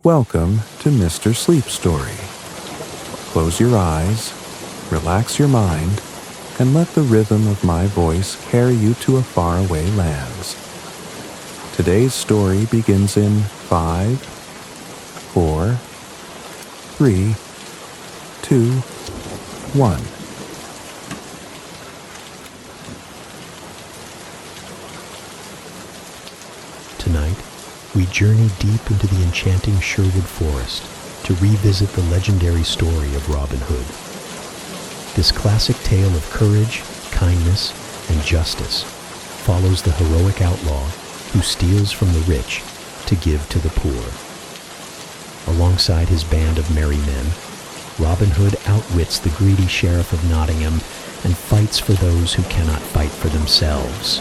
Welcome to Mr. Sleep Story. Close your eyes, relax your mind, and let the rhythm of my voice carry you to a faraway lands. Today's story begins in 5, 4, 3, 2, 1. Tonight, we journey deep into the enchanting Sherwood Forest to revisit the legendary story of Robin Hood. This classic tale of courage, kindness, and justice follows the heroic outlaw who steals from the rich to give to the poor. Alongside his band of merry men, Robin Hood outwits the greedy sheriff of Nottingham and fights for those who cannot fight for themselves.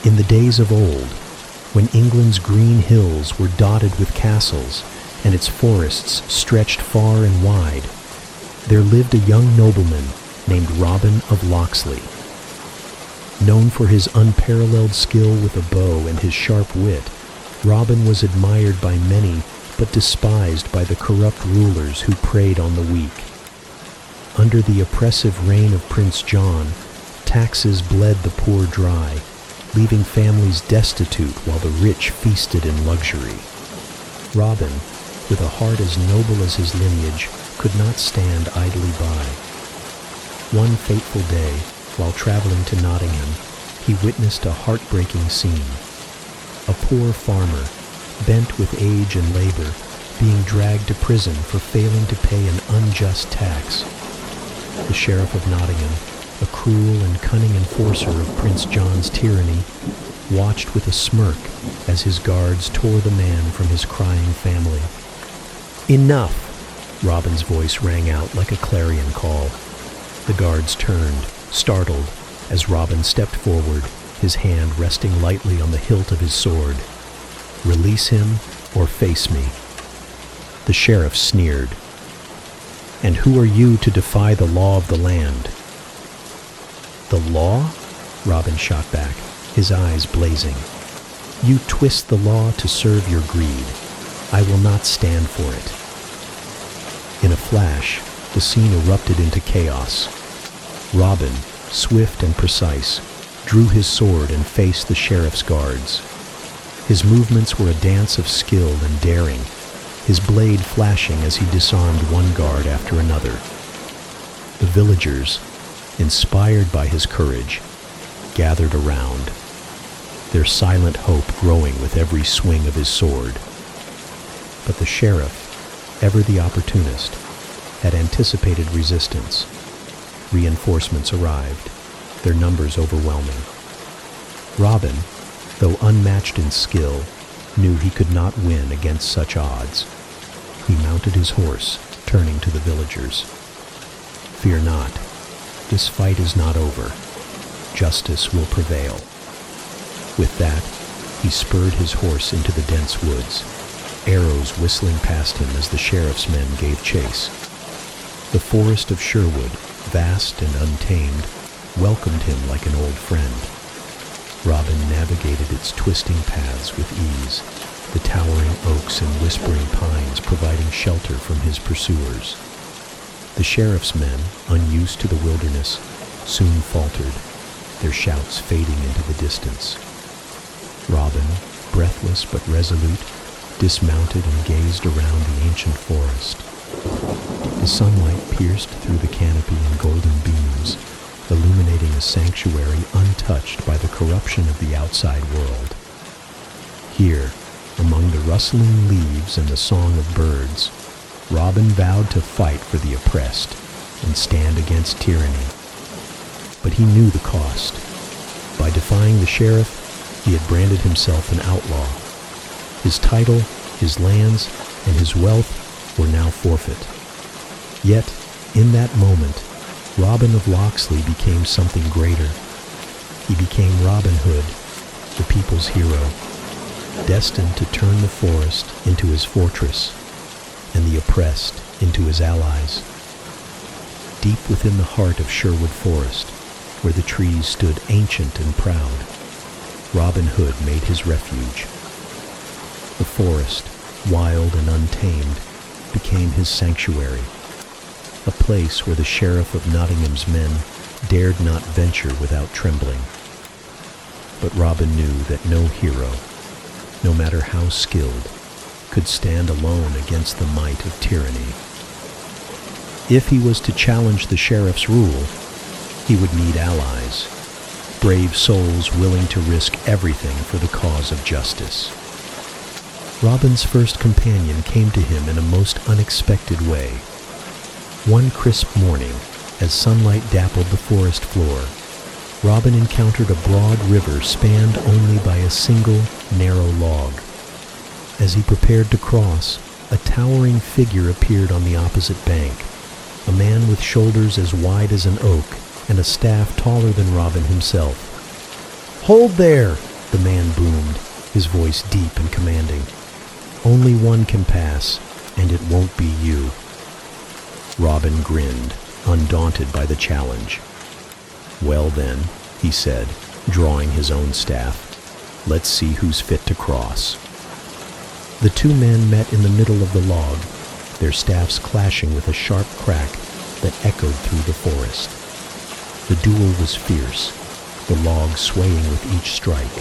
In the days of old, when England's green hills were dotted with castles and its forests stretched far and wide, there lived a young nobleman named Robin of Locksley. Known for his unparalleled skill with a bow and his sharp wit, Robin was admired by many but despised by the corrupt rulers who preyed on the weak. Under the oppressive reign of Prince John, taxes bled the poor dry, leaving families destitute while the rich feasted in luxury. Robin, with a heart as noble as his lineage, could not stand idly by. One fateful day, while traveling to Nottingham, he witnessed a heartbreaking scene. A poor farmer, bent with age and labor, being dragged to prison for failing to pay an unjust tax. The sheriff of Nottingham, a cruel and cunning enforcer of Prince John's tyranny, watched with a smirk as his guards tore the man from his crying family. "Enough!" Robin's voice rang out like a clarion call. The guards turned, startled, as Robin stepped forward, his hand resting lightly on the hilt of his sword. "Release him or face me." The sheriff sneered. "And who are you to defy the law of the land?" "The law?" Robin shot back, his eyes blazing. "You twist the law to serve your greed. I will not stand for it." In a flash, the scene erupted into chaos. Robin, swift and precise, drew his sword and faced the sheriff's guards. His movements were a dance of skill and daring, his blade flashing as he disarmed one guard after another. The villagers, inspired by his courage, gathered around, their silent hope growing with every swing of his sword. But the sheriff, ever the opportunist, had anticipated resistance. Reinforcements arrived, their numbers overwhelming. Robin, though unmatched in skill, knew he could not win against such odds. He mounted his horse, turning to the villagers. "Fear not. This fight is not over. Justice will prevail." With that, he spurred his horse into the dense woods, arrows whistling past him as the sheriff's men gave chase. The forest of Sherwood, vast and untamed, welcomed him like an old friend. Robin navigated its twisting paths with ease, the towering oaks and whispering pines providing shelter from his pursuers. The sheriff's men, unused to the wilderness, soon faltered, their shouts fading into the distance. Robin, breathless but resolute, dismounted and gazed around the ancient forest. The sunlight pierced through the canopy in golden beams, illuminating a sanctuary untouched by the corruption of the outside world. Here, among the rustling leaves and the song of birds, Robin vowed to fight for the oppressed and stand against tyranny. But he knew the cost. By defying the sheriff, he had branded himself an outlaw. His title, his lands, and his wealth were now forfeit. Yet, in that moment, Robin of Locksley became something greater. He became Robin Hood, the people's hero, destined to turn the forest into his fortress and the oppressed into his allies. Deep within the heart of Sherwood Forest, where the trees stood ancient and proud, Robin Hood made his refuge. The forest, wild and untamed, became his sanctuary, a place where the sheriff of Nottingham's men dared not venture without trembling. But Robin knew that no hero, no matter how skilled, could stand alone against the might of tyranny. If he was to challenge the sheriff's rule, he would need allies, brave souls willing to risk everything for the cause of justice. Robin's first companion came to him in a most unexpected way. One crisp morning, as sunlight dappled the forest floor, Robin encountered a broad river spanned only by a single, narrow log. As he prepared to cross, a towering figure appeared on the opposite bank, a man with shoulders as wide as an oak and a staff taller than Robin himself. "Hold there!" the man boomed, his voice deep and commanding. "Only one can pass, and it won't be you." Robin grinned, undaunted by the challenge. "Well then," he said, drawing his own staff, "let's see who's fit to cross." The two men met in the middle of the log, their staffs clashing with a sharp crack that echoed through the forest. The duel was fierce, the log swaying with each strike,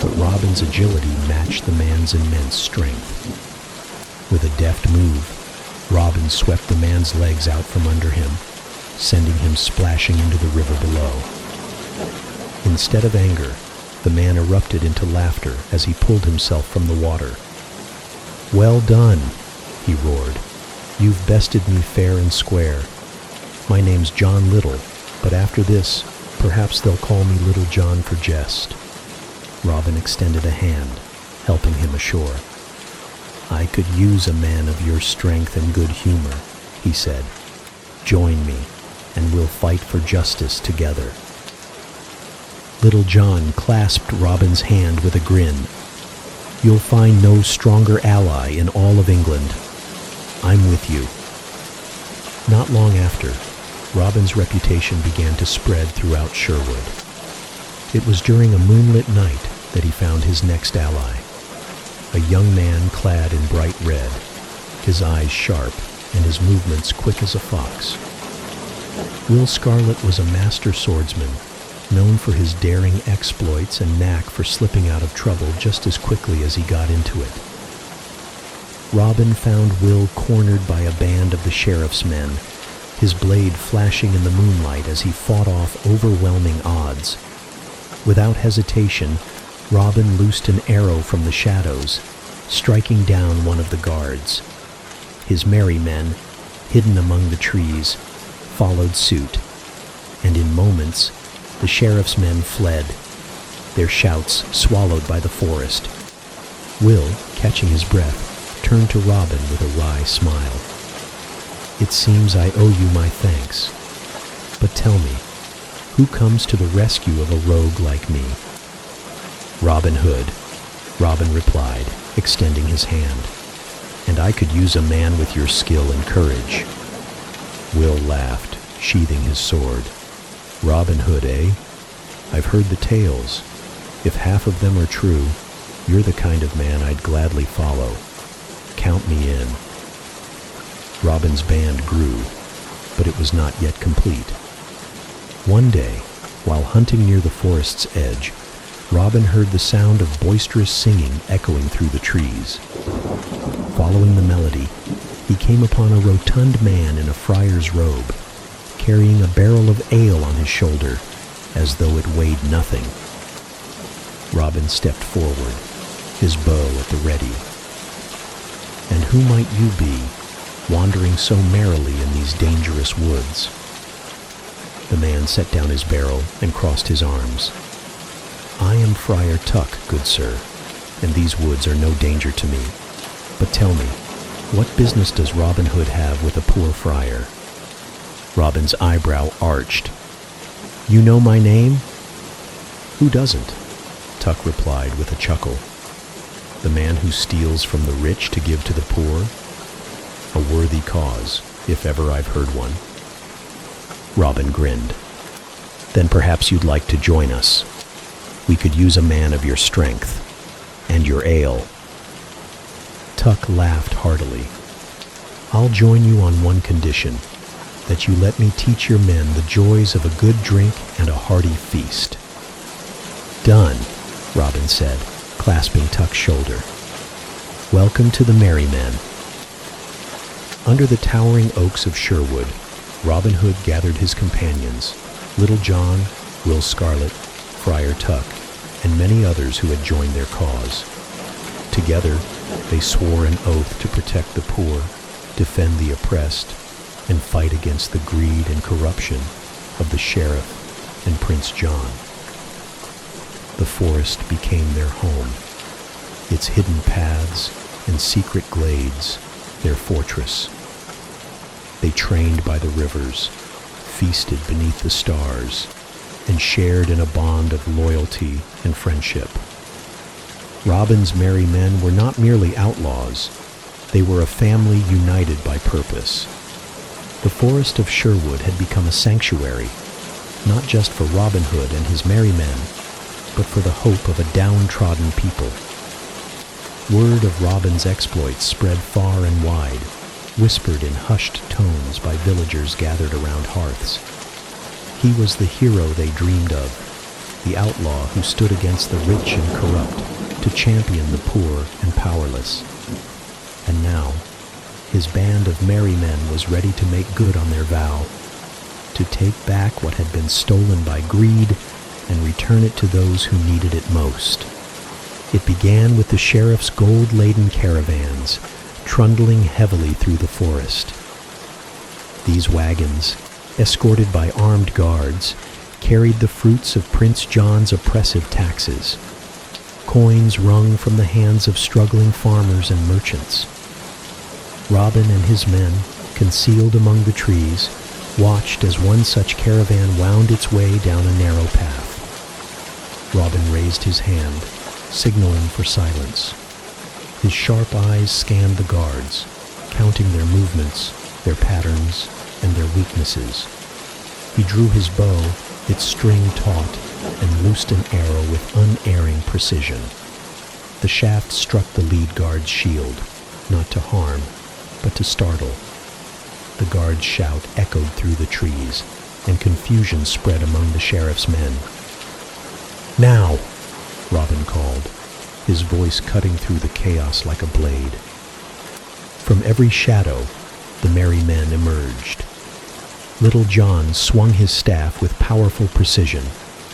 but Robin's agility matched the man's immense strength. With a deft move, Robin swept the man's legs out from under him, sending him splashing into the river below. Instead of anger, the man erupted into laughter as he pulled himself from the water. "Well done," he roared. "You've bested me fair and square. My name's John Little, but after this, perhaps they'll call me Little John for jest." Robin extended a hand, helping him ashore. "I could use a man of your strength and good humor," he said. "Join me, and we'll fight for justice together." Little John clasped Robin's hand with a grin. "You'll find no stronger ally in all of England. I'm with you." Not long after, Robin's reputation began to spread throughout Sherwood. It was during a moonlit night that he found his next ally, a young man clad in bright red, his eyes sharp and his movements quick as a fox. Will Scarlet was a master swordsman, known for his daring exploits and knack for slipping out of trouble just as quickly as he got into it. Robin found Will cornered by a band of the sheriff's men, his blade flashing in the moonlight as he fought off overwhelming odds. Without hesitation, Robin loosed an arrow from the shadows, striking down one of the guards. His merry men, hidden among the trees, followed suit, and in moments, the sheriff's men fled, their shouts swallowed by the forest. Will, catching his breath, turned to Robin with a wry smile. "It seems I owe you my thanks. But tell me, who comes to the rescue of a rogue like me?" "Robin Hood," Robin replied, extending his hand. "And I could use a man with your skill and courage." Will laughed, sheathing his sword. "Robin Hood, eh? I've heard the tales. If half of them are true, you're the kind of man I'd gladly follow. Count me in." Robin's band grew, but it was not yet complete. One day, while hunting near the forest's edge, Robin heard the sound of boisterous singing echoing through the trees. Following the melody, he came upon a rotund man in a friar's robe, carrying a barrel of ale on his shoulder, as though it weighed nothing. Robin stepped forward, his bow at the ready. "And who might you be, wandering so merrily in these dangerous woods?" The man set down his barrel and crossed his arms. "I am Friar Tuck, good sir, and these woods are no danger to me. But tell me, what business does Robin Hood have with a poor friar?" Robin's eyebrow arched. "You know my name?" "Who doesn't?" Tuck replied with a chuckle. "The man who steals from the rich to give to the poor? A worthy cause, if ever I've heard one." Robin grinned. "Then perhaps you'd like to join us. We could use a man of your strength and your ale." Tuck laughed heartily. "I'll join you on one condition, that you let me teach your men the joys of a good drink and a hearty feast." "Done," Robin said, clasping Tuck's shoulder. "Welcome to the merry men." Under the towering oaks of Sherwood, Robin Hood gathered his companions, Little John, Will Scarlet, Friar Tuck, and many others who had joined their cause. Together, they swore an oath to protect the poor, defend the oppressed, and fight against the greed and corruption of the sheriff and Prince John. The forest became their home, its hidden paths and secret glades their fortress. They trained by the rivers, feasted beneath the stars, and shared in a bond of loyalty and friendship. Robin's merry men were not merely outlaws, they were a family united by purpose. The forest of Sherwood had become a sanctuary, not just for Robin Hood and his merry men, but for the hope of a downtrodden people. Word of Robin's exploits spread far and wide, whispered in hushed tones by villagers gathered around hearths. He was the hero they dreamed of, the outlaw who stood against the rich and corrupt to champion the poor and powerless. And now, his band of merry men was ready to make good on their vow, to take back what had been stolen by greed and return it to those who needed it most. It began with the sheriff's gold-laden caravans, trundling heavily through the forest. These wagons, escorted by armed guards, carried the fruits of Prince John's oppressive taxes, coins wrung from the hands of struggling farmers and merchants. Robin and his men, concealed among the trees, watched as one such caravan wound its way down a narrow path. Robin raised his hand, signaling for silence. His sharp eyes scanned the guards, counting their movements, their patterns, and their weaknesses. He drew his bow, its string taut, and loosed an arrow with unerring precision. The shaft struck the lead guard's shield, not to harm, but to startle. The guard's shout echoed through the trees, and confusion spread among the sheriff's men. "Now!" Robin called, his voice cutting through the chaos like a blade. From every shadow, the merry men emerged. Little John swung his staff with powerful precision,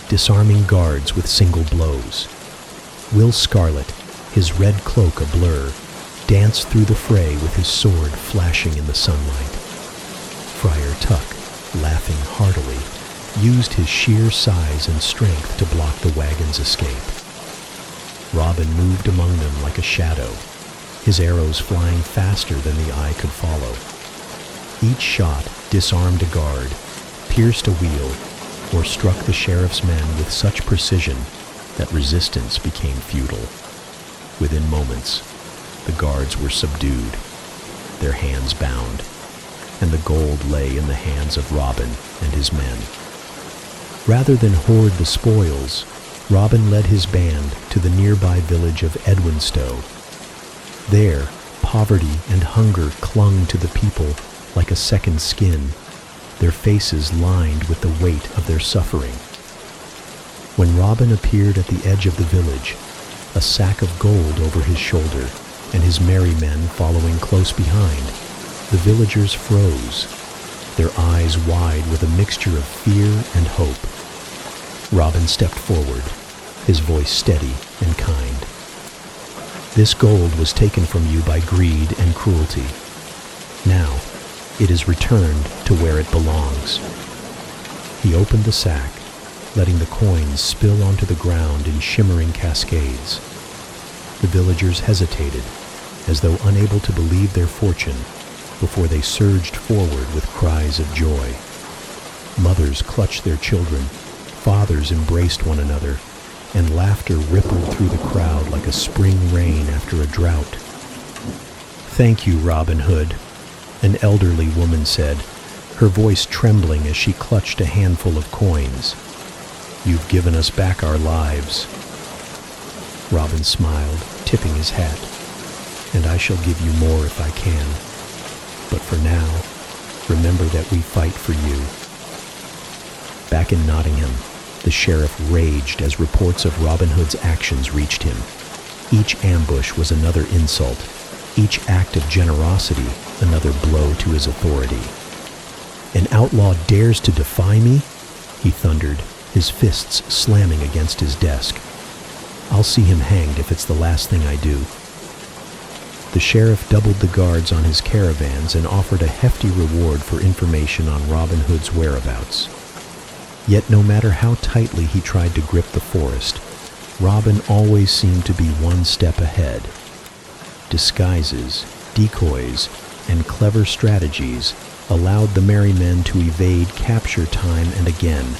disarming guards with single blows. Will Scarlet, his red cloak a blur, danced through the fray with his sword flashing in the sunlight. Friar Tuck, laughing heartily, used his sheer size and strength to block the wagon's escape. Robin moved among them like a shadow, his arrows flying faster than the eye could follow. Each shot disarmed a guard, pierced a wheel, or struck the sheriff's men with such precision that resistance became futile. Within moments, the guards were subdued, their hands bound, and the gold lay in the hands of Robin and his men. Rather than hoard the spoils, Robin led his band to the nearby village of Edwinstowe. There, poverty and hunger clung to the people like a second skin, their faces lined with the weight of their suffering. When Robin appeared at the edge of the village, a sack of gold over his shoulder, and his merry men following close behind, the villagers froze, their eyes wide with a mixture of fear and hope. Robin stepped forward, his voice steady and kind. "This gold was taken from you by greed and cruelty. Now, it is returned to where it belongs." He opened the sack, letting the coins spill onto the ground in shimmering cascades. The villagers hesitated, as though unable to believe their fortune, before they surged forward with cries of joy. Mothers clutched their children, fathers embraced one another, and laughter rippled through the crowd like a spring rain after a drought. "Thank you, Robin Hood," an elderly woman said, her voice trembling as she clutched a handful of coins. "You've given us back our lives." Robin smiled, tipping his hat. and I shall give you more if I can. But for now, remember that we fight for you." Back in Nottingham, the sheriff raged as reports of Robin Hood's actions reached him. Each ambush was another insult, each act of generosity another blow to his authority. "An outlaw dares to defy me?" he thundered, his fists slamming against his desk. "I'll see him hanged if it's the last thing I do." The sheriff doubled the guards on his caravans and offered a hefty reward for information on Robin Hood's whereabouts. Yet no matter how tightly he tried to grip the forest, Robin always seemed to be one step ahead. Disguises, decoys, and clever strategies allowed the merry men to evade capture time and again,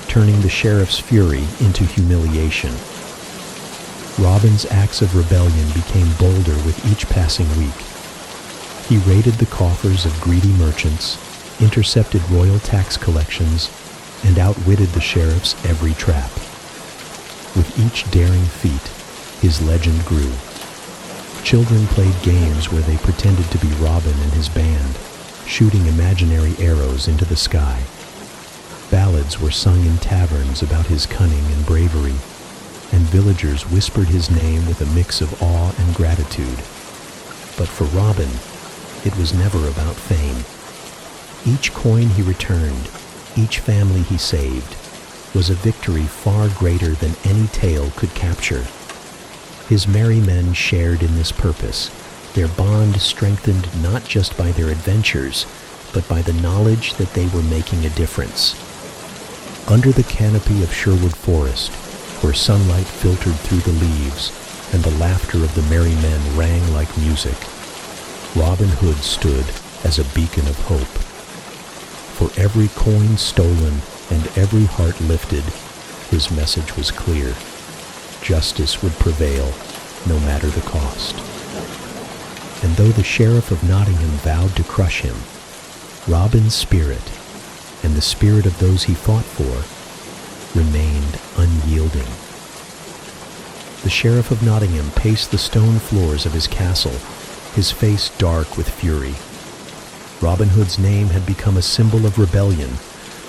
turning the sheriff's fury into humiliation. Robin's acts of rebellion became bolder with each passing week. He raided the coffers of greedy merchants, intercepted royal tax collections, and outwitted the sheriff's every trap. With each daring feat, his legend grew. Children played games where they pretended to be Robin and his band, shooting imaginary arrows into the sky. Ballads were sung in taverns about his cunning and bravery, and villagers whispered his name with a mix of awe and gratitude. But for Robin, it was never about fame. Each coin he returned, each family he saved, was a victory far greater than any tale could capture. His merry men shared in this purpose, their bond strengthened not just by their adventures, but by the knowledge that they were making a difference. Under the canopy of Sherwood Forest, where sunlight filtered through the leaves and the laughter of the merry men rang like music, Robin Hood stood as a beacon of hope. For every coin stolen and every heart lifted, his message was clear. Justice would prevail, no matter the cost. And though the sheriff of Nottingham vowed to crush him, Robin's spirit, and the spirit of those he fought for, remained unyielding. The sheriff of Nottingham paced the stone floors of his castle, his face dark with fury. Robin Hood's name had become a symbol of rebellion,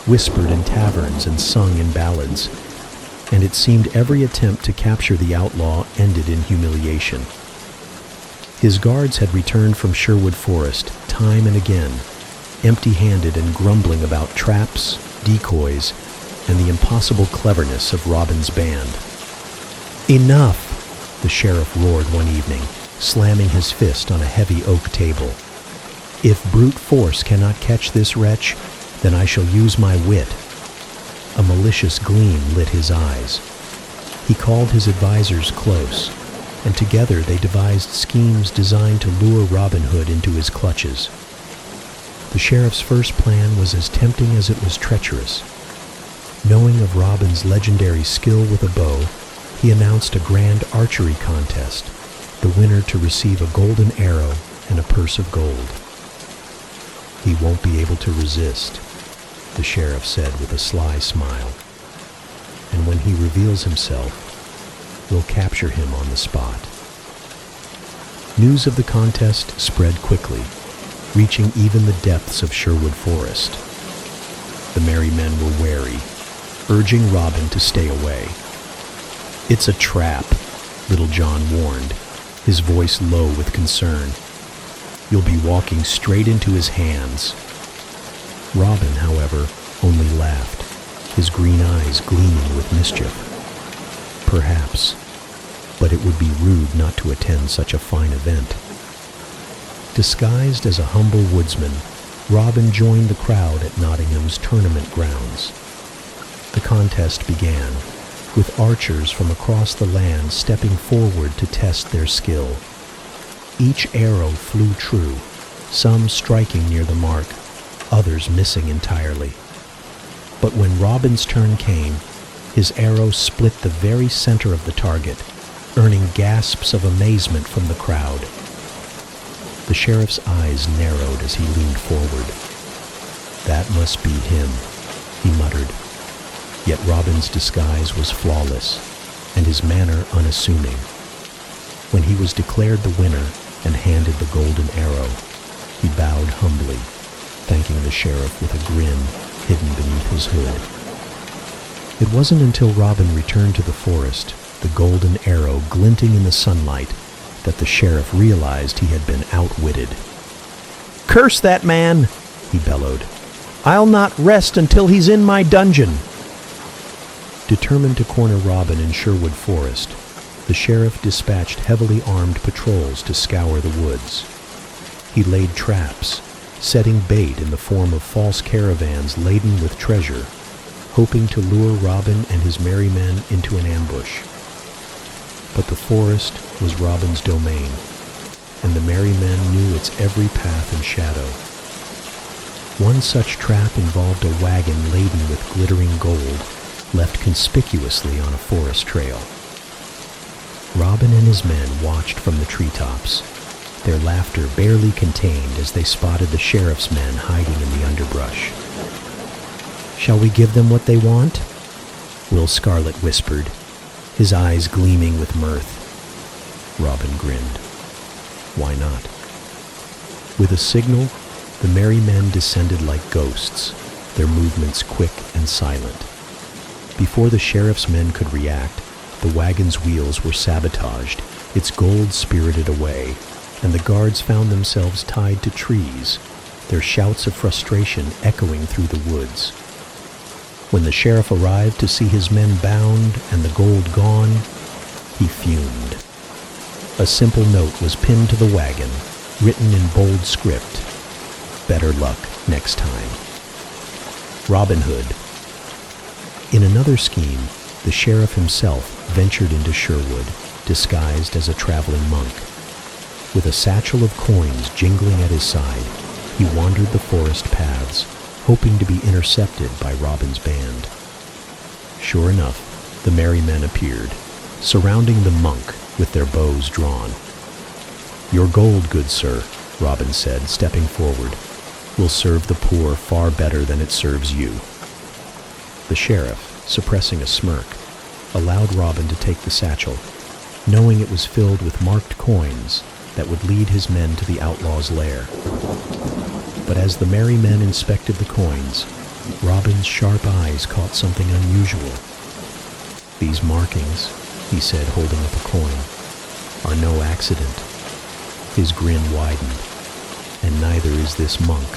whispered in taverns and sung in ballads, and it seemed every attempt to capture the outlaw ended in humiliation. His guards had returned from Sherwood Forest time and again, empty-handed and grumbling about traps, decoys, and the impossible cleverness of Robin's band. "Enough!" the sheriff roared one evening, slamming his fist on a heavy oak table. "If brute force cannot catch this wretch, then I shall use my wit." A malicious gleam lit his eyes. He called his advisors close, and together they devised schemes designed to lure Robin Hood into his clutches. The sheriff's first plan was as tempting as it was treacherous. Knowing of Robin's legendary skill with a bow, he announced a grand archery contest, the winner to receive a golden arrow and a purse of gold. "He won't be able to resist," the sheriff said with a sly smile. "And when he reveals himself, we'll capture him on the spot." News of the contest spread quickly, reaching even the depths of Sherwood Forest. The merry men were wary, urging Robin to stay away. "It's a trap," Little John warned, his voice low with concern. "You'll be walking straight into his hands." Robin, however, only laughed, his green eyes gleaming with mischief. "Perhaps, but it would be rude not to attend such a fine event." Disguised as a humble woodsman, Robin joined the crowd at Nottingham's tournament grounds. The contest began, with archers from across the land stepping forward to test their skill. Each arrow flew true, some striking near the mark, others missing entirely. But when Robin's turn came, his arrow split the very center of the target, earning gasps of amazement from the crowd. The sheriff's eyes narrowed as he leaned forward. "That must be him," he muttered. Yet Robin's disguise was flawless, and his manner unassuming. When he was declared the winner, and handed the golden arrow. He bowed humbly, thanking the sheriff with a grin hidden beneath his hood. It wasn't until Robin returned to the forest, the golden arrow glinting in the sunlight, that the sheriff realized he had been outwitted. "Curse that man!" he bellowed. "I'll not rest until he's in my dungeon!" Determined to corner Robin in Sherwood Forest, the sheriff dispatched heavily armed patrols to scour the woods. He laid traps, setting bait in the form of false caravans laden with treasure, hoping to lure Robin and his merry men into an ambush. But the forest was Robin's domain, and the merry men knew its every path and shadow. One such trap involved a wagon laden with glittering gold, left conspicuously on a forest trail. Robin and his men watched from the treetops, their laughter barely contained as they spotted the sheriff's men hiding in the underbrush. "Shall we give them what they want?" Will Scarlet whispered, his eyes gleaming with mirth. Robin grinned. Why not? With a signal, the merry men descended like ghosts, their movements quick and silent. Before the sheriff's men could react, the wagon's wheels were sabotaged, its gold spirited away, and the guards found themselves tied to trees, their shouts of frustration echoing through the woods. When the sheriff arrived to see his men bound and the gold gone, he fumed. A simple note was pinned to the wagon, written in bold script. "Better luck next time." Robin Hood. In another scheme, the sheriff himself ventured into Sherwood, disguised as a traveling monk. With a satchel of coins jingling at his side, he wandered the forest paths, hoping to be intercepted by Robin's band. Sure enough, the merry men appeared, surrounding the monk with their bows drawn. "Your gold, good sir," Robin said, stepping forward, "will serve the poor far better than it serves you." The sheriff, suppressing a smirk, allowed Robin to take the satchel, knowing it was filled with marked coins that would lead his men to the outlaw's lair. But as the merry men inspected the coins, Robin's sharp eyes caught something unusual. "These markings," he said, holding up a coin, "are no accident." His grin widened. "And neither is this monk."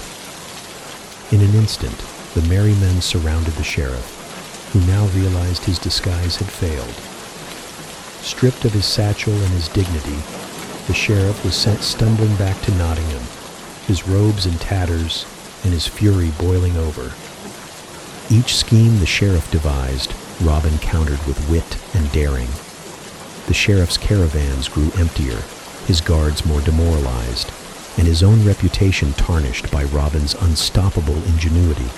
In an instant, the merry men surrounded the sheriff, who now realized his disguise had failed. Stripped of his satchel and his dignity, the sheriff was sent stumbling back to Nottingham, his robes in tatters and his fury boiling over. Each scheme the sheriff devised, Robin countered with wit and daring. The sheriff's caravans grew emptier, his guards more demoralized, and his own reputation tarnished by Robin's unstoppable ingenuity.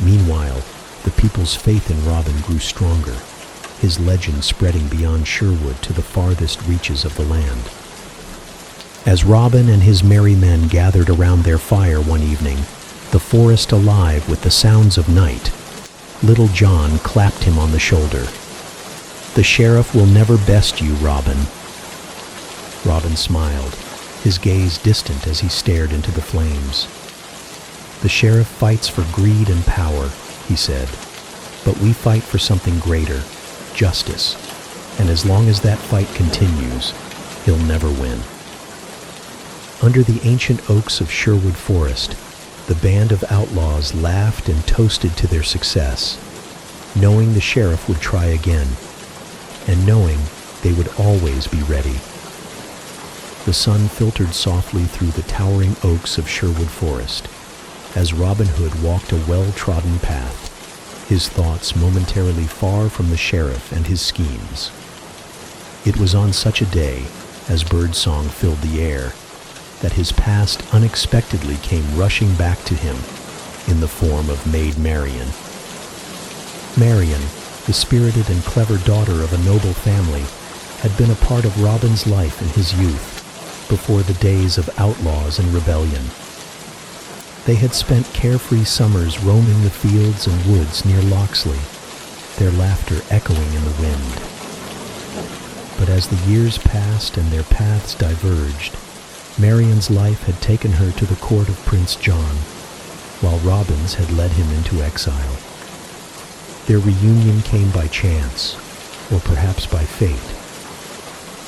Meanwhile, the people's faith in Robin grew stronger, his legend spreading beyond Sherwood to the farthest reaches of the land. As Robin and his merry men gathered around their fire one evening, the forest alive with the sounds of night, Little John clapped him on the shoulder. "The sheriff will never best you, Robin." Robin smiled, his gaze distant as he stared into the flames. "The sheriff fights for greed and power," he said, "but we fight for something greater, justice, and as long as that fight continues, he'll never win." Under the ancient oaks of Sherwood Forest, the band of outlaws laughed and toasted to their success, knowing the sheriff would try again, and knowing they would always be ready. The sun filtered softly through the towering oaks of Sherwood Forest as Robin Hood walked a well-trodden path, his thoughts momentarily far from the sheriff and his schemes. It was on such a day, as birdsong filled the air, that his past unexpectedly came rushing back to him in the form of Maid Marian. Marian, the spirited and clever daughter of a noble family, had been a part of Robin's life in his youth, before the days of outlaws and rebellion. They had spent carefree summers roaming the fields and woods near Locksley, their laughter echoing in the wind. But as the years passed and their paths diverged, Marian's life had taken her to the court of Prince John, while Robin's had led him into exile. Their reunion came by chance, or perhaps by fate.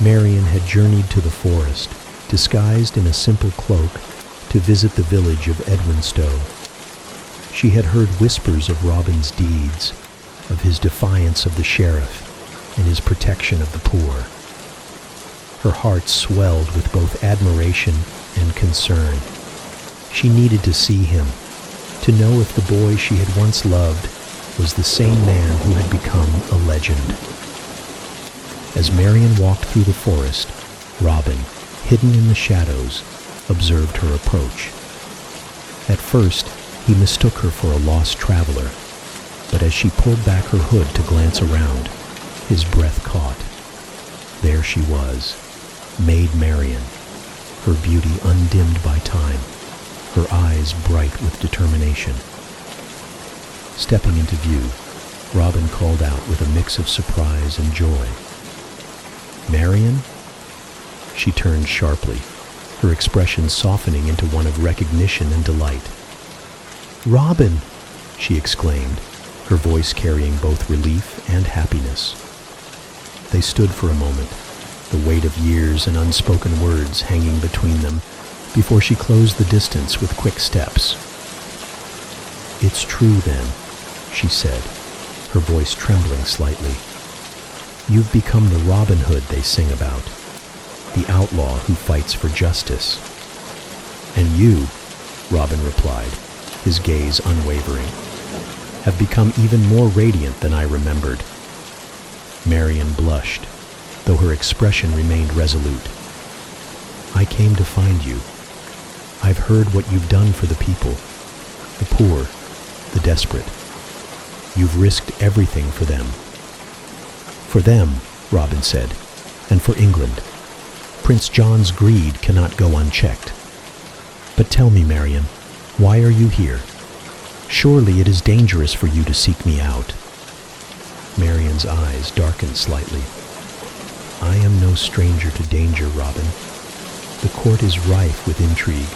Marian had journeyed to the forest, disguised in a simple cloak, to visit the village of Edwinstowe. She had heard whispers of Robin's deeds, of his defiance of the sheriff, and his protection of the poor. Her heart swelled with both admiration and concern. She needed to see him, to know if the boy she had once loved was the same man who had become a legend. As Marian walked through the forest, Robin, hidden in the shadows, observed her approach. At first, he mistook her for a lost traveler, but as she pulled back her hood to glance around, his breath caught. There she was, Maid Marian, her beauty undimmed by time, her eyes bright with determination. Stepping into view, Robin called out with a mix of surprise and joy. "Marian?" She turned sharply, her expression softening into one of recognition and delight. "Robin!" she exclaimed, her voice carrying both relief and happiness. They stood for a moment, the weight of years and unspoken words hanging between them, before she closed the distance with quick steps. "It's true, then," she said, her voice trembling slightly. "You've become the Robin Hood they sing about, the outlaw who fights for justice." "And you," Robin replied, his gaze unwavering, "have become even more radiant than I remembered." Marian blushed, though her expression remained resolute. "I came to find you. I've heard what you've done for the people, the poor, the desperate. You've risked everything for them." "For them," Robin said, "and for England. Prince John's greed cannot go unchecked. But tell me, Marian, why are you here? Surely it is dangerous for you to seek me out." Marian's eyes darkened slightly. "I am no stranger to danger, Robin. The court is rife with intrigue,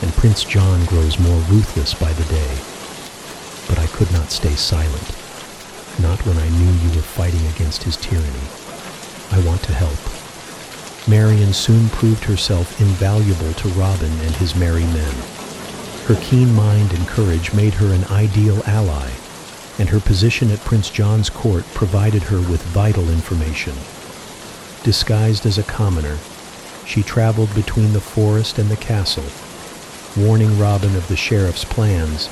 and Prince John grows more ruthless by the day. But I could not stay silent, not when I knew you were fighting against his tyranny. I want to help." Marian soon proved herself invaluable to Robin and his merry men. Her keen mind and courage made her an ideal ally, and her position at Prince John's court provided her with vital information. Disguised as a commoner, she traveled between the forest and the castle, warning Robin of the sheriff's plans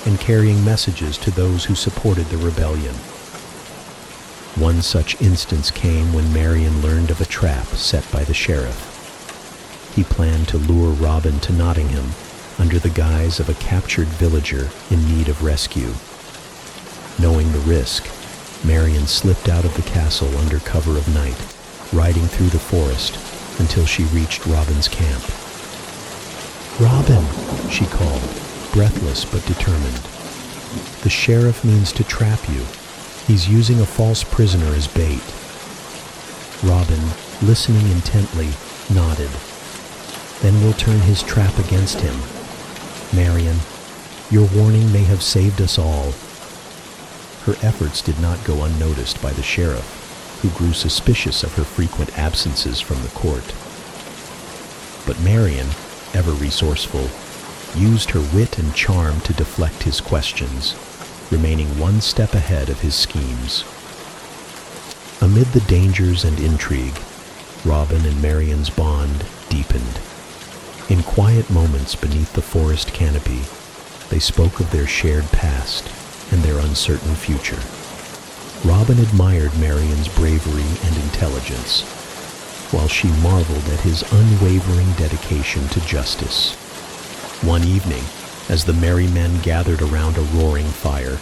and carrying messages to those who supported the rebellion. One such instance came when Marian learned of a trap set by the sheriff. He planned to lure Robin to Nottingham under the guise of a captured villager in need of rescue. Knowing the risk, Marian slipped out of the castle under cover of night, riding through the forest until she reached Robin's camp. "Robin," she called, breathless but determined. "The sheriff means to trap you. He's using a false prisoner as bait." Robin, listening intently, nodded. "Then we'll turn his trap against him. Marian, your warning may have saved us all." Her efforts did not go unnoticed by the sheriff, who grew suspicious of her frequent absences from the court. But Marian, ever resourceful, used her wit and charm to deflect his questions, remaining one step ahead of his schemes. Amid the dangers and intrigue, Robin and Marian's bond deepened. In quiet moments beneath the forest canopy, they spoke of their shared past and their uncertain future. Robin admired Marian's bravery and intelligence, while she marveled at his unwavering dedication to justice. One evening, as the merry men gathered around a roaring fire,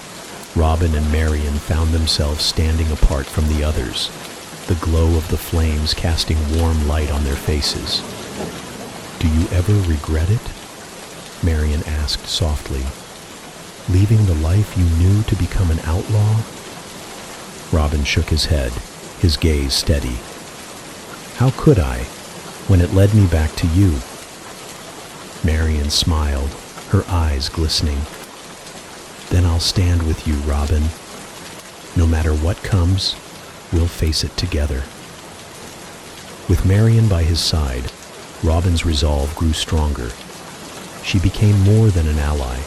Robin and Marian found themselves standing apart from the others, the glow of the flames casting warm light on their faces. "Do you ever regret it?" Marian asked softly. "Leaving the life you knew to become an outlaw?" Robin shook his head, his gaze steady. "How could I? when it led me back to you." Marian smiled, her eyes glistening. "Then I'll stand with you, Robin. No matter what comes, we'll face it together." With Marian by his side, Robin's resolve grew stronger. She became more than an ally.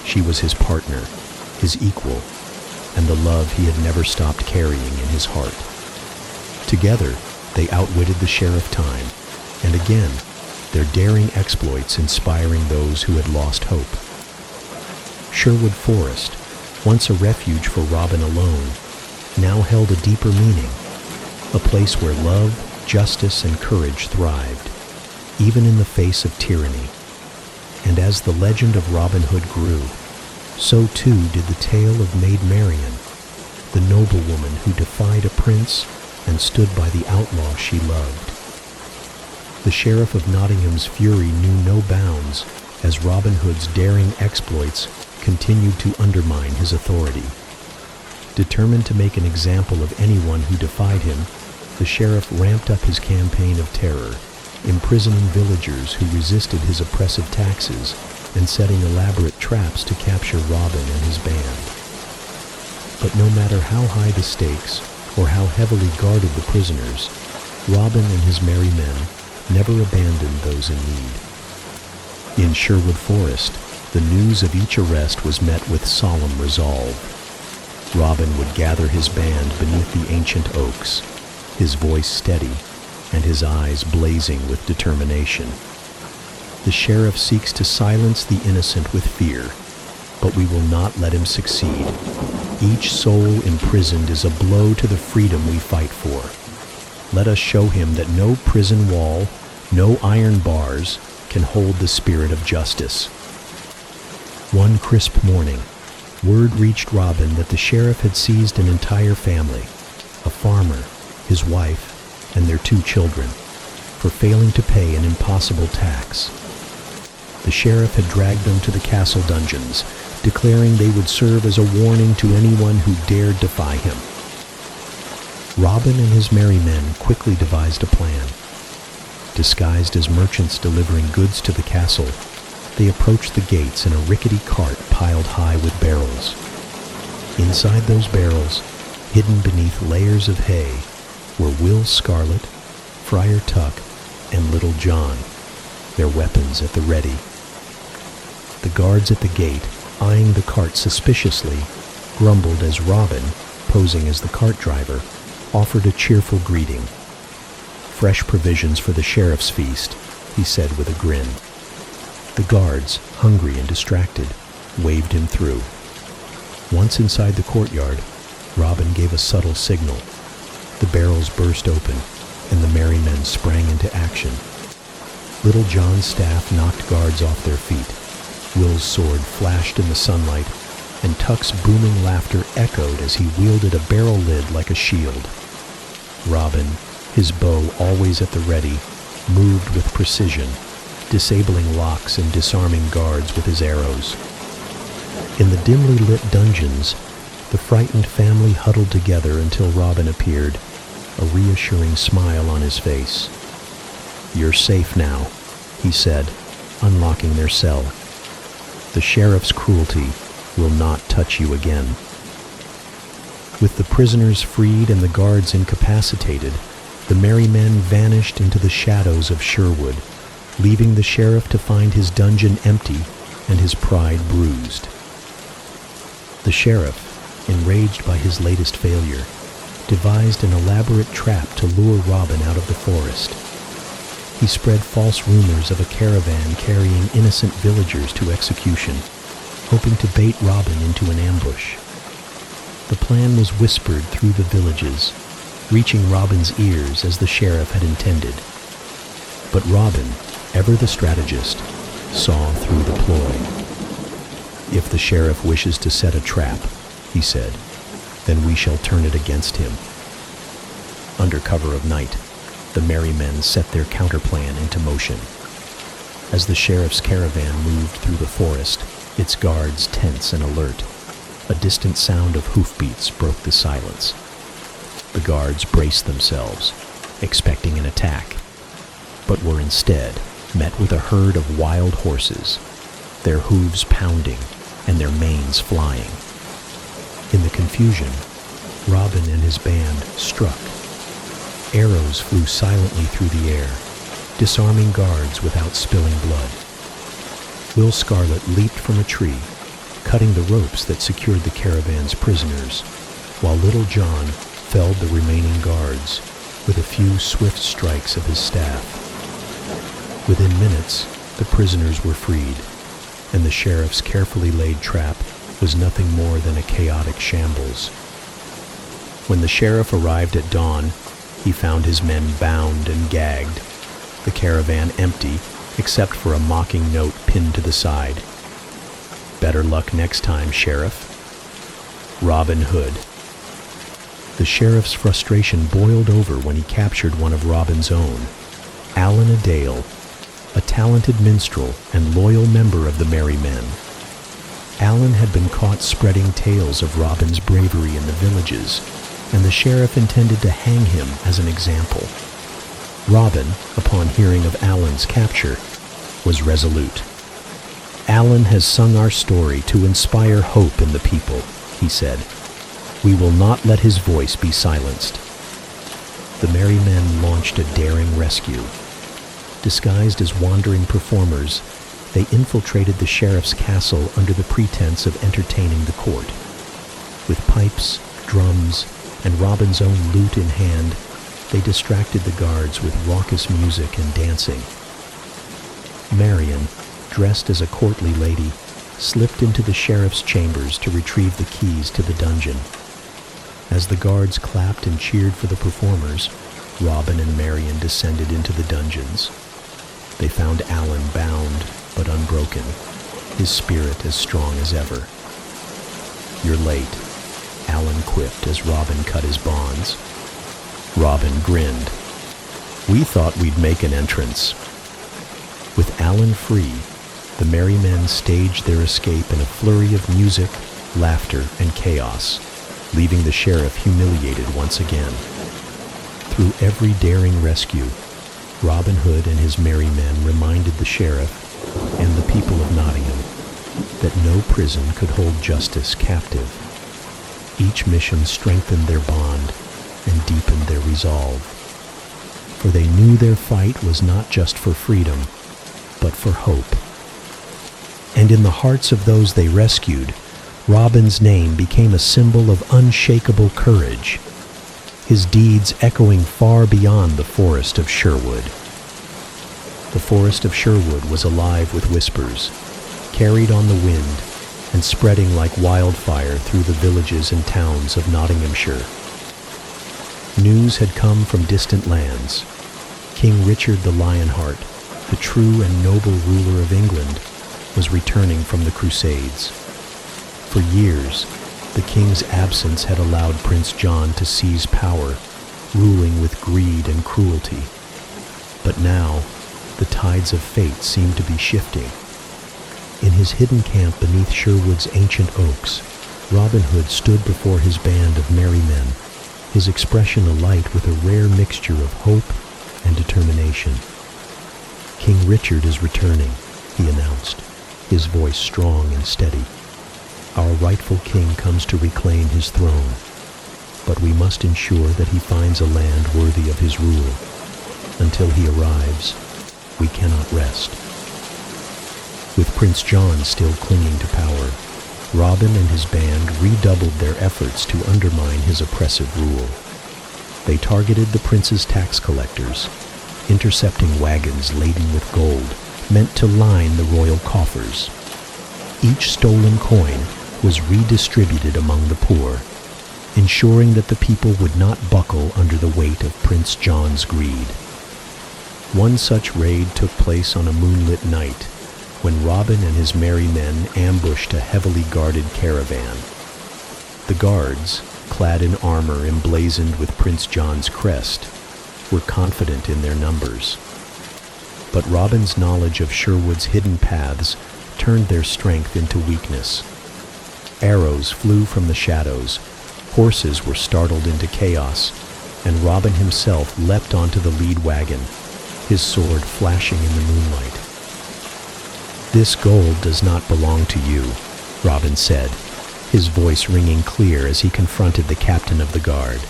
She was his partner, his equal, and the love he had never stopped carrying in his heart. Together, they outwitted the Sheriff Time, and again, their daring exploits inspiring those who had lost hope. Sherwood Forest, once a refuge for Robin alone, now held a deeper meaning, a place where love, justice, and courage thrived, even in the face of tyranny. And as the legend of Robin Hood grew, so too did the tale of Maid Marian, the noblewoman who defied a prince and stood by the outlaw she loved. The Sheriff of Nottingham's fury knew no bounds as Robin Hood's daring exploits continued to undermine his authority. Determined to make an example of anyone who defied him, the sheriff ramped up his campaign of terror, imprisoning villagers who resisted his oppressive taxes and setting elaborate traps to capture Robin and his band. But no matter how high the stakes or how heavily guarded the prisoners, Robin and his merry men never abandoned those in need. In Sherwood Forest, the news of each arrest was met with solemn resolve. Robin would gather his band beneath the ancient oaks, his voice steady and his eyes blazing with determination. The sheriff seeks to silence the innocent with fear, but we will not let him succeed. Each soul imprisoned is a blow to the freedom we fight for. Let us show him that no prison wall, no iron bars can hold the spirit of justice. One crisp morning, word reached Robin that the sheriff had seized an entire family, a farmer, his wife, and their 2 children, for failing to pay an impossible tax. The sheriff had dragged them to the castle dungeons, declaring they would serve as a warning to anyone who dared defy him. Robin and his merry men quickly devised a plan. Disguised as merchants delivering goods to the castle, they approached the gates in a rickety cart piled high with barrels. Inside those barrels, hidden beneath layers of hay, were Will Scarlet, Friar Tuck, and Little John, their weapons at the ready. The guards at the gate, eyeing the cart suspiciously, grumbled as Robin, posing as the cart driver, offered a cheerful greeting. "Fresh provisions for the sheriff's feast," he said with a grin. The guards, hungry and distracted, waved him through. Once inside the courtyard, Robin gave a subtle signal. The barrels burst open, and the merry men sprang into action. Little John's staff knocked guards off their feet. Will's sword flashed in the sunlight, and Tuck's booming laughter echoed as he wielded a barrel lid like a shield. Robin, his bow always at the ready, moved with precision, disabling locks and disarming guards with his arrows. In the dimly lit dungeons, the frightened family huddled together until Robin appeared, a reassuring smile on his face. "You're safe now," he said, unlocking their cell. "The sheriff's cruelty will not touch you again." With the prisoners freed and the guards incapacitated, the merry men vanished into the shadows of Sherwood, leaving the sheriff to find his dungeon empty and his pride bruised. The sheriff, enraged by his latest failure, devised an elaborate trap to lure Robin out of the forest. He spread false rumors of a caravan carrying innocent villagers to execution, hoping to bait Robin into an ambush. The plan was whispered through the villages, reaching Robin's ears as the sheriff had intended. But Robin, ever the strategist, saw through the ploy. "If the sheriff wishes to set a trap," he said, "then we shall turn it against him." Under cover of night, the merry men set their counterplan into motion. As the sheriff's caravan moved through the forest, its guards tense and alert, a distant sound of hoofbeats broke the silence. The guards braced themselves, expecting an attack. but were instead met with a herd of wild horses, their hooves pounding and their manes flying. In the confusion, Robin and his band struck. Arrows flew silently through the air, disarming guards without spilling blood. Will Scarlet leaped from a tree, cutting the ropes that secured the caravan's prisoners, while Little John felled the remaining guards with a few swift strikes of his staff. Within minutes, the prisoners were freed, and the sheriff's carefully laid trap was nothing more than a chaotic shambles. When the sheriff arrived at dawn, he found his men bound and gagged, the caravan empty except for a mocking note pinned to the side. "Better luck next time, Sheriff. Robin Hood." The sheriff's frustration boiled over when he captured one of Robin's own, Alan a Dale, a talented minstrel and loyal member of the Merry Men. Alan had been caught spreading tales of Robin's bravery in the villages, and the sheriff intended to hang him as an example. Robin, upon hearing of Alan's capture, was resolute. "Alan has sung our story to inspire hope in the people," he said. "We will not let his voice be silenced." The Merry Men launched a daring rescue. Disguised as wandering performers, they infiltrated the sheriff's castle under the pretense of entertaining the court. With pipes, drums, and Robin's own lute in hand, they distracted the guards with raucous music and dancing. Marian, dressed as a courtly lady, slipped into the sheriff's chambers to retrieve the keys to the dungeon. As the guards clapped and cheered for the performers, Robin and Marian descended into the dungeons. They found Alan bound but unbroken, his spirit as strong as ever. "You're late," Alan quipped as Robin cut his bonds. Robin grinned. "We thought we'd make an entrance." With Alan free, the Merry Men staged their escape in a flurry of music, laughter, and chaos, leaving the sheriff humiliated once again. Through every daring rescue, Robin Hood and his Merry Men reminded the sheriff and the people of Nottingham that no prison could hold justice captive. Each mission strengthened their bond and deepened their resolve, for they knew their fight was not just for freedom, but for hope. And in the hearts of those they rescued, Robin's name became a symbol of unshakable courage, his deeds echoing far beyond the forest of Sherwood. The forest of Sherwood was alive with whispers, carried on the wind, and spreading like wildfire through the villages and towns of Nottinghamshire. News had come from distant lands. King Richard the Lionheart, the true and noble ruler of England, was returning from the Crusades. For years, the king's absence had allowed Prince John to seize power, ruling with greed and cruelty. But now, the tides of fate seemed to be shifting. In his hidden camp beneath Sherwood's ancient oaks, Robin Hood stood before his band of merry men, his expression alight with a rare mixture of hope and determination. "King Richard is returning," he announced, his voice strong and steady. "Our rightful king comes to reclaim his throne, but we must ensure that he finds a land worthy of his rule. Until he arrives, we cannot rest." With Prince John still clinging to power, Robin and his band redoubled their efforts to undermine his oppressive rule. They targeted the prince's tax collectors, intercepting wagons laden with gold meant to line the royal coffers. Each stolen coin was redistributed among the poor, ensuring that the people would not buckle under the weight of Prince John's greed. One such raid took place on a moonlit night, when Robin and his merry men ambushed a heavily guarded caravan. The guards, clad in armor emblazoned with Prince John's crest, were confident in their numbers. But Robin's knowledge of Sherwood's hidden paths turned their strength into weakness. Arrows flew from the shadows, horses were startled into chaos, and Robin himself leapt onto the lead wagon, his sword flashing in the moonlight. "This gold does not belong to you," Robin said, his voice ringing clear as he confronted the captain of the guard.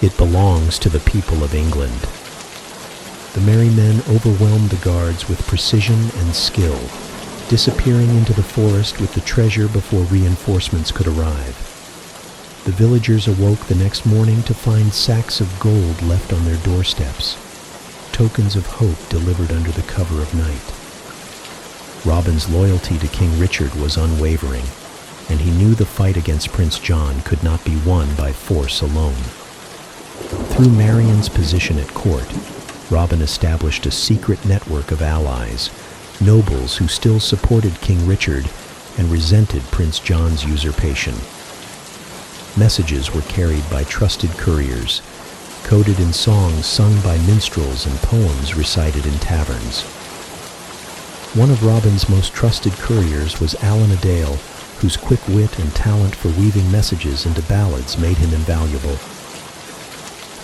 "It belongs to the people of England." The merry men overwhelmed the guards with precision and skill, disappearing into the forest with the treasure before reinforcements could arrive. The villagers awoke the next morning to find sacks of gold left on their doorsteps, tokens of hope delivered under the cover of night. Robin's loyalty to King Richard was unwavering, and he knew the fight against Prince John could not be won by force alone. Through Marian's position at court, Robin established a secret network of allies, nobles who still supported King Richard and resented Prince John's usurpation. Messages were carried by trusted couriers, coded in songs sung by minstrels and poems recited in taverns. One of Robin's most trusted couriers was Allan a Dale, whose quick wit and talent for weaving messages into ballads made him invaluable.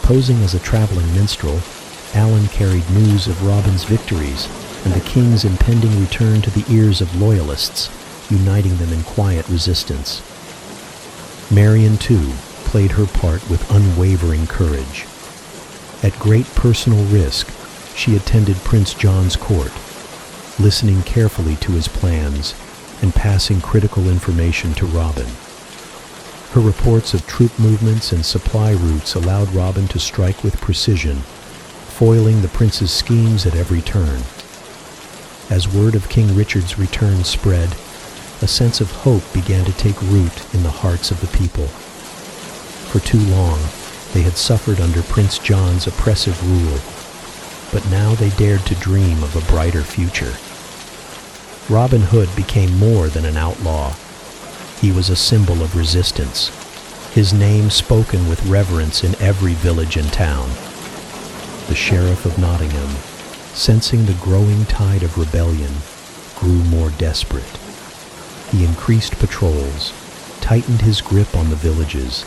Posing as a traveling minstrel, Allan carried news of Robin's victories and the king's impending return to the ears of loyalists, uniting them in quiet resistance. Marian, too, played her part with unwavering courage. At great personal risk, she attended Prince John's court, listening carefully to his plans and passing critical information to Robin. Her reports of troop movements and supply routes allowed Robin to strike with precision, foiling the prince's schemes at every turn. As word of King Richard's return spread, a sense of hope began to take root in the hearts of the people. For too long, they had suffered under Prince John's oppressive rule, but now they dared to dream of a brighter future. Robin Hood became more than an outlaw. He was a symbol of resistance, his name spoken with reverence in every village and town. The Sheriff of Nottingham, sensing the growing tide of rebellion, grew more desperate. He increased patrols, tightened his grip on the villages,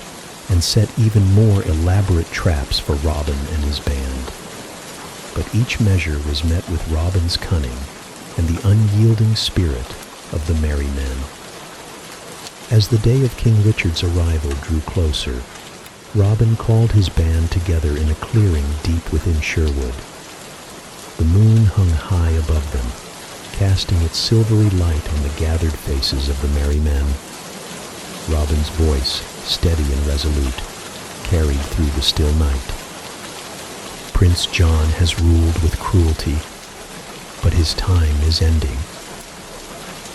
and set even more elaborate traps for Robin and his band. But each measure was met with Robin's cunning and the unyielding spirit of the merry men. As the day of King Richard's arrival drew closer, Robin called his band together in a clearing deep within Sherwood. The moon hung high above them, casting its silvery light on the gathered faces of the merry men. Robin's voice, steady and resolute, carried through the still night. Prince John has ruled with cruelty, but his time is ending.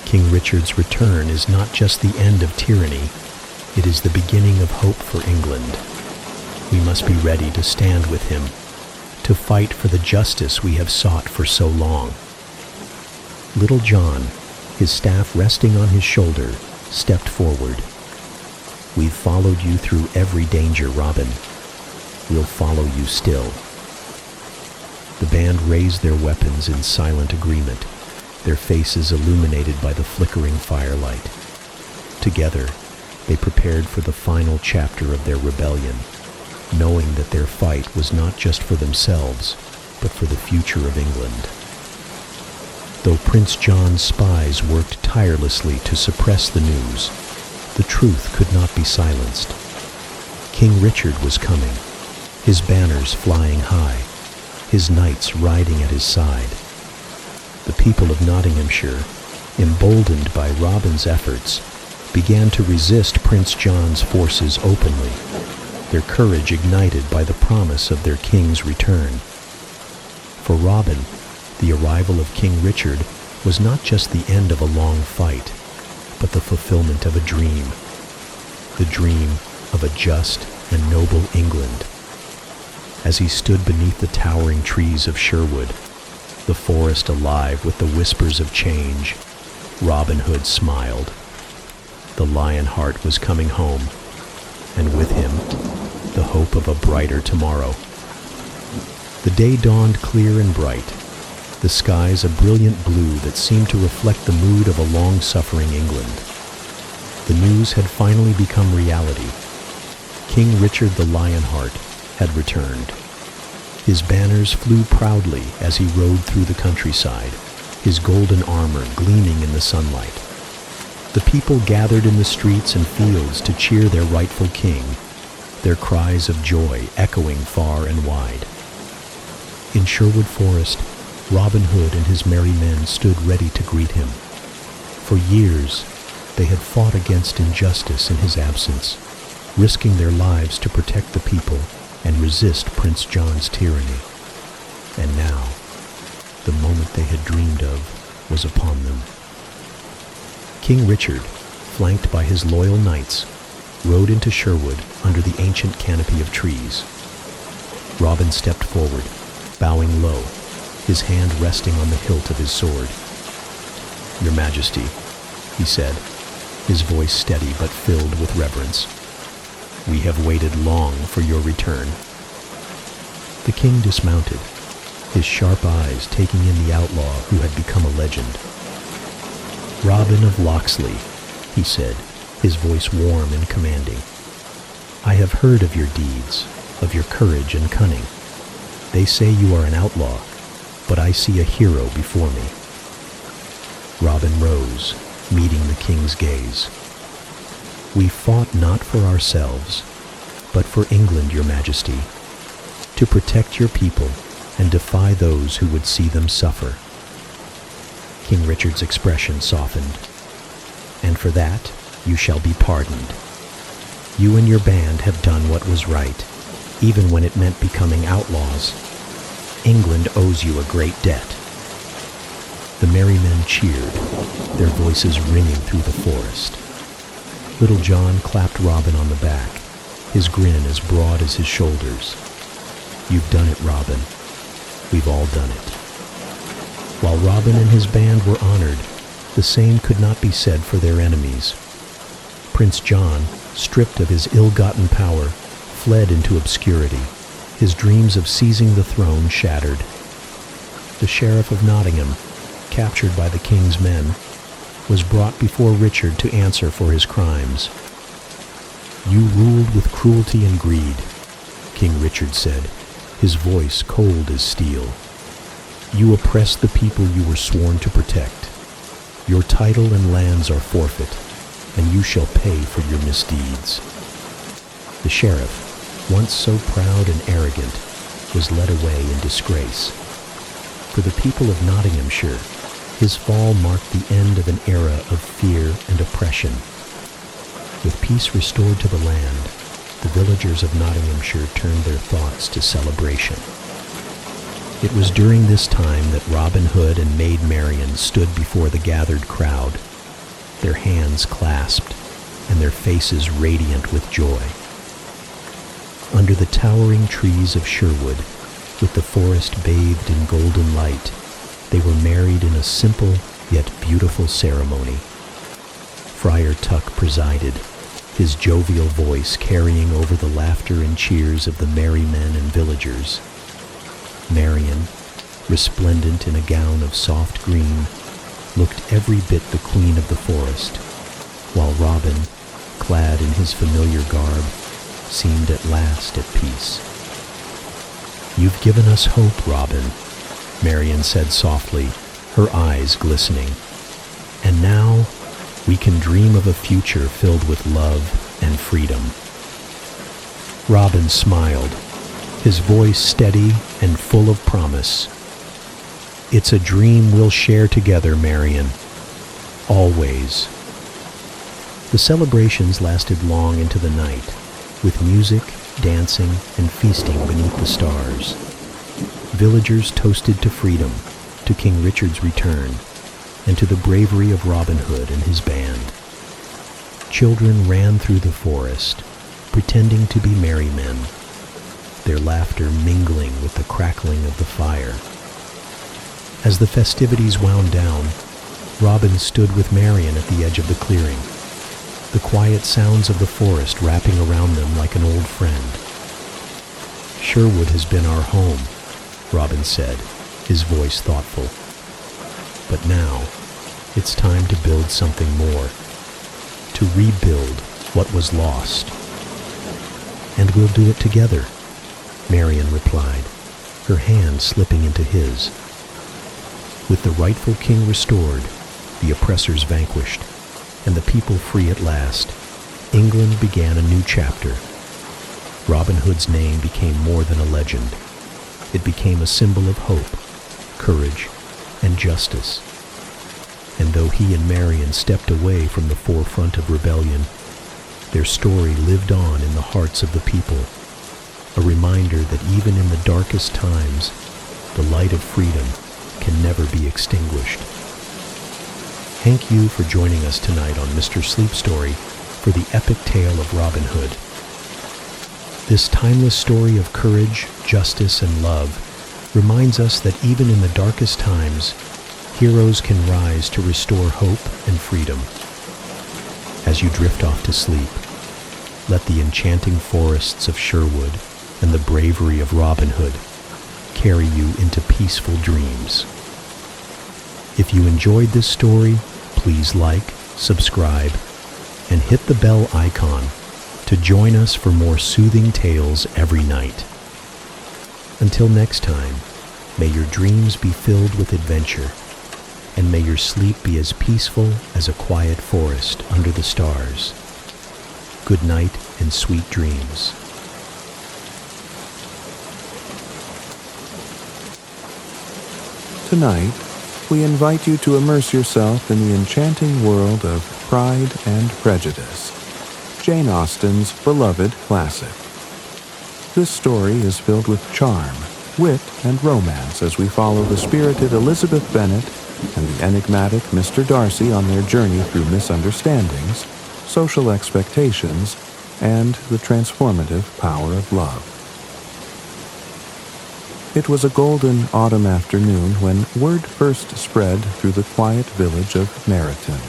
King Richard's return is not just the end of tyranny, it is the beginning of hope for England. We must be ready to stand with him, to fight for the justice we have sought for so long. Little John, his staff resting on his shoulder, stepped forward. "We've followed you through every danger, Robin. We'll follow you still." The band raised their weapons in silent agreement, their faces illuminated by the flickering firelight. Together, they prepared for the final chapter of their rebellion, knowing that their fight was not just for themselves, but for the future of England. Though Prince John's spies worked tirelessly to suppress the news, the truth could not be silenced. King Richard was coming, his banners flying high, his knights riding at his side. The people of Nottinghamshire, emboldened by Robin's efforts, began to resist Prince John's forces openly, their courage ignited by the promise of their king's return. For Robin, the arrival of King Richard was not just the end of a long fight, but the fulfillment of a dream, the dream of a just and noble England. As he stood beneath the towering trees of Sherwood, the forest alive with the whispers of change, Robin Hood smiled. The Lionheart was coming home, and with him, the hope of a brighter tomorrow. The day dawned clear and bright, the skies a brilliant blue that seemed to reflect the mood of a long-suffering England. The news had finally become reality. King Richard the Lionheart had returned. His banners flew proudly as he rode through the countryside, his golden armor gleaming in the sunlight. The people gathered in the streets and fields to cheer their rightful king, their cries of joy echoing far and wide. In Sherwood Forest, Robin Hood and his merry men stood ready to greet him. For years, they had fought against injustice in his absence, risking their lives to protect the people and resist Prince John's tyranny. And now, the moment they had dreamed of was upon them. King Richard, flanked by his loyal knights, rode into Sherwood under the ancient canopy of trees. Robin stepped forward, bowing low, his hand resting on the hilt of his sword. "Your Majesty," he said, his voice steady but filled with reverence. "We have waited long for your return." The king dismounted, his sharp eyes taking in the outlaw who had become a legend. "Robin of Locksley," he said, his voice warm and commanding. "I have heard of your deeds, of your courage and cunning. They say you are an outlaw, but I see a hero before me." Robin rose, meeting the king's gaze. "We fought not for ourselves, but for England, your Majesty, to protect your people and defy those who would see them suffer." King Richard's expression softened. "And for that, you shall be pardoned. You and your band have done what was right, even when it meant becoming outlaws. England owes you a great debt." The merry men cheered, their voices ringing through the forest. Little John clapped Robin on the back, his grin as broad as his shoulders. "You've done it, Robin. We've all done it." While Robin and his band were honored, the same could not be said for their enemies. Prince John, stripped of his ill-gotten power, fled into obscurity, his dreams of seizing the throne shattered. The Sheriff of Nottingham, captured by the king's men, was brought before Richard to answer for his crimes. "You ruled with cruelty and greed," King Richard said, his voice cold as steel. "You oppressed the people you were sworn to protect. Your title and lands are forfeit, and you shall pay for your misdeeds." The sheriff, once so proud and arrogant, was led away in disgrace. For the people of Nottinghamshire, his fall marked the end of an era of fear and oppression. With peace restored to the land, the villagers of Nottinghamshire turned their thoughts to celebration. It was during this time that Robin Hood and Maid Marian stood before the gathered crowd, their hands clasped and their faces radiant with joy. Under the towering trees of Sherwood, with the forest bathed in golden light, they were married in a simple yet beautiful ceremony. Friar Tuck presided, his jovial voice carrying over the laughter and cheers of the merry men and villagers. Marian, resplendent in a gown of soft green, looked every bit the queen of the forest, while Robin, clad in his familiar garb, seemed at last at peace. "You've given us hope, Robin," Marian said softly, her eyes glistening. "And now we can dream of a future filled with love and freedom." Robin smiled, his voice steady and full of promise. "It's a dream we'll share together, Marian. Always." The celebrations lasted long into the night, with music, dancing, and feasting beneath the stars. Villagers toasted to freedom, to King Richard's return, and to the bravery of Robin Hood and his band. Children ran through the forest, pretending to be merry men, their laughter mingling with the crackling of the fire. As the festivities wound down, Robin stood with Marian at the edge of the clearing, the quiet sounds of the forest wrapping around them like an old friend. "Sherwood has been our home," Robin said, his voice thoughtful. "But now, it's time to build something more, to rebuild what was lost." "And we'll do it together," Marian replied, her hand slipping into his. With the rightful king restored, the oppressors vanquished, and the people free at last, England began a new chapter. Robin Hood's name became more than a legend. It became a symbol of hope, courage, and justice. And though he and Marian stepped away from the forefront of rebellion, their story lived on in the hearts of the people, a reminder that even in the darkest times, the light of freedom can never be extinguished. Thank you for joining us tonight on Mr. Sleep Story for the epic tale of Robin Hood. This timeless story of courage, justice, and love reminds us that even in the darkest times, heroes can rise to restore hope and freedom. As you drift off to sleep, let the enchanting forests of Sherwood and the bravery of Robin Hood carry you into peaceful dreams. If you enjoyed this story, please like, subscribe, and hit the bell icon to join us for more soothing tales every night. Until next time, may your dreams be filled with adventure, and may your sleep be as peaceful as a quiet forest under the stars. Good night and sweet dreams. Tonight, we invite you to immerse yourself in the enchanting world of Pride and Prejudice, Jane Austen's beloved classic. This story is filled with charm, wit, and romance as we follow the spirited Elizabeth Bennet and the enigmatic Mr. Darcy on their journey through misunderstandings, social expectations, and the transformative power of love. It was a golden autumn afternoon when word first spread through the quiet village of Meryton.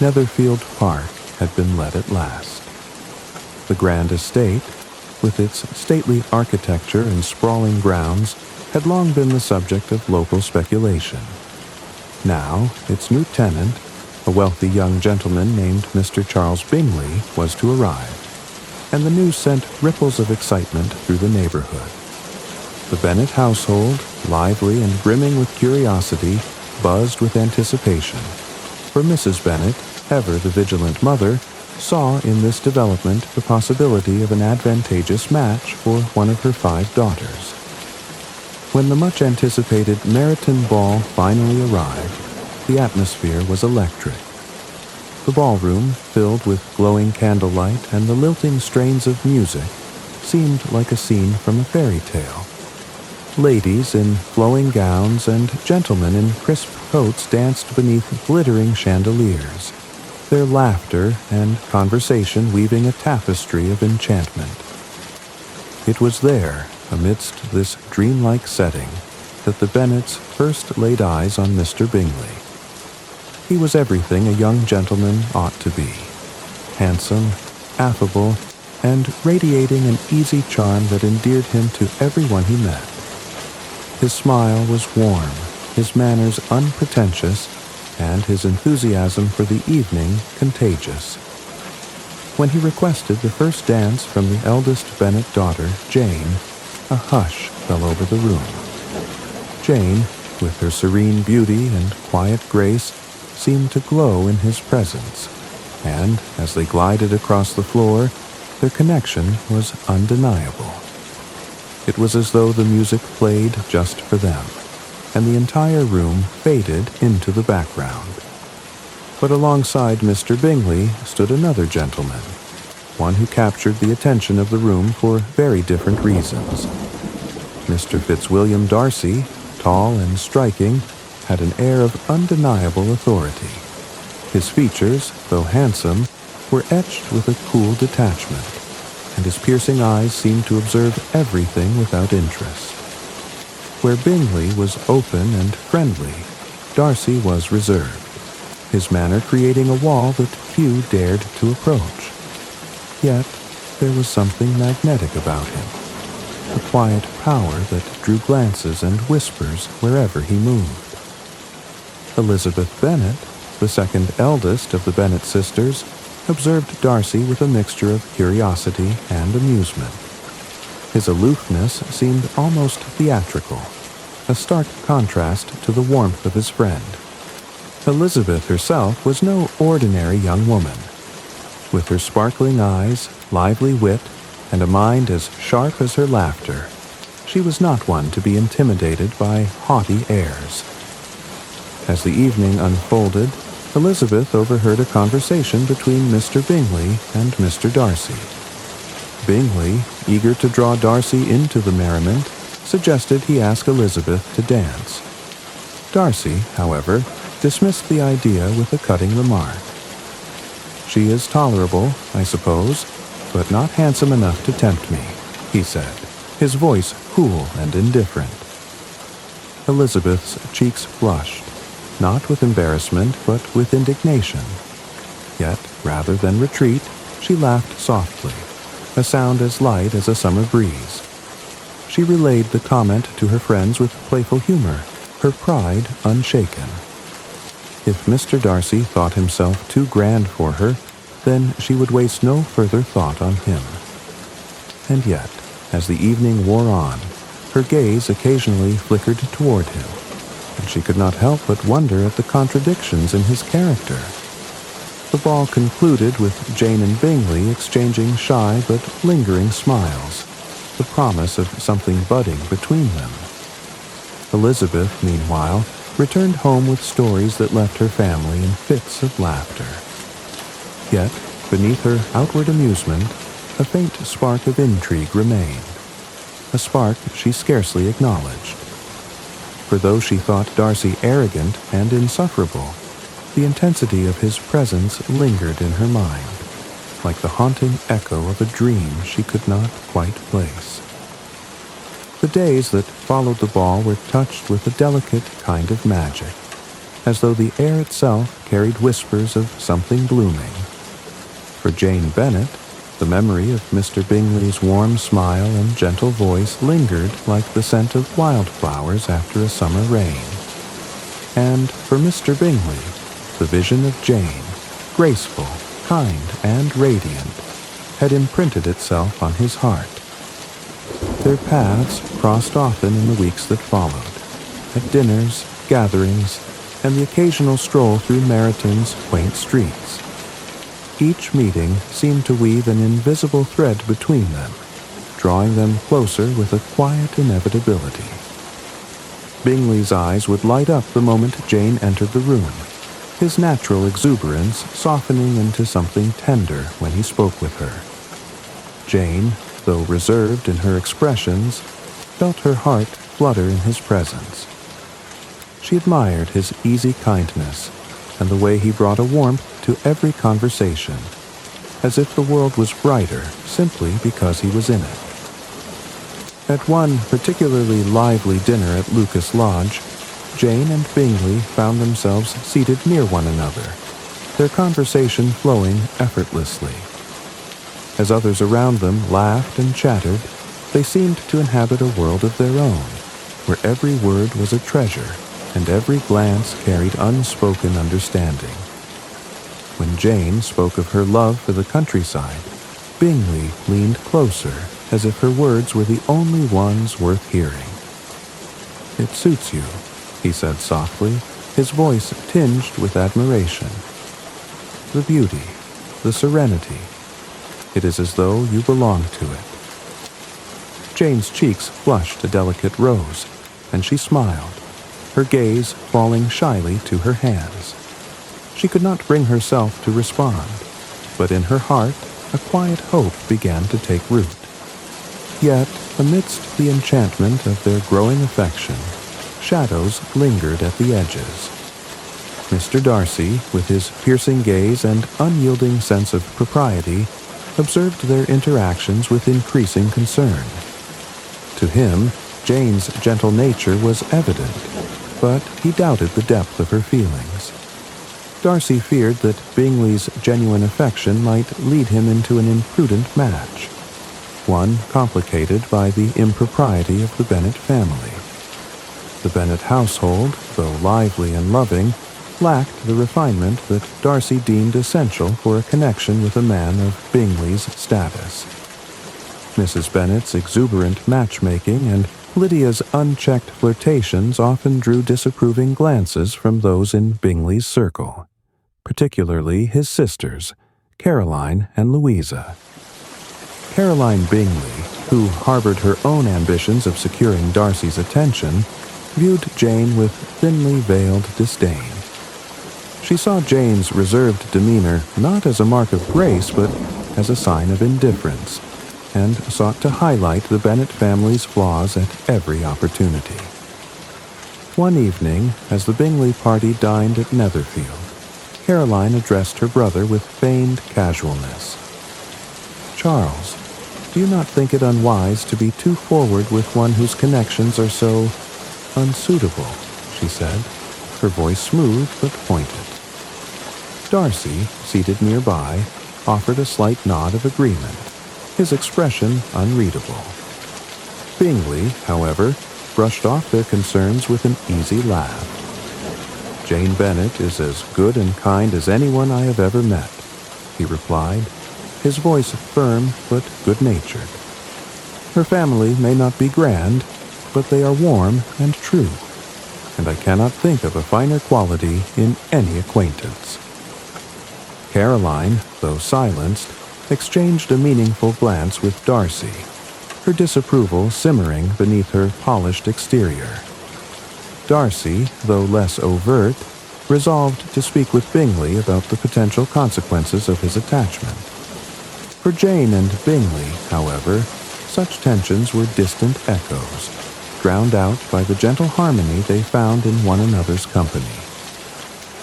Netherfield Park had been let at last. The grand estate, with its stately architecture and sprawling grounds, had long been the subject of local speculation. Now, its new tenant, a wealthy young gentleman named Mr. Charles Bingley, was to arrive, and the news sent ripples of excitement through the neighborhood. The Bennet household, lively and brimming with curiosity, buzzed with anticipation, for Mrs. Bennet, ever the vigilant mother, saw in this development the possibility of an advantageous match for one of her 5 daughters. When the much-anticipated Meryton ball finally arrived, the atmosphere was electric. The ballroom, filled with glowing candlelight and the lilting strains of music, seemed like a scene from a fairy tale. Ladies in flowing gowns and gentlemen in crisp coats danced beneath glittering chandeliers, their laughter and conversation weaving a tapestry of enchantment. It was there, amidst this dreamlike setting, that the Bennets first laid eyes on Mr. Bingley. He was everything a young gentleman ought to be, handsome, affable, and radiating an easy charm that endeared him to everyone he met. His smile was warm, his manners unpretentious, and his enthusiasm for the evening contagious. When he requested the first dance from the eldest Bennet daughter, Jane, a hush fell over the room. Jane, with her serene beauty and quiet grace, seemed to glow in his presence, and as they glided across the floor, their connection was undeniable. It was as though the music played just for them, and the entire room faded into the background. But alongside Mr. Bingley stood another gentleman, one who captured the attention of the room for very different reasons. Mr. Fitzwilliam Darcy, tall and striking, had an air of undeniable authority. His features, though handsome, were etched with a cool detachment, and his piercing eyes seemed to observe everything without interest. Where Bingley was open and friendly, Darcy was reserved, his manner creating a wall that few dared to approach. Yet there was something magnetic about him, a quiet power that drew glances and whispers wherever he moved. Elizabeth Bennet, the second eldest of the Bennet sisters, observed Darcy with a mixture of curiosity and amusement. His aloofness seemed almost theatrical, a stark contrast to the warmth of his friend. Elizabeth herself was no ordinary young woman. With her sparkling eyes, lively wit, and a mind as sharp as her laughter, she was not one to be intimidated by haughty airs. As the evening unfolded, Elizabeth overheard a conversation between Mr. Bingley and Mr. Darcy. Bingley, eager to draw Darcy into the merriment, suggested he ask Elizabeth to dance. Darcy, however, dismissed the idea with a cutting remark. "She is tolerable, I suppose, but not handsome enough to tempt me," he said, his voice cool and indifferent. Elizabeth's cheeks flushed, not with embarrassment but with indignation. Yet, rather than retreat, she laughed softly, a sound as light as a summer breeze. She relayed the comment to her friends with playful humor, her pride unshaken. If Mr. Darcy thought himself too grand for her, then she would waste no further thought on him. And yet, as the evening wore on, her gaze occasionally flickered toward him, and she could not help but wonder at the contradictions in his character. The ball concluded with Jane and Bingley exchanging shy but lingering smiles, the promise of something budding between them. Elizabeth, meanwhile, returned home with stories that left her family in fits of laughter. Yet, beneath her outward amusement, a faint spark of intrigue remained, a spark she scarcely acknowledged. For though she thought Darcy arrogant and insufferable, the intensity of his presence lingered in her mind, like the haunting echo of a dream she could not quite place. The days that followed the ball were touched with a delicate kind of magic, as though the air itself carried whispers of something blooming. For Jane Bennet, the memory of Mr. Bingley's warm smile and gentle voice lingered like the scent of wildflowers after a summer rain. And for Mr. Bingley, the vision of Jane, graceful, kind, and radiant, had imprinted itself on his heart. Their paths crossed often in the weeks that followed, at dinners, gatherings, and the occasional stroll through Meryton's quaint streets. Each meeting seemed to weave an invisible thread between them, drawing them closer with a quiet inevitability. Bingley's eyes would light up the moment Jane entered the room, his natural exuberance softening into something tender when he spoke with her. Jane, though reserved in her expressions, felt her heart flutter in his presence. She admired his easy kindness and the way he brought a warmth to every conversation, as if the world was brighter simply because he was in it. At one particularly lively dinner at Lucas Lodge, Jane and Bingley found themselves seated near one another, their conversation flowing effortlessly. As others around them laughed and chattered, they seemed to inhabit a world of their own, where every word was a treasure and every glance carried unspoken understanding. When Jane spoke of her love for the countryside, Bingley leaned closer, as if her words were the only ones worth hearing. "It suits you," he said softly, his voice tinged with admiration. "The beauty, the serenity. It is as though you belong to it." Jane's cheeks flushed a delicate rose, and she smiled, her gaze falling shyly to her hands. She could not bring herself to respond, but in her heart a quiet hope began to take root. Yet, amidst the enchantment of their growing affection, shadows lingered at the edges. Mr. Darcy, with his piercing gaze and unyielding sense of propriety, observed their interactions with increasing concern. To him, Jane's gentle nature was evident, but he doubted the depth of her feelings. Darcy feared that Bingley's genuine affection might lead him into an imprudent match, one complicated by the impropriety of the Bennet family. The Bennet household, though lively and loving, lacked the refinement that Darcy deemed essential for a connection with a man of Bingley's status. Mrs. Bennet's exuberant matchmaking and Lydia's unchecked flirtations often drew disapproving glances from those in Bingley's circle, particularly his sisters, Caroline and Louisa. Caroline Bingley, who harbored her own ambitions of securing Darcy's attention, viewed Jane with thinly veiled disdain. She saw Jane's reserved demeanor not as a mark of grace, but as a sign of indifference, and sought to highlight the Bennet family's flaws at every opportunity. One evening, as the Bingley party dined at Netherfield, Caroline addressed her brother with feigned casualness. "Charles, do you not think it unwise to be too forward with one whose connections are so unsuitable?" she said, her voice smooth but pointed. Darcy, seated nearby, offered a slight nod of agreement, his expression unreadable. Bingley, however, brushed off their concerns with an easy laugh. "Jane Bennet is as good and kind as anyone I have ever met," he replied, his voice firm but good-natured. "Her family may not be grand, but they are warm and true, and I cannot think of a finer quality in any acquaintance." Caroline, though silenced, exchanged a meaningful glance with Darcy, her disapproval simmering beneath her polished exterior. Darcy, though less overt, resolved to speak with Bingley about the potential consequences of his attachment. For Jane and Bingley, however, such tensions were distant echoes, drowned out by the gentle harmony they found in one another's company.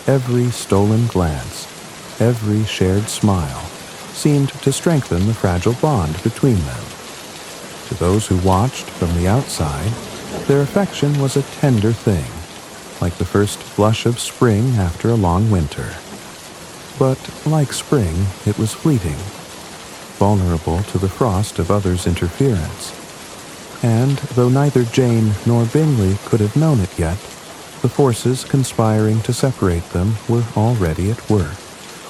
Every stolen glance, every shared smile, seemed to strengthen the fragile bond between them. To those who watched from the outside, their affection was a tender thing, like the first blush of spring after a long winter. But, like spring, it was fleeting, vulnerable to the frost of others' interference. And, though neither Jane nor Bingley could have known it yet, the forces conspiring to separate them were already at work,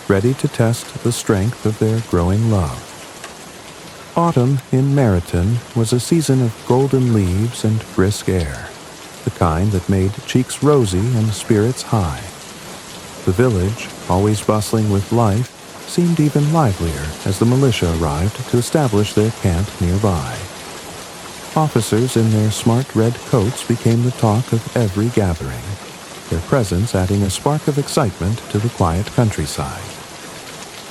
ready to test the strength of their growing love. Autumn in Meryton was a season of golden leaves and brisk air, the kind that made cheeks rosy and spirits high. The village, always bustling with life, seemed even livelier as the militia arrived to establish their camp nearby. Officers in their smart red coats became the talk of every gathering, their presence adding a spark of excitement to the quiet countryside.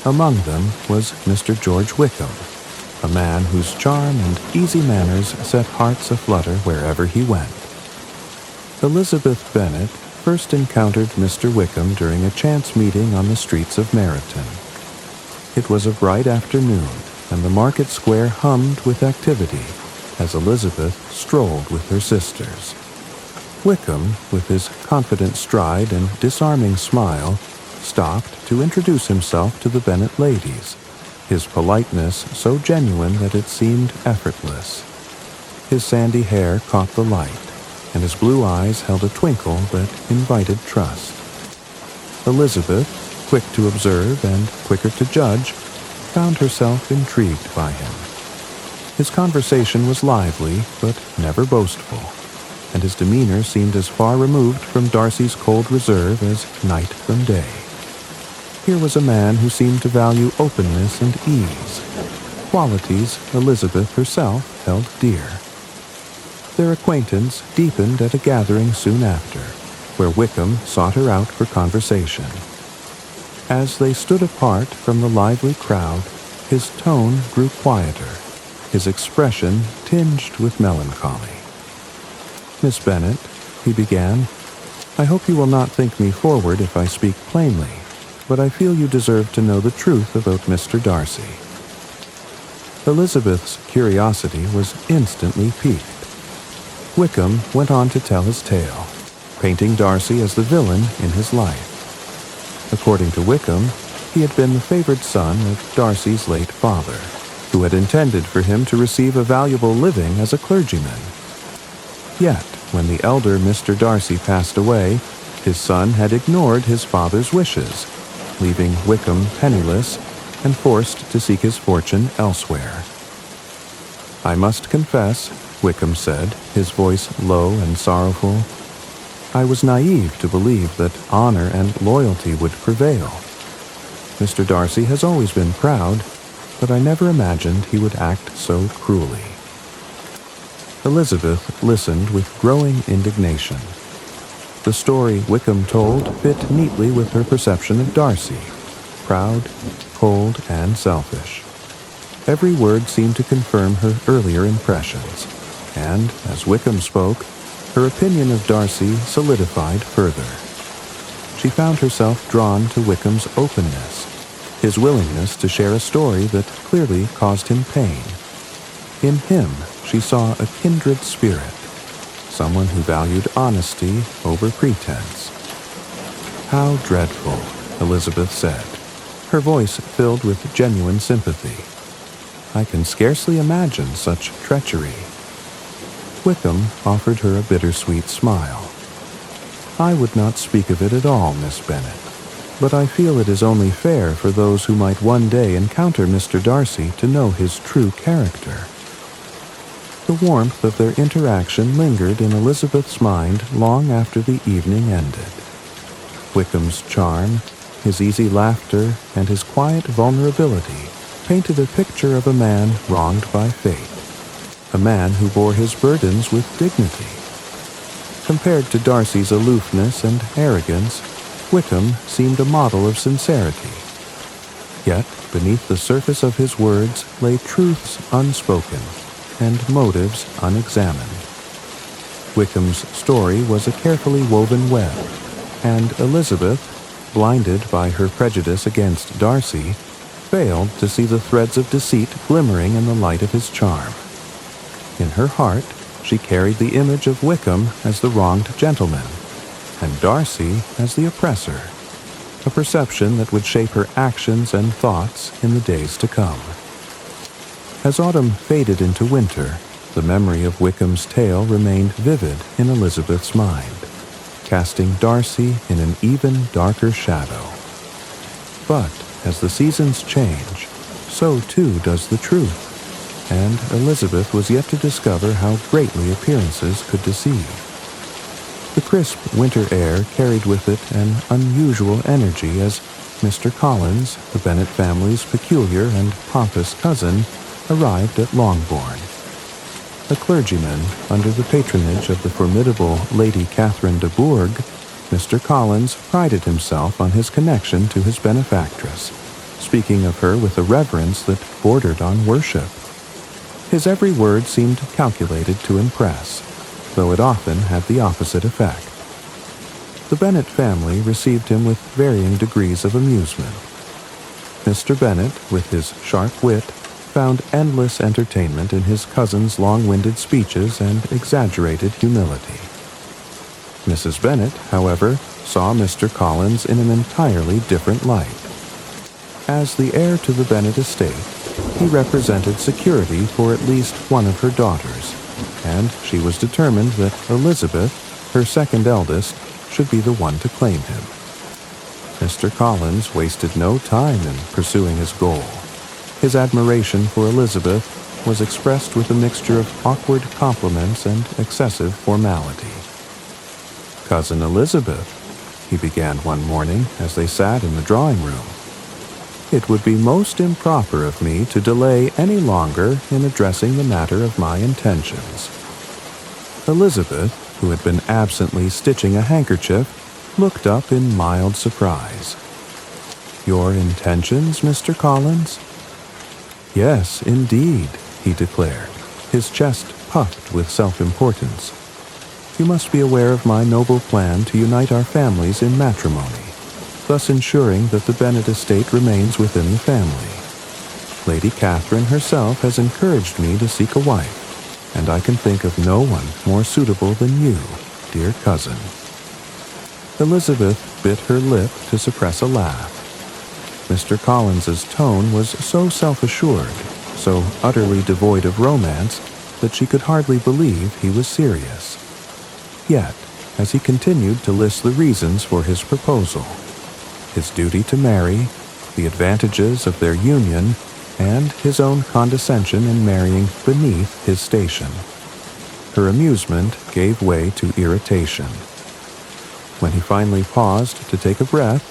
Among them was Mr. George Wickham, a man whose charm and easy manners set hearts aflutter wherever he went. Elizabeth Bennet first encountered Mr. Wickham during a chance meeting on the streets of Meryton. It was a bright afternoon, and the market square hummed with activity as Elizabeth strolled with her sisters. Wickham, with his confident stride and disarming smile, stopped to introduce himself to the Bennet ladies, his politeness so genuine that it seemed effortless. His sandy hair caught the light, and his blue eyes held a twinkle that invited trust. Elizabeth, quick to observe and quicker to judge, found herself intrigued by him. His conversation was lively, but never boastful, and his demeanor seemed as far removed from Darcy's cold reserve as night from day. Here was a man who seemed to value openness and ease, qualities Elizabeth herself held dear. Their acquaintance deepened at a gathering soon after, where Wickham sought her out for conversation. As they stood apart from the lively crowd, his tone grew quieter, his expression tinged with melancholy. "Miss Bennet," he began, "I hope you will not think me forward if I speak plainly, but I feel you deserve to know the truth about Mr. Darcy." Elizabeth's curiosity was instantly piqued. Wickham went on to tell his tale, painting Darcy as the villain in his life. According to Wickham, he had been the favored son of Darcy's late father, who had intended for him to receive a valuable living as a clergyman. Yet, when the elder Mr. Darcy passed away, his son had ignored his father's wishes, leaving Wickham penniless and forced to seek his fortune elsewhere. "I must confess," Wickham said, his voice low and sorrowful, "I was naive to believe that honor and loyalty would prevail. Mr. Darcy has always been proud, but I never imagined he would act so cruelly." Elizabeth listened with growing indignation. The story Wickham told fit neatly with her perception of Darcy, proud, cold, and selfish. Every word seemed to confirm her earlier impressions, and, as Wickham spoke, her opinion of Darcy solidified further. She found herself drawn to Wickham's openness, his willingness to share a story that clearly caused him pain. In him, she saw a kindred spirit, someone who valued honesty over pretense. "How dreadful," Elizabeth said, her voice filled with genuine sympathy. "I can scarcely imagine such treachery." Wickham offered her a bittersweet smile. "I would not speak of it at all, Miss Bennet, but I feel it is only fair for those who might one day encounter Mr. Darcy to know his true character." The warmth of their interaction lingered in Elizabeth's mind long after the evening ended. Wickham's charm, his easy laughter, and his quiet vulnerability painted a picture of a man wronged by fate, a man who bore his burdens with dignity. Compared to Darcy's aloofness and arrogance, Wickham seemed a model of sincerity. Yet, beneath the surface of his words lay truths unspoken and motives unexamined. Wickham's story was a carefully woven web, and Elizabeth, blinded by her prejudice against Darcy, failed to see the threads of deceit glimmering in the light of his charm. In her heart, she carried the image of Wickham as the wronged gentleman, and Darcy as the oppressor, a perception that would shape her actions and thoughts in the days to come. As autumn faded into winter, the memory of Wickham's tale remained vivid in Elizabeth's mind, casting Darcy in an even darker shadow. But as the seasons change, so too does the truth, and Elizabeth was yet to discover how greatly appearances could deceive. The crisp winter air carried with it an unusual energy as Mr. Collins, the Bennet family's peculiar and pompous cousin, arrived at Longbourn. A clergyman under the patronage of the formidable Lady Catherine de Bourgh, Mr. Collins prided himself on his connection to his benefactress, speaking of her with a reverence that bordered on worship. His every word seemed calculated to impress, though it often had the opposite effect. The Bennet family received him with varying degrees of amusement. Mr. Bennet, with his sharp wit, found endless entertainment in his cousin's long-winded speeches and exaggerated humility. Mrs. Bennet, however, saw Mr. Collins in an entirely different light. As the heir to the Bennet estate, he represented security for at least one of her daughters, and she was determined that Elizabeth, her second eldest, should be the one to claim him. Mr. Collins wasted no time in pursuing his goal. His admiration for Elizabeth was expressed with a mixture of awkward compliments and excessive formality. "Cousin Elizabeth," he began one morning as they sat in the drawing-room, "it would be most improper of me to delay any longer in addressing the matter of my intentions." Elizabeth, who had been absently stitching a handkerchief, looked up in mild surprise. "Your intentions, Mr. Collins?" "Yes, indeed," he declared, his chest puffed with self-importance. "You must be aware of my noble plan to unite our families in matrimony, thus ensuring that the Bennet estate remains within the family. Lady Catherine herself has encouraged me to seek a wife, and I can think of no one more suitable than you, dear cousin." Elizabeth bit her lip to suppress a laugh. Mr. Collins's tone was so self-assured, so utterly devoid of romance, that she could hardly believe he was serious. Yet, as he continued to list the reasons for his proposal, his duty to marry, the advantages of their union, and his own condescension in marrying beneath his station. Her amusement gave way to irritation. When he finally paused to take a breath,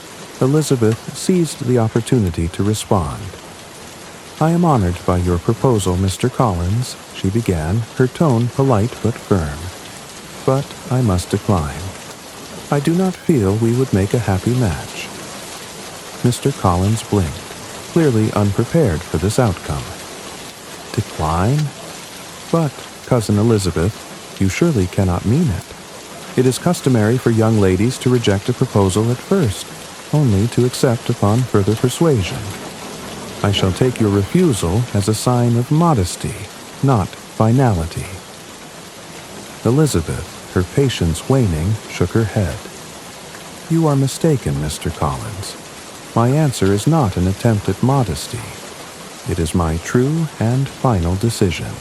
Elizabeth seized the opportunity to respond. "I am honored by your proposal, Mr. Collins," she began, her tone polite but firm. "But I must decline. I do not feel we would make a happy match." Mr. Collins blinked, clearly unprepared for this outcome. "Decline? But, Cousin Elizabeth, you surely cannot mean it. It is customary for young ladies to reject a proposal at first, only to accept upon further persuasion. I shall take your refusal as a sign of modesty, not finality." Elizabeth, her patience waning, shook her head. "You are mistaken, Mr. Collins. My answer is not an attempt at modesty. It is my true and final decision."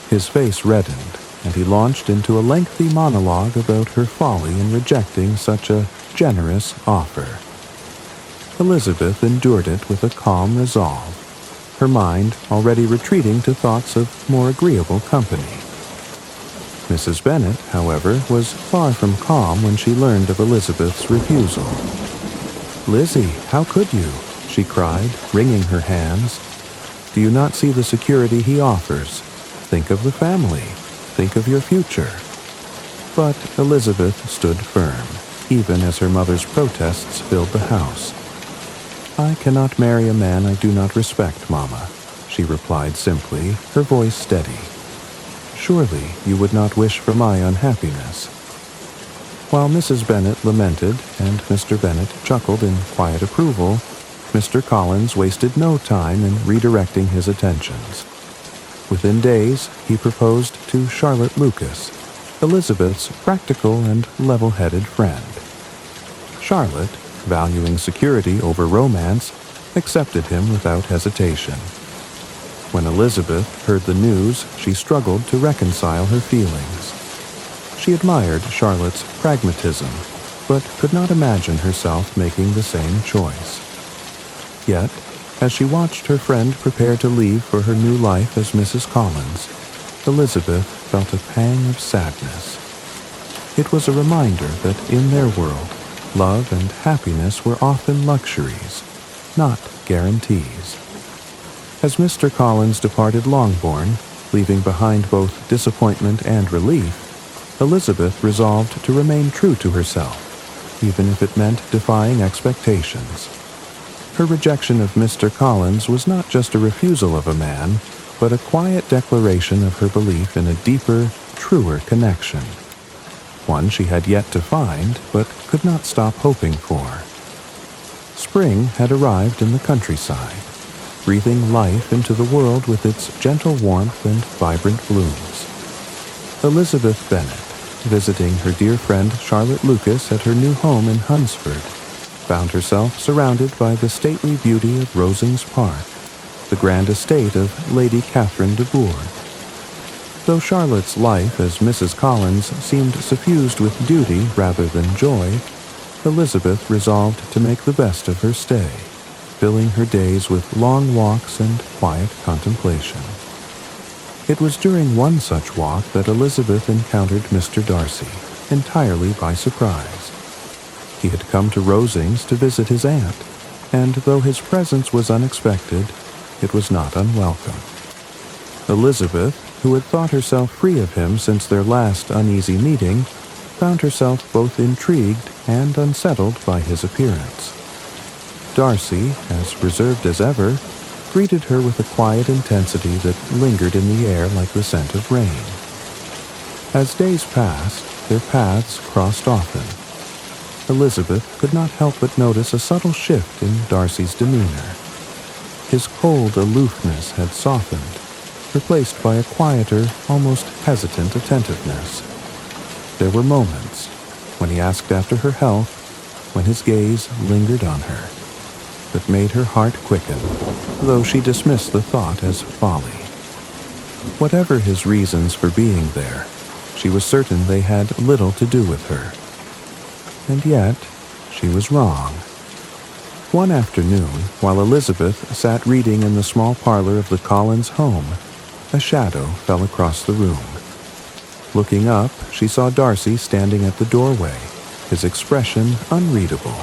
His face reddened, and he launched into a lengthy monologue about her folly in rejecting such a generous offer. Elizabeth endured it with a calm resolve, her mind already retreating to thoughts of more agreeable company. Mrs. Bennet, however, was far from calm when she learned of Elizabeth's refusal. "Lizzie, how could you?" she cried, wringing her hands. "Do you not see the security he offers? Think of the family. Think of your future." But Elizabeth stood firm, even as her mother's protests filled the house. "I cannot marry a man I do not respect, Mamma," she replied simply, her voice steady. "Surely you would not wish for my unhappiness." While Mrs. Bennet lamented and Mr. Bennet chuckled in quiet approval, Mr. Collins wasted no time in redirecting his attentions. Within days, he proposed to Charlotte Lucas, Elizabeth's practical and level-headed friend. Charlotte, valuing security over romance, accepted him without hesitation. When Elizabeth heard the news, she struggled to reconcile her feelings. She admired Charlotte's pragmatism, but could not imagine herself making the same choice. Yet, as she watched her friend prepare to leave for her new life as Mrs. Collins, Elizabeth felt a pang of sadness. It was a reminder that in their world, love and happiness were often luxuries, not guarantees. As Mr. Collins departed Longbourn, leaving behind both disappointment and relief, Elizabeth resolved to remain true to herself, even if it meant defying expectations. Her rejection of Mr. Collins was not just a refusal of a man, but a quiet declaration of her belief in a deeper, truer connection. One she had yet to find, but could not stop hoping for. Spring had arrived in the countryside, breathing life into the world with its gentle warmth and vibrant blooms. Elizabeth Bennet, visiting her dear friend Charlotte Lucas at her new home in Hunsford, found herself surrounded by the stately beauty of Rosings Park, the grand estate of Lady Catherine de Bourgh. Though Charlotte's life as Mrs. Collins seemed suffused with duty rather than joy, Elizabeth resolved to make the best of her stay, filling her days with long walks and quiet contemplation. It was during one such walk that Elizabeth encountered Mr. Darcy, entirely by surprise. He had come to Rosings to visit his aunt, and though his presence was unexpected, it was not unwelcome. Elizabeth, who had thought herself free of him since their last uneasy meeting, found herself both intrigued and unsettled by his appearance. Darcy, as reserved as ever, greeted her with a quiet intensity that lingered in the air like the scent of rain. As days passed, their paths crossed often. Elizabeth could not help but notice a subtle shift in Darcy's demeanor. His cold aloofness had softened, replaced by a quieter, almost hesitant attentiveness. There were moments, when he asked after her health, when his gaze lingered on her, that made her heart quicken, though she dismissed the thought as folly. Whatever his reasons for being there, she was certain they had little to do with her. And yet, she was wrong. One afternoon, while Elizabeth sat reading in the small parlor of the Collins home, a shadow fell across the room. Looking up, she saw Darcy standing at the doorway, his expression unreadable.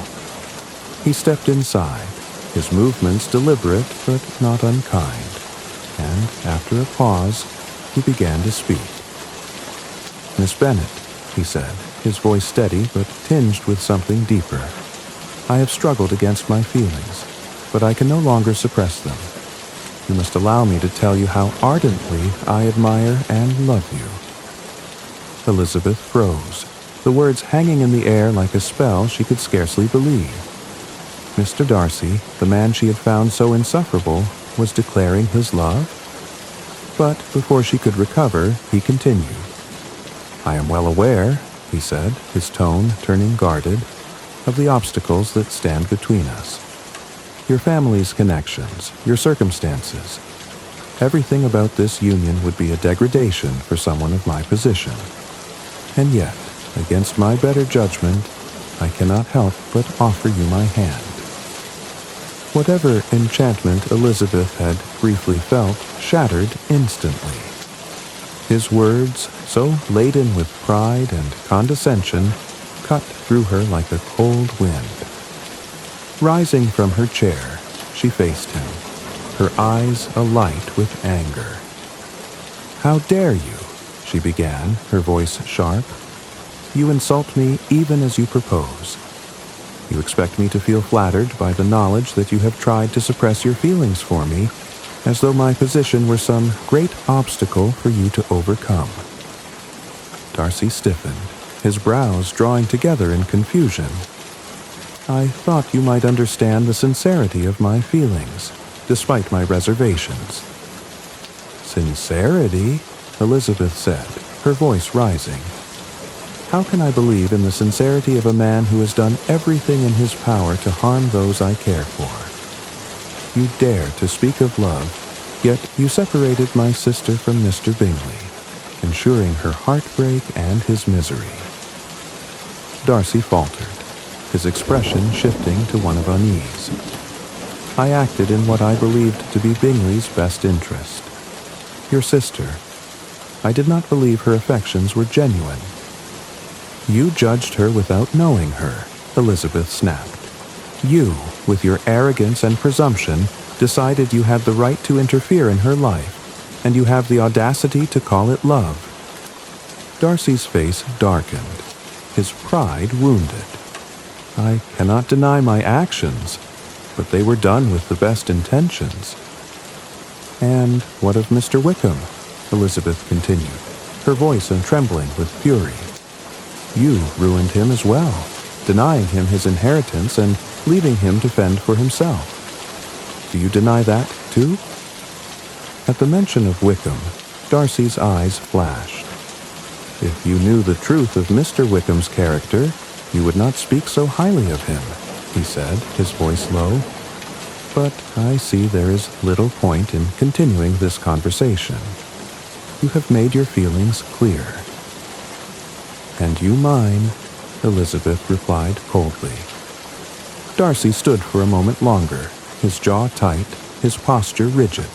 He stepped inside, his movements deliberate but not unkind, and after a pause, he began to speak. "Miss Bennet," he said, his voice steady but tinged with something deeper. "I have struggled against my feelings, but I can no longer suppress them. You must allow me to tell you how ardently I admire and love you." Elizabeth froze, the words hanging in the air like a spell she could scarcely believe. Mr. Darcy, the man she had found so insufferable, was declaring his love? But before she could recover, he continued. "I am well aware," he said, his tone turning guarded, "of the obstacles that stand between us. Your family's connections, your circumstances. Everything about this union would be a degradation for someone of my position. And yet, against my better judgment, I cannot help but offer you my hand." Whatever enchantment Elizabeth had briefly felt shattered instantly. His words, so laden with pride and condescension, cut through her like a cold wind. Rising from her chair, she faced him, her eyes alight with anger. "How dare you?" she began, her voice sharp. "You insult me even as you propose. You expect me to feel flattered by the knowledge that you have tried to suppress your feelings for me, as though my position were some great obstacle for you to overcome." Darcy stiffened, his brows drawing together in confusion. "I thought you might understand the sincerity of my feelings, despite my reservations." "Sincerity?" Elizabeth said, her voice rising. "How can I believe in the sincerity of a man who has done everything in his power to harm those I care for? You dare to speak of love, yet you separated my sister from Mr. Bingley, ensuring her heartbreak and his misery." Darcy faltered, his expression shifting to one of unease. "I acted in what I believed to be Bingley's best interest. Your sister, I did not believe her affections were genuine." "You judged her without knowing her," Elizabeth snapped. "You, with your arrogance and presumption, decided you had the right to interfere in her life, and you have the audacity to call it love." Darcy's face darkened, his pride wounded. "I cannot deny my actions, but they were done with the best intentions." "And what of Mr. Wickham?" Elizabeth continued, her voice trembling with fury. "You ruined him as well, denying him his inheritance and leaving him to fend for himself. Do you deny that, too?" At the mention of Wickham, Darcy's eyes flashed. "If you knew the truth of Mr. Wickham's character, you would not speak so highly of him," he said, his voice low. "But I see there is little point in continuing this conversation. You have made your feelings clear." "And you mine," Elizabeth replied coldly. Darcy stood for a moment longer, his jaw tight, his posture rigid.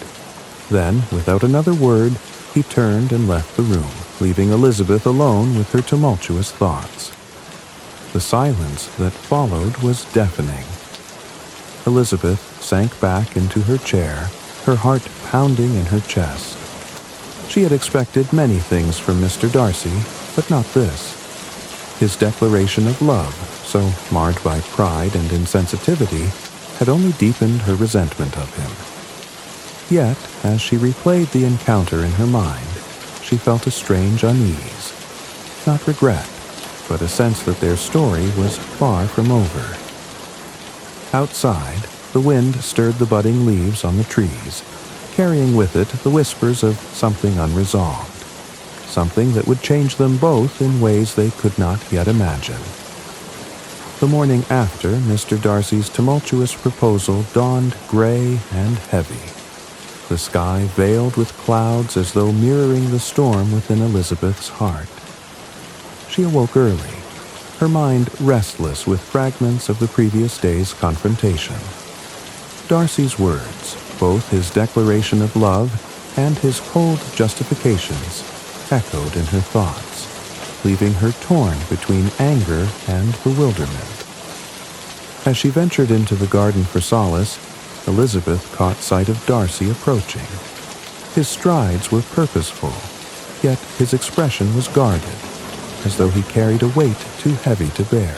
Then, without another word, he turned and left the room, leaving Elizabeth alone with her tumultuous thoughts. The silence that followed was deafening. Elizabeth sank back into her chair, her heart pounding in her chest. She had expected many things from Mr. Darcy, but not this. His declaration of love, so marred by pride and insensitivity, had only deepened her resentment of him. Yet, as she replayed the encounter in her mind, she felt a strange unease. Not regret, but a sense that their story was far from over. Outside, the wind stirred the budding leaves on the trees, carrying with it the whispers of something unresolved, something that would change them both in ways they could not yet imagine. The morning after Mr. Darcy's tumultuous proposal dawned gray and heavy, the sky veiled with clouds as though mirroring the storm within Elizabeth's heart. She awoke early, her mind restless with fragments of the previous day's confrontation. Darcy's words, both his declaration of love and his cold justifications, echoed in her thoughts, leaving her torn between anger and bewilderment. As she ventured into the garden for solace, Elizabeth caught sight of Darcy approaching. His strides were purposeful, yet his expression was guarded, as though he carried a weight too heavy to bear.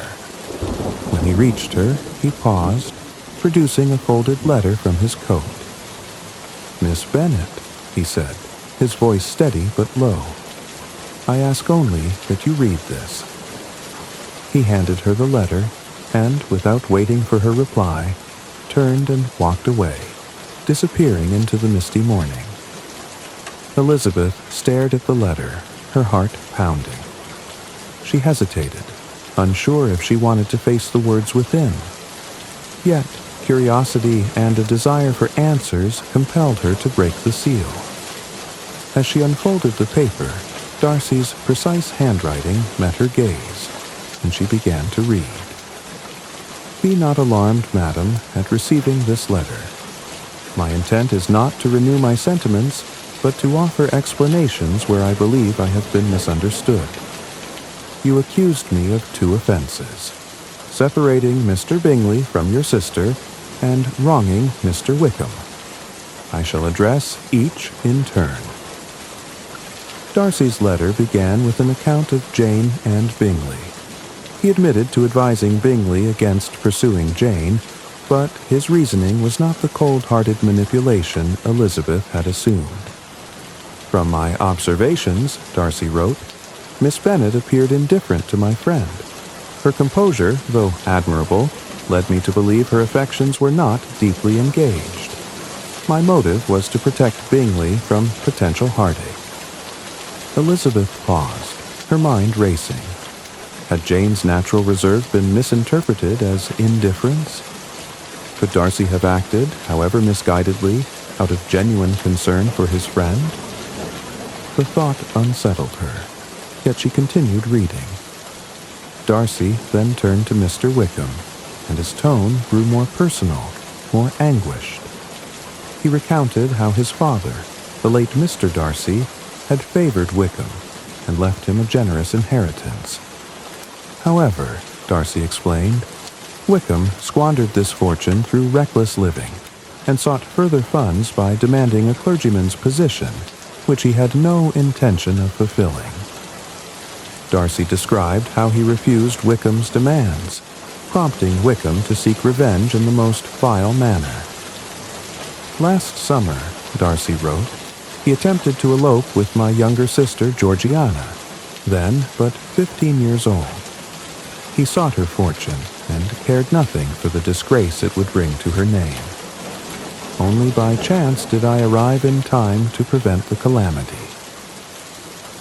When he reached her, he paused, producing a folded letter from his coat. "Miss Bennet," he said, his voice steady but low. "I ask only that you read this." He handed her the letter, and, without waiting for her reply, turned and walked away, disappearing into the misty morning. Elizabeth stared at the letter, her heart pounding. She hesitated, unsure if she wanted to face the words within. Yet, curiosity and a desire for answers compelled her to break the seal. As she unfolded the paper, Darcy's precise handwriting met her gaze, and she began to read. "Be not alarmed, madam, at receiving this letter. My intent is not to renew my sentiments, but to offer explanations where I believe I have been misunderstood. You accused me of 2 offenses: separating Mr. Bingley from your sister and wronging Mr. Wickham. I shall address each in turn." Darcy's letter began with an account of Jane and Bingley. He admitted to advising Bingley against pursuing Jane, but his reasoning was not the cold-hearted manipulation Elizabeth had assumed. "From my observations," Darcy wrote, "Miss Bennet appeared indifferent to my friend. Her composure, though admirable, led me to believe her affections were not deeply engaged. My motive was to protect Bingley from potential heartache." Elizabeth paused, her mind racing. Had Jane's natural reserve been misinterpreted as indifference? Could Darcy have acted, however misguidedly, out of genuine concern for his friend? The thought unsettled her, yet she continued reading. Darcy then turned to Mr. Wickham, and his tone grew more personal, more anguished. He recounted how his father, the late Mr. Darcy, had favored Wickham and left him a generous inheritance. However, Darcy explained, Wickham squandered this fortune through reckless living and sought further funds by demanding a clergyman's position, which he had no intention of fulfilling. Darcy described how he refused Wickham's demands, prompting Wickham to seek revenge in the most vile manner. "Last summer," Darcy wrote, "he attempted to elope with my younger sister Georgiana, then but 15 years old. He sought her fortune and cared nothing for the disgrace it would bring to her name. Only by chance did I arrive in time to prevent the calamity."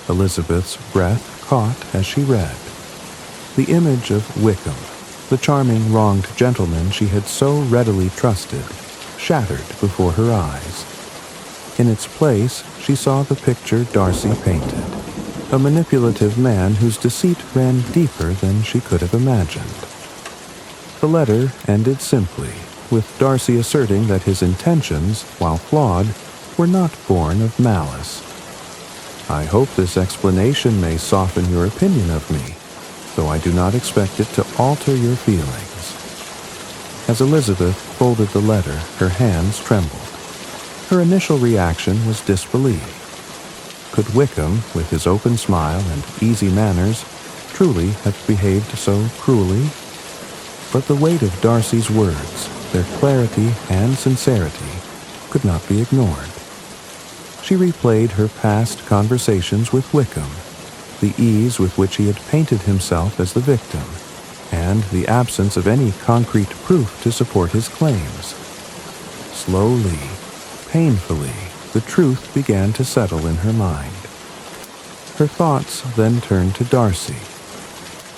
Elizabeth's breath caught as she read. The image of Wickham, the charming wronged gentleman she had so readily trusted, shattered before her eyes. In its place, she saw the picture Darcy painted, a manipulative man whose deceit ran deeper than she could have imagined. The letter ended simply, with Darcy asserting that his intentions, while flawed, were not born of malice. "I hope this explanation may soften your opinion of me, though I do not expect it to alter your feelings." As Elizabeth folded the letter, her hands trembled. Her initial reaction was disbelief. Could Wickham, with his open smile and easy manners, truly have behaved so cruelly? But the weight of Darcy's words, their clarity and sincerity, could not be ignored. She replayed her past conversations with Wickham, the ease with which he had painted himself as the victim, and the absence of any concrete proof to support his claims. Slowly, painfully, the truth began to settle in her mind. Her thoughts then turned to Darcy.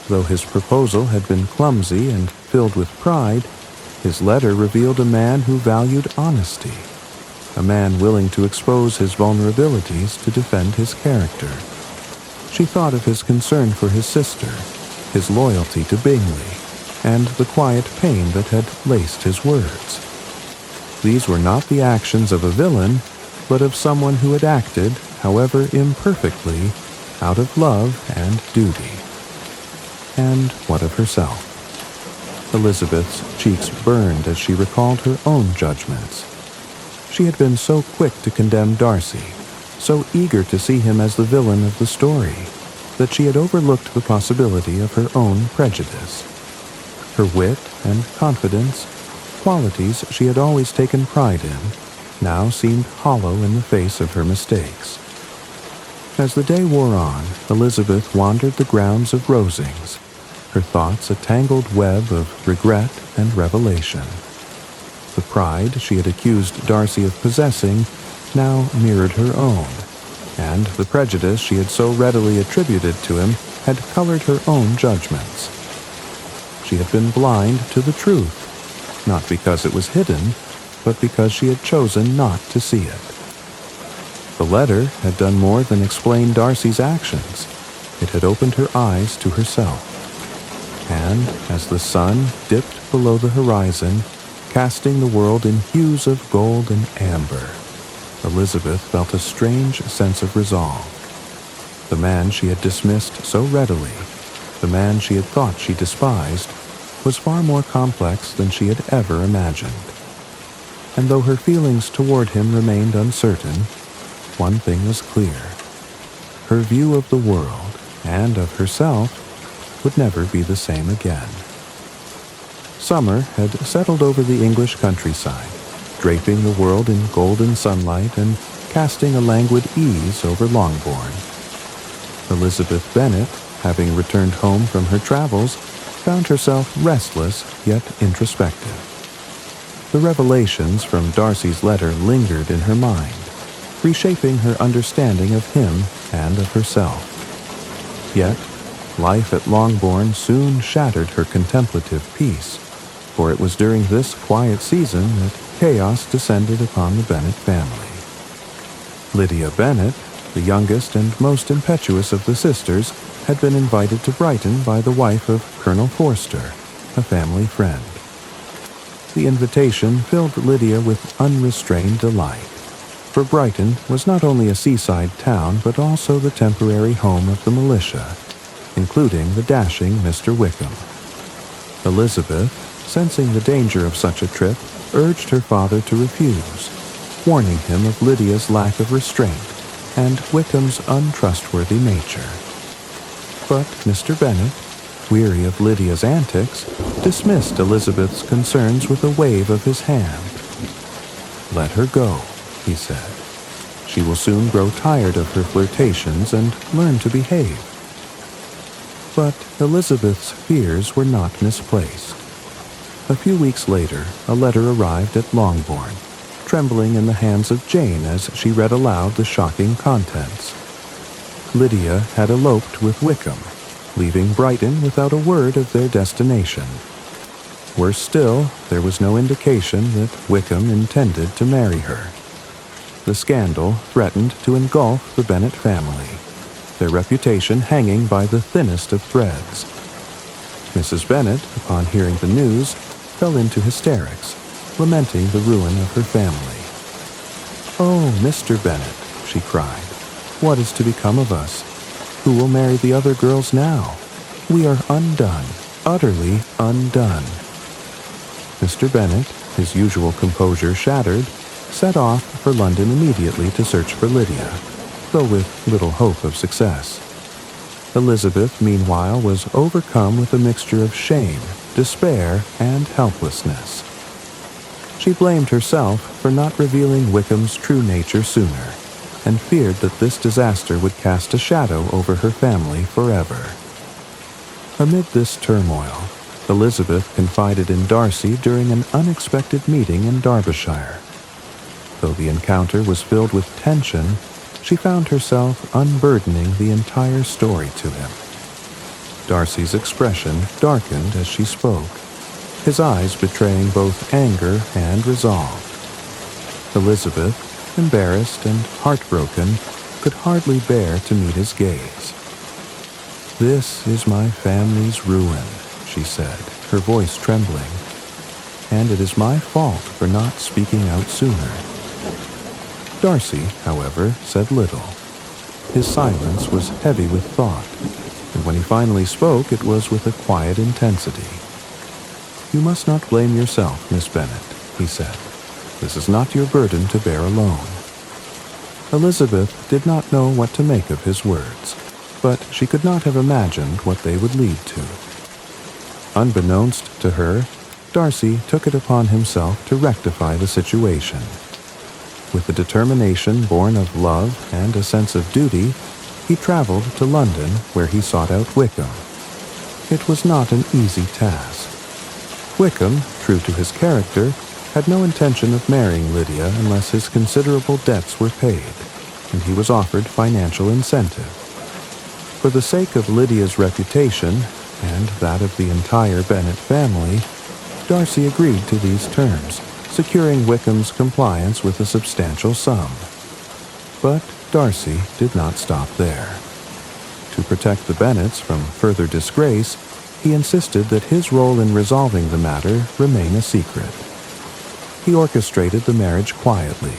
Though his proposal had been clumsy and filled with pride, his letter revealed a man who valued honesty, a man willing to expose his vulnerabilities to defend his character. She thought of his concern for his sister, his loyalty to Bingley, and the quiet pain that had laced his words. These were not the actions of a villain, but of someone who had acted, however imperfectly, out of love and duty. And what of herself? Elizabeth's cheeks burned as she recalled her own judgments. She had been so quick to condemn Darcy, so eager to see him as the villain of the story, that she had overlooked the possibility of her own prejudice. Her wit and confidence, qualities she had always taken pride in, now seemed hollow in the face of her mistakes. As the day wore on, Elizabeth wandered the grounds of Rosings, her thoughts a tangled web of regret and revelation. The pride she had accused Darcy of possessing now mirrored her own, and the prejudice she had so readily attributed to him had colored her own judgments. She had been blind to the truth, not because it was hidden, but because she had chosen not to see it. The letter had done more than explain Darcy's actions. It had opened her eyes to herself. And as the sun dipped below the horizon, casting the world in hues of gold and amber, Elizabeth felt a strange sense of resolve. The man she had dismissed so readily, the man she had thought she despised, was far more complex than she had ever imagined. And though her feelings toward him remained uncertain, one thing was clear. Her view of the world and of herself would never be the same again. Summer had settled over the English countryside, draping the world in golden sunlight and casting a languid ease over Longbourn. Elizabeth Bennet, having returned home from her travels, found herself restless yet introspective. The revelations from Darcy's letter lingered in her mind, reshaping her understanding of him and of herself. Yet, life at Longbourn soon shattered her contemplative peace, for it was during this quiet season that chaos descended upon the Bennet family. Lydia Bennet, the youngest and most impetuous of the sisters, had been invited to Brighton by the wife of Colonel Forster, a family friend. The invitation filled Lydia with unrestrained delight, for Brighton was not only a seaside town but also the temporary home of the militia, including the dashing Mr. Wickham. Elizabeth, sensing the danger of such a trip, urged her father to refuse, warning him of Lydia's lack of restraint and Wickham's untrustworthy nature. But Mr. Bennet, weary of Lydia's antics, dismissed Elizabeth's concerns with a wave of his hand. "Let her go," he said. "She will soon grow tired of her flirtations and learn to behave." But Elizabeth's fears were not misplaced. A few weeks later, a letter arrived at Longbourn, trembling in the hands of Jane as she read aloud the shocking contents. Lydia had eloped with Wickham, leaving Brighton without a word of their destination. Worse still, there was no indication that Wickham intended to marry her. The scandal threatened to engulf the Bennet family, their reputation hanging by the thinnest of threads. Mrs. Bennet, upon hearing the news, fell into hysterics, lamenting the ruin of her family. "Oh, Mr. Bennet," she cried, "what is to become of us? Who will marry the other girls now? We are undone, utterly undone." Mr. Bennet, his usual composure shattered, set off for London immediately to search for Lydia, though with little hope of success. Elizabeth, meanwhile, was overcome with a mixture of shame, despair, and helplessness. She blamed herself for not revealing Wickham's true nature sooner, and feared that this disaster would cast a shadow over her family forever. Amid this turmoil, Elizabeth confided in Darcy during an unexpected meeting in Derbyshire. Though the encounter was filled with tension, she found herself unburdening the entire story to him. Darcy's expression darkened as she spoke, his eyes betraying both anger and resolve. Elizabeth, embarrassed and heartbroken, could hardly bear to meet his gaze. "This is my family's ruin," she said, her voice trembling, "and it is my fault for not speaking out sooner." Darcy, however, said little. His silence was heavy with thought, and when he finally spoke, it was with a quiet intensity. "You must not blame yourself, Miss Bennet," he said. "This is not your burden to bear alone." Elizabeth did not know what to make of his words, but she could not have imagined what they would lead to. Unbeknownst to her, Darcy took it upon himself to rectify the situation. With a determination born of love and a sense of duty, he traveled to London, where he sought out Wickham. It was not an easy task. Wickham, true to his character, had no intention of marrying Lydia unless his considerable debts were paid, and he was offered financial incentive. For the sake of Lydia's reputation, and that of the entire Bennet family, Darcy agreed to these terms, securing Wickham's compliance with a substantial sum. But Darcy did not stop there. To protect the Bennets from further disgrace, he insisted that his role in resolving the matter remain a secret. He orchestrated the marriage quietly,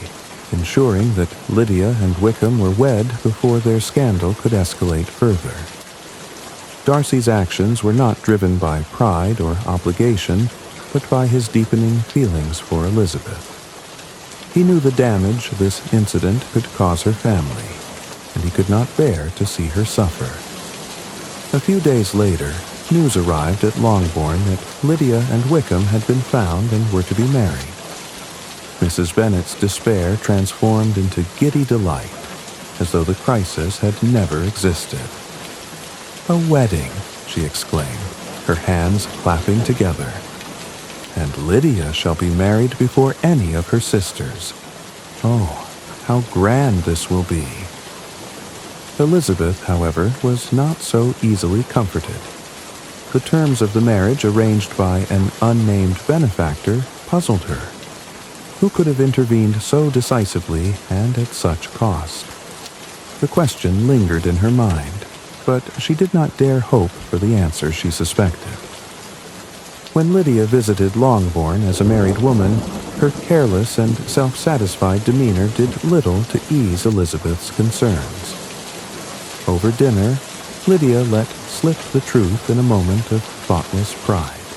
ensuring that Lydia and Wickham were wed before their scandal could escalate further. Darcy's actions were not driven by pride or obligation, but by his deepening feelings for Elizabeth. He knew the damage this incident could cause her family, and he could not bear to see her suffer. A few days later, news arrived at Longbourn that Lydia and Wickham had been found and were to be married. Mrs. Bennet's despair transformed into giddy delight, as though the crisis had never existed. "A wedding," she exclaimed, her hands clapping together. "And Lydia shall be married before any of her sisters. Oh, how grand this will be." Elizabeth, however, was not so easily comforted. The terms of the marriage arranged by an unnamed benefactor puzzled her. Who could have intervened so decisively and at such cost? The question lingered in her mind, but she did not dare hope for the answer she suspected. When Lydia visited Longbourn as a married woman, her careless and self-satisfied demeanor did little to ease Elizabeth's concerns. Over dinner, Lydia let slip the truth in a moment of thoughtless pride.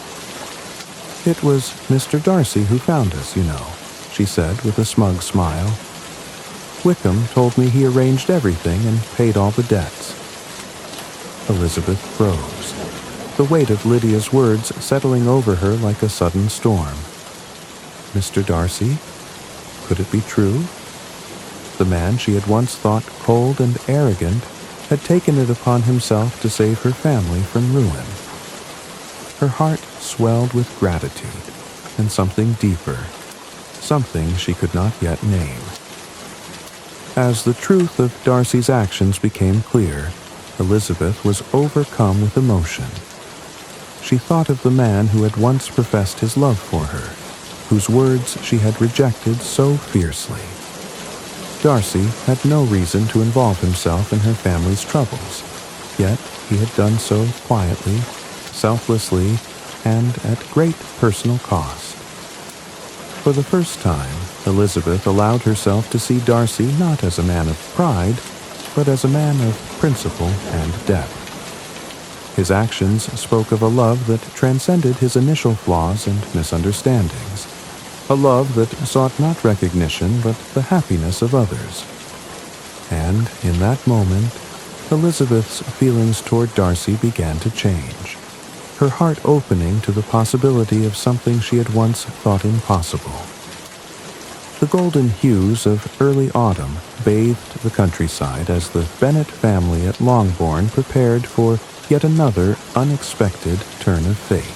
"It was Mr. Darcy who found us, you know," she said with a smug smile. "Wickham told me he arranged everything and paid all the debts." Elizabeth froze, the weight of Lydia's words settling over her like a sudden storm. Mr. Darcy? Could it be true? The man she had once thought cold and arrogant had taken it upon himself to save her family from ruin. Her heart swelled with gratitude and something deeper, something she could not yet name. As the truth of Darcy's actions became clear, Elizabeth was overcome with emotion. She thought of the man who had once professed his love for her, whose words she had rejected so fiercely. Darcy had no reason to involve himself in her family's troubles, yet he had done so quietly, selflessly, and at great personal cost. For the first time, Elizabeth allowed herself to see Darcy not as a man of pride, but as a man of principle and depth. His actions spoke of a love that transcended his initial flaws and misunderstandings, a love that sought not recognition but the happiness of others. And in that moment, Elizabeth's feelings toward Darcy began to change, her heart opening to the possibility of something she had once thought impossible. The golden hues of early autumn bathed the countryside as the Bennet family at Longbourn prepared for yet another unexpected turn of fate.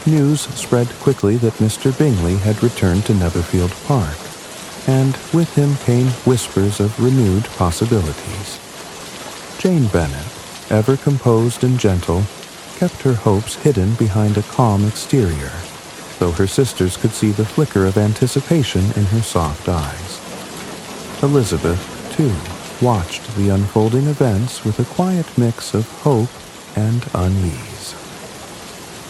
News spread quickly that Mr. Bingley had returned to Netherfield Park, and with him came whispers of renewed possibilities. Jane Bennet, ever composed and gentle, kept her hopes hidden behind a calm exterior, though her sisters could see the flicker of anticipation in her soft eyes. Elizabeth, too, watched the unfolding events with a quiet mix of hope and unease.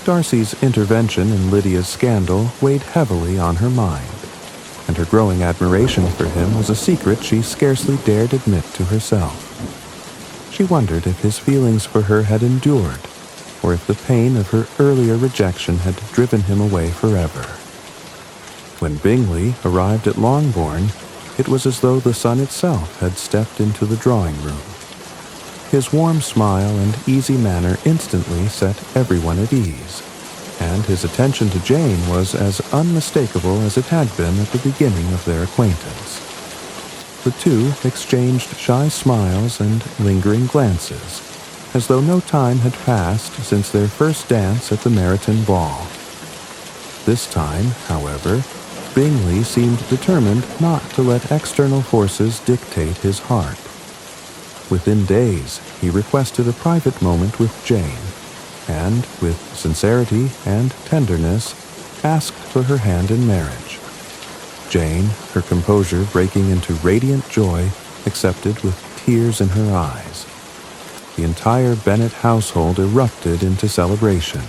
Darcy's intervention in Lydia's scandal weighed heavily on her mind, and her growing admiration for him was a secret she scarcely dared admit to herself. She wondered if his feelings for her had endured, or if the pain of her earlier rejection had driven him away forever. When Bingley arrived at Longbourn, it was as though the sun itself had stepped into the drawing room. His warm smile and easy manner instantly set everyone at ease, and his attention to Jane was as unmistakable as it had been at the beginning of their acquaintance. The two exchanged shy smiles and lingering glances, as though no time had passed since their first dance at the Meryton ball. This time, however, Bingley seemed determined not to let external forces dictate his heart. Within days, he requested a private moment with Jane, and, with sincerity and tenderness, asked for her hand in marriage. Jane, her composure breaking into radiant joy, accepted with tears in her eyes. The entire Bennet household erupted into celebration,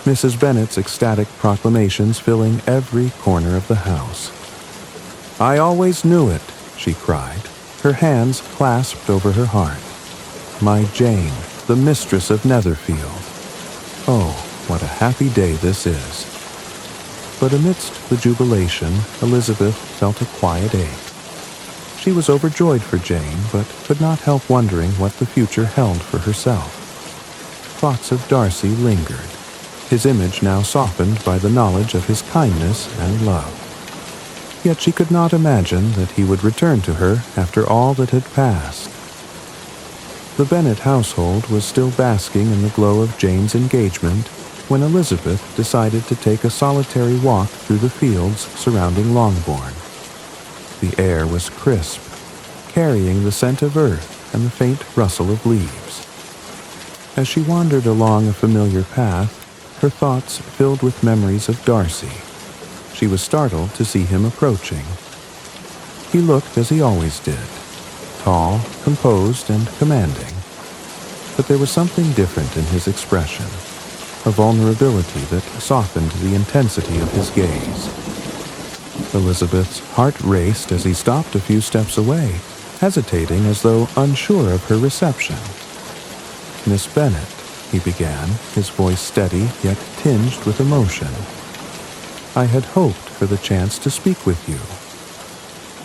Mrs. Bennet's ecstatic proclamations filling every corner of the house. "I always knew it," she cried, her hands clasped over her heart. "My Jane, the mistress of Netherfield. Oh, what a happy day this is." But amidst the jubilation, Elizabeth felt a quiet ache. She was overjoyed for Jane, but could not help wondering what the future held for herself. Thoughts of Darcy lingered, his image now softened by the knowledge of his kindness and love. Yet she could not imagine that he would return to her after all that had passed. The Bennet household was still basking in the glow of Jane's engagement when Elizabeth decided to take a solitary walk through the fields surrounding Longbourn. The air was crisp, carrying the scent of earth and the faint rustle of leaves. As she wandered along a familiar path, her thoughts filled with memories of Darcy. She was startled to see him approaching. He looked as he always did, tall, composed, and commanding. But there was something different in his expression, a vulnerability that softened the intensity of his gaze. Elizabeth's heart raced as he stopped a few steps away, hesitating as though unsure of her reception. "Miss Bennet," he began, his voice steady yet tinged with emotion. "I had hoped for the chance to speak with you."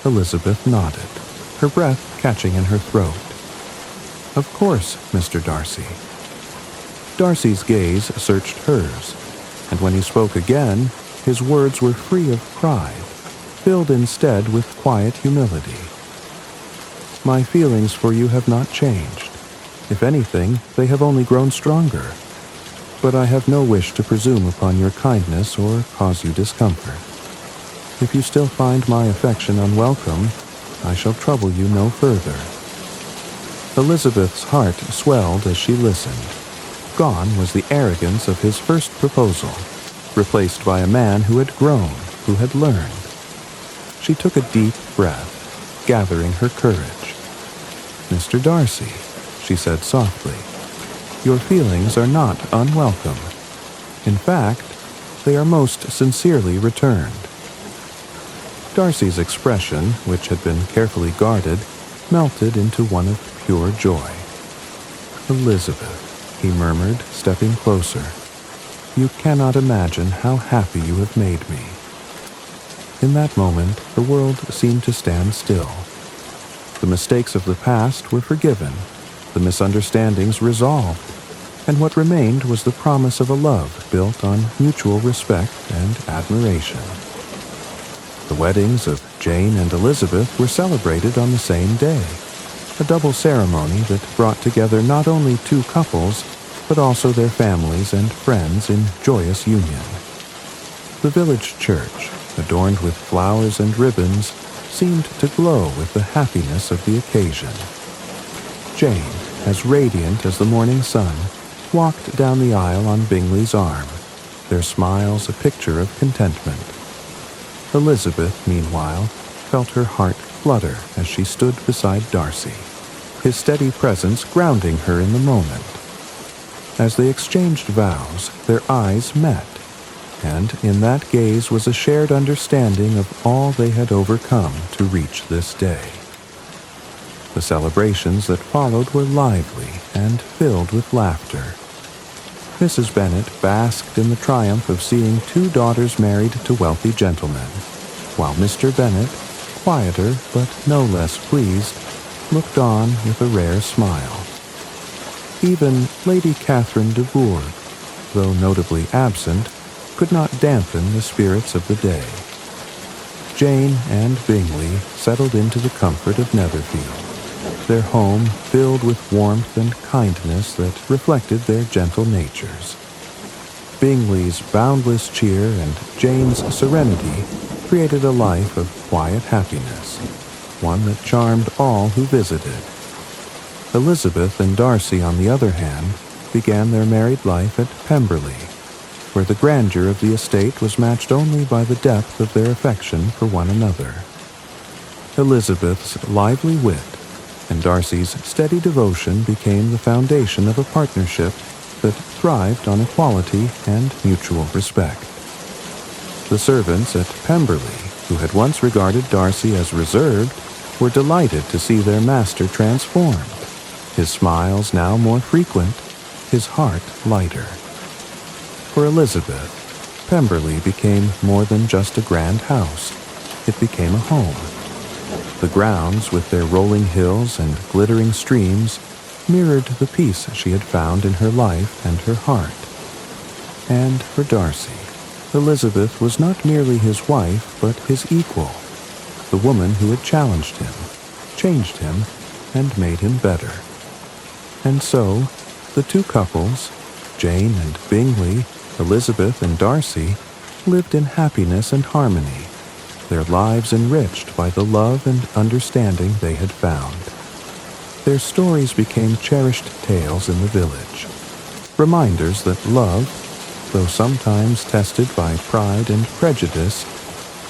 Elizabeth nodded, her breath catching in her throat. "Of course, Mr. Darcy." Darcy's gaze searched hers, and when he spoke again, his words were free of pride, filled instead with quiet humility. "My feelings for you have not changed. If anything, they have only grown stronger. But I have no wish to presume upon your kindness or cause you discomfort. If you still find my affection unwelcome, I shall trouble you no further." Elizabeth's heart swelled as she listened. Gone was the arrogance of his first proposal, replaced by a man who had grown, who had learned. She took a deep breath, gathering her courage. "Mr. Darcy," she said softly, "your feelings are not unwelcome. In fact, they are most sincerely returned." Darcy's expression, which had been carefully guarded, melted into one of pure joy. "Elizabeth," he murmured, stepping closer, "you cannot imagine how happy you have made me." In that moment, the world seemed to stand still. The mistakes of the past were forgiven, the misunderstandings resolved, and what remained was the promise of a love built on mutual respect and admiration. The weddings of Jane and Elizabeth were celebrated on the same day, a double ceremony that brought together not only two couples, but also their families and friends in joyous union. The village church, adorned with flowers and ribbons, seemed to glow with the happiness of the occasion. Jane, as radiant as the morning sun, walked down the aisle on Bingley's arm, their smiles a picture of contentment. Elizabeth, meanwhile, felt her heart flutter as she stood beside Darcy, his steady presence grounding her in the moment. As they exchanged vows, their eyes met, and in that gaze was a shared understanding of all they had overcome to reach this day. The celebrations that followed were lively and filled with laughter. Mrs. Bennet basked in the triumph of seeing two daughters married to wealthy gentlemen, while Mr. Bennet, quieter but no less pleased, looked on with a rare smile. Even Lady Catherine de Bourgh, though notably absent, could not dampen the spirits of the day. Jane and Bingley settled into the comfort of Netherfield, their home filled with warmth and kindness that reflected their gentle natures. Bingley's boundless cheer and Jane's serenity created a life of quiet happiness, one that charmed all who visited. Elizabeth and Darcy, on the other hand, began their married life at Pemberley, where the grandeur of the estate was matched only by the depth of their affection for one another. Elizabeth's lively wit and Darcy's steady devotion became the foundation of a partnership that thrived on equality and mutual respect. The servants at Pemberley, who had once regarded Darcy as reserved, were delighted to see their master transformed, his smiles now more frequent, his heart lighter. For Elizabeth, Pemberley became more than just a grand house. It became a home. The grounds, with their rolling hills and glittering streams, mirrored the peace she had found in her life and her heart. And for Darcy, Elizabeth was not merely his wife, but his equal, the woman who had challenged him, changed him, and made him better. And so, the two couples, Jane and Bingley, Elizabeth and Darcy, lived in happiness and harmony, their lives enriched by the love and understanding they had found. Their stories became cherished tales in the village, reminders that love, though sometimes tested by pride and prejudice,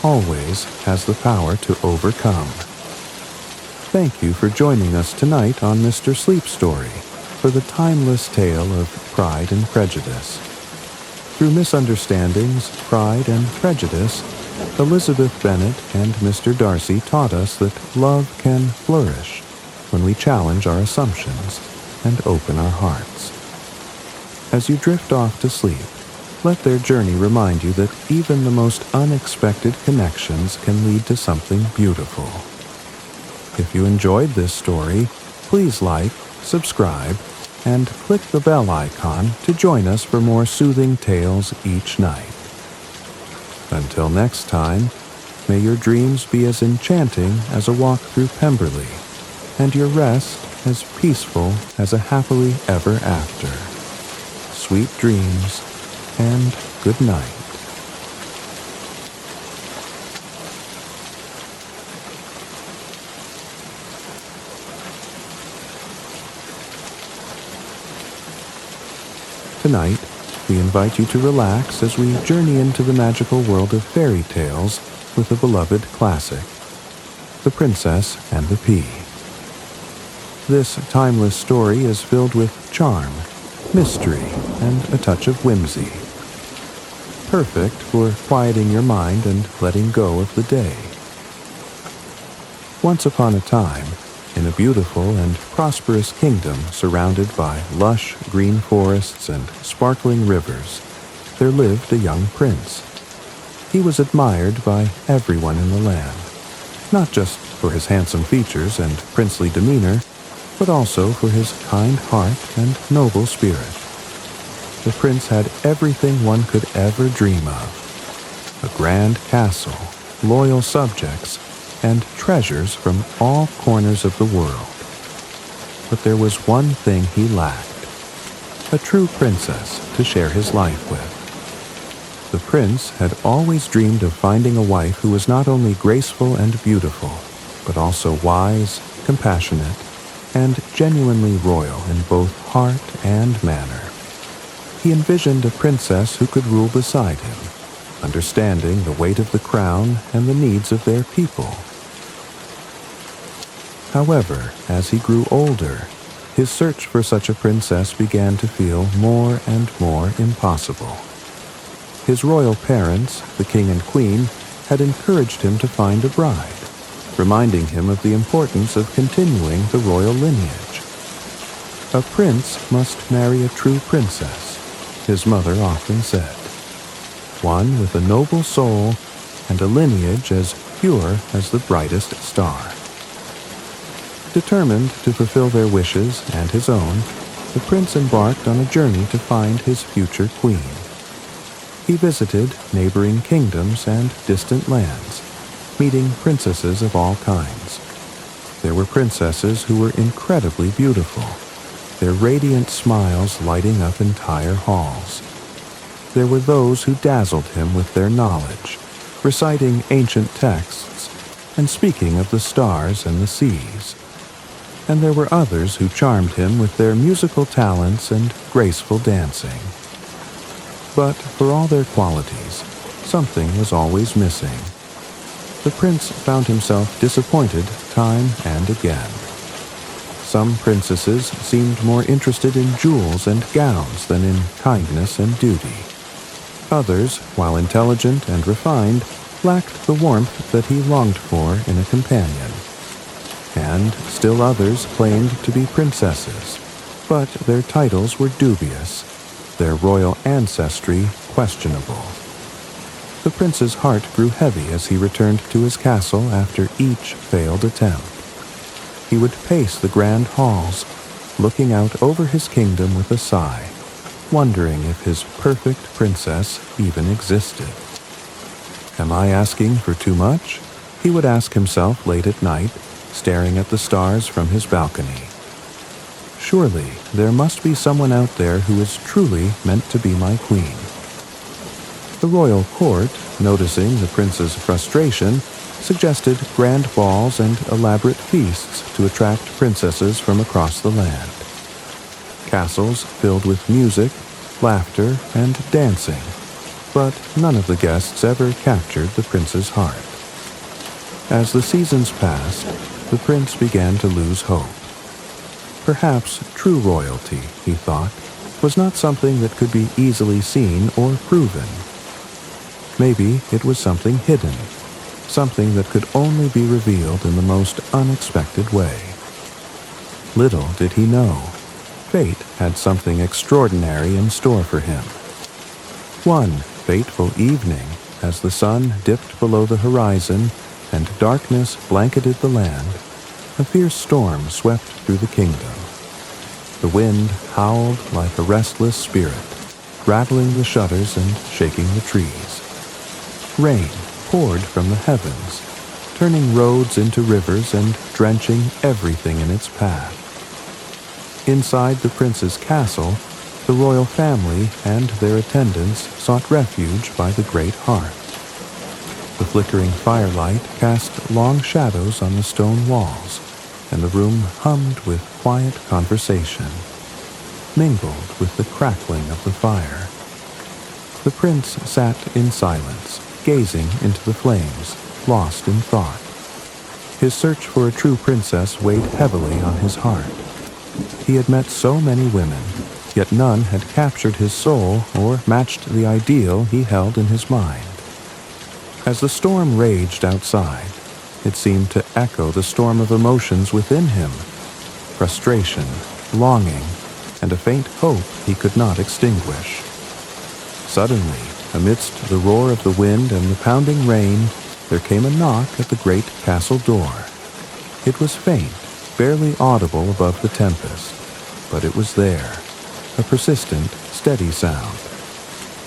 always has the power to overcome. Thank you for joining us tonight on Mr. Sleep Story for the timeless tale of Pride and Prejudice. Through misunderstandings, pride, and prejudice, Elizabeth Bennet and Mr. Darcy taught us that love can flourish when we challenge our assumptions and open our hearts. As you drift off to sleep, let their journey remind you that even the most unexpected connections can lead to something beautiful. If you enjoyed this story, please like, subscribe, and click the bell icon to join us for more soothing tales each night. Until next time, may your dreams be as enchanting as a walk through Pemberley, and your rest as peaceful as a happily ever after. Sweet dreams, and good night. Tonight, we invite you to relax as we journey into the magical world of fairy tales with a beloved classic, The Princess and the Pea. This timeless story is filled with charm, mystery, and a touch of whimsy. Perfect for quieting your mind and letting go of the day. Once upon a time, in a beautiful and prosperous kingdom surrounded by lush green forests and sparkling rivers, there lived a young prince. He was admired by everyone in the land, not just for his handsome features and princely demeanor, but also for his kind heart and noble spirit. The prince had everything one could ever dream of: a grand castle, loyal subjects, and treasures from all corners of the world. But there was one thing he lacked: a true princess to share his life with. The prince had always dreamed of finding a wife who was not only graceful and beautiful, but also wise, compassionate, and genuinely royal in both heart and manner. He envisioned a princess who could rule beside him, understanding the weight of the crown and the needs of their people. However, as he grew older, his search for such a princess began to feel more and more impossible. His royal parents, the king and queen, had encouraged him to find a bride, reminding him of the importance of continuing the royal lineage. A prince must marry a true princess, his mother often said, one with a noble soul and a lineage as pure as the brightest star. Determined to fulfill their wishes and his own, the prince embarked on a journey to find his future queen. He visited neighboring kingdoms and distant lands, meeting princesses of all kinds. There were princesses who were incredibly beautiful, their radiant smiles lighting up entire halls. There were those who dazzled him with their knowledge, reciting ancient texts and speaking of the stars and the seas. And there were others who charmed him with their musical talents and graceful dancing. But for all their qualities, something was always missing. The prince found himself disappointed time and again. Some princesses seemed more interested in jewels and gowns than in kindness and duty. Others, while intelligent and refined, lacked the warmth that he longed for in a companion. And still others claimed to be princesses, but their titles were dubious, their royal ancestry questionable. The prince's heart grew heavy as he returned to his castle after each failed attempt. He would pace the grand halls, looking out over his kingdom with a sigh, wondering if his perfect princess even existed. Am I asking for too much? He would ask himself late at night, staring at the stars from his balcony. Surely there must be someone out there who is truly meant to be my queen. The royal court, noticing the prince's frustration, suggested grand balls and elaborate feasts to attract princesses from across the land. Castles filled with music, laughter, and dancing, but none of the guests ever captured the prince's heart. As the seasons passed, the prince began to lose hope. Perhaps true royalty, he thought, was not something that could be easily seen or proven. Maybe it was something hidden, something that could only be revealed in the most unexpected way. Little did he know, fate had something extraordinary in store for him. One fateful evening, as the sun dipped below the horizon and darkness blanketed the land, a fierce storm swept through the kingdom. The wind howled like a restless spirit, rattling the shutters and shaking the trees. Rain poured from the heavens, turning roads into rivers and drenching everything in its path. Inside the prince's castle, the royal family and their attendants sought refuge by the great hearth. The flickering firelight cast long shadows on the stone walls, and the room hummed with quiet conversation, mingled with the crackling of the fire. The prince sat in silence, gazing into the flames, lost in thought. His search for a true princess weighed heavily on his heart. He had met so many women, yet none had captured his soul or matched the ideal he held in his mind. As the storm raged outside, it seemed to echo the storm of emotions within him: frustration, longing, and a faint hope he could not extinguish. Suddenly, amidst the roar of the wind and the pounding rain, there came a knock at the great castle door. It was faint, barely audible above the tempest, but it was there, a persistent, steady sound.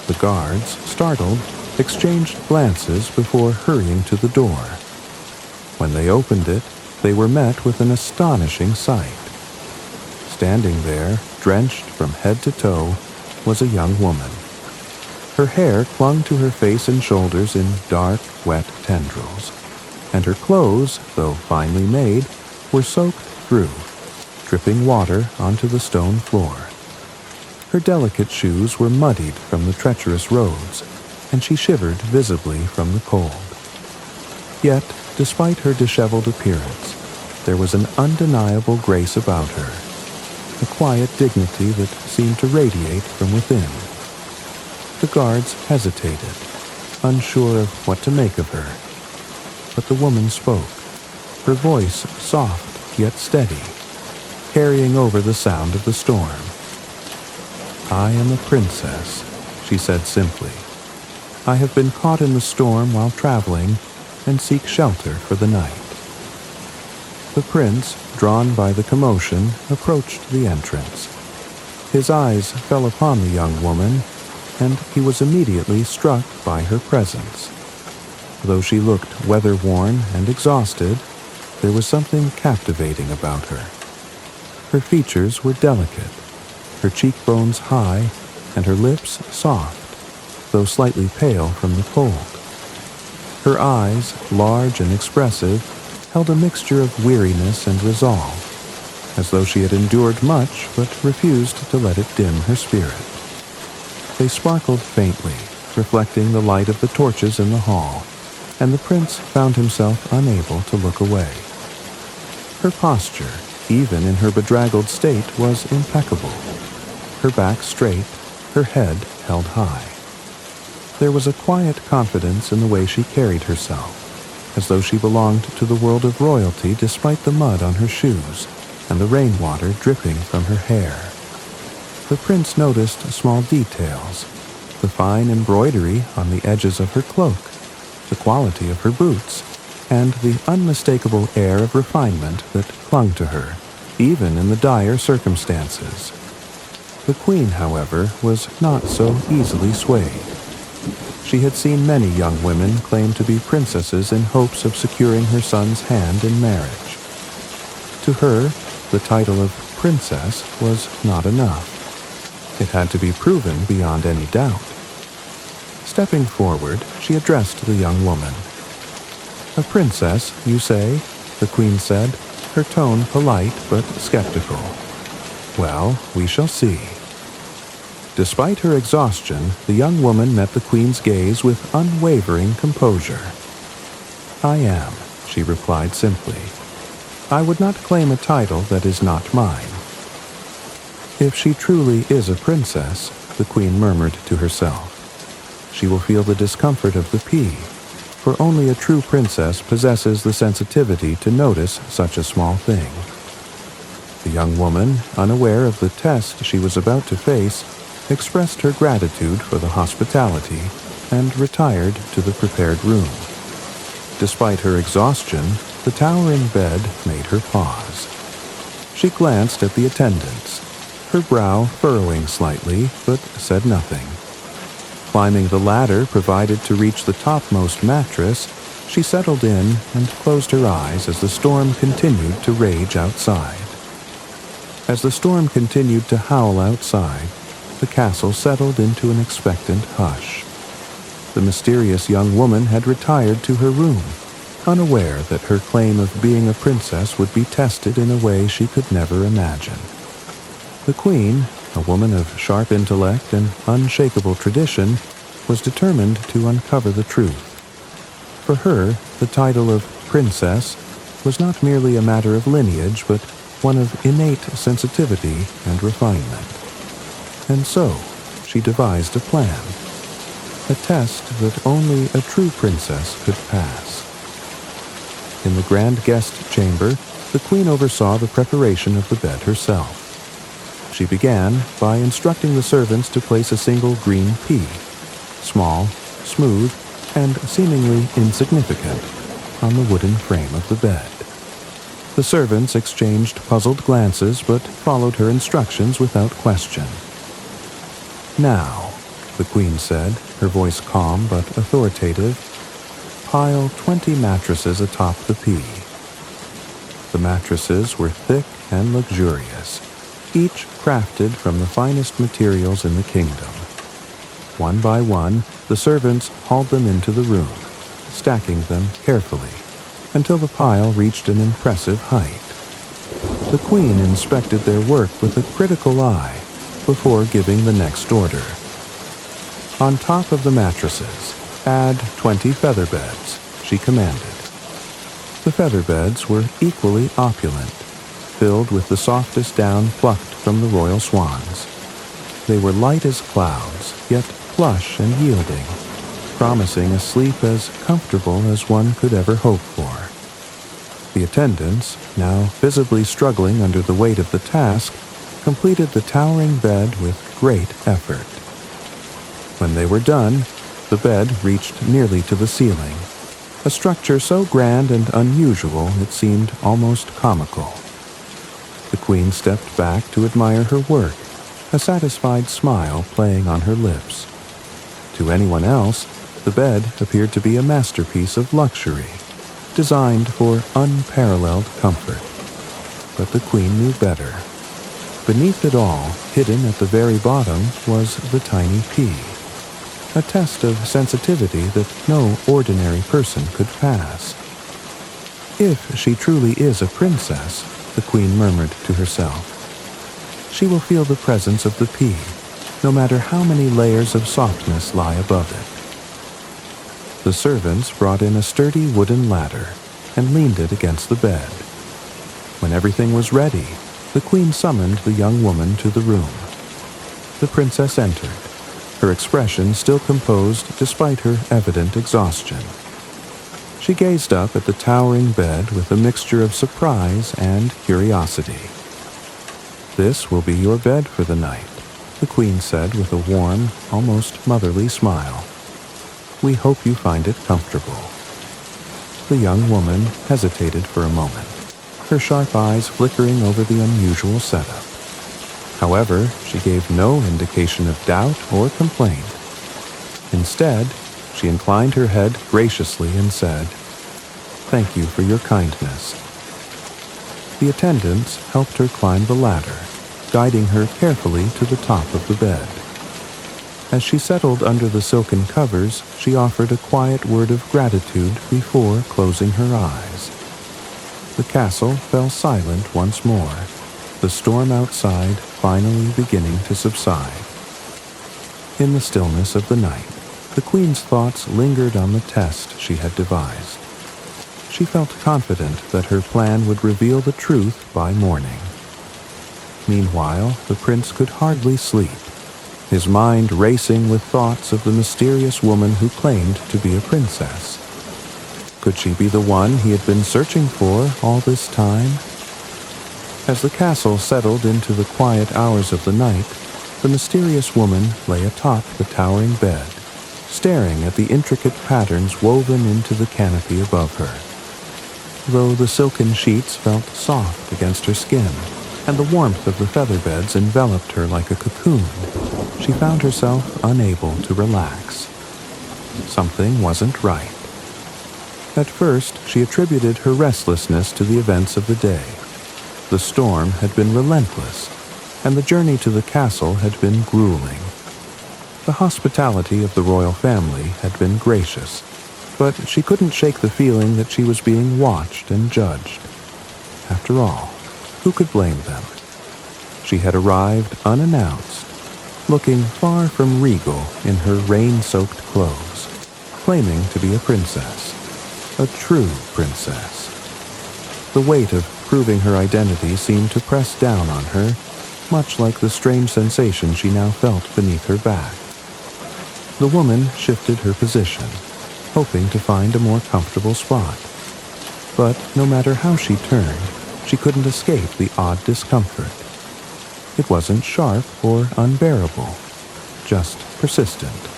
The guards, startled, exchanged glances before hurrying to the door. When they opened it, they were met with an astonishing sight. Standing there, drenched from head to toe, was a young woman. Her hair clung to her face and shoulders in dark, wet tendrils, and her clothes, though finely made, were soaked through, dripping water onto the stone floor. Her delicate shoes were muddied from the treacherous roads, and she shivered visibly from the cold. Yet, despite her disheveled appearance, there was an undeniable grace about her, a quiet dignity that seemed to radiate from within. The guards hesitated, unsure of what to make of her, but the woman spoke, her voice soft yet steady, carrying over the sound of the storm. "I am a princess," she said simply. "I have been caught in the storm while traveling and seek shelter for the night." The prince, drawn by the commotion, approached the entrance. His eyes fell upon the young woman, and he was immediately struck by her presence. Though she looked weather-worn and exhausted, there was something captivating about her. Her features were delicate, her cheekbones high, and her lips soft, though slightly pale from the cold. Her eyes, large and expressive, held a mixture of weariness and resolve, as though she had endured much but refused to let it dim her spirit. They sparkled faintly, reflecting the light of the torches in the hall, and the prince found himself unable to look away. Her posture, even in her bedraggled state, was impeccable. Her back straight, her head held high. There was a quiet confidence in the way she carried herself, as though she belonged to the world of royalty despite the mud on her shoes and the rainwater dripping from her hair. The prince noticed small details, the fine embroidery on the edges of her cloak, the quality of her boots, and the unmistakable air of refinement that clung to her, even in the dire circumstances. The queen, however, was not so easily swayed. She had seen many young women claim to be princesses in hopes of securing her son's hand in marriage. To her, the title of princess was not enough. It had to be proven beyond any doubt. Stepping forward, she addressed the young woman. "A princess, you say?" the queen said, her tone polite but skeptical. "Well, we shall see." Despite her exhaustion, the young woman met the queen's gaze with unwavering composure. "I am," she replied simply. "I would not claim a title that is not mine." "If she truly is a princess," the queen murmured to herself, "she will feel the discomfort of the pea, for only a true princess possesses the sensitivity to notice such a small thing." The young woman, unaware of the test she was about to face, expressed her gratitude for the hospitality and retired to the prepared room. Despite her exhaustion, the towering bed made her pause. She glanced at the attendants, her brow furrowing slightly, but said nothing. Climbing the ladder provided to reach the topmost mattress, she settled in and closed her eyes as the storm continued to rage outside. As the storm continued to howl outside, the castle settled into an expectant hush. The mysterious young woman had retired to her room, unaware that her claim of being a princess would be tested in a way she could never imagine. The queen, a woman of sharp intellect and unshakable tradition, was determined to uncover the truth. For her, the title of princess was not merely a matter of lineage, but one of innate sensitivity and refinement. And so, she devised a plan, a test that only a true princess could pass. In the grand guest chamber, the queen oversaw the preparation of the bed herself. She began by instructing the servants to place a single green pea, small, smooth, and seemingly insignificant, on the wooden frame of the bed. The servants exchanged puzzled glances but followed her instructions without question. "Now," the queen said, her voice calm but authoritative, "pile 20 mattresses atop the pea." The mattresses were thick and luxurious, each crafted from the finest materials in the kingdom. One by one, the servants hauled them into the room, stacking them carefully, until the pile reached an impressive height. The queen inspected their work with a critical eye before giving the next order. "On top of the mattresses, add 20 feather beds," she commanded. The feather beds were equally opulent, filled with the softest down plucked from the royal swans. They were light as clouds, yet plush and yielding, promising a sleep as comfortable as one could ever hope for. The attendants, now visibly struggling under the weight of the task, completed the towering bed with great effort. When they were done, the bed reached nearly to the ceiling, a structure so grand and unusual it seemed almost comical. The queen stepped back to admire her work, a satisfied smile playing on her lips. To anyone else, the bed appeared to be a masterpiece of luxury, designed for unparalleled comfort. But the queen knew better. Beneath it all, hidden at the very bottom, was the tiny pea, a test of sensitivity that no ordinary person could pass. If she truly is a princess, the queen murmured to herself, she will feel the presence of the pea, no matter how many layers of softness lie above it. The servants brought in a sturdy wooden ladder and leaned it against the bed. When everything was ready, the queen summoned the young woman to the room. The princess entered, her expression still composed despite her evident exhaustion. She gazed up at the towering bed with a mixture of surprise and curiosity. "This will be your bed for the night," the queen said with a warm, almost motherly smile. "We hope you find it comfortable." The young woman hesitated for a moment, her sharp eyes flickering over the unusual setup. However, she gave no indication of doubt or complaint. Instead, she inclined her head graciously and said, "Thank you for your kindness." The attendants helped her climb the ladder, guiding her carefully to the top of the bed. As she settled under the silken covers, she offered a quiet word of gratitude before closing her eyes. The castle fell silent once more, the storm outside finally beginning to subside. In the stillness of the night, the queen's thoughts lingered on the test she had devised. She felt confident that her plan would reveal the truth by morning. Meanwhile, the prince could hardly sleep, his mind racing with thoughts of the mysterious woman who claimed to be a princess. Could she be the one he had been searching for all this time? As the castle settled into the quiet hours of the night, the mysterious woman lay atop the towering bed, staring at the intricate patterns woven into the canopy above her. Though the silken sheets felt soft against her skin, and the warmth of the feather beds enveloped her like a cocoon, she found herself unable to relax. Something wasn't right. At first, she attributed her restlessness to the events of the day. The storm had been relentless, and the journey to the castle had been grueling. The hospitality of the royal family had been gracious, but she couldn't shake the feeling that she was being watched and judged. After all, who could blame them? She had arrived unannounced, looking far from regal in her rain-soaked clothes, claiming to be a princess, a true princess. The weight of proving her identity seemed to press down on her, much like the strange sensation she now felt beneath her back. The woman shifted her position, hoping to find a more comfortable spot. But no matter how she turned, she couldn't escape the odd discomfort. It wasn't sharp or unbearable, just persistent,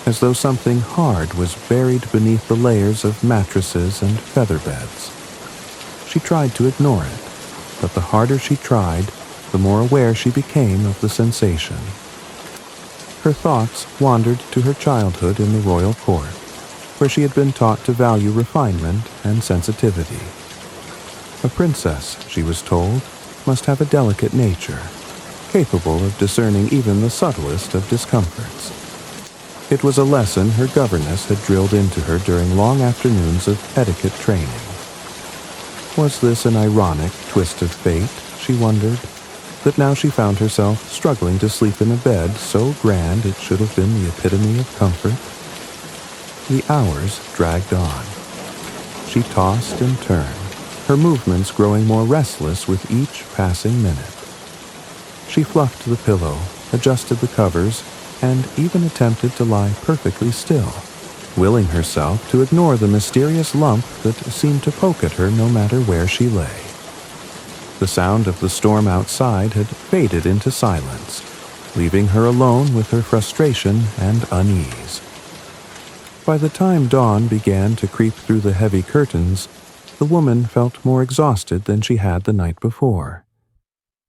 as though something hard was buried beneath the layers of mattresses and feather beds. She tried to ignore it, but the harder she tried, the more aware she became of the sensation. Her thoughts wandered to her childhood in the royal court, where she had been taught to value refinement and sensitivity. A princess, she was told, must have a delicate nature, capable of discerning even the subtlest of discomforts. It was a lesson her governess had drilled into her during long afternoons of etiquette training. Was this an ironic twist of fate, she wondered, that now she found herself struggling to sleep in a bed so grand it should have been the epitome of comfort? The hours dragged on. She tossed and turned, her movements growing more restless with each passing minute. She fluffed the pillow, adjusted the covers, and even attempted to lie perfectly still, willing herself to ignore the mysterious lump that seemed to poke at her no matter where she lay. The sound of the storm outside had faded into silence, leaving her alone with her frustration and unease. By the time dawn began to creep through the heavy curtains, the woman felt more exhausted than she had the night before.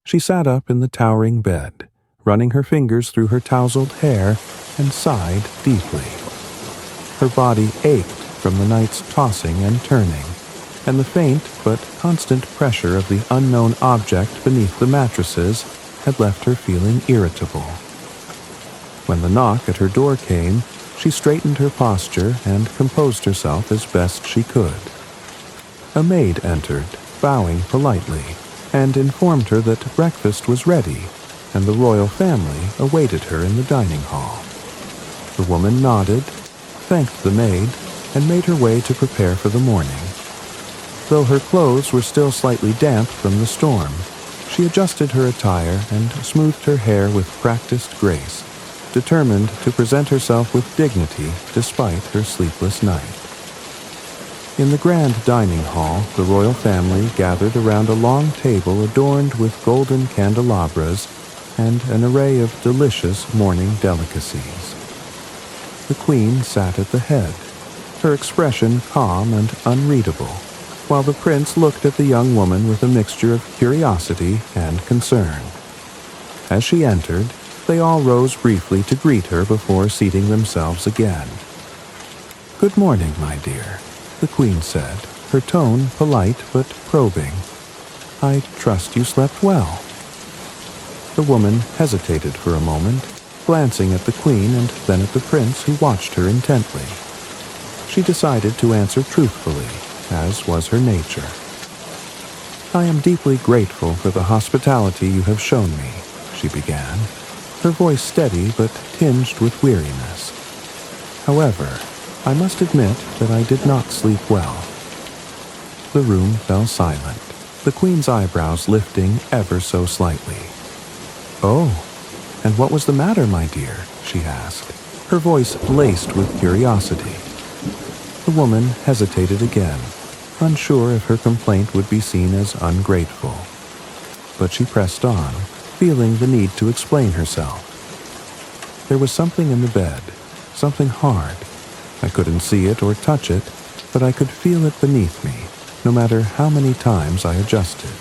She sat up in the towering bed, running her fingers through her tousled hair, and sighed deeply. Her body ached from the night's tossing and turning, and the faint but constant pressure of the unknown object beneath the mattresses had left her feeling irritable. When the knock at her door came, she straightened her posture and composed herself as best she could. A maid entered, bowing politely, and informed her that breakfast was ready, and the royal family awaited her in the dining hall. The woman nodded, thanked the maid, and made her way to prepare for the morning. Though her clothes were still slightly damp from the storm, she adjusted her attire and smoothed her hair with practiced grace, determined to present herself with dignity despite her sleepless night. In the grand dining hall, the royal family gathered around a long table adorned with golden candelabras and an array of delicious morning delicacies. The queen sat at the head, her expression calm and unreadable, while the prince looked at the young woman with a mixture of curiosity and concern. As she entered, they all rose briefly to greet her before seating themselves again. "Good morning, my dear," the queen said, her tone polite but probing. "I trust you slept well." The woman hesitated for a moment, glancing at the queen and then at the prince, who watched her intently. She decided to answer truthfully, as was her nature. "I am deeply grateful for the hospitality you have shown me," she began, her voice steady but tinged with weariness. "However, I must admit that I did not sleep well." The room fell silent, the queen's eyebrows lifting ever so slightly. "Oh, and what was the matter, my dear?" she asked, her voice laced with curiosity. The woman hesitated again, unsure if her complaint would be seen as ungrateful. But she pressed on, feeling the need to explain herself. "There was something in the bed, something hard. I couldn't see it or touch it, but I could feel it beneath me, no matter how many times I adjusted.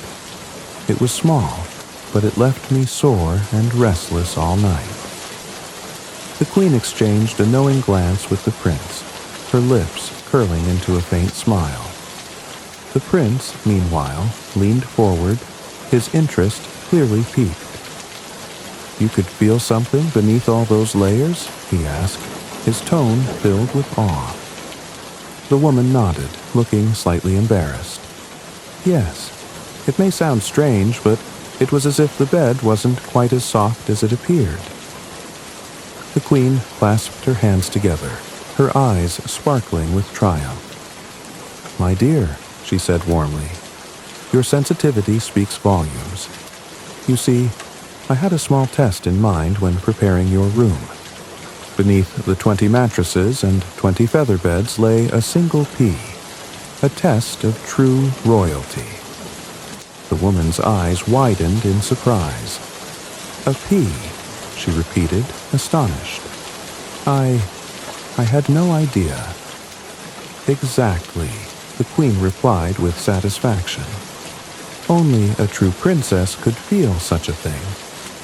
It was small, but it left me sore and restless all night." The queen exchanged a knowing glance with the prince, her lips curling into a faint smile. The prince, meanwhile, leaned forward, his interest clearly piqued. "You could feel something beneath all those layers?" he asked, his tone filled with awe. The woman nodded, looking slightly embarrassed. "Yes, it may sound strange, but it was as if the bed wasn't quite as soft as it appeared." The queen clasped her hands together, her eyes sparkling with triumph. "My dear," she said warmly, "your sensitivity speaks volumes. You see, I had a small test in mind when preparing your room. Beneath the 20 mattresses and 20 feather beds lay a single pea, a test of true royalty." The woman's eyes widened in surprise. "A pea," she repeated, astonished. I had no idea." "Exactly," the queen replied with satisfaction. "Only a true princess could feel such a thing,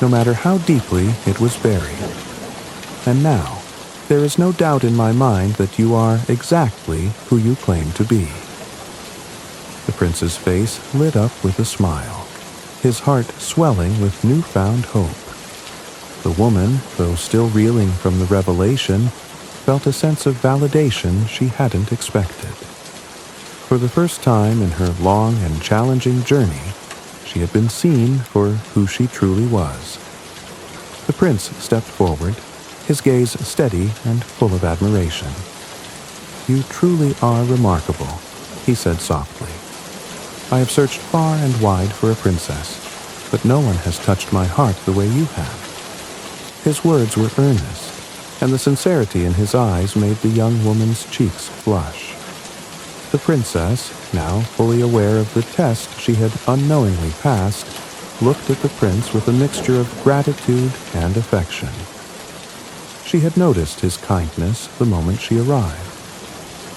no matter how deeply it was buried. And now, there is no doubt in my mind that you are exactly who you claim to be." The prince's face lit up with a smile, his heart swelling with newfound hope. The woman, though still reeling from the revelation, felt a sense of validation she hadn't expected. For the first time in her long and challenging journey, she had been seen for who she truly was. The prince stepped forward, his gaze steady and full of admiration. "You truly are remarkable," he said softly. "I have searched far and wide for a princess, but no one has touched my heart the way you have." His words were earnest, and the sincerity in his eyes made the young woman's cheeks flush. The princess, now fully aware of the test she had unknowingly passed, looked at the prince with a mixture of gratitude and affection. She had noticed his kindness the moment she arrived,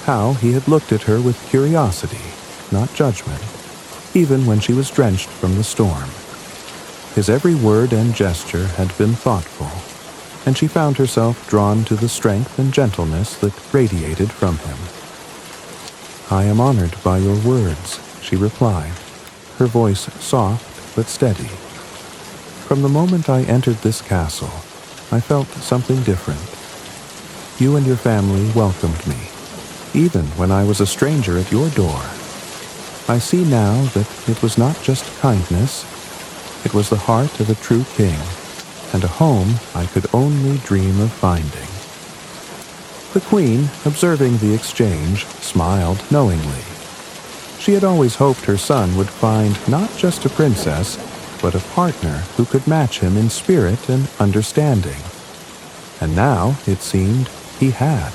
how he had looked at her with curiosity, not judgment, even when she was drenched from the storm. His every word and gesture had been thoughtful, and she found herself drawn to the strength and gentleness that radiated from him. "I am honored by your words," she replied, her voice soft but steady. "From the moment I entered this castle, I felt something different. You and your family welcomed me, even when I was a stranger at your door. I see now that it was not just kindness, it was the heart of a true king, and a home I could only dream of finding." The queen, observing the exchange, smiled knowingly. She had always hoped her son would find not just a princess, but a partner who could match him in spirit and understanding. And now, it seemed, he had.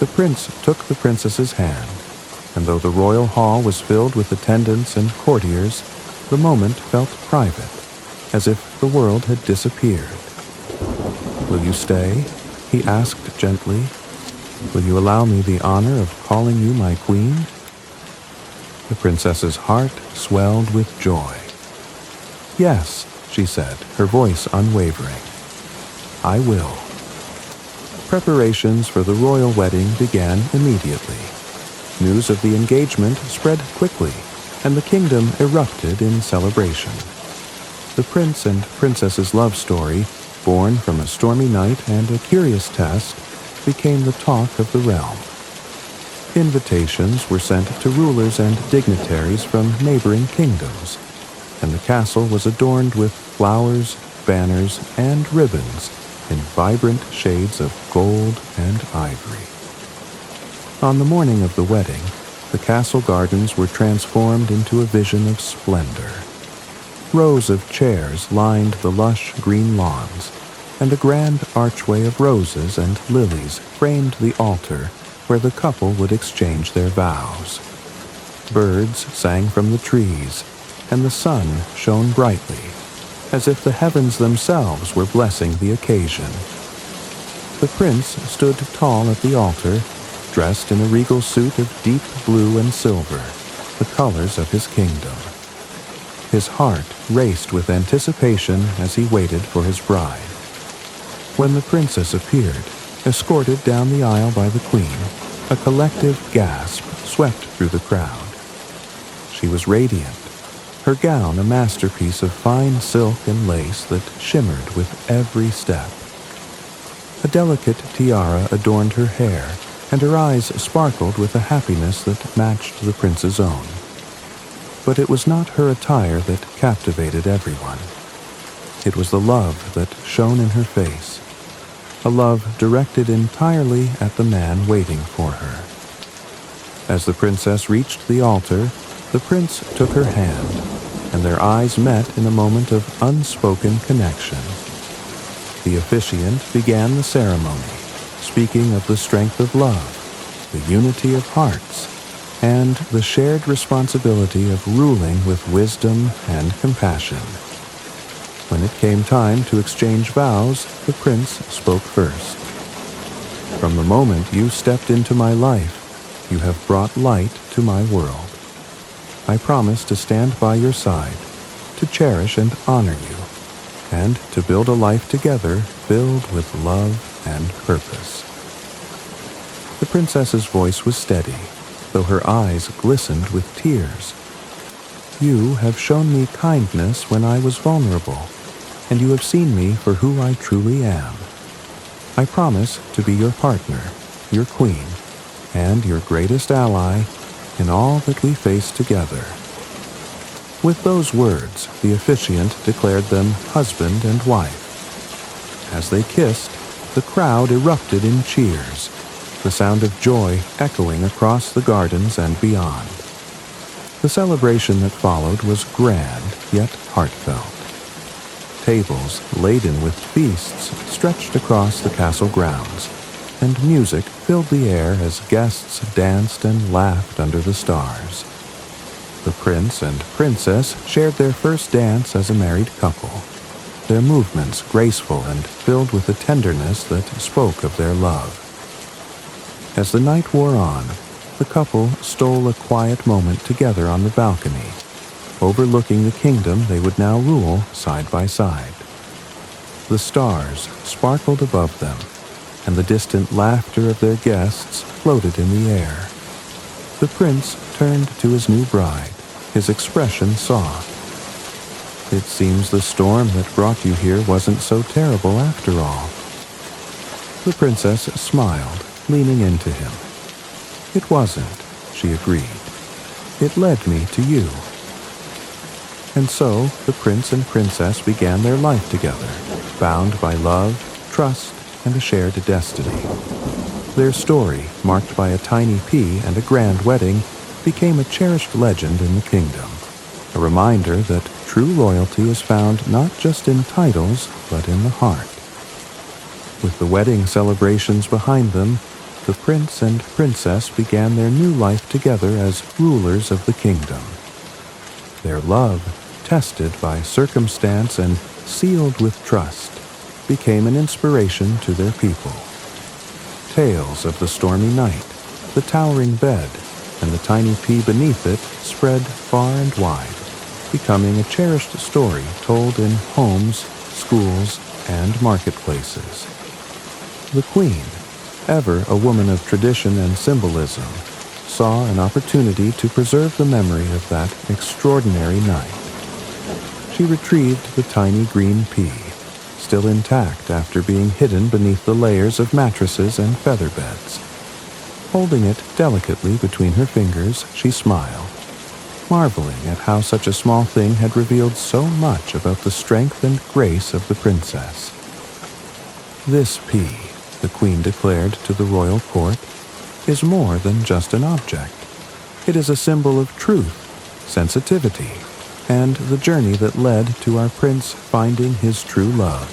The prince took the princess's hand, and though the royal hall was filled with attendants and courtiers, the moment felt private, as if the world had disappeared. "Will you stay?" he asked gently. "Will you allow me the honor of calling you my queen?" The princess's heart swelled with joy. "Yes," she said, her voice unwavering. "I will." Preparations for the royal wedding began immediately. News of the engagement spread quickly, and the kingdom erupted in celebration. The prince and princess's love story, born from a stormy night and a curious test, became the talk of the realm. Invitations were sent to rulers and dignitaries from neighboring kingdoms, and the castle was adorned with flowers, banners, and ribbons in vibrant shades of gold and ivory. On the morning of the wedding, the castle gardens were transformed into a vision of splendor. Rows of chairs lined the lush green lawns, and a grand archway of roses and lilies framed the altar where the couple would exchange their vows. Birds sang from the trees, and the sun shone brightly, as if the heavens themselves were blessing the occasion. The prince stood tall at the altar, dressed in a regal suit of deep blue and silver, the colors of his kingdom. His heart raced with anticipation as he waited for his bride. When the princess appeared, escorted down the aisle by the queen, a collective gasp swept through the crowd. She was radiant, her gown a masterpiece of fine silk and lace that shimmered with every step. A delicate tiara adorned her hair, and her eyes sparkled with a happiness that matched the prince's own. But it was not her attire that captivated everyone. It was the love that shone in her face, a love directed entirely at the man waiting for her. As the princess reached the altar, the prince took her hand, and their eyes met in a moment of unspoken connection. The officiant began the ceremony, speaking of the strength of love, the unity of hearts, and the shared responsibility of ruling with wisdom and compassion. When it came time to exchange vows, the prince spoke first. "From the moment you stepped into my life, you have brought light to my world. I promise to stand by your side, to cherish and honor you, and to build a life together filled with love and purpose." The princess's voice was steady, though her eyes glistened with tears. "You have shown me kindness when I was vulnerable, and you have seen me for who I truly am. I promise to be your partner, your queen, and your greatest ally in all that we face together." With those words, the officiant declared them husband and wife. As they kissed, the crowd erupted in cheers, the sound of joy echoing across the gardens and beyond. The celebration that followed was grand, yet heartfelt. Tables laden with feasts stretched across the castle grounds, and music filled the air as guests danced and laughed under the stars. The prince and princess shared their first dance as a married couple, their movements graceful and filled with a tenderness that spoke of their love. As the night wore on, the couple stole a quiet moment together on the balcony, overlooking the kingdom they would now rule side by side. The stars sparkled above them, and the distant laughter of their guests floated in the air. The prince turned to his new bride, his expression soft. "It seems the storm that brought you here wasn't so terrible after all." The princess smiled, leaning into him. "It wasn't," she agreed. "It led me to you." And so the prince and princess began their life together, bound by love, trust, and a shared destiny. Their story, marked by a tiny pea and a grand wedding, became a cherished legend in the kingdom, a reminder that true loyalty is found not just in titles, but in the heart. With the wedding celebrations behind them, the prince and princess began their new life together as rulers of the kingdom. Their love, tested by circumstance and sealed with trust, became an inspiration to their people. Tales of the stormy night, the towering bed, and the tiny pea beneath it spread far and wide, becoming a cherished story told in homes, schools, and marketplaces. The queen, ever a woman of tradition and symbolism, saw an opportunity to preserve the memory of that extraordinary night. She retrieved the tiny green pea, still intact after being hidden beneath the layers of mattresses and feather beds. Holding it delicately between her fingers, she smiled, marveling at how such a small thing had revealed so much about the strength and grace of the princess. "This pea," the queen declared to the royal court, "is more than just an object. It is a symbol of truth, sensitivity, and the journey that led to our prince finding his true love.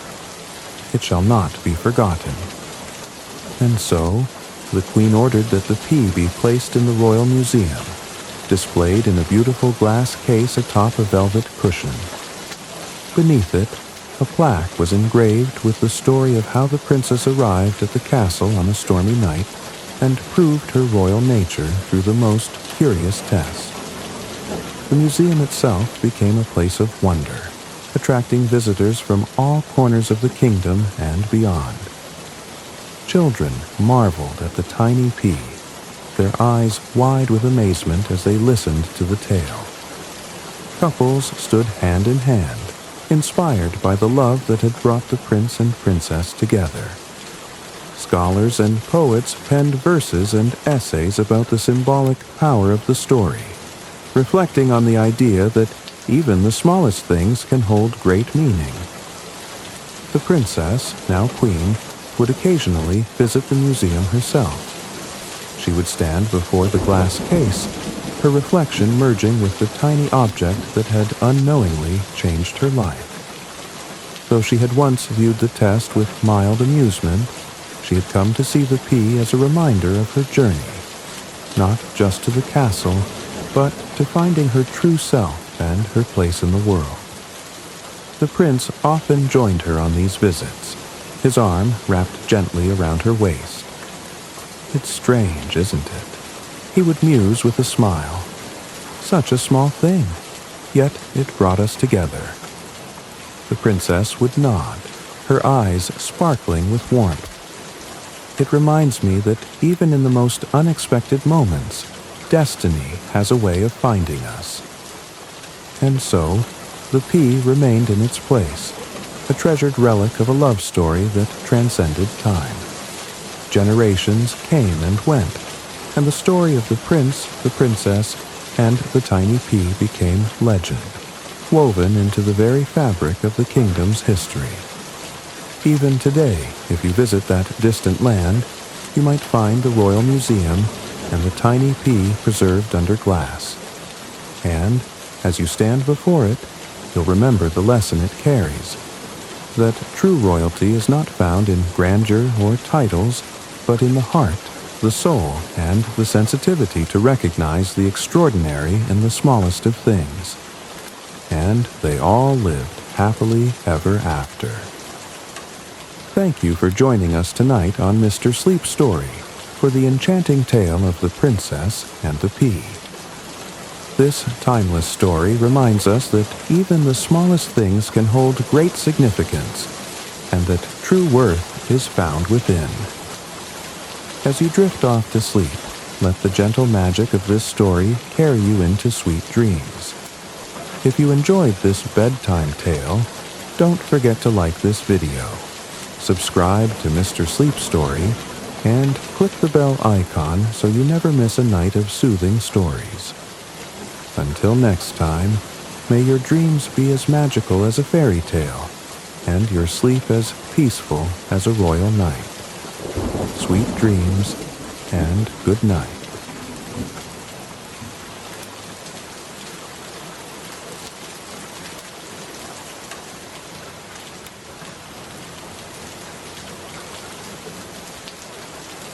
It shall not be forgotten." And so, the queen ordered that the pea be placed in the royal museum, displayed in a beautiful glass case atop a velvet cushion. Beneath it, a plaque was engraved with the story of how the princess arrived at the castle on a stormy night and proved her royal nature through the most curious test. The museum itself became a place of wonder, attracting visitors from all corners of the kingdom and beyond. Children marveled at the tiny pea, their eyes wide with amazement as they listened to the tale. Couples stood hand in hand, inspired by the love that had brought the prince and princess together. Scholars and poets penned verses and essays about the symbolic power of the story, reflecting on the idea that even the smallest things can hold great meaning. The princess, now queen, would occasionally visit the museum herself. She would stand before the glass case, her reflection merging with the tiny object that had unknowingly changed her life. Though she had once viewed the test with mild amusement, she had come to see the pea as a reminder of her journey, not just to the castle, but to finding her true self and her place in the world. The prince often joined her on these visits, his arm wrapped gently around her waist. "It's strange, isn't it?" he would muse with a smile. "Such a small thing, yet it brought us together." The princess would nod, her eyes sparkling with warmth. "It reminds me that even in the most unexpected moments, destiny has a way of finding us." And so, the pea remained in its place, a treasured relic of a love story that transcended time. Generations came and went, and the story of the prince, the princess, and the tiny pea became legend, woven into the very fabric of the kingdom's history. Even today, if you visit that distant land, you might find the Royal Museum and the tiny pea preserved under glass. And, as you stand before it, you'll remember the lesson it carries, that true royalty is not found in grandeur or titles, but in the heart, the soul, and the sensitivity to recognize the extraordinary in the smallest of things. And they all lived happily ever after. Thank you for joining us tonight on Mr. Sleep Story for the enchanting tale of the princess and the pea. This timeless story reminds us that even the smallest things can hold great significance, and that true worth is found within. As you drift off to sleep, let the gentle magic of this story carry you into sweet dreams. If you enjoyed this bedtime tale, don't forget to like this video, subscribe to Mr. Sleep Story, and click the bell icon so you never miss a night of soothing stories. Until next time, may your dreams be as magical as a fairy tale, and your sleep as peaceful as a royal night. Sweet dreams, and good night.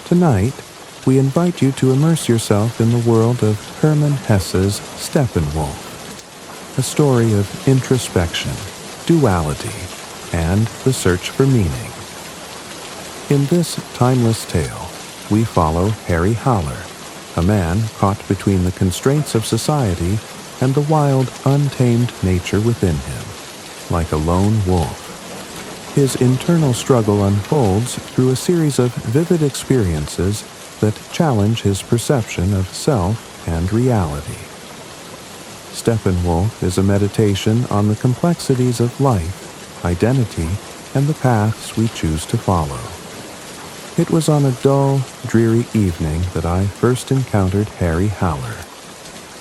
Tonight, we invite you to immerse yourself in the world of Hermann Hesse's Steppenwolf, a story of introspection, duality, and the search for meaning. In this timeless tale, we follow Harry Haller, a man caught between the constraints of society and the wild, untamed nature within him, like a lone wolf. His internal struggle unfolds through a series of vivid experiences that challenge his perception of self and reality. Steppenwolf is a meditation on the complexities of life, identity, and the paths we choose to follow. It was on a dull, dreary evening that I first encountered Harry Haller,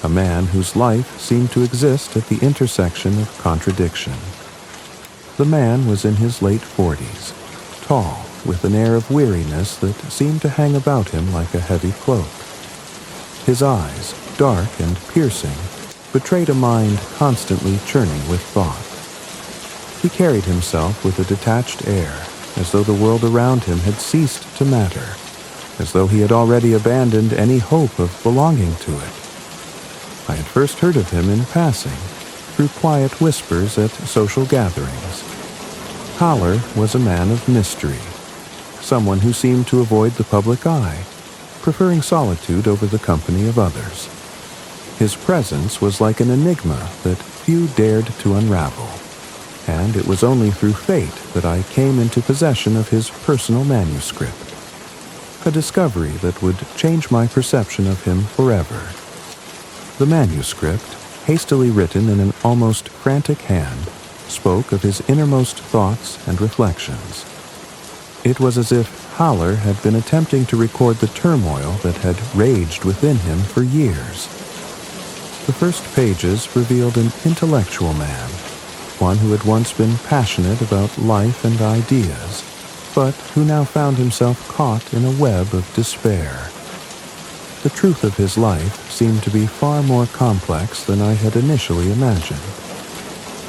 a man whose life seemed to exist at the intersection of contradiction. The man was in his late 40s, tall, with an air of weariness that seemed to hang about him like a heavy cloak. His eyes, dark and piercing, betrayed a mind constantly churning with thought. He carried himself with a detached air, as though the world around him had ceased to matter, as though he had already abandoned any hope of belonging to it. I had first heard of him in passing, through quiet whispers at social gatherings. Haller was a man of mystery, someone who seemed to avoid the public eye, preferring solitude over the company of others. His presence was like an enigma that few dared to unravel, and it was only through fate that I came into possession of his personal manuscript, a discovery that would change my perception of him forever. The manuscript, hastily written in an almost frantic hand, spoke of his innermost thoughts and reflections. It was as if Haller had been attempting to record the turmoil that had raged within him for years. The first pages revealed an intellectual man, one who had once been passionate about life and ideas, but who now found himself caught in a web of despair. The truth of his life seemed to be far more complex than I had initially imagined.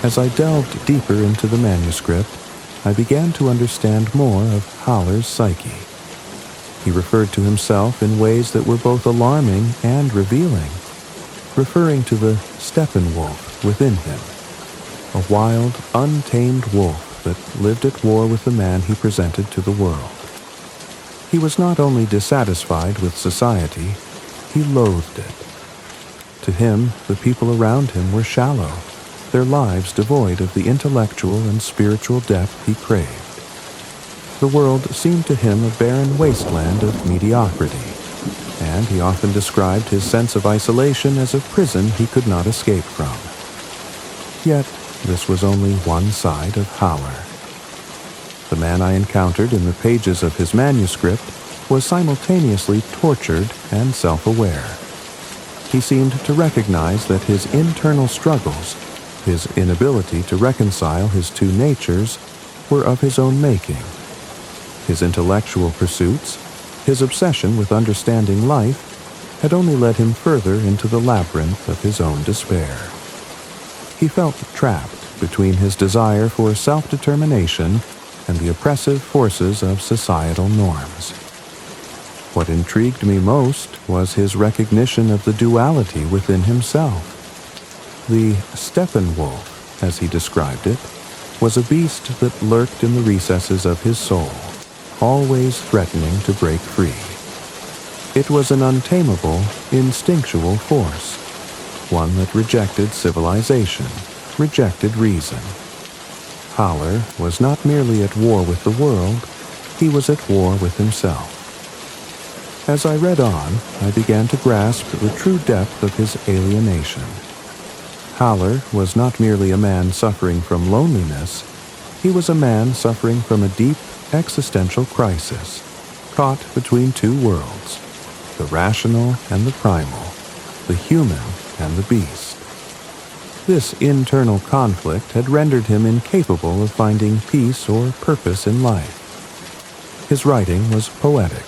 As I delved deeper into the manuscript, I began to understand more of Haller's psyche. He referred to himself in ways that were both alarming and revealing, referring to the Steppenwolf within him, a wild, untamed wolf that lived at war with the man he presented to the world. He was not only dissatisfied with society, he loathed it. To him, the people around him were shallow, their lives devoid of the intellectual and spiritual depth he craved. The world seemed to him a barren wasteland of mediocrity, and he often described his sense of isolation as a prison he could not escape from. Yet, this was only one side of Haller. The man I encountered in the pages of his manuscript was simultaneously tortured and self-aware. He seemed to recognize that his internal struggles, his inability to reconcile his two natures, were of his own making. His intellectual pursuits, his obsession with understanding life had only led him further into the labyrinth of his own despair. He felt trapped between his desire for self-determination and the oppressive forces of societal norms. What intrigued me most was his recognition of the duality within himself. The Steppenwolf, as he described it, was a beast that lurked in the recesses of his soul, always threatening to break free. It was an untamable, instinctual force, one that rejected civilization, rejected reason. Haller was not merely at war with the world, he was at war with himself. As I read on, I began to grasp the true depth of his alienation. Haller was not merely a man suffering from loneliness, he was a man suffering from a deep existential crisis, caught between two worlds, the rational and the primal, the human and the beast. This internal conflict had rendered him incapable of finding peace or purpose in life. His writing was poetic,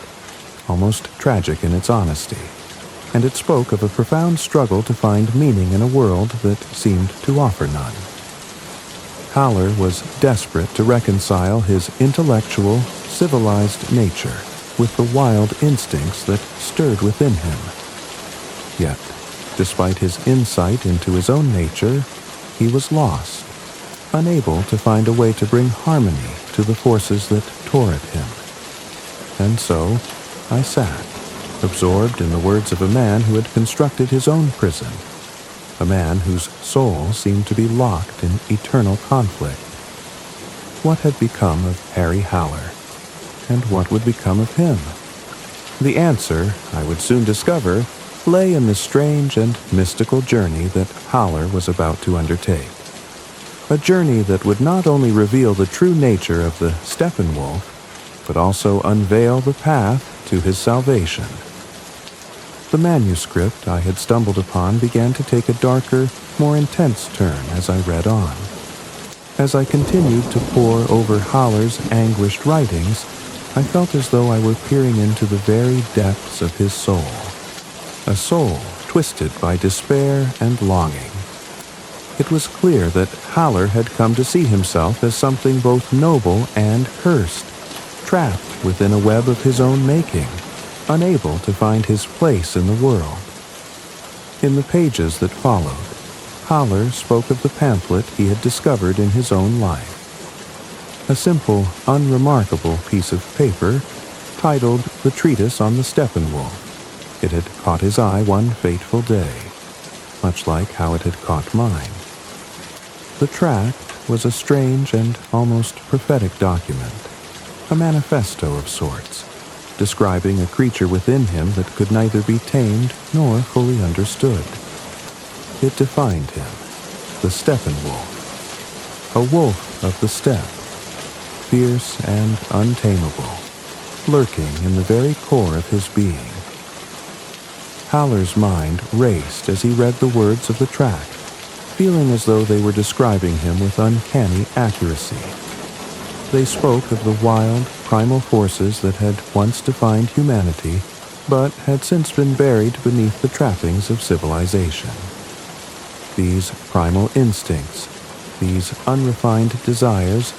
almost tragic in its honesty, and it spoke of a profound struggle to find meaning in a world that seemed to offer none. Haller was desperate to reconcile his intellectual, civilized nature with the wild instincts that stirred within him. Yet, despite his insight into his own nature, he was lost, unable to find a way to bring harmony to the forces that tore at him. And so, I sat, absorbed in the words of a man who had constructed his own prison, a man whose soul seemed to be locked in eternal conflict. What had become of Harry Haller? And what would become of him? The answer, I would soon discover, lay in the strange and mystical journey that Haller was about to undertake. A journey that would not only reveal the true nature of the Steppenwolf, but also unveil the path to his salvation. The manuscript I had stumbled upon began to take a darker, more intense turn as I read on. As I continued to pore over Haller's anguished writings, I felt as though I were peering into the very depths of his soul. A soul twisted by despair and longing. It was clear that Haller had come to see himself as something both noble and cursed, trapped within a web of his own making, unable to find his place in the world. In the pages that followed, Haller spoke of the pamphlet he had discovered in his own life. A simple, unremarkable piece of paper titled The Treatise on the Steppenwolf. It had caught his eye one fateful day, much like how it had caught mine. The tract was a strange and almost prophetic document, a manifesto of sorts, describing a creature within him that could neither be tamed nor fully understood. It defined him, the Steppenwolf, a wolf of the steppe, fierce and untamable, lurking in the very core of his being. Haller's mind raced as he read the words of the tract, feeling as though they were describing him with uncanny accuracy. They spoke of the wild, primal forces that had once defined humanity, but had since been buried beneath the trappings of civilization. These primal instincts, these unrefined desires,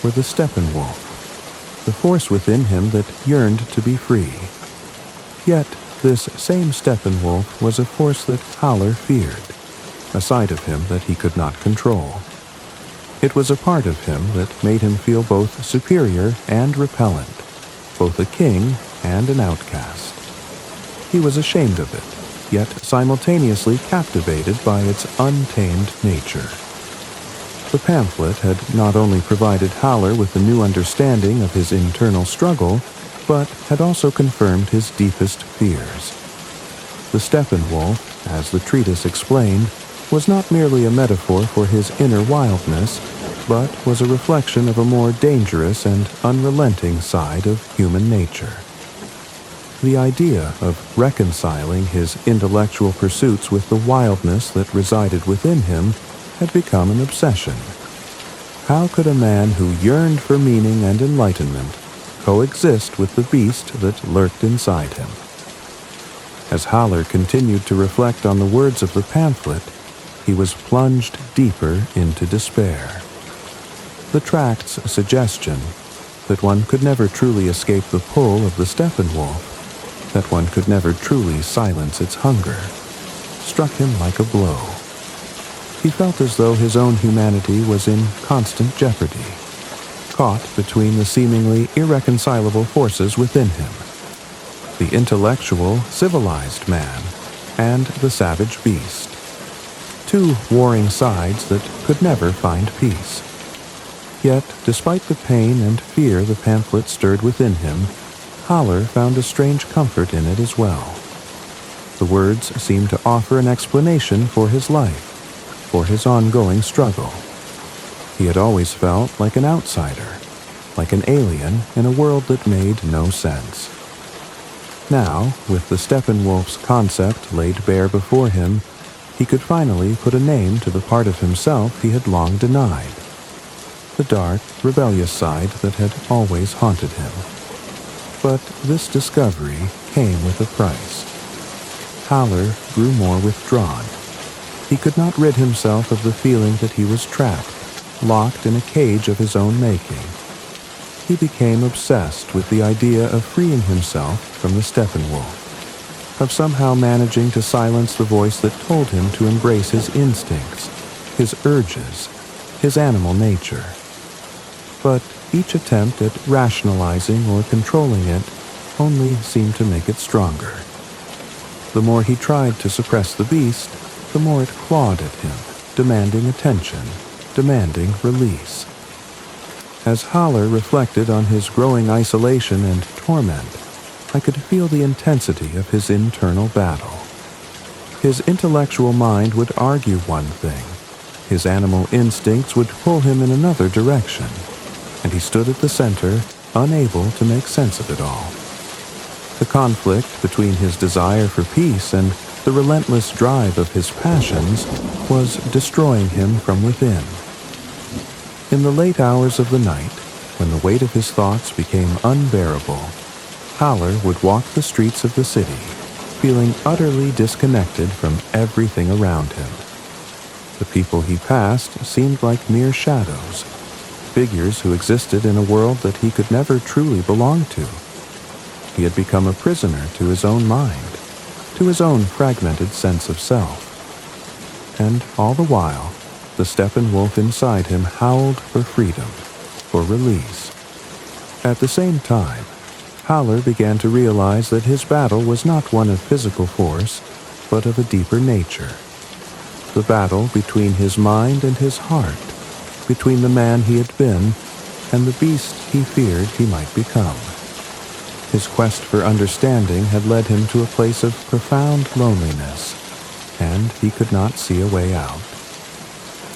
were the Steppenwolf, the force within him that yearned to be free. Yet this same Steppenwolf was a force that Haller feared, a side of him that he could not control. It was a part of him that made him feel both superior and repellent, both a king and an outcast. He was ashamed of it, yet simultaneously captivated by its untamed nature. The pamphlet had not only provided Haller with a new understanding of his internal struggle, but had also confirmed his deepest fears. The Steppenwolf, as the treatise explained, was not merely a metaphor for his inner wildness, but was a reflection of a more dangerous and unrelenting side of human nature. The idea of reconciling his intellectual pursuits with the wildness that resided within him had become an obsession. How could a man who yearned for meaning and enlightenment coexist with the beast that lurked inside him. As Haller continued to reflect on the words of the pamphlet, he was plunged deeper into despair. The tract's suggestion that one could never truly escape the pull of the Steppenwolf, that one could never truly silence its hunger, struck him like a blow. He felt as though his own humanity was in constant jeopardy, caught between the seemingly irreconcilable forces within him: the intellectual, civilized man and the savage beast, two warring sides that could never find peace. Yet, despite the pain and fear the pamphlet stirred within him, Haller found a strange comfort in it as well. The words seemed to offer an explanation for his life, for his ongoing struggle. He had always felt like an outsider, like an alien in a world that made no sense. Now, with the Steppenwolf's concept laid bare before him, he could finally put a name to the part of himself he had long denied, the dark, rebellious side that had always haunted him. But this discovery came with a price. Haller grew more withdrawn. He could not rid himself of the feeling that he was trapped, locked in a cage of his own making. He became obsessed with the idea of freeing himself from the Steppenwolf, of somehow managing to silence the voice that told him to embrace his instincts, his urges, his animal nature. But each attempt at rationalizing or controlling it only seemed to make it stronger. The more he tried to suppress the beast, the more it clawed at him, demanding attention, demanding release. As Haller reflected on his growing isolation and torment, I could feel the intensity of his internal battle. His intellectual mind would argue one thing, his animal instincts would pull him in another direction, and he stood at the center, unable to make sense of it all. The conflict between his desire for peace and the relentless drive of his passions was destroying him from within. In the late hours of the night, when the weight of his thoughts became unbearable, Haller would walk the streets of the city, feeling utterly disconnected from everything around him. The people he passed seemed like mere shadows, figures who existed in a world that he could never truly belong to. He had become a prisoner to his own mind, to his own fragmented sense of self. And all the while, the Steppenwolf inside him howled for freedom, for release. At the same time, Haller began to realize that his battle was not one of physical force, but of a deeper nature. The battle between his mind and his heart, between the man he had been and the beast he feared he might become. His quest for understanding had led him to a place of profound loneliness, and he could not see a way out.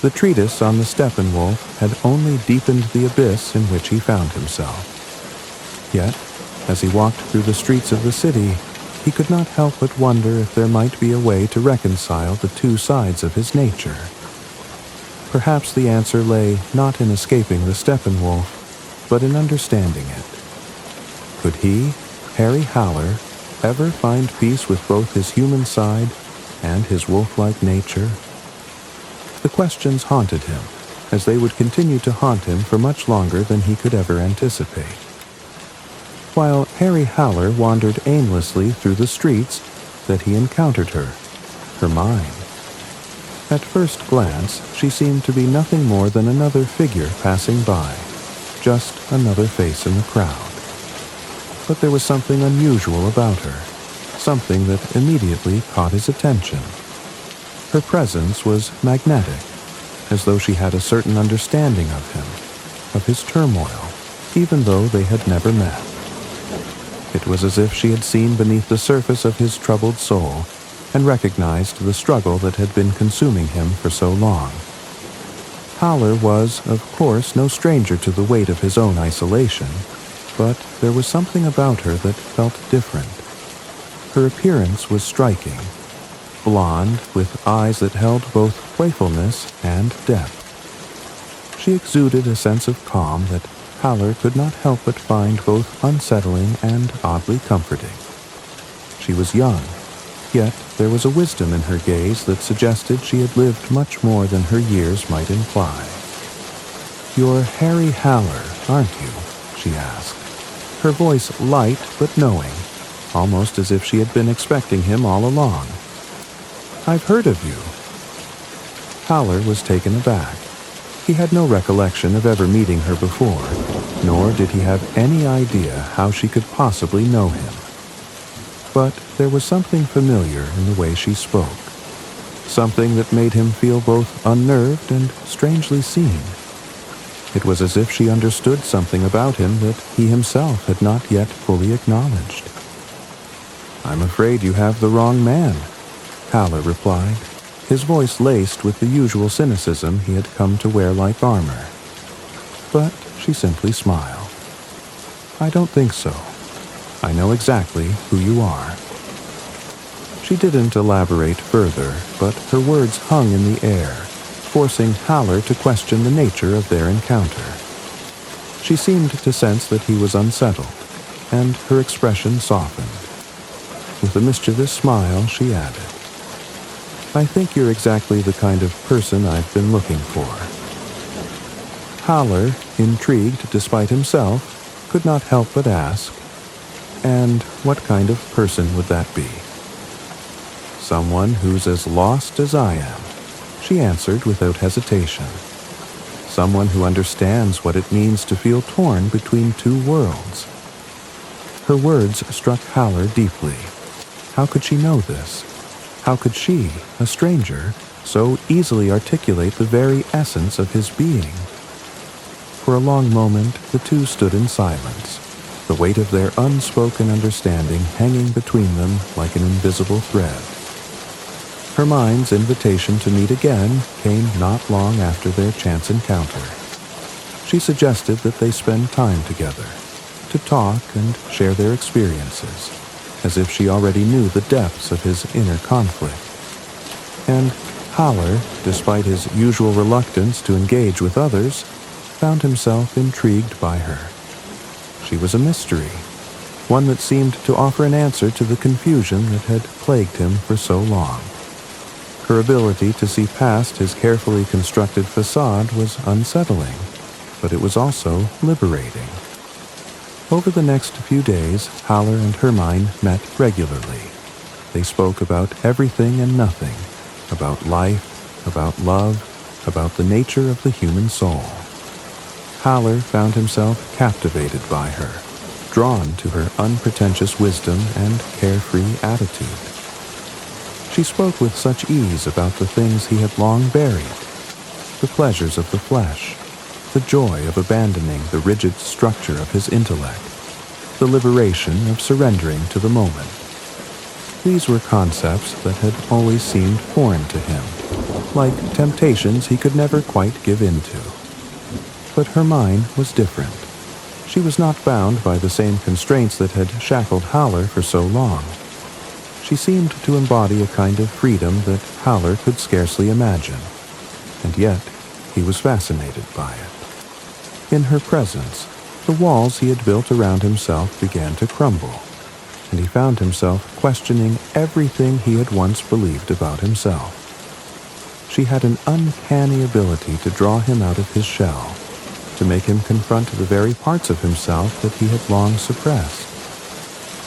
The treatise on the Steppenwolf had only deepened the abyss in which he found himself. Yet, as he walked through the streets of the city, he could not help but wonder if there might be a way to reconcile the two sides of his nature. Perhaps the answer lay not in escaping the Steppenwolf, but in understanding it. Could he, Harry Haller, ever find peace with both his human side and his wolf-like nature? The questions haunted him, as they would continue to haunt him for much longer than he could ever anticipate. While Harry Haller wandered aimlessly through the streets, that he encountered her mind. At first glance, she seemed to be nothing more than another figure passing by, just another face in the crowd. But there was something unusual about her, something that immediately caught his attention. Her presence was magnetic, as though she had a certain understanding of him, of his turmoil, even though they had never met. It was as if she had seen beneath the surface of his troubled soul and recognized the struggle that had been consuming him for so long. Haller was, of course, no stranger to the weight of his own isolation, but there was something about her that felt different. Her appearance was striking, blonde, with eyes that held both playfulness and depth. She exuded a sense of calm that Haller could not help but find both unsettling and oddly comforting. She was young, yet there was a wisdom in her gaze that suggested she had lived much more than her years might imply. "You're Harry Haller, aren't you?" she asked, her voice light but knowing, almost as if she had been expecting him all along. "I've heard of you." Haller was taken aback. He had no recollection of ever meeting her before, nor did he have any idea how she could possibly know him. But there was something familiar in the way she spoke, something that made him feel both unnerved and strangely seen. It was as if she understood something about him that he himself had not yet fully acknowledged. "I'm afraid you have the wrong man," Haller replied, his voice laced with the usual cynicism he had come to wear like armor. But she simply smiled. "I don't think so. I know exactly who you are." She didn't elaborate further, but her words hung in the air, forcing Haller to question the nature of their encounter. She seemed to sense that he was unsettled, and her expression softened. With a mischievous smile, she added, "I think you're exactly the kind of person I've been looking for." Haller, intrigued despite himself, could not help but ask, "And what kind of person would that be?" "Someone who's as lost as I am," she answered without hesitation. "Someone who understands what it means to feel torn between two worlds." Her words struck Haller deeply. How could she know this? How could she, a stranger, so easily articulate the very essence of his being? For a long moment, the two stood in silence, the weight of their unspoken understanding hanging between them like an invisible thread. Her mind's invitation to meet again came not long after their chance encounter. She suggested that they spend time together, to talk and share their experiences, as if she already knew the depths of his inner conflict. And Haller, despite his usual reluctance to engage with others, found himself intrigued by her. She was a mystery, one that seemed to offer an answer to the confusion that had plagued him for so long. Her ability to see past his carefully constructed facade was unsettling, but it was also liberating. Over the next few days, Haller and Hermine met regularly. They spoke about everything and nothing, about life, about love, about the nature of the human soul. Haller found himself captivated by her, drawn to her unpretentious wisdom and carefree attitude. She spoke with such ease about the things he had long buried, the pleasures of the flesh, the joy of abandoning the rigid structure of his intellect, the liberation of surrendering to the moment. These were concepts that had always seemed foreign to him, like temptations he could never quite give in to. But her mind was different. She was not bound by the same constraints that had shackled Haller for so long. She seemed to embody a kind of freedom that Haller could scarcely imagine, and yet he was fascinated by it. In her presence, the walls he had built around himself began to crumble, and he found himself questioning everything he had once believed about himself. She had an uncanny ability to draw him out of his shell, to make him confront the very parts of himself that he had long suppressed.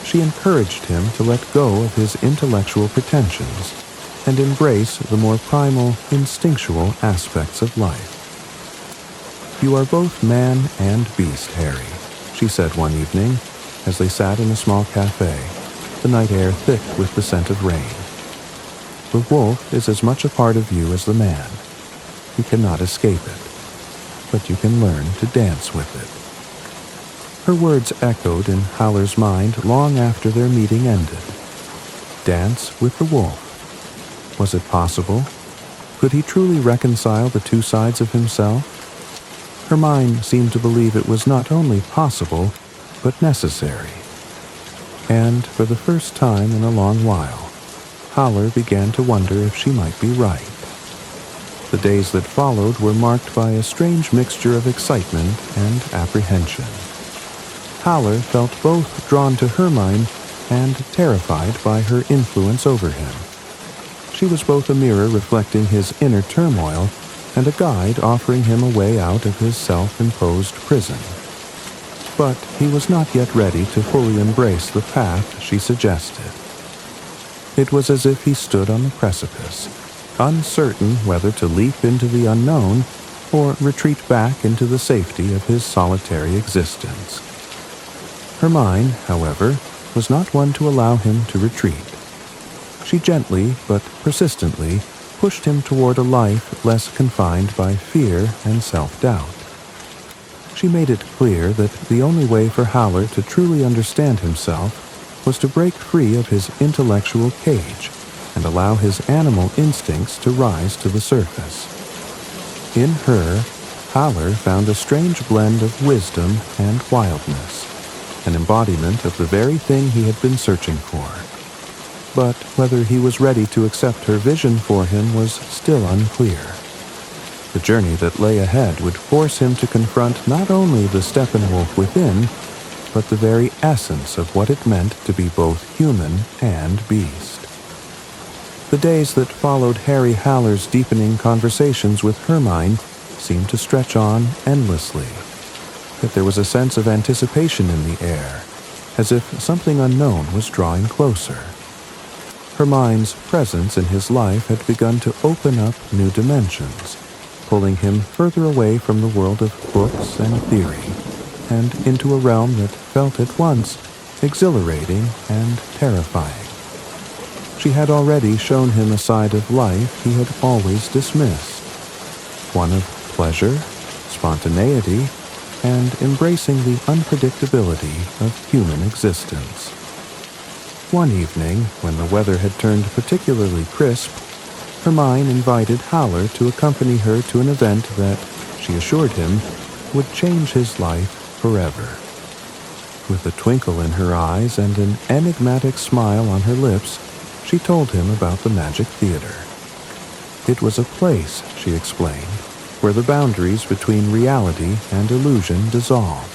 She encouraged him to let go of his intellectual pretensions and embrace the more primal, instinctual aspects of life. "You are both man and beast, Harry," she said one evening, as they sat in a small cafe, the night air thick with the scent of rain. "The wolf is as much a part of you as the man. You cannot escape it, but you can learn to dance with it." Her words echoed in Haller's mind long after their meeting ended. Dance with the wolf. Was it possible? Could he truly reconcile the two sides of himself? Her mind seemed to believe it was not only possible, but necessary. And for the first time in a long while, Haller began to wonder if she might be right. The days that followed were marked by a strange mixture of excitement and apprehension. Howler felt both drawn to Hermione and terrified by her influence over him. She was both a mirror reflecting his inner turmoil and a guide offering him a way out of his self-imposed prison. But he was not yet ready to fully embrace the path she suggested. It was as if he stood on the precipice, uncertain whether to leap into the unknown or retreat back into the safety of his solitary existence. Hermione, however, was not one to allow him to retreat. She gently but persistently pushed him toward a life less confined by fear and self-doubt. She made it clear that the only way for Howler to truly understand himself was to break free of his intellectual cage and allow his animal instincts to rise to the surface. In her, Howler found a strange blend of wisdom and wildness, an embodiment of the very thing he had been searching for. But whether he was ready to accept her vision for him was still unclear. The journey that lay ahead would force him to confront not only the Steppenwolf within, but the very essence of what it meant to be both human and beast. The days that followed Harry Howler's deepening conversations with Hermione seemed to stretch on endlessly. Yet there was a sense of anticipation in the air, as if something unknown was drawing closer. Hermione's presence in his life had begun to open up new dimensions, pulling him further away from the world of books and theory, and into a realm that felt at once exhilarating and terrifying. She had already shown him a side of life he had always dismissed, one of pleasure, spontaneity, and embracing the unpredictability of human existence. One evening, when the weather had turned particularly crisp, Hermione invited Howler to accompany her to an event that, she assured him, would change his life forever. With a twinkle in her eyes and an enigmatic smile on her lips, she told him about the Magic Theater. It was a place, she explained, where the boundaries between reality and illusion dissolved,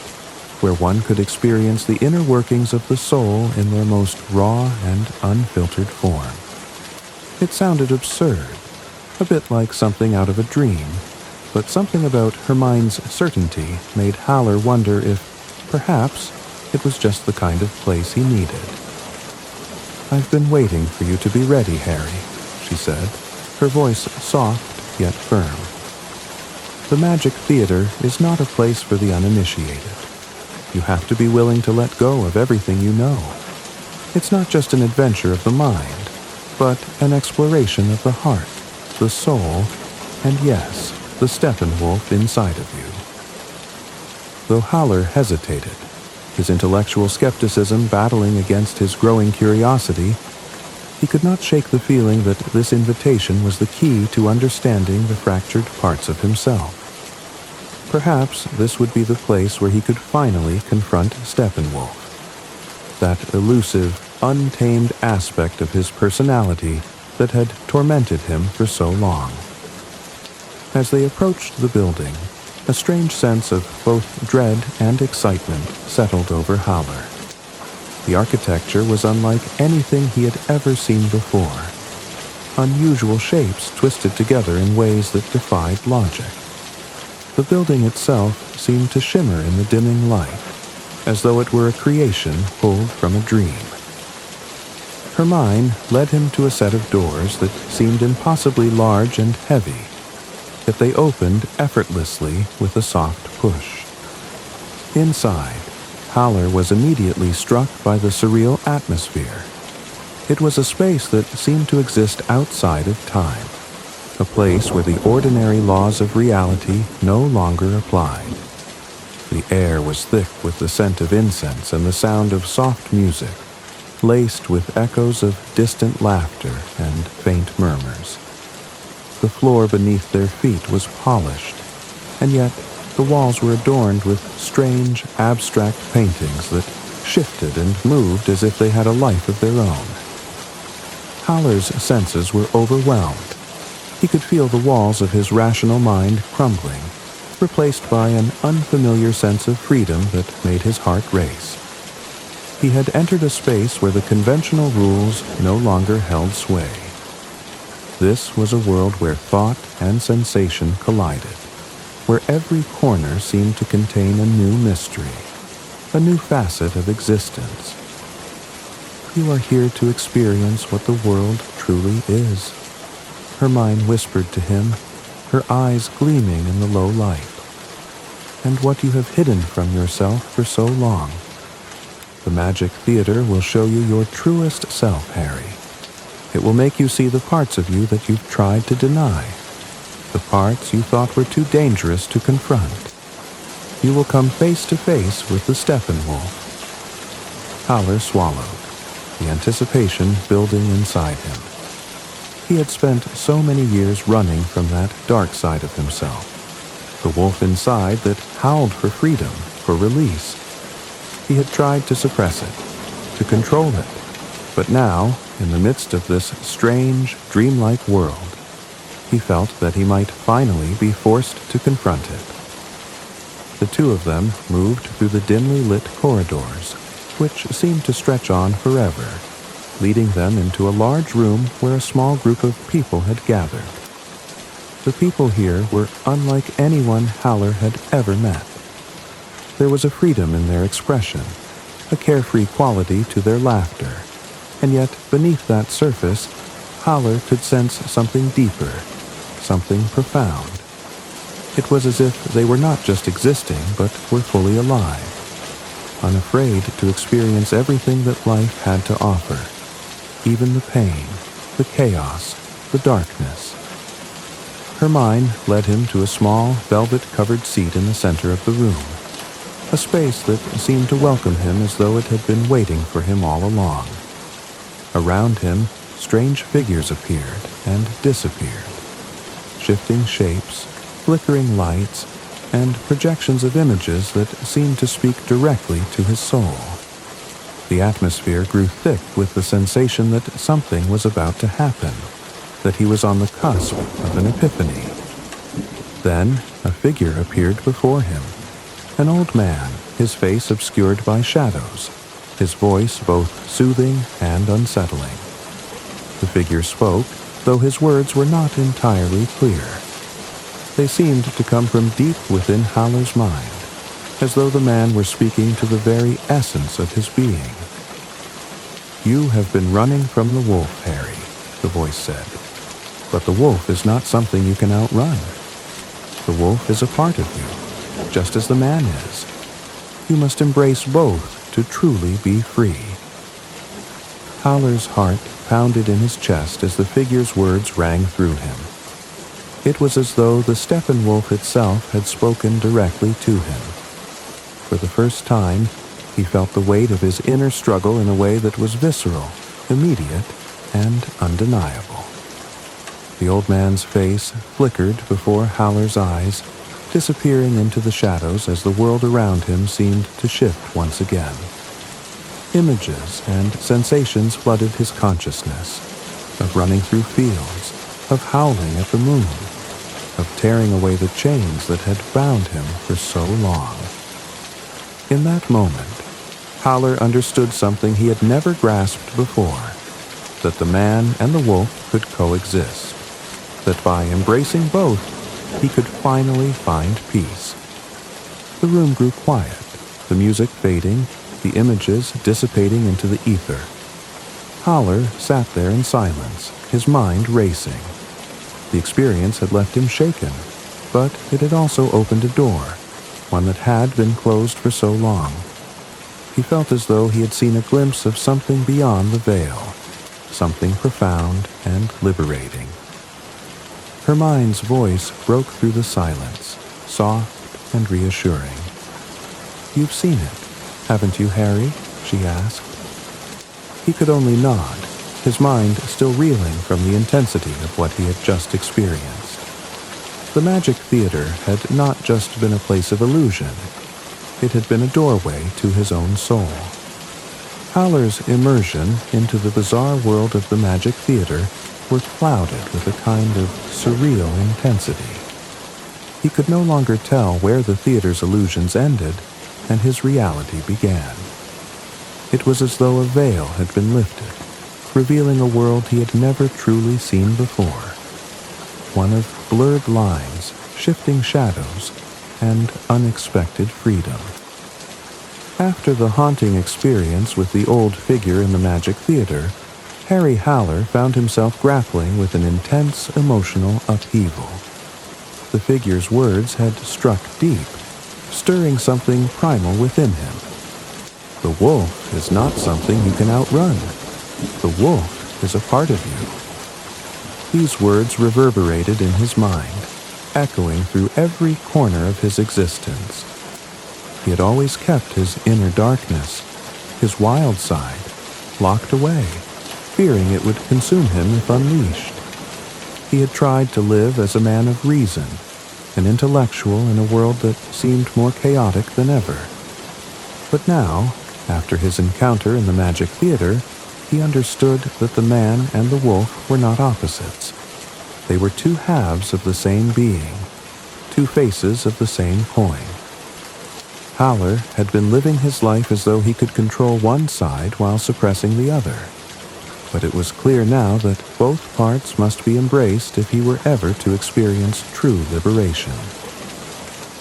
where one could experience the inner workings of the soul in their most raw and unfiltered form. It sounded absurd, a bit like something out of a dream, but something about Hermione's certainty made Howler wonder if, perhaps, it was just the kind of place he needed. "I've been waiting for you to be ready, Harry," she said, her voice soft yet firm. "The Magic Theater is not a place for the uninitiated. You have to be willing to let go of everything you know. It's not just an adventure of the mind, but an exploration of the heart, the soul, and yes, the Steppenwolf inside of you." Though Howler hesitated, his intellectual skepticism battling against his growing curiosity, he could not shake the feeling that this invitation was the key to understanding the fractured parts of himself. Perhaps this would be the place where he could finally confront Steppenwolf, that elusive, untamed aspect of his personality that had tormented him for so long. As they approached the building, a strange sense of both dread and excitement settled over Howler. The architecture was unlike anything he had ever seen before. Unusual shapes twisted together in ways that defied logic. The building itself seemed to shimmer in the dimming light, as though it were a creation pulled from a dream. Hermione led him to a set of doors that seemed impossibly large and heavy, yet they opened effortlessly with a soft push. Inside, Howler was immediately struck by the surreal atmosphere. It was a space that seemed to exist outside of time, a place where the ordinary laws of reality no longer applied. The air was thick with the scent of incense and the sound of soft music, laced with echoes of distant laughter and faint murmurs. The floor beneath their feet was polished, and yet the walls were adorned with strange, abstract paintings that shifted and moved as if they had a life of their own. Howler's senses were overwhelmed. He could feel the walls of his rational mind crumbling, replaced by an unfamiliar sense of freedom that made his heart race. He had entered a space where the conventional rules no longer held sway. This was a world where thought and sensation collided, where every corner seemed to contain a new mystery, a new facet of existence. You are here to experience what the world truly is, Hermione whispered to him, her eyes gleaming in the low light. And what you have hidden from yourself for so long. The Magic Theater will show you your truest self, Harry. It will make you see the parts of you that you've tried to deny, the parts you thought were too dangerous to confront. You will come face to face with the Steppenwolf. Haller swallowed, the anticipation building inside him. He had spent so many years running from that dark side of himself, the wolf inside that howled for freedom, for release. He had tried to suppress it, to control it, but now, in the midst of this strange, dreamlike world, he felt that he might finally be forced to confront it. The two of them moved through the dimly lit corridors, which seemed to stretch on forever, leading them into a large room where a small group of people had gathered. The people here were unlike anyone Haller had ever met. There was a freedom in their expression, a carefree quality to their laughter, and yet beneath that surface, Haller could sense something deeper, something profound. It was as if they were not just existing, but were fully alive, unafraid to experience everything that life had to offer, even the pain, the chaos, the darkness. Hermione led him to a small, velvet-covered seat in the center of the room, a space that seemed to welcome him as though it had been waiting for him all along. Around him, strange figures appeared and disappeared, shifting shapes, flickering lights, and projections of images that seemed to speak directly to his soul. The atmosphere grew thick with the sensation that something was about to happen, that he was on the cusp of an epiphany. Then a figure appeared before him, an old man, his face obscured by shadows, his voice both soothing and unsettling. The figure spoke, though his words were not entirely clear. They seemed to come from deep within Haller's mind, as though the man were speaking to the very essence of his being. "You have been running from the wolf, Harry," the voice said. "But the wolf is not something you can outrun. The wolf is a part of you, just as the man is. You must embrace both to truly be free." Haller's heart pounded in his chest as the figure's words rang through him. It was as though the Steppenwolf itself had spoken directly to him. For the first time, he felt the weight of his inner struggle in a way that was visceral, immediate, and undeniable. The old man's face flickered before Haller's eyes, disappearing into the shadows as the world around him seemed to shift once again. Images and sensations flooded his consciousness, of running through fields, of howling at the moon, of tearing away the chains that had bound him for so long. In that moment, Haller understood something he had never grasped before, that the man and the wolf could coexist, that by embracing both, he could finally find peace. The room grew quiet, the music fading, the images dissipating into the ether. Haller sat there in silence, his mind racing. The experience had left him shaken, but it had also opened a door, one that had been closed for so long. He felt as though he had seen a glimpse of something beyond the veil, something profound and liberating. Hermione's voice broke through the silence, soft and reassuring. "You've seen it, haven't you, Harry?" she asked. He could only nod, his mind still reeling from the intensity of what he had just experienced. The Magic Theater had not just been a place of illusion. It had been a doorway to his own soul. Haller's immersion into the bizarre world of the Magic Theater were clouded with a kind of surreal intensity. He could no longer tell where the theater's illusions ended and his reality began. It was as though a veil had been lifted, revealing a world he had never truly seen before. One of blurred lines, shifting shadows, and unexpected freedom. After the haunting experience with the old figure in the Magic Theater, Harry Haller found himself grappling with an intense emotional upheaval. The figure's words had struck deep, stirring something primal within him. The wolf is not something you can outrun. The wolf is a part of you. These words reverberated in his mind, echoing through every corner of his existence. He had always kept his inner darkness, his wild side, locked away, fearing it would consume him if unleashed. He had tried to live as a man of reason, an intellectual in a world that seemed more chaotic than ever. But now, after his encounter in the Magic Theater, he understood that the man and the wolf were not opposites. They were two halves of the same being, two faces of the same coin. Haller had been living his life as though he could control one side while suppressing the other. But it was clear now that both parts must be embraced if he were ever to experience true liberation.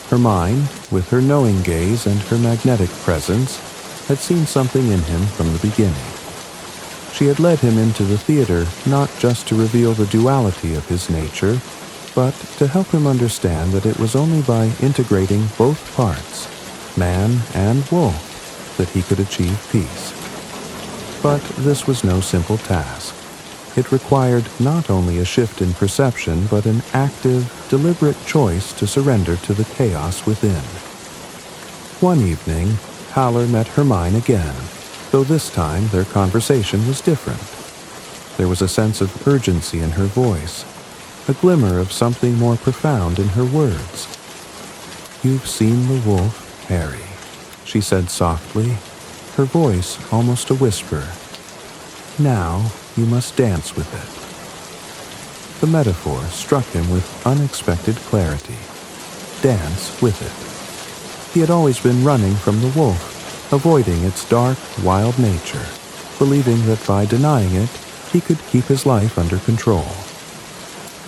Hermione, with her knowing gaze and her magnetic presence, had seen something in him from the beginning. She had led him into the theater not just to reveal the duality of his nature, but to help him understand that it was only by integrating both parts, man and wolf, that he could achieve peace. But this was no simple task. It required not only a shift in perception, but an active, deliberate choice to surrender to the chaos within. One evening, Haller met Hermione again, though this time their conversation was different. There was a sense of urgency in her voice, a glimmer of something more profound in her words. "You've seen the wolf, Harry," she said softly, her voice almost a whisper. "Now you must dance with it." The metaphor struck him with unexpected clarity. Dance with it. He had always been running from the wolf, avoiding its dark, wild nature, believing that by denying it, he could keep his life under control.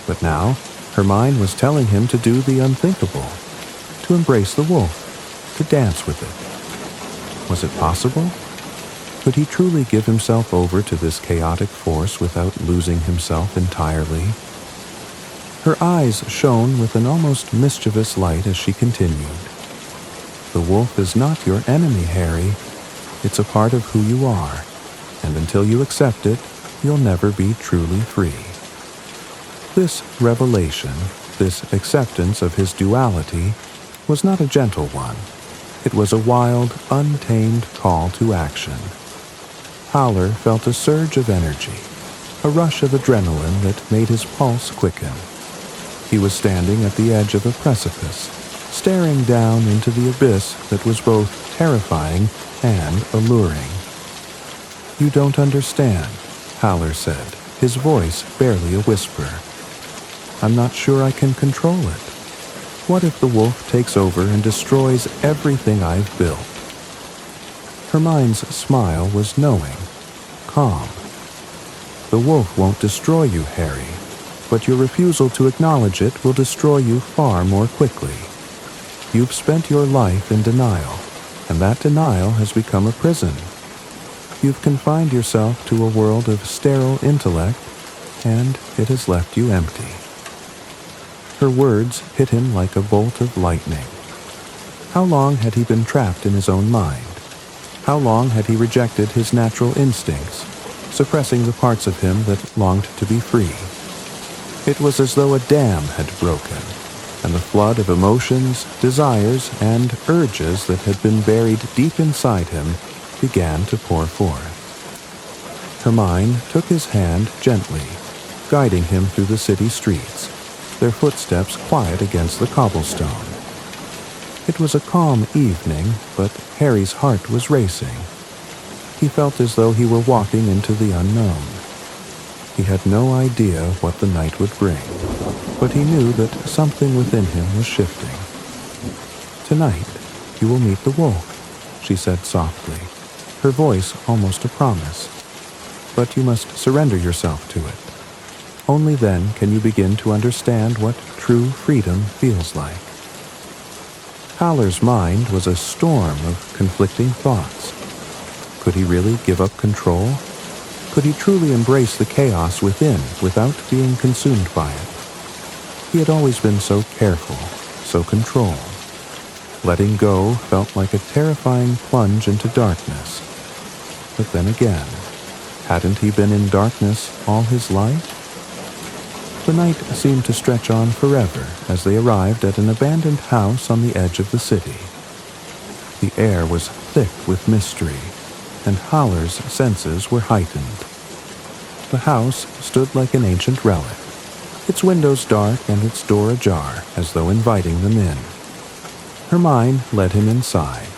But now, Hermione was telling him to do the unthinkable, to embrace the wolf, to dance with it. Was it possible? Could he truly give himself over to this chaotic force without losing himself entirely? Her eyes shone with an almost mischievous light as she continued. "The wolf is not your enemy, Harry. It's a part of who you are, and until you accept it, you'll never be truly free." This revelation, this acceptance of his duality, was not a gentle one. It was a wild, untamed call to action. Haller felt a surge of energy, a rush of adrenaline that made his pulse quicken. He was standing at the edge of a precipice, staring down into the abyss that was both terrifying and alluring. "You don't understand," Haller said, his voice barely a whisper. "I'm not sure I can control it. What if the wolf takes over and destroys everything I've built?" Hermione's smile was knowing, calm. "The wolf won't destroy you, Harry, but your refusal to acknowledge it will destroy you far more quickly. You've spent your life in denial, and that denial has become a prison. You've confined yourself to a world of sterile intellect, and it has left you empty." Her words hit him like a bolt of lightning. How long had he been trapped in his own mind? How long had he rejected his natural instincts, suppressing the parts of him that longed to be free? It was as though a dam had broken, and the flood of emotions, desires, and urges that had been buried deep inside him began to pour forth. Hermione took his hand gently, guiding him through the city streets, their footsteps quiet against the cobblestone. It was a calm evening, but Harry's heart was racing. He felt as though he were walking into the unknown. He had no idea what the night would bring, but he knew that something within him was shifting. "Tonight, you will meet the wolf," she said softly, her voice almost a promise. "But you must surrender yourself to it. Only then can you begin to understand what true freedom feels like." Haller's mind was a storm of conflicting thoughts. Could he really give up control? Could he truly embrace the chaos within without being consumed by it? He had always been so careful, so controlled. Letting go felt like a terrifying plunge into darkness. But then again, hadn't he been in darkness all his life? The night seemed to stretch on forever as they arrived at an abandoned house on the edge of the city. The air was thick with mystery, and Haller's senses were heightened. The house stood like an ancient relic, its windows dark and its door ajar as though inviting them in. Her mind led him inside,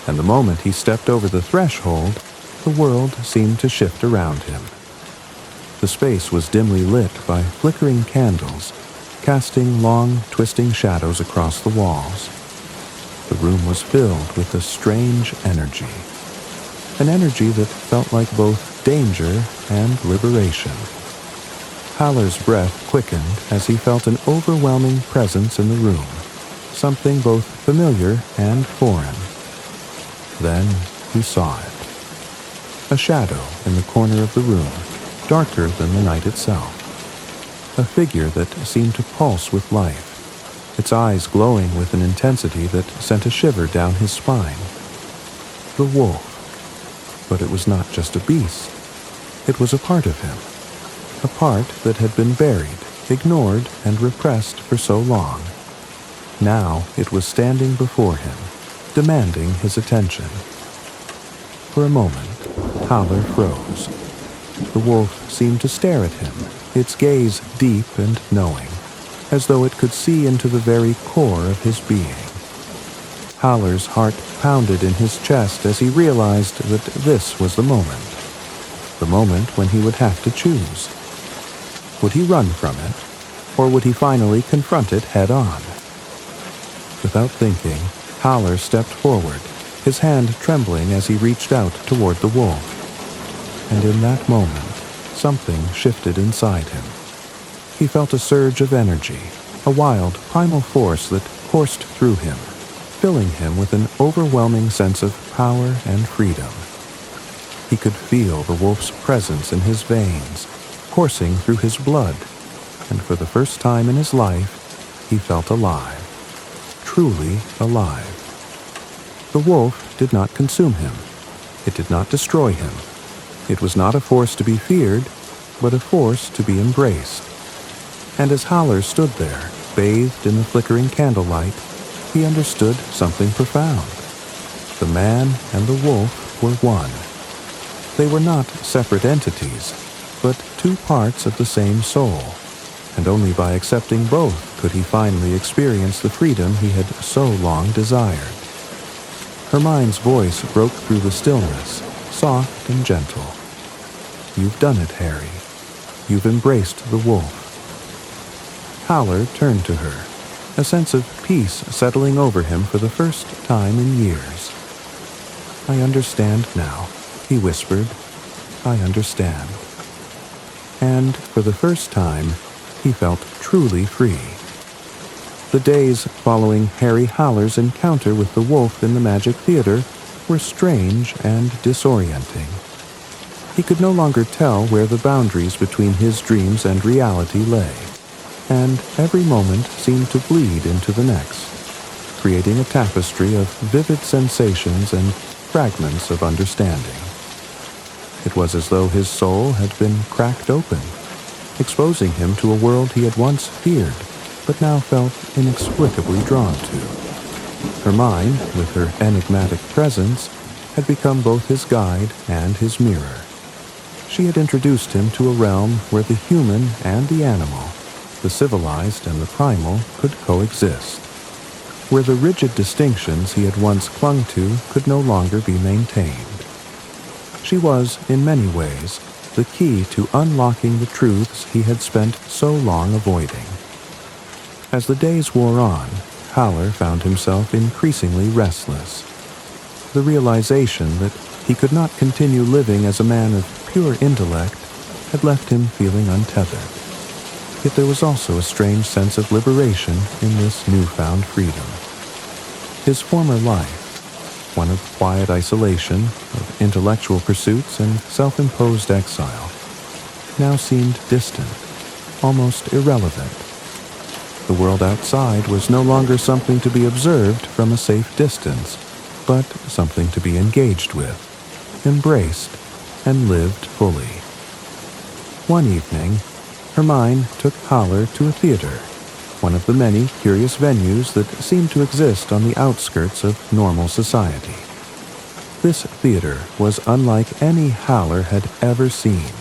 and the moment he stepped over the threshold, the world seemed to shift around him. The space was dimly lit by flickering candles, casting long, twisting shadows across the walls. The room was filled with a strange energy, an energy that felt like both danger and liberation. Haller's breath quickened as he felt an overwhelming presence in the room, something both familiar and foreign. Then he saw it. A shadow in the corner of the room, darker than the night itself. A figure that seemed to pulse with life, its eyes glowing with an intensity that sent a shiver down his spine. The wolf. But it was not just a beast. It was a part of him. A part that had been buried, ignored, and repressed for so long. Now it was standing before him, demanding his attention. For a moment, Haller froze. The wolf seemed to stare at him, its gaze deep and knowing, as though it could see into the very core of his being. Haller's heart pounded in his chest as he realized that this was the moment when he would have to choose. Would he run from it, or would he finally confront it head-on? Without thinking, Haller stepped forward, his hand trembling as he reached out toward the wolf. And in that moment, something shifted inside him. He felt a surge of energy, a wild, primal force that coursed through him, filling him with an overwhelming sense of power and freedom. He could feel the wolf's presence in his veins, coursing through his blood, and for the first time in his life, he felt alive, truly alive. The wolf did not consume him. It did not destroy him. It was not a force to be feared, but a force to be embraced. And as Haller stood there, bathed in the flickering candlelight, he understood something profound. The man and the wolf were one. They were not separate entities, but two parts of the same soul, and only by accepting both could he finally experience the freedom he had so long desired. Hermione's voice broke through the stillness, soft and gentle. "You've done it, Harry. You've embraced the wolf." Haller turned to her, a sense of peace settling over him for the first time in years. "I understand now," he whispered. "I understand." And for the first time, he felt truly free. The days following Harry Haller's encounter with the wolf in the Magic Theater were strange and disorienting. He could no longer tell where the boundaries between his dreams and reality lay, and every moment seemed to bleed into the next, creating a tapestry of vivid sensations and fragments of understanding. It was as though his soul had been cracked open, exposing him to a world he had once feared, but now felt inexplicably drawn to. Hermione, with her enigmatic presence, had become both his guide and his mirror. She had introduced him to a realm where the human and the animal, the civilized and the primal, could coexist, where the rigid distinctions he had once clung to could no longer be maintained. She was, in many ways, the key to unlocking the truths he had spent so long avoiding. As the days wore on, Haller found himself increasingly restless. The realization that he could not continue living as a man of pure intellect had left him feeling untethered. Yet there was also a strange sense of liberation in this newfound freedom. His former life, one of quiet isolation, of intellectual pursuits and self-imposed exile, now seemed distant, almost irrelevant. The world outside was no longer something to be observed from a safe distance, but something to be engaged with, embraced, and lived fully. One evening, Hermione took Haller to a theater, one of the many curious venues that seemed to exist on the outskirts of normal society. This theater was unlike any Haller had ever seen,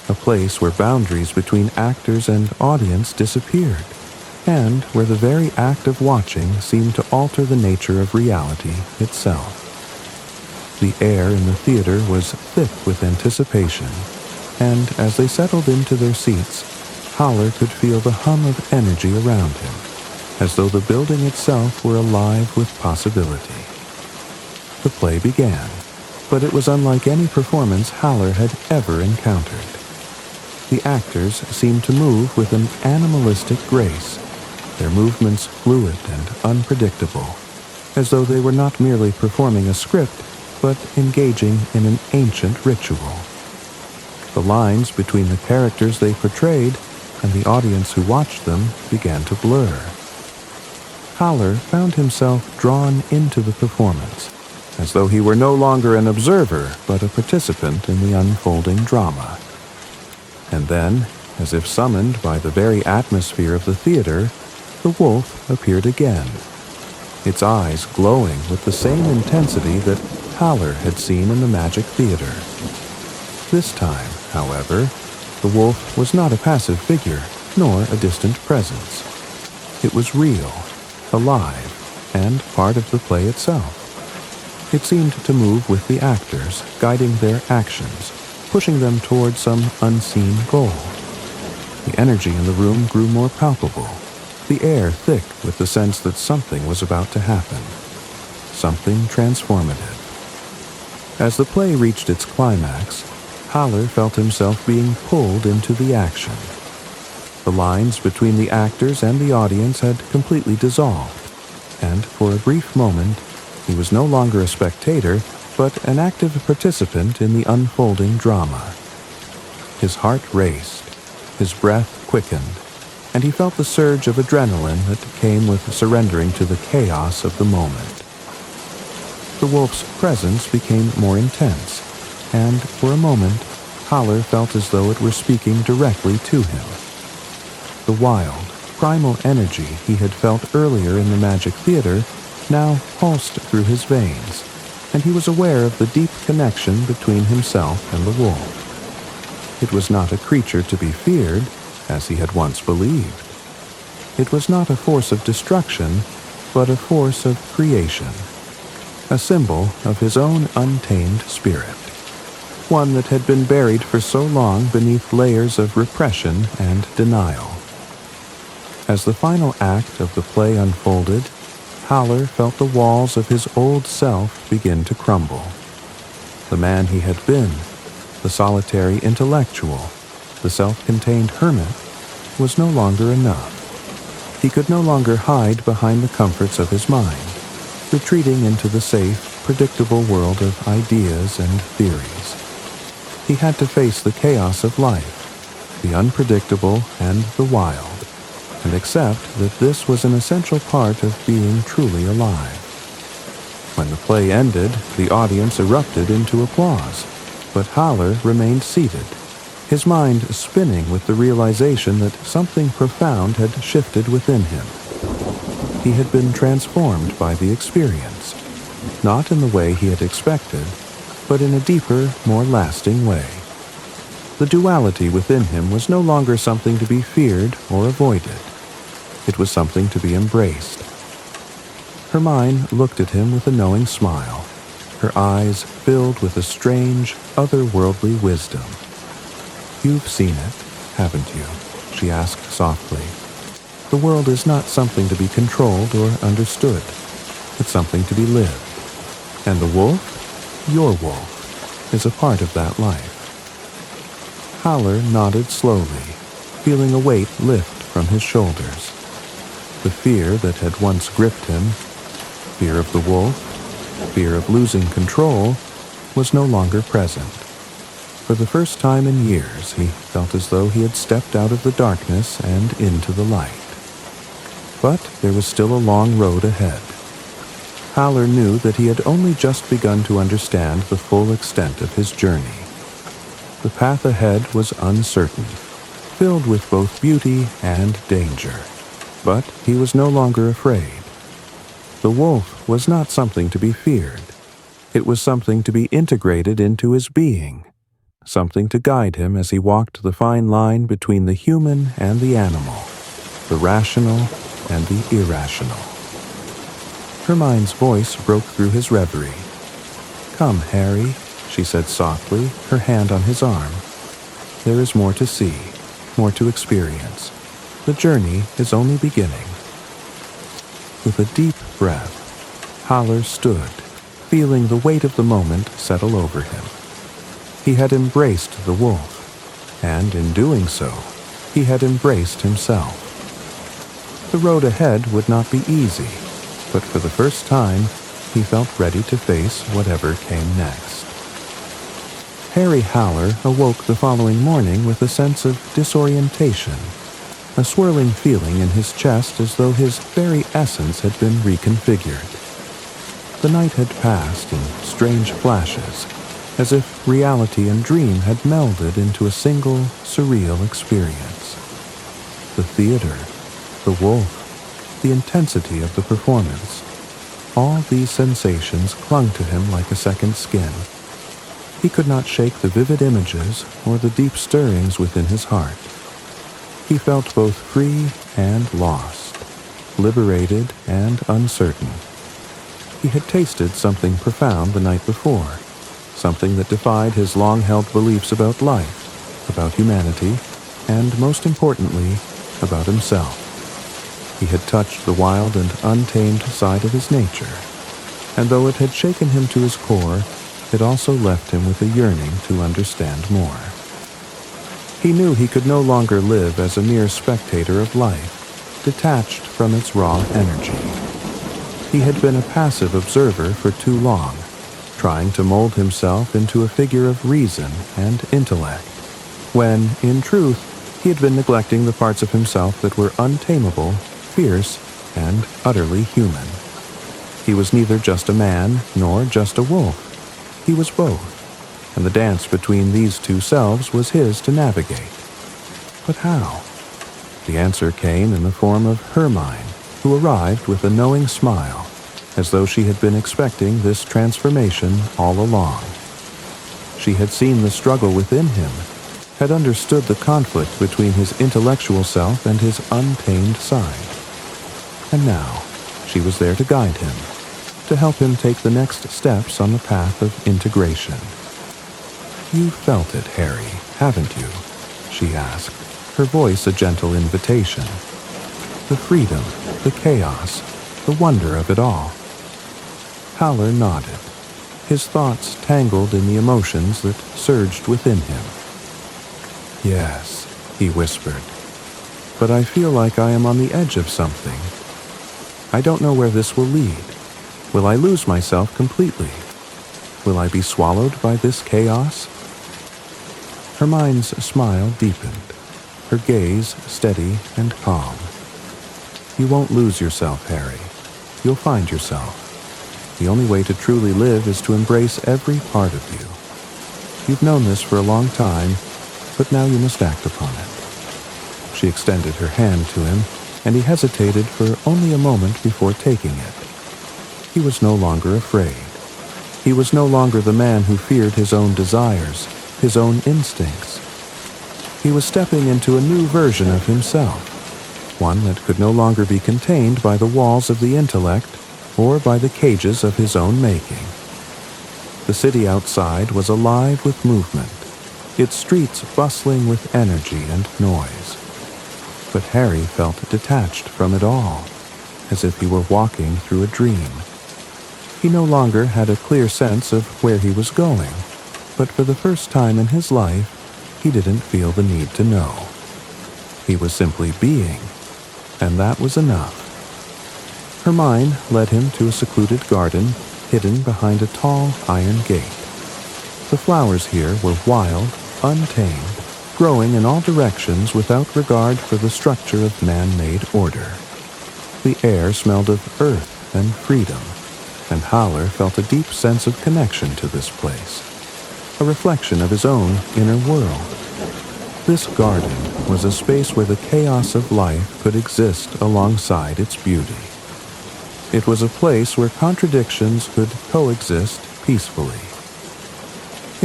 a place where boundaries between actors and audience disappeared, and where the very act of watching seemed to alter the nature of reality itself. The air in the theater was thick with anticipation, and as they settled into their seats, Haller could feel the hum of energy around him, as though the building itself were alive with possibility. The play began, but it was unlike any performance Haller had ever encountered. The actors seemed to move with an animalistic grace, their movements fluid and unpredictable, as though they were not merely performing a script, but engaging in an ancient ritual. The lines between the characters they portrayed and the audience who watched them began to blur. Haller found himself drawn into the performance, as though he were no longer an observer, but a participant in the unfolding drama. And then, as if summoned by the very atmosphere of the theater, the wolf appeared again, its eyes glowing with the same intensity that Haller had seen in the Magic Theater. This time, however, the wolf was not a passive figure, nor a distant presence. It was real, alive, and part of the play itself. It seemed to move with the actors, guiding their actions, pushing them toward some unseen goal. The energy in the room grew more palpable, the air thick with the sense that something was about to happen, something transformative. As the play reached its climax, Haller felt himself being pulled into the action. The lines between the actors and the audience had completely dissolved, and for a brief moment, he was no longer a spectator, but an active participant in the unfolding drama. His heart raced, his breath quickened, and he felt the surge of adrenaline that came with surrendering to the chaos of the moment. The wolf's presence became more intense, and for a moment, Haller felt as though it were speaking directly to him. The wild, primal energy he had felt earlier in the Magic Theater now pulsed through his veins, and he was aware of the deep connection between himself and the wolf. It was not a creature to be feared, as he had once believed. It was not a force of destruction, but a force of creation, a symbol of his own untamed spirit, one that had been buried for so long beneath layers of repression and denial. As the final act of the play unfolded, Haller felt the walls of his old self begin to crumble. The man he had been, the solitary intellectual, the self-contained hermit, was no longer enough. He could no longer hide behind the comforts of his mind, retreating into the safe, predictable world of ideas and theories. He had to face the chaos of life, the unpredictable and the wild, and accept that this was an essential part of being truly alive. When the play ended, the audience erupted into applause, but Haller remained seated, his mind spinning with the realization that something profound had shifted within him. He had been transformed by the experience, not in the way he had expected, but in a deeper, more lasting way. The duality within him was no longer something to be feared or avoided. It was something to be embraced. Hermione looked at him with a knowing smile, her eyes filled with a strange, otherworldly wisdom. You've seen it, haven't you? She asked softly. The world is not something to be controlled or understood. It's something to be lived. And the wolf, your wolf, is a part of that life. Howler nodded slowly, feeling a weight lift from his shoulders. The fear that had once gripped him, fear of the wolf, fear of losing control, was no longer present. For the first time in years, he felt as though he had stepped out of the darkness and into the light. But there was still a long road ahead. Howler knew that he had only just begun to understand the full extent of his journey. The path ahead was uncertain, filled with both beauty and danger. But he was no longer afraid. The wolf was not something to be feared. It was something to be integrated into his being, something to guide him as he walked the fine line between the human and the animal, the rational and the irrational. Hermione's voice broke through his reverie. "Come, Harry," she said softly, her hand on his arm. "There is more to see, more to experience. The journey is only beginning." With a deep breath, Howler stood, feeling the weight of the moment settle over him. He had embraced the wolf, and in doing so, he had embraced himself. The road ahead would not be easy, but for the first time, he felt ready to face whatever came next. Harry Howler awoke the following morning with a sense of disorientation, a swirling feeling in his chest as though his very essence had been reconfigured. The night had passed in strange flashes, as if reality and dream had melded into a single, surreal experience. The theater, the wolf, the intensity of the performance, all these sensations clung to him like a second skin. He could not shake the vivid images or the deep stirrings within his heart. He felt both free and lost, liberated and uncertain. He had tasted something profound the night before, something that defied his long-held beliefs about life, about humanity, and most importantly, about himself. He had touched the wild and untamed side of his nature, and though it had shaken him to his core, it also left him with a yearning to understand more. He knew he could no longer live as a mere spectator of life, detached from its raw energy. He had been a passive observer for too long, trying to mold himself into a figure of reason and intellect, when, in truth, he had been neglecting the parts of himself that were untamable, fierce, and utterly human. He was neither just a man nor just a wolf. He was both, and the dance between these two selves was his to navigate. But how? The answer came in the form of Hermione, who arrived with a knowing smile, as though she had been expecting this transformation all along. She had seen the struggle within him, had understood the conflict between his intellectual self and his untamed side. And now, she was there to guide him, to help him take the next steps on the path of integration. "You felt it, Harry, haven't you?" she asked, her voice a gentle invitation. "The freedom, the chaos, the wonder of it all." Howler nodded, his thoughts tangled in the emotions that surged within him. "Yes," he whispered, "but I feel like I am on the edge of something. I don't know where this will lead. Will I lose myself completely? Will I be swallowed by this chaos?" Hermione's smile deepened, her gaze steady and calm. "You won't lose yourself, Harry. You'll find yourself. The only way to truly live is to embrace every part of you. You've known this for a long time, but now you must act upon it." She extended her hand to him, and he hesitated for only a moment before taking it. He was no longer afraid. He was no longer the man who feared his own desires, his own instincts. He was stepping into a new version of himself, one that could no longer be contained by the walls of the intellect or by the cages of his own making. The city outside was alive with movement, its streets bustling with energy and noise. But Harry felt detached from it all, as if he were walking through a dream. He no longer had a clear sense of where he was going, but for the first time in his life, he didn't feel the need to know. He was simply being, and that was enough. Hermione led him to a secluded garden hidden behind a tall iron gate. The flowers here were wild, untamed, growing in all directions without regard for the structure of man-made order. The air smelled of earth and freedom, and Howler felt a deep sense of connection to this place, a reflection of his own inner world. This garden was a space where the chaos of life could exist alongside its beauty. It was a place where contradictions could coexist peacefully.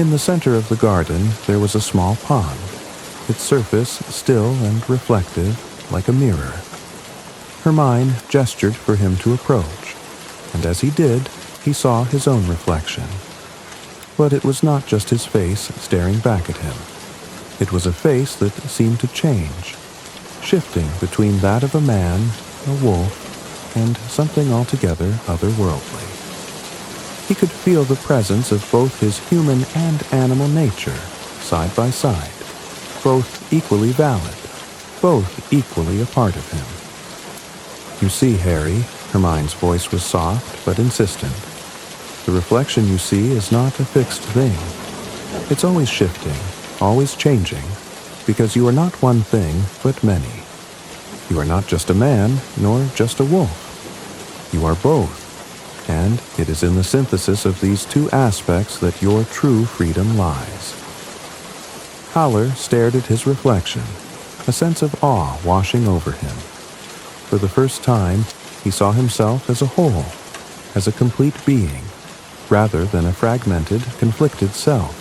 In the center of the garden, there was a small pond, its surface still and reflective like a mirror. Hermione gestured for him to approach, and as he did, he saw his own reflection. But it was not just his face staring back at him. It was a face that seemed to change, shifting between that of a man, a wolf, and something altogether otherworldly. He could feel the presence of both his human and animal nature, side by side, both equally valid, both equally a part of him. "You see, Harry," Hermione's voice was soft but insistent, "the reflection you see is not a fixed thing. It's always shifting, always changing, because you are not one thing, but many. You are not just a man, nor just a wolf. You are both, and it is in the synthesis of these two aspects that your true freedom lies." Howler stared at his reflection, a sense of awe washing over him. For the first time, he saw himself as a whole, as a complete being, rather than a fragmented, conflicted self.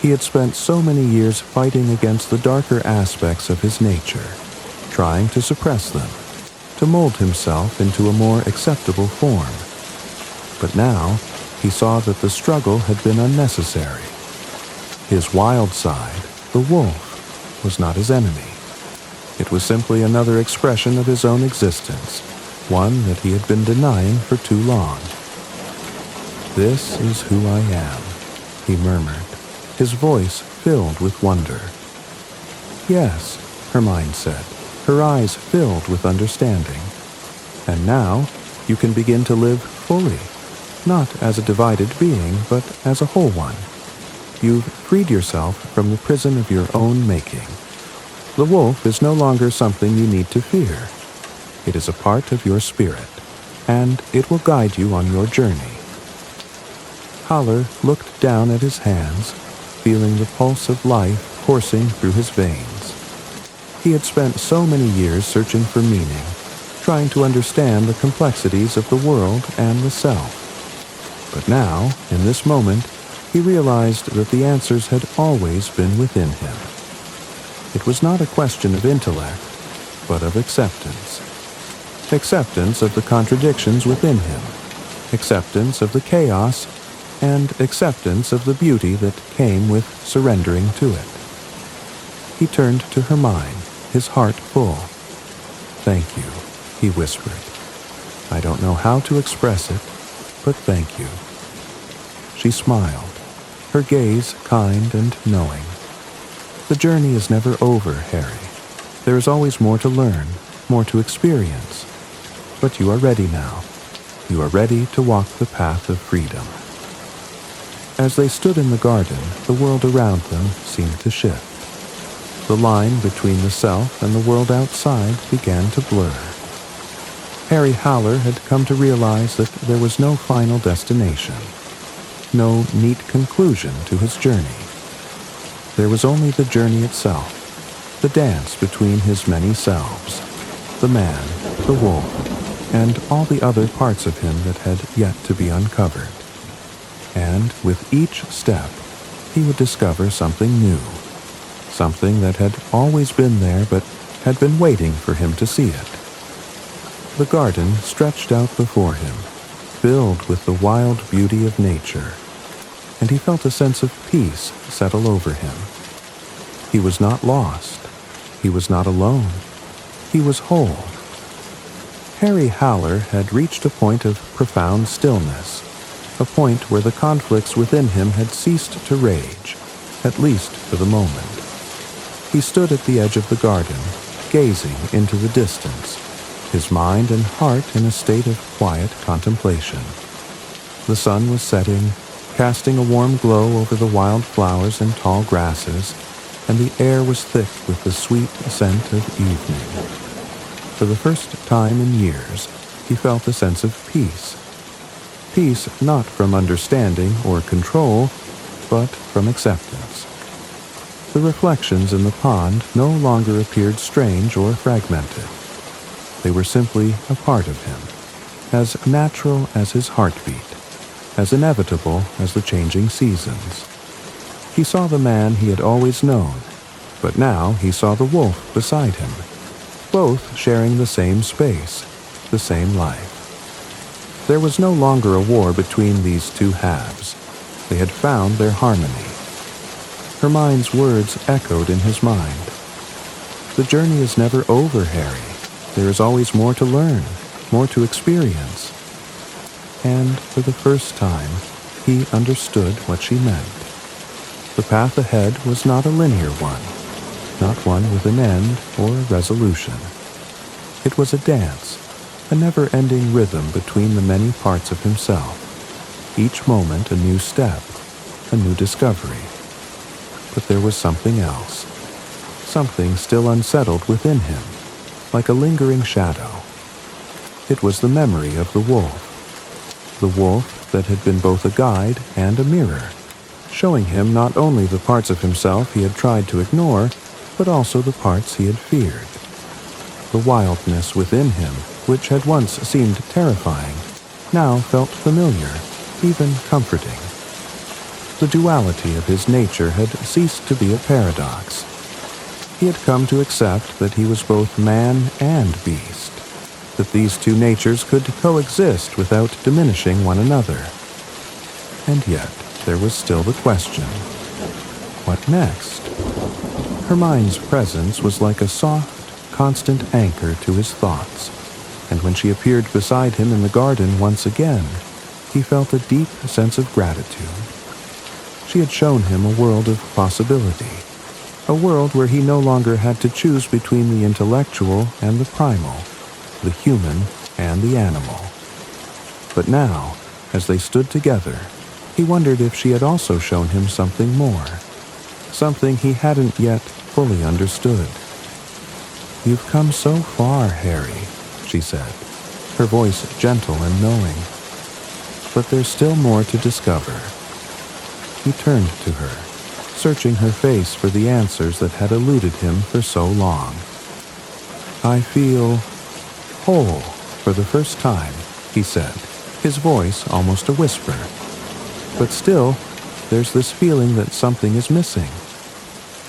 He had spent so many years fighting against the darker aspects of his nature, trying to suppress them, to mold himself into a more acceptable form. But now, he saw that the struggle had been unnecessary. His wild side, the wolf, was not his enemy. It was simply another expression of his own existence, one that he had been denying for too long. "This is who I am," he murmured, his voice filled with wonder. "Yes," Hermione said, her eyes filled with understanding. "And now you can begin to live fully, not as a divided being, but as a whole one. You've freed yourself from the prison of your own making. The wolf is no longer something you need to fear. It is a part of your spirit, and it will guide you on your journey." Howler looked down at his hands, feeling the pulse of life coursing through his veins. He had spent so many years searching for meaning, trying to understand the complexities of the world and the self. But now, in this moment, he realized that the answers had always been within him. It was not a question of intellect, but of acceptance. Acceptance of the contradictions within him, acceptance of the chaos, and acceptance of the beauty that came with surrendering to it. He turned to Hermione, his heart full. "Thank you," he whispered. "I don't know how to express it, but thank you." She smiled, her gaze kind and knowing. "The journey is never over, Harry. There is always more to learn, more to experience. But you are ready now. You are ready to walk the path of freedom." As they stood in the garden, the world around them seemed to shift. The line between the self and the world outside began to blur. Harry Howler had come to realize that there was no final destination, no neat conclusion to his journey. There was only the journey itself, the dance between his many selves, the man, the wolf, and all the other parts of him that had yet to be uncovered. And with each step, he would discover something new, something that had always been there but had been waiting for him to see it. The garden stretched out before him, filled with the wild beauty of nature, and he felt a sense of peace settle over him. He was not lost. He was not alone. He was whole. Harry Haller had reached a point of profound stillness, a point where the conflicts within him had ceased to rage, at least for the moment. He stood at the edge of the garden, gazing into the distance, his mind and heart in a state of quiet contemplation. The sun was setting, casting a warm glow over the wild flowers and tall grasses, and the air was thick with the sweet scent of evening. For the first time in years, he felt a sense of peace. Peace not from understanding or control, but from acceptance. The reflections in the pond no longer appeared strange or fragmented. They were simply a part of him, as natural as his heartbeat, as inevitable as the changing seasons. He saw the man he had always known, but now he saw the wolf beside him, both sharing the same space, the same life. There was no longer a war between these two halves. They had found their harmony. Hermione's words echoed in his mind. The journey is never over, Harry. There is always more to learn, more to experience. And for the first time, he understood what she meant. The path ahead was not a linear one, not one with an end or a resolution. It was a dance, a never-ending rhythm between the many parts of himself, each moment a new step, a new discovery. But there was something else, something still unsettled within him, like a lingering shadow. It was the memory of the wolf that had been both a guide and a mirror, showing him not only the parts of himself he had tried to ignore, but also the parts he had feared. The wildness within him, which had once seemed terrifying, now felt familiar, even comforting. The duality of his nature had ceased to be a paradox. He had come to accept that he was both man and beast, that these two natures could coexist without diminishing one another. And yet, there was still the question. What next? Hermione's presence was like a soft, constant anchor to his thoughts, and when she appeared beside him in the garden once again, he felt a deep sense of gratitude. She had shown him a world of possibility, a world where he no longer had to choose between the intellectual and the primal, the human and the animal. But now, as they stood together, he wondered if she had also shown him something more, something he hadn't yet fully understood. "You've come so far, Harry," she said, her voice gentle and knowing. "But there's still more to discover." He turned to her, searching her face for the answers that had eluded him for so long. "I feel whole for the first time," he said, his voice almost a whisper. "But still, there's this feeling that something is missing.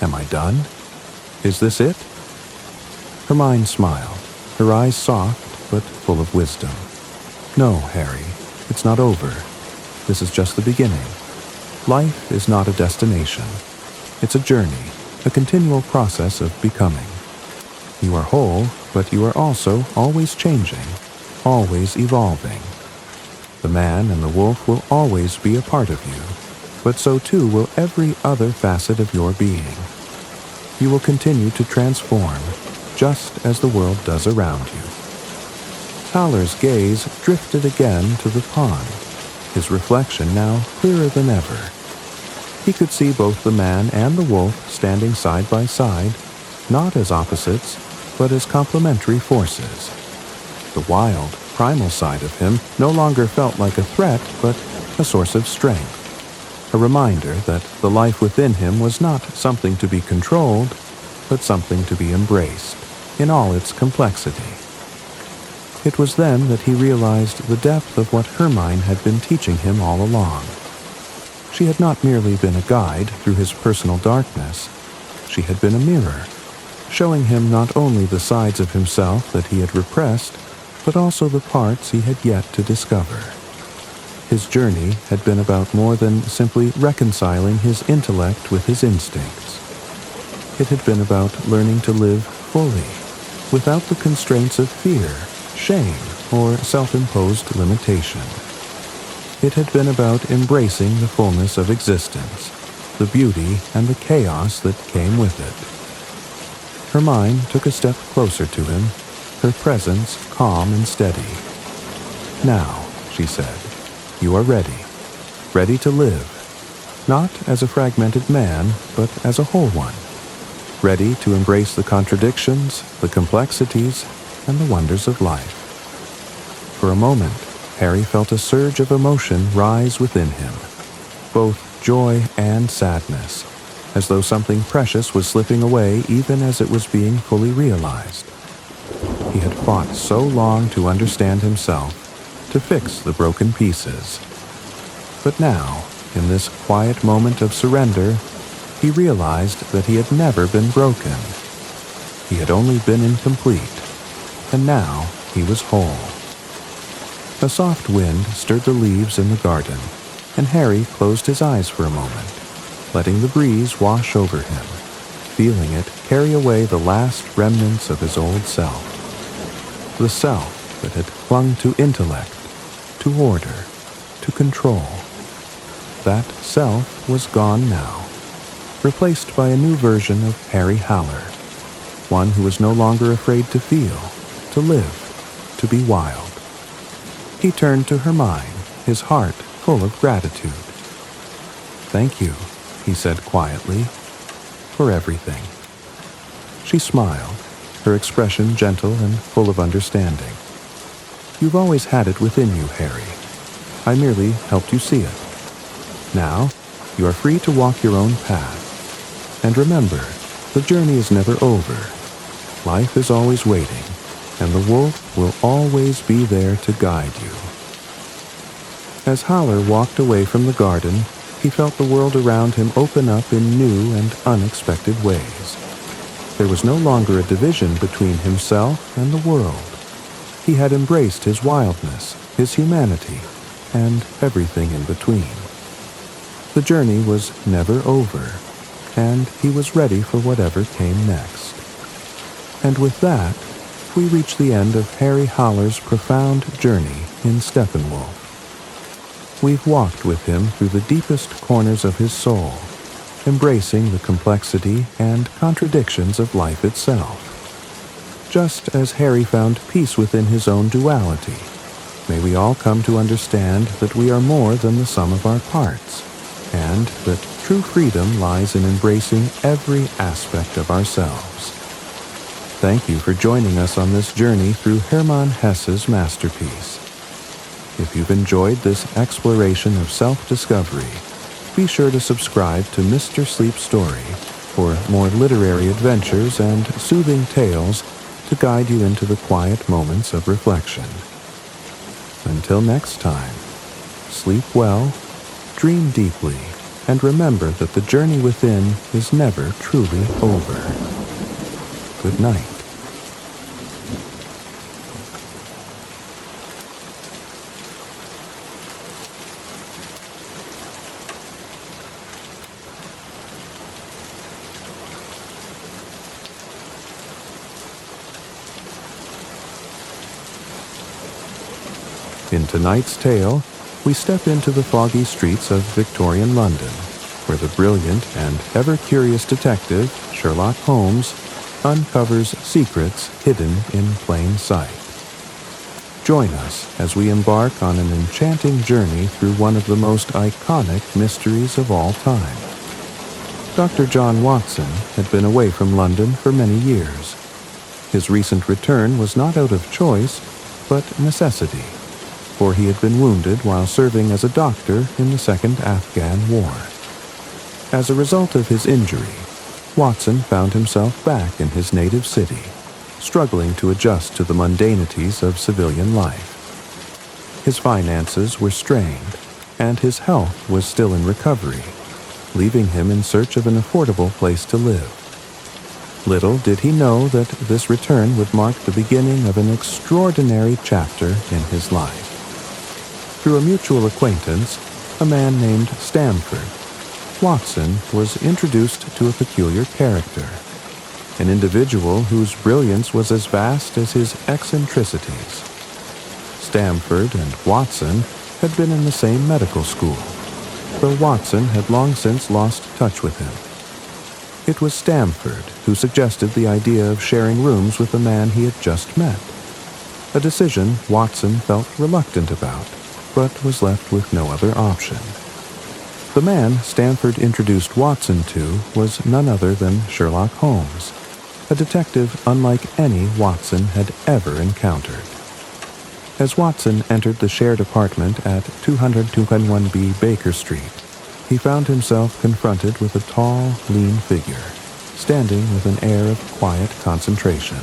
Am I done? Is this it?" Hermione smiled, her eyes soft but full of wisdom. "No, Harry, it's not over. This is just the beginning. Life is not a destination. It's a journey, a continual process of becoming. You are whole, but you are also always changing, always evolving. The man and the wolf will always be a part of you, but so too will every other facet of your being. You will continue to transform, just as the world does around you." Haller's gaze drifted again to the pond, his reflection now clearer than ever. He could see both the man and the wolf standing side by side, not as opposites, but as complementary forces. The wild, primal side of him no longer felt like a threat, but a source of strength, a reminder that the life within him was not something to be controlled, but something to be embraced, in all its complexity. It was then that he realized the depth of what Hermione had been teaching him all along. She had not merely been a guide through his personal darkness. She had been a mirror, showing him not only the sides of himself that he had repressed, but also the parts he had yet to discover. His journey had been about more than simply reconciling his intellect with his instincts. It had been about learning to live fully, without the constraints of fear, shame, or self-imposed limitation. It had been about embracing the fullness of existence, the beauty and the chaos that came with it. Her mind took a step closer to him, her presence calm and steady. "Now," she said, "you are ready. Ready to live. Not as a fragmented man, but as a whole one. Ready to embrace the contradictions, the complexities, and the wonders of life." For a moment, Harry felt a surge of emotion rise within him, both joy and sadness, as though something precious was slipping away even as it was being fully realized. He had fought so long to understand himself, to fix the broken pieces. But now, in this quiet moment of surrender, he realized that he had never been broken. He had only been incomplete, and now he was whole. A soft wind stirred the leaves in the garden, and Harry closed his eyes for a moment, letting the breeze wash over him, feeling it carry away the last remnants of his old self. The self that had clung to intellect, to order, to control. That self was gone now, replaced by a new version of Harry Haller, one who was no longer afraid to feel, to live, to be wild. He turned to Hermione, his heart full of gratitude. "Thank you," he said quietly, "for everything." She smiled, her expression gentle and full of understanding. "You've always had it within you, Harry. I merely helped you see it. Now, you are free to walk your own path. And remember, the journey is never over. Life is always waiting, and the wolf will always be there to guide you." As Haller walked away from the garden, he felt the world around him open up in new and unexpected ways. There was no longer a division between himself and the world. He had embraced his wildness, his humanity, and everything in between. The journey was never over, and he was ready for whatever came next. And with that, we reach the end of Harry Haller's profound journey in Steppenwolf. We've walked with him through the deepest corners of his soul, embracing the complexity and contradictions of life itself. Just as Harry found peace within his own duality, may we all come to understand that we are more than the sum of our parts, and that true freedom lies in embracing every aspect of ourselves. Thank you for joining us on this journey through Hermann Hesse's masterpiece. If you've enjoyed this exploration of self-discovery, be sure to subscribe to Mr. Sleep Story for more literary adventures and soothing tales to guide you into the quiet moments of reflection. Until next time, sleep well, dream deeply, and remember that the journey within is never truly over. Good night. In tonight's tale, we step into the foggy streets of Victorian London, where the brilliant and ever-curious detective, Sherlock Holmes, uncovers secrets hidden in plain sight. Join us as we embark on an enchanting journey through one of the most iconic mysteries of all time. Dr. John Watson had been away from London for many years. His recent return was not out of choice, but necessity, for he had been wounded while serving as a doctor in the Second Afghan War. As a result of his injury, Watson found himself back in his native city, struggling to adjust to the mundanities of civilian life. His finances were strained, and his health was still in recovery, leaving him in search of an affordable place to live. Little did he know that this return would mark the beginning of an extraordinary chapter in his life. Through a mutual acquaintance, a man named Stamford, Watson was introduced to a peculiar character, an individual whose brilliance was as vast as his eccentricities. Stamford and Watson had been in the same medical school, though Watson had long since lost touch with him. It was Stamford who suggested the idea of sharing rooms with the man he had just met, a decision Watson felt reluctant about, but was left with no other option. The man Stamford introduced Watson to was none other than Sherlock Holmes, a detective unlike any Watson had ever encountered. As Watson entered the shared apartment at 221B Baker Street, he found himself confronted with a tall, lean figure, standing with an air of quiet concentration.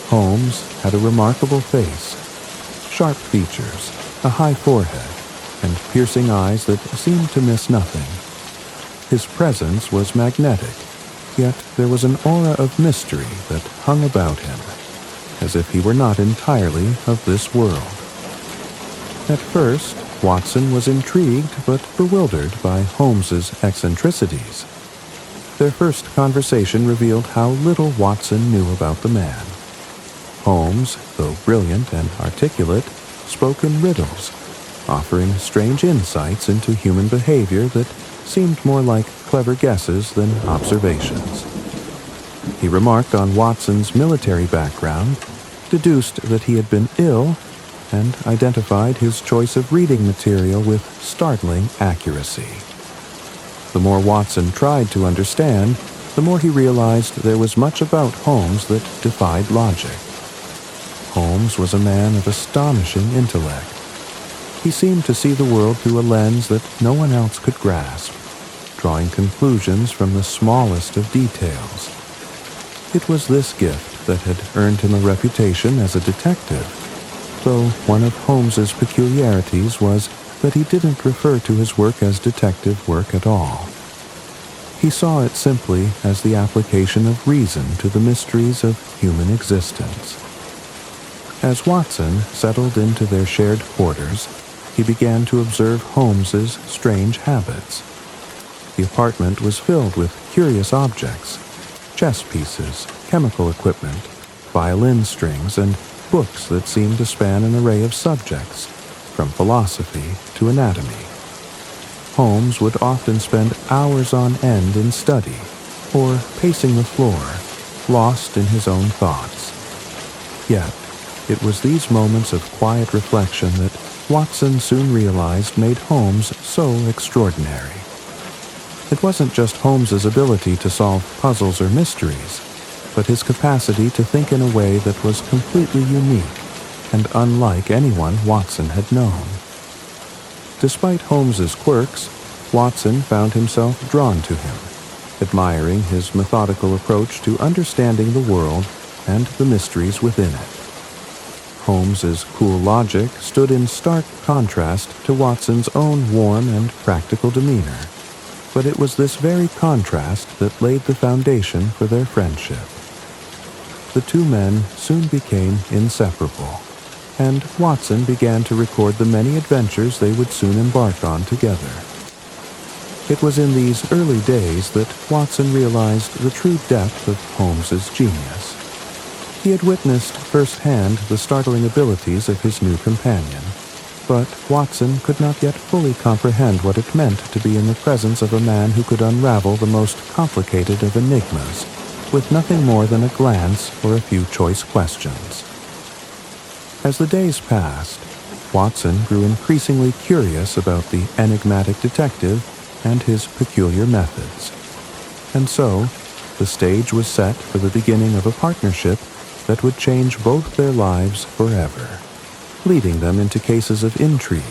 Holmes had a remarkable face, sharp features, a high forehead, and piercing eyes that seemed to miss nothing. His presence was magnetic, yet there was an aura of mystery that hung about him, as if he were not entirely of this world. At first, Watson was intrigued but bewildered by Holmes's eccentricities. Their first conversation revealed how little Watson knew about the man. Holmes, though brilliant and articulate, spoke in riddles, offering strange insights into human behavior that seemed more like clever guesses than observations. He remarked on Watson's military background, deduced that he had been ill, and identified his choice of reading material with startling accuracy. The more Watson tried to understand, the more he realized there was much about Holmes that defied logic. Holmes was a man of astonishing intellect. He seemed to see the world through a lens that no one else could grasp, drawing conclusions from the smallest of details. It was this gift that had earned him a reputation as a detective, though one of Holmes's peculiarities was that he didn't refer to his work as detective work at all. He saw it simply as the application of reason to the mysteries of human existence. As Watson settled into their shared quarters, he began to observe Holmes's strange habits. The apartment was filled with curious objects, chess pieces, chemical equipment, violin strings, and books that seemed to span an array of subjects, from philosophy to anatomy. Holmes would often spend hours on end in study, or pacing the floor, lost in his own thoughts. Yet, it was these moments of quiet reflection that Watson soon realized made Holmes so extraordinary. It wasn't just Holmes's ability to solve puzzles or mysteries, but his capacity to think in a way that was completely unique and unlike anyone Watson had known. Despite Holmes's quirks, Watson found himself drawn to him, admiring his methodical approach to understanding the world and the mysteries within it. Holmes's cool logic stood in stark contrast to Watson's own warm and practical demeanor, but it was this very contrast that laid the foundation for their friendship. The two men soon became inseparable, and Watson began to record the many adventures they would soon embark on together. It was in these early days that Watson realized the true depth of Holmes's genius. He had witnessed firsthand the startling abilities of his new companion, but Watson could not yet fully comprehend what it meant to be in the presence of a man who could unravel the most complicated of enigmas with nothing more than a glance or a few choice questions. As the days passed, Watson grew increasingly curious about the enigmatic detective and his peculiar methods. And so, the stage was set for the beginning of a partnership that would change both their lives forever, leading them into cases of intrigue,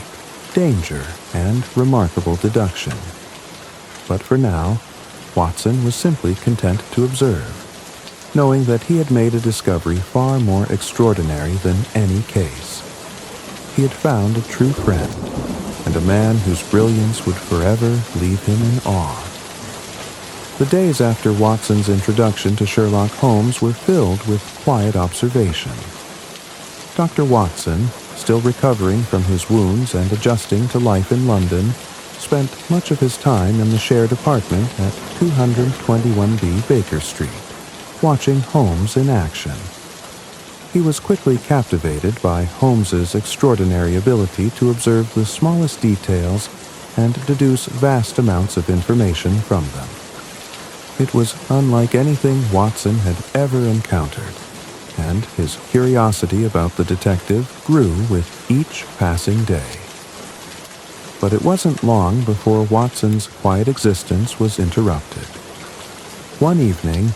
danger, and remarkable deduction. But for now, Watson was simply content to observe, knowing that he had made a discovery far more extraordinary than any case. He had found a true friend, and a man whose brilliance would forever leave him in awe. The days after Watson's introduction to Sherlock Holmes were filled with quiet observation. Dr. Watson, still recovering from his wounds and adjusting to life in London, spent much of his time in the shared apartment at 221B Baker Street, watching Holmes in action. He was quickly captivated by Holmes's extraordinary ability to observe the smallest details and deduce vast amounts of information from them. It was unlike anything Watson had ever encountered, and his curiosity about the detective grew with each passing day. But it wasn't long before Watson's quiet existence was interrupted. One evening,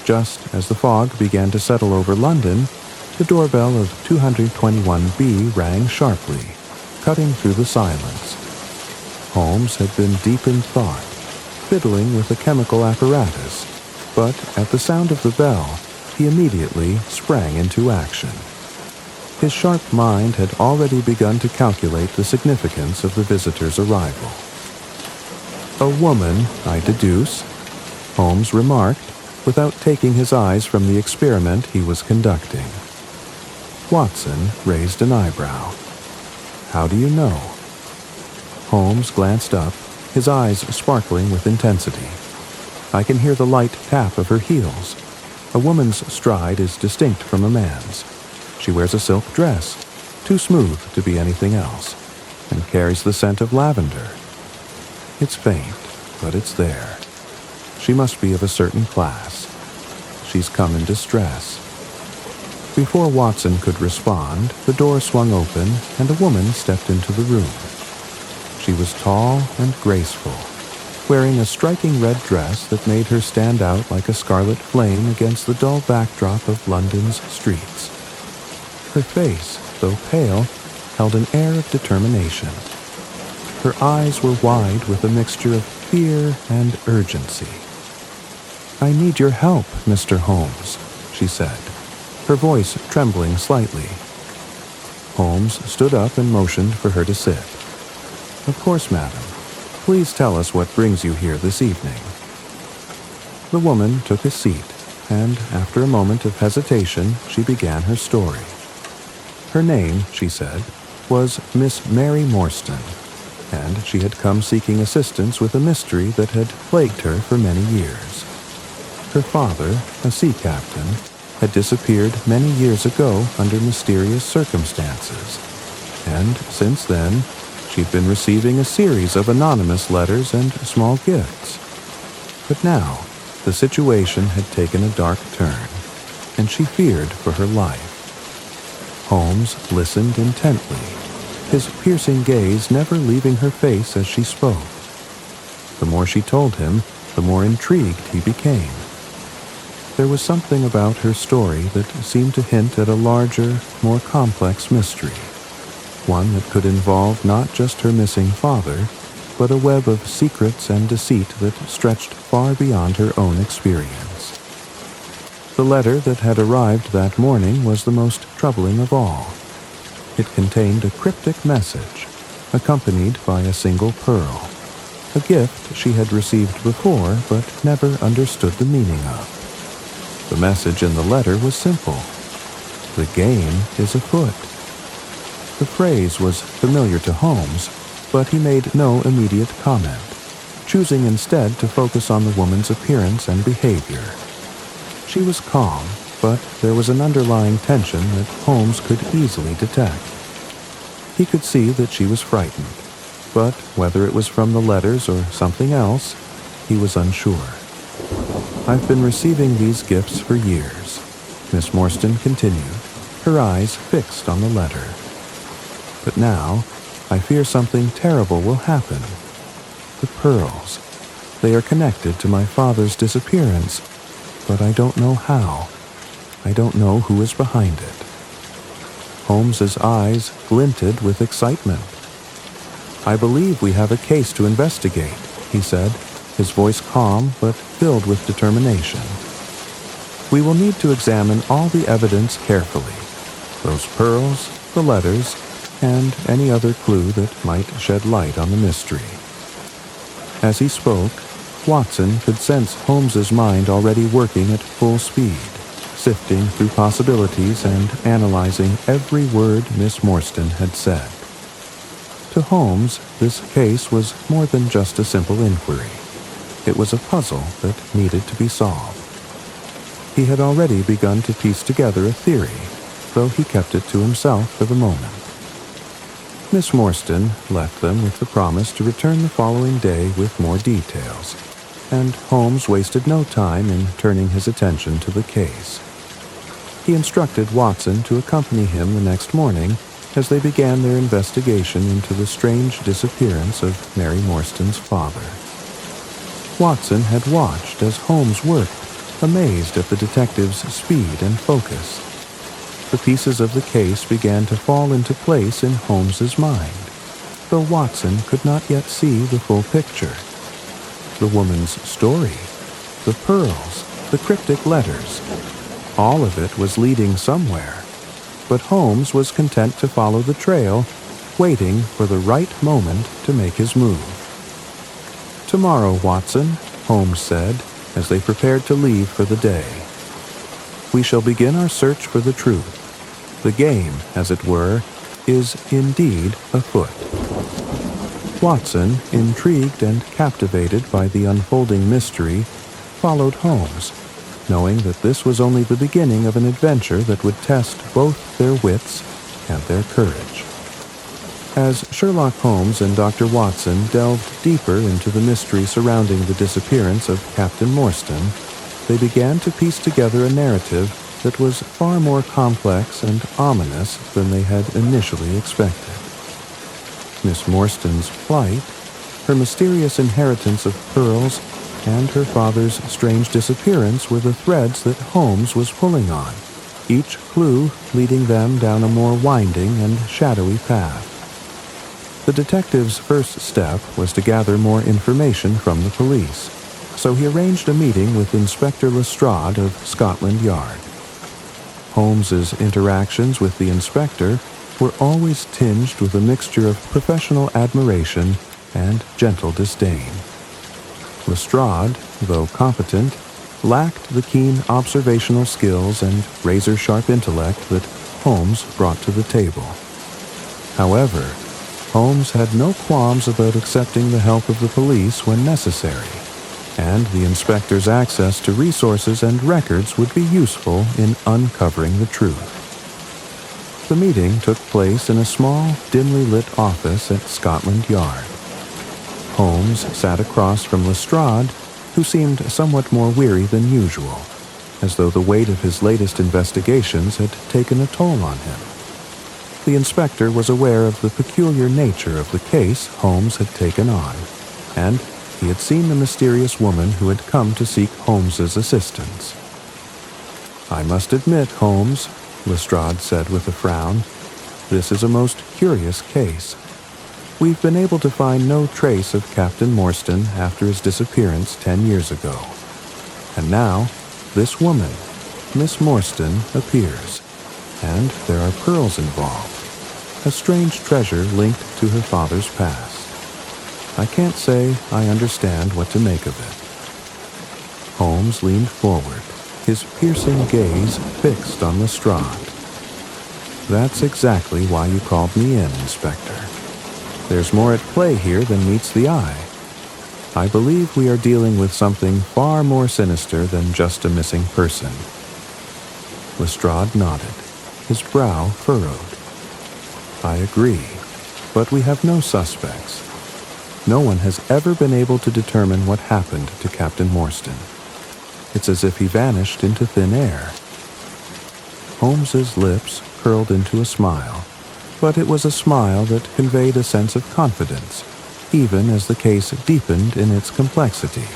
just as the fog began to settle over London, the doorbell of 221B rang sharply, cutting through the silence. Holmes had been deep in thought, fiddling with a chemical apparatus, but at the sound of the bell, he immediately sprang into action. His sharp mind had already begun to calculate the significance of the visitor's arrival. "A woman, I deduce," Holmes remarked, without taking his eyes from the experiment he was conducting. Watson raised an eyebrow. "How do you know?" Holmes glanced up, his eyes sparkling with intensity. "I can hear the light tap of her heels. A woman's stride is distinct from a man's. She wears a silk dress, too smooth to be anything else, and carries the scent of lavender. It's faint, but it's there. She must be of a certain class. She's come in distress." Before Watson could respond, the door swung open and a woman stepped into the room. She was tall and graceful, wearing a striking red dress that made her stand out like a scarlet flame against the dull backdrop of London's streets. Her face, though pale, held an air of determination. Her eyes were wide with a mixture of fear and urgency. "I need your help, Mr. Holmes," she said, her voice trembling slightly. Holmes stood up and motioned for her to sit. "Of course, madam. Please tell us what brings you here this evening." The woman took a seat, and after a moment of hesitation, she began her story. Her name, she said, was Miss Mary Morstan, and she had come seeking assistance with a mystery that had plagued her for many years. Her father, a sea captain, had disappeared many years ago under mysterious circumstances, and since then, she'd been receiving a series of anonymous letters and small gifts. But now, the situation had taken a dark turn, and she feared for her life. Holmes listened intently, his piercing gaze never leaving her face as she spoke. The more she told him, the more intrigued he became. There was something about her story that seemed to hint at a larger, more complex mystery, one that could involve not just her missing father, but a web of secrets and deceit that stretched far beyond her own experience. The letter that had arrived that morning was the most troubling of all. It contained a cryptic message, accompanied by a single pearl, a gift she had received before but never understood the meaning of. The message in the letter was simple: "The game is afoot." The phrase was familiar to Holmes, but he made no immediate comment, choosing instead to focus on the woman's appearance and behavior. She was calm, but there was an underlying tension that Holmes could easily detect. He could see that she was frightened, but whether it was from the letters or something else, he was unsure. "I've been receiving these gifts for years," Miss Morstan continued, her eyes fixed on the letter. "But now, I fear something terrible will happen. The pearls. They are connected to my father's disappearance, but I don't know how. I don't know who is behind it." Holmes's eyes glinted with excitement. "I believe we have a case to investigate," he said, his voice calm but filled with determination. "We will need to examine all the evidence carefully. Those pearls, the letters, and any other clue that might shed light on the mystery." As he spoke, Watson could sense Holmes's mind already working at full speed, sifting through possibilities and analyzing every word Miss Morstan had said. To Holmes, this case was more than just a simple inquiry. It was a puzzle that needed to be solved. He had already begun to piece together a theory, though he kept it to himself for the moment. Miss Morstan left them with the promise to return the following day with more details, and Holmes wasted no time in turning his attention to the case. He instructed Watson to accompany him the next morning as they began their investigation into the strange disappearance of Mary Morstan's father. Watson had watched as Holmes worked, amazed at the detective's speed and focus. The pieces of the case began to fall into place in Holmes's mind, though Watson could not yet see the full picture. The woman's story, the pearls, the cryptic letters, all of it was leading somewhere, but Holmes was content to follow the trail, waiting for the right moment to make his move. "Tomorrow, Watson," Holmes said, as they prepared to leave for the day. "We shall begin our search for the truth. The game, as it were, is indeed afoot." Watson, intrigued and captivated by the unfolding mystery, followed Holmes, knowing that this was only the beginning of an adventure that would test both their wits and their courage. As Sherlock Holmes and Dr. Watson delved deeper into the mystery surrounding the disappearance of Captain Morstan, they began to piece together a narrative that was far more complex and ominous than they had initially expected. Miss Morstan's plight, her mysterious inheritance of pearls, and her father's strange disappearance were the threads that Holmes was pulling on, each clue leading them down a more winding and shadowy path. The detective's first step was to gather more information from the police, so he arranged a meeting with Inspector Lestrade of Scotland Yard. Holmes's interactions with the inspector were always tinged with a mixture of professional admiration and gentle disdain. Lestrade, though competent, lacked the keen observational skills and razor-sharp intellect that Holmes brought to the table. However, Holmes had no qualms about accepting the help of the police when necessary, and the inspector's access to resources and records would be useful in uncovering the truth. The meeting took place in a small, dimly lit office at Scotland Yard. Holmes sat across from Lestrade, who seemed somewhat more weary than usual, as though the weight of his latest investigations had taken a toll on him. The inspector was aware of the peculiar nature of the case Holmes had taken on, and he had seen the mysterious woman who had come to seek Holmes's assistance. "I must admit, Holmes," Lestrade said with a frown, "this is a most curious case. We've been able to find no trace of Captain Morstan after his disappearance 10 years ago. And now, this woman, Miss Morstan, appears, and there are pearls involved, a strange treasure linked to her father's past. I can't say I understand what to make of it." Holmes leaned forward, his piercing gaze fixed on Lestrade. "That's exactly why you called me in, Inspector. There's more at play here than meets the eye. I believe we are dealing with something far more sinister than just a missing person." Lestrade nodded, his brow furrowed. "I agree, but we have no suspects. No one has ever been able to determine what happened to Captain Morstan. It's as if he vanished into thin air." Holmes's lips curled into a smile, but it was a smile that conveyed a sense of confidence, even as the case deepened in its complexity.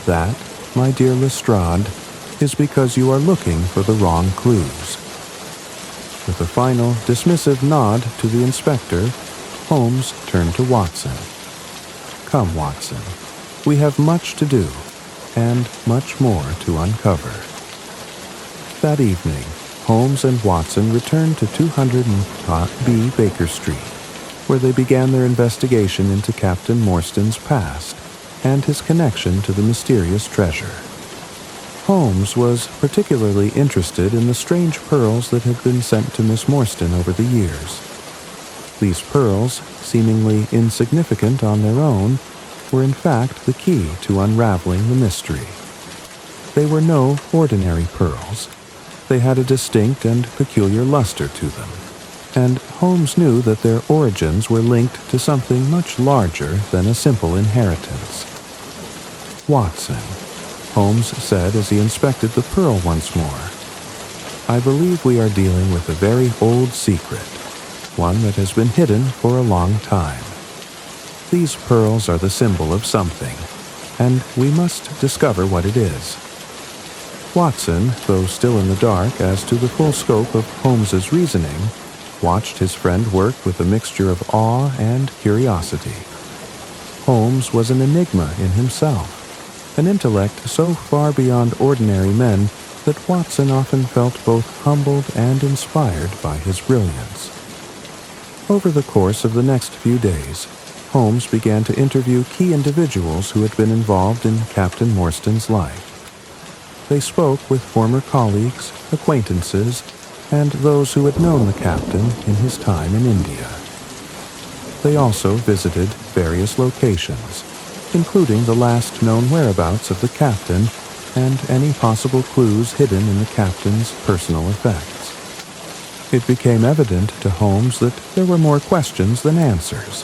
"That, my dear Lestrade, is because you are looking for the wrong clues." With a final, dismissive nod to the inspector, Holmes turned to Watson. "Come, Watson. We have much to do, and much more to uncover." That evening, Holmes and Watson returned to 200B Baker Street, where they began their investigation into Captain Morstan's past and his connection to the mysterious treasure. Holmes was particularly interested in the strange pearls that had been sent to Miss Morstan over the years. These pearls, seemingly insignificant on their own, were in fact the key to unraveling the mystery. They were no ordinary pearls. They had a distinct and peculiar luster to them, and Holmes knew that their origins were linked to something much larger than a simple inheritance. "Watson," Holmes said as he inspected the pearl once more, "I believe we are dealing with a very old secret, one that has been hidden for a long time. These pearls are the symbol of something, and we must discover what it is." Watson, though still in the dark as to the full scope of Holmes's reasoning, watched his friend work with a mixture of awe and curiosity. Holmes was an enigma in himself, an intellect so far beyond ordinary men that Watson often felt both humbled and inspired by his brilliance. Over the course of the next few days, Holmes began to interview key individuals who had been involved in Captain Morstan's life. They spoke with former colleagues, acquaintances, and those who had known the captain in his time in India. They also visited various locations, including the last known whereabouts of the captain and any possible clues hidden in the captain's personal effects. It became evident to Holmes that there were more questions than answers,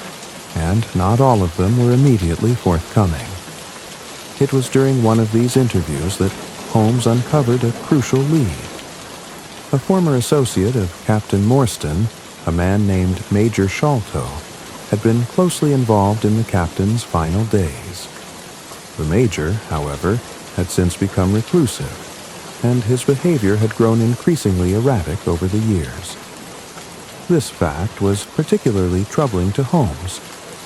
and not all of them were immediately forthcoming. It was during one of these interviews that Holmes uncovered a crucial lead. A former associate of Captain Morstan, a man named Major Sholto, had been closely involved in the captain's final days. The Major, however, had since become reclusive, and his behavior had grown increasingly erratic over the years. This fact was particularly troubling to Holmes,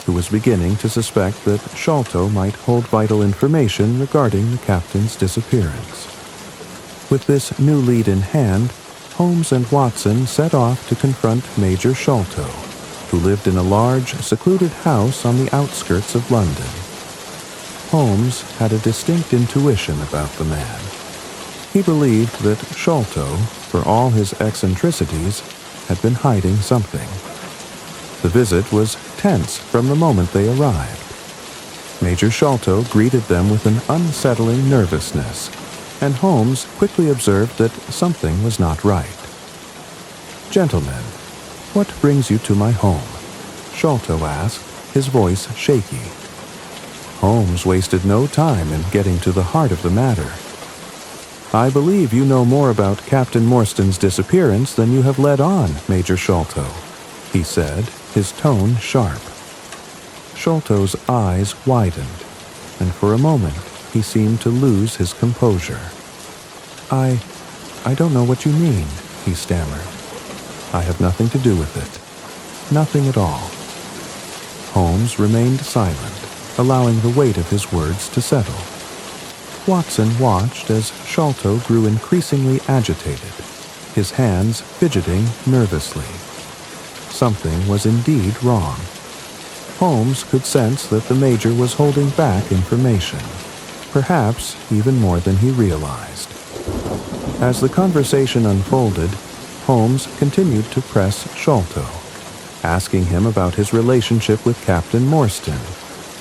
who was beginning to suspect that Sholto might hold vital information regarding the captain's disappearance. With this new lead in hand, Holmes and Watson set off to confront Major Sholto, who lived in a large, secluded house on the outskirts of London. Holmes had a distinct intuition about the man. He believed that Sholto, for all his eccentricities, had been hiding something. The visit was tense from the moment they arrived. Major Sholto greeted them with an unsettling nervousness, and Holmes quickly observed that something was not right. "Gentlemen, what brings you to my home?" Sholto asked, his voice shaky. Holmes wasted no time in getting to the heart of the matter. "I believe you know more about Captain Morstan's disappearance than you have let on, Major Sholto," he said, his tone sharp. Sholto's eyes widened, and for a moment he seemed to lose his composure. I don't know what you mean," he stammered. "I have nothing to do with it. Nothing at all." Holmes remained silent, allowing the weight of his words to settle. Watson watched as Sholto grew increasingly agitated, his hands fidgeting nervously. Something was indeed wrong. Holmes could sense that the Major was holding back information, perhaps even more than he realized. As the conversation unfolded, Holmes continued to press Sholto, asking him about his relationship with Captain Morstan,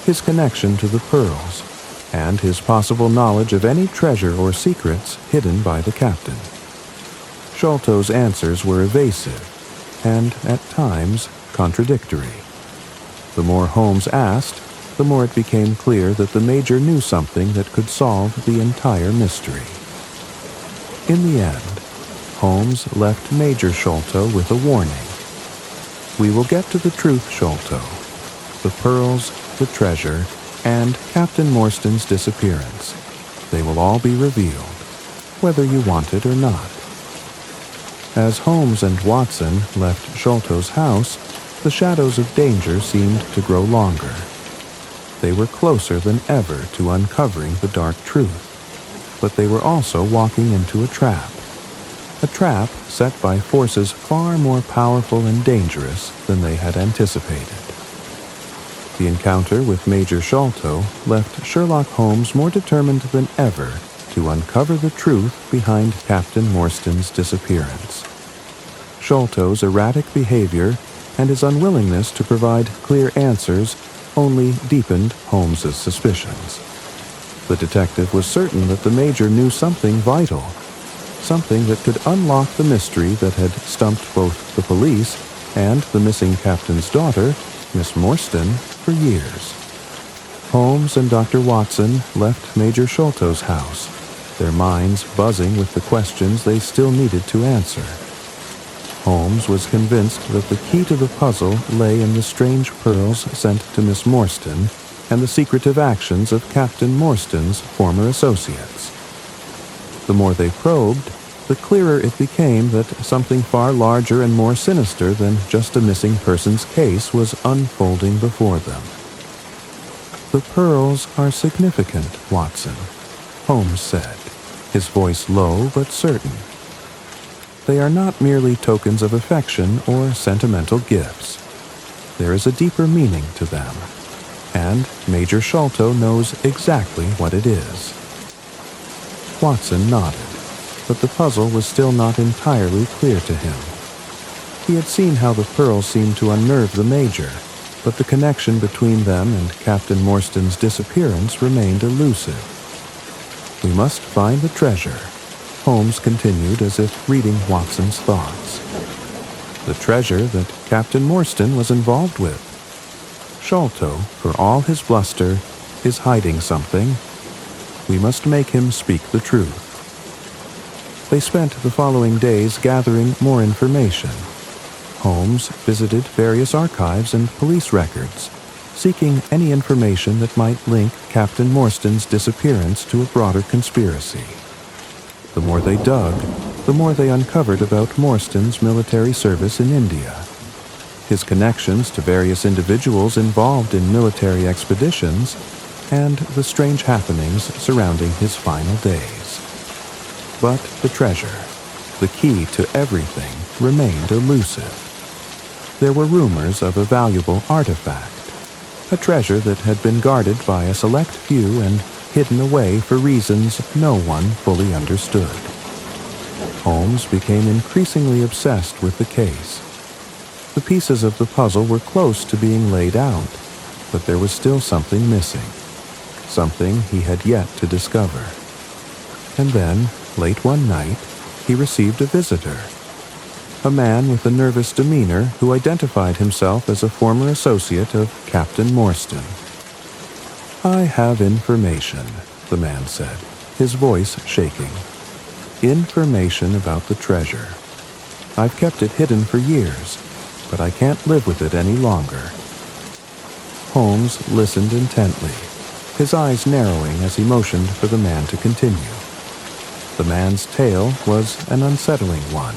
his connection to the pearls, and his possible knowledge of any treasure or secrets hidden by the captain. Sholto's answers were evasive, and at times contradictory. The more Holmes asked, the more it became clear that the Major knew something that could solve the entire mystery. In the end, Holmes left Major Sholto with a warning. "We will get to the truth, Sholto. The pearls, the treasure, and Captain Morstan's disappearance. They will all be revealed, whether you want it or not." As Holmes and Watson left Sholto's house, the shadows of danger seemed to grow longer. They were closer than ever to uncovering the dark truth, but they were also walking into a trap set by forces far more powerful and dangerous than they had anticipated. The encounter with Major Sholto left Sherlock Holmes more determined than ever to uncover the truth behind Captain Morstan's disappearance. Sholto's erratic behavior and his unwillingness to provide clear answers only deepened Holmes's suspicions. The detective was certain that the Major knew something vital, something that could unlock the mystery that had stumped both the police and the missing captain's daughter, Miss Morstan, for years. Holmes and Dr. Watson left Major Sholto's house, their minds buzzing with the questions they still needed to answer. Holmes was convinced that the key to the puzzle lay in the strange pearls sent to Miss Morstan and the secretive actions of Captain Morstan's former associates. The more they probed, the clearer it became that something far larger and more sinister than just a missing persons case was unfolding before them. "The pearls are significant, Watson," Holmes said, his voice low but certain. "They are not merely tokens of affection or sentimental gifts. There is a deeper meaning to them, and Major Sholto knows exactly what it is." Watson nodded, but the puzzle was still not entirely clear to him. He had seen how the pearls seemed to unnerve the Major, but the connection between them and Captain Morstan's disappearance remained elusive. "We must find the treasure," Holmes continued as if reading Watson's thoughts. "The treasure that Captain Morstan was involved with. Sholto, for all his bluster, is hiding something. We must make him speak the truth." They spent the following days gathering more information. Holmes visited various archives and police records, seeking any information that might link Captain Morstan's disappearance to a broader conspiracy. The more they dug, the more they uncovered about Morstan's military service in India, his connections to various individuals involved in military expeditions, and the strange happenings surrounding his final days. But the treasure, the key to everything, remained elusive. There were rumors of a valuable artifact, a treasure that had been guarded by a select few and hidden away for reasons no one fully understood. Holmes became increasingly obsessed with the case. The pieces of the puzzle were close to being laid out, but there was still something missing, something he had yet to discover. And then, late one night, he received a visitor, a man with a nervous demeanor who identified himself as a former associate of Captain Morstan. "I have information," the man said, his voice shaking. "Information about the treasure. I've kept it hidden for years, but I can't live with it any longer." Holmes listened intently, his eyes narrowing as he motioned for the man to continue. The man's tale was an unsettling one.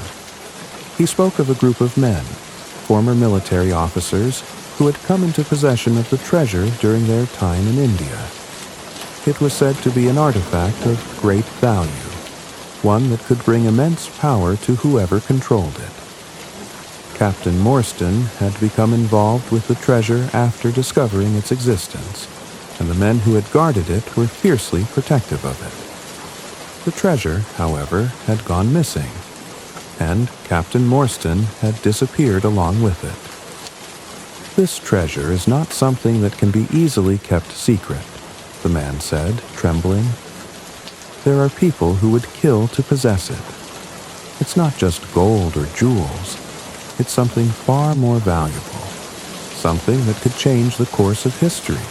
He spoke of a group of men, former military officers, who had come into possession of the treasure during their time in India. It was said to be an artifact of great value, one that could bring immense power to whoever controlled it. Captain Morstan had become involved with the treasure after discovering its existence, and the men who had guarded it were fiercely protective of it. The treasure, however, had gone missing, and Captain Morstan had disappeared along with it. "This treasure is not something that can be easily kept secret," the man said, trembling. "There are people who would kill to possess it. It's not just gold or jewels. It's something far more valuable, something that could change the course of history."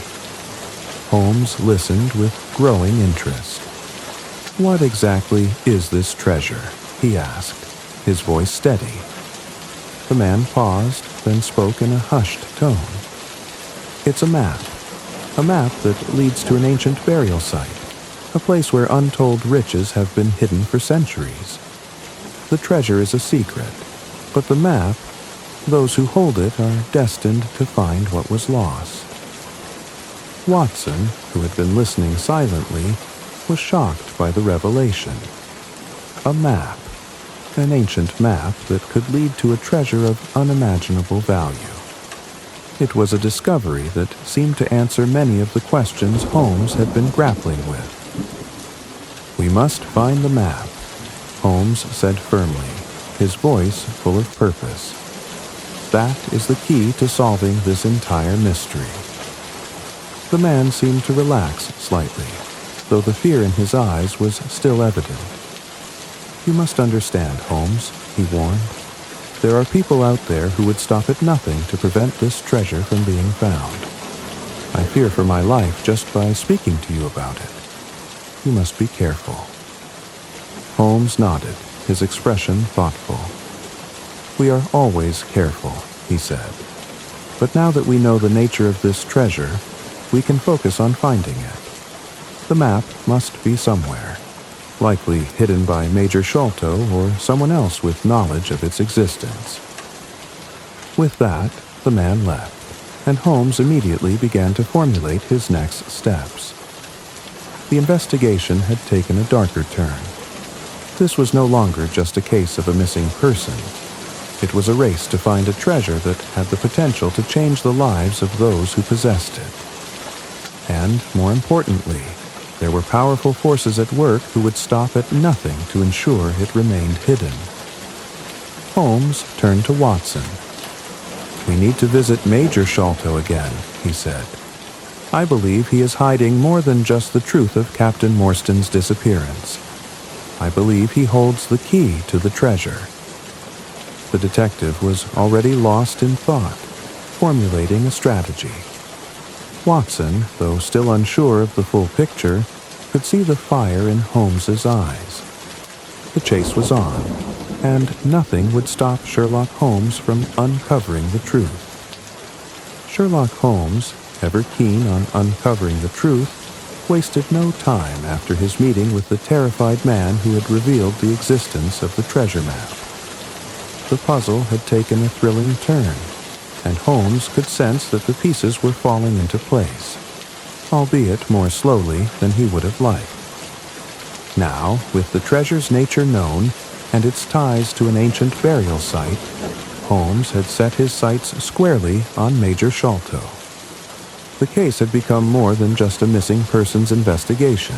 Holmes listened with growing interest. "What exactly is this treasure?" he asked, his voice steady. The man paused, then spoke in a hushed tone. "It's a map that leads to an ancient burial site, a place where untold riches have been hidden for centuries. The treasure is a secret, but the map, those who hold it are destined to find what was lost." Watson, who had been listening silently, was shocked by the revelation. A map, an ancient map that could lead to a treasure of unimaginable value. It was a discovery that seemed to answer many of the questions Holmes had been grappling with. "We must find the map," Holmes said firmly, his voice full of purpose. "That is the key to solving this entire mystery." The man seemed to relax slightly, though the fear in his eyes was still evident. "You must understand, Holmes," he warned. "There are people out there who would stop at nothing to prevent this treasure from being found. I fear for my life just by speaking to you about it. You must be careful." Holmes nodded, his expression thoughtful. "We are always careful," he said. "But now that we know the nature of this treasure, we can focus on finding it. The map must be somewhere, likely hidden by Major Sholto or someone else with knowledge of its existence." With that, the man left, and Holmes immediately began to formulate his next steps. The investigation had taken a darker turn. This was no longer just a case of a missing person. It was a race to find a treasure that had the potential to change the lives of those who possessed it. And, more importantly, there were powerful forces at work who would stop at nothing to ensure it remained hidden. Holmes turned to Watson. "We need to visit Major Sholto again," he said. "I believe he is hiding more than just the truth of Captain Morstan's disappearance. I believe he holds the key to the treasure." The detective was already lost in thought, formulating a strategy. Watson, though still unsure of the full picture, could see the fire in Holmes's eyes. The chase was on, and nothing would stop Sherlock Holmes from uncovering the truth. Sherlock Holmes, ever keen on uncovering the truth, wasted no time after his meeting with the terrified man who had revealed the existence of the treasure map. The puzzle had taken a thrilling turn, and Holmes could sense that the pieces were falling into place, albeit more slowly than he would have liked. Now, with the treasure's nature known and its ties to an ancient burial site, Holmes had set his sights squarely on Major Sholto. The case had become more than just a missing persons investigation.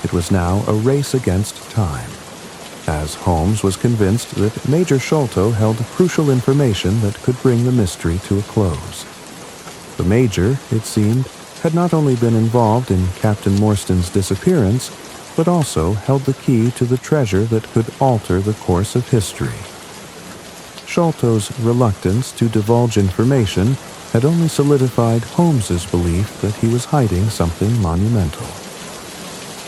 It was now a race against time, as Holmes was convinced that Major Sholto held crucial information that could bring the mystery to a close. The Major, it seemed, had not only been involved in Captain Morstan's disappearance, but also held the key to the treasure that could alter the course of history. Sholto's reluctance to divulge information had only solidified Holmes's belief that he was hiding something monumental.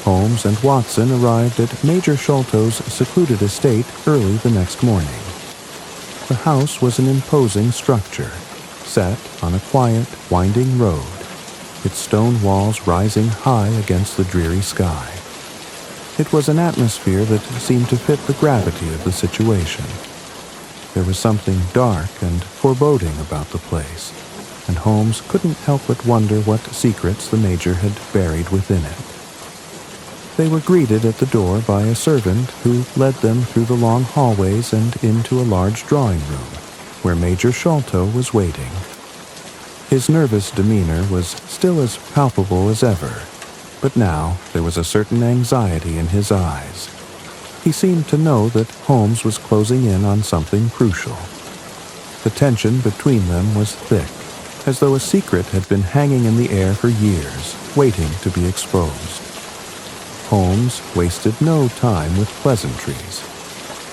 Holmes and Watson arrived at Major Sholto's secluded estate early the next morning. The house was an imposing structure, set on a quiet, winding road, its stone walls rising high against the dreary sky. It was an atmosphere that seemed to fit the gravity of the situation. There was something dark and foreboding about the place, and Holmes couldn't help but wonder what secrets the Major had buried within it. They were greeted at the door by a servant who led them through the long hallways and into a large drawing room, where Major Sholto was waiting. His nervous demeanor was still as palpable as ever, but now there was a certain anxiety in his eyes. He seemed to know that Holmes was closing in on something crucial. The tension between them was thick, as though a secret had been hanging in the air for years, waiting to be exposed. Holmes wasted no time with pleasantries.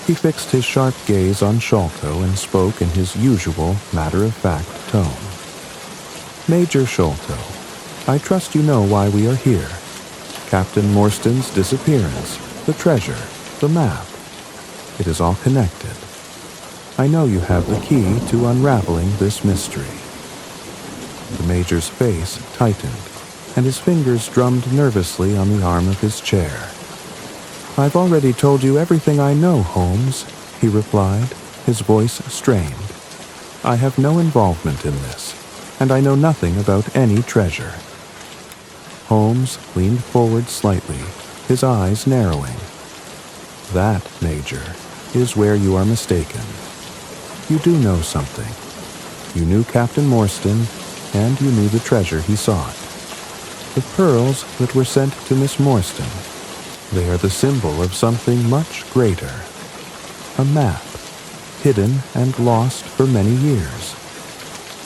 He fixed his sharp gaze on Sholto and spoke in his usual matter-of-fact tone. "Major Sholto, I trust you know why we are here. Captain Morstan's disappearance, the treasure, the map. It is all connected. I know you have the key to unraveling this mystery." The Major's face tightened, and his fingers drummed nervously on the arm of his chair. "I've already told you everything I know, Holmes," he replied, his voice strained. "I have no involvement in this, and I know nothing about any treasure." Holmes leaned forward slightly, his eyes narrowing. "That, Major, is where you are mistaken. You do know something. You knew Captain Morstan, and you knew the treasure he sought. The pearls that were sent to Miss Morstan. They are the symbol of something much greater. A map, hidden and lost for many years.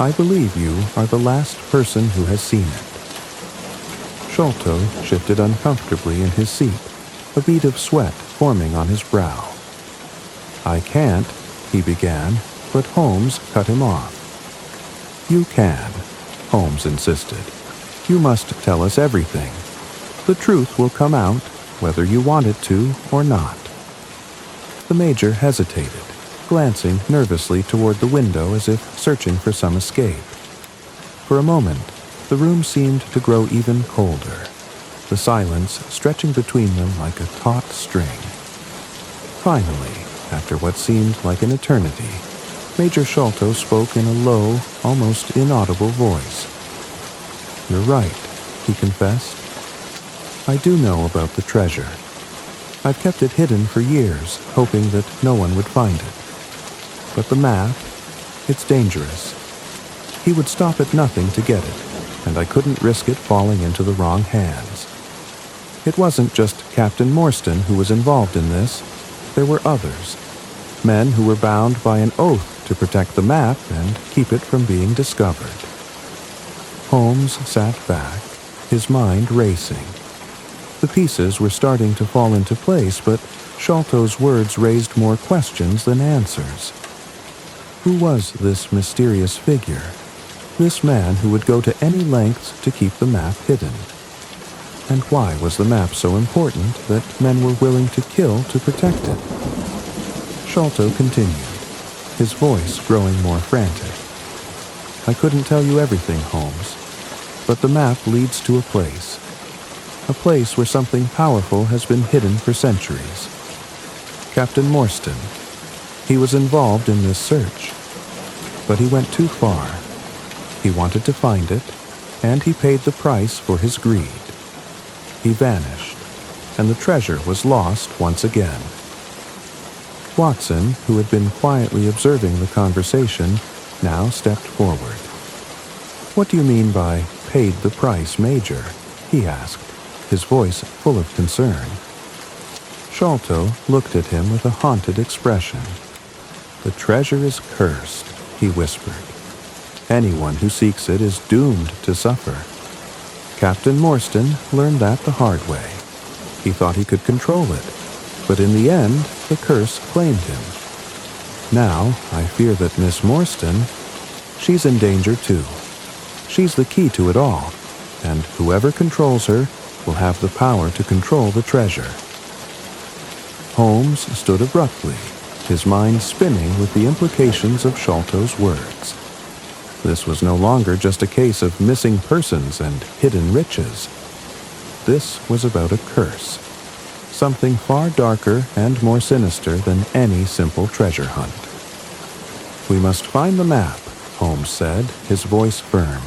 I believe you are the last person who has seen it. Sholto shifted uncomfortably in his seat, a bead of sweat forming on his brow. I can't, he began, but Holmes cut him off. You can, Holmes insisted. You must tell us everything. The truth will come out, whether you want it to or not. The Major hesitated, glancing nervously toward the window as if searching for some escape. For a moment, the room seemed to grow even colder, the silence stretching between them like a taut string. Finally, after what seemed like an eternity, Major Sholto spoke in a low, almost inaudible voice. You're right, he confessed. I do know about the treasure. I've kept it hidden for years, hoping that no one would find it. But the map, it's dangerous. He would stop at nothing to get it, and I couldn't risk it falling into the wrong hands. It wasn't just Captain Morstan who was involved in this. There were others, men who were bound by an oath to protect the map and keep it from being discovered. Holmes sat back, his mind racing. The pieces were starting to fall into place, but Sholto's words raised more questions than answers. Who was this mysterious figure? This man who would go to any lengths to keep the map hidden? And why was the map so important that men were willing to kill to protect it? Sholto continued, his voice growing more frantic. I couldn't tell you everything, Holmes, but the map leads to a place where something powerful has been hidden for centuries. Captain Morstan, he was involved in this search, but he went too far. He wanted to find it, and he paid the price for his greed. He vanished, and the treasure was lost once again. Watson, who had been quietly observing the conversation, now stepped forward. What do you mean by paid the price, Major? He asked, his voice full of concern. Sholto looked at him with a haunted expression. The treasure is cursed, he whispered. Anyone who seeks it is doomed to suffer. Captain Morstan learned that the hard way. He thought he could control it, but in the end, the curse claimed him. Now, I fear that Miss Morstan, she's in danger too. She's the key to it all, and whoever controls her will have the power to control the treasure. Holmes stood abruptly, his mind spinning with the implications of Sholto's words. This was no longer just a case of missing persons and hidden riches. This was about a curse, something far darker and more sinister than any simple treasure hunt. We must find the map, Holmes said, his voice firm.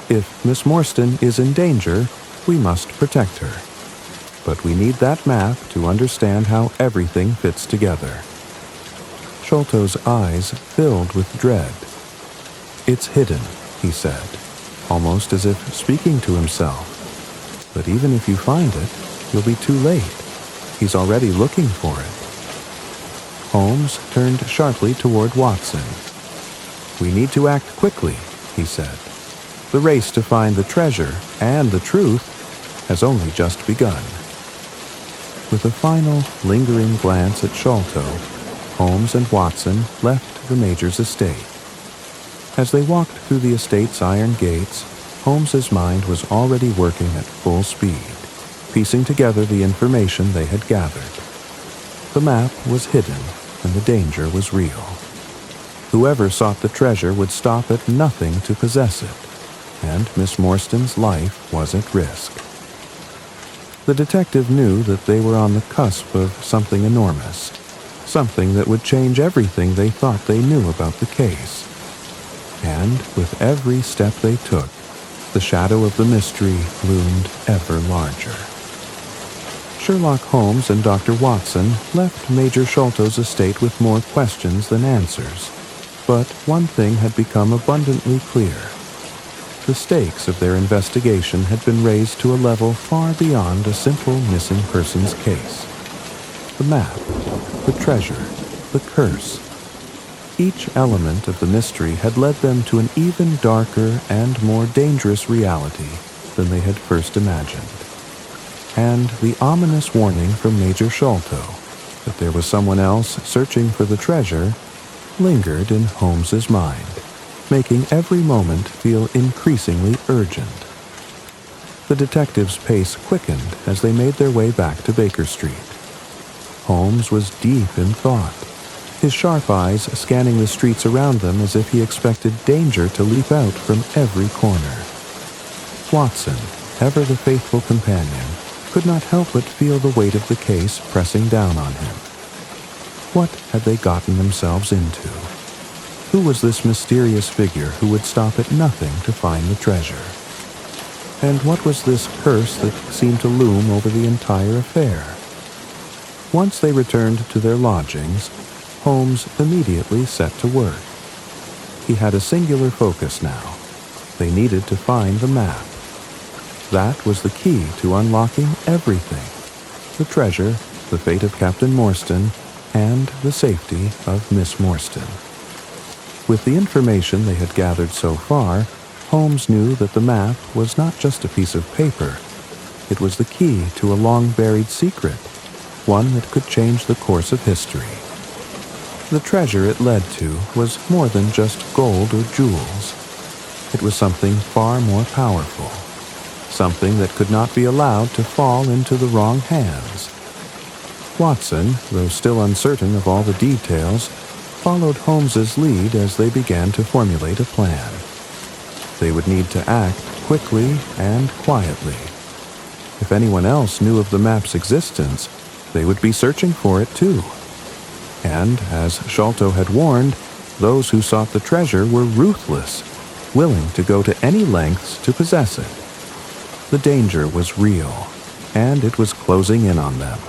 If Miss Morstan is in danger, we must protect her. But we need that map to understand how everything fits together. Sholto's eyes filled with dread. It's hidden, he said, almost as if speaking to himself. But even if you find it, you'll be too late. He's already looking for it. Holmes turned sharply toward Watson. We need to act quickly, he said. The race to find the treasure and the truth has only just begun. With a final, lingering glance at Sholto, Holmes and Watson left the Major's estate. As they walked through the estate's iron gates, Holmes's mind was already working at full speed, piecing together the information they had gathered. The map was hidden, and the danger was real. Whoever sought the treasure would stop at nothing to possess it, and Miss Morstan's life was at risk. The detective knew that they were on the cusp of something enormous, something that would change everything they thought they knew about the case. And with every step they took, the shadow of the mystery loomed ever larger. Sherlock Holmes and Dr. Watson left Major Sholto's estate with more questions than answers, but one thing had become abundantly clear. The stakes of their investigation had been raised to a level far beyond a simple missing persons case. The map, the treasure, the curse. Each element of the mystery had led them to an even darker and more dangerous reality than they had first imagined. And the ominous warning from Major Sholto that there was someone else searching for the treasure lingered in Holmes's mind, making every moment feel increasingly urgent. The detectives' pace quickened as they made their way back to Baker Street. Holmes was deep in thought, his sharp eyes scanning the streets around them as if he expected danger to leap out from every corner. Watson, ever the faithful companion, could not help but feel the weight of the case pressing down on him. What had they gotten themselves into? Who was this mysterious figure who would stop at nothing to find the treasure? And what was this curse that seemed to loom over the entire affair? Once they returned to their lodgings, Holmes immediately set to work. He had a singular focus now. They needed to find the map. That was the key to unlocking everything: the treasure, the fate of Captain Morstan, and the safety of Miss Morstan. With the information they had gathered so far, Holmes knew that the map was not just a piece of paper. It was the key to a long-buried secret, one that could change the course of history. The treasure it led to was more than just gold or jewels. It was something far more powerful, something that could not be allowed to fall into the wrong hands. Watson, though still uncertain of all the details, followed Holmes's lead as they began to formulate a plan. They would need to act quickly and quietly. If anyone else knew of the map's existence, they would be searching for it too. And, as Sholto had warned, those who sought the treasure were ruthless, willing to go to any lengths to possess it. The danger was real, and it was closing in on them.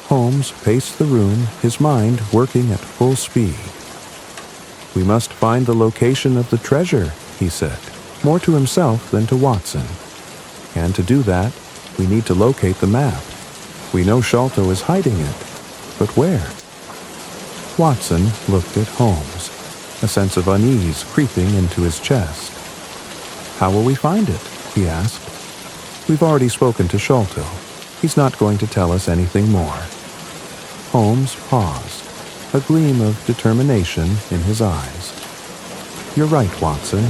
Holmes paced the room, his mind working at full speed. "We must find the location of the treasure," he said, more to himself than to Watson. "And to do that, we need to locate the map. We know Sholto is hiding it, but where?" Watson looked at Holmes, a sense of unease creeping into his chest. "How will we find it?" he asked. "We've already spoken to Sholto. He's not going to tell us anything more." Holmes paused, a gleam of determination in his eyes. "You're right, Watson.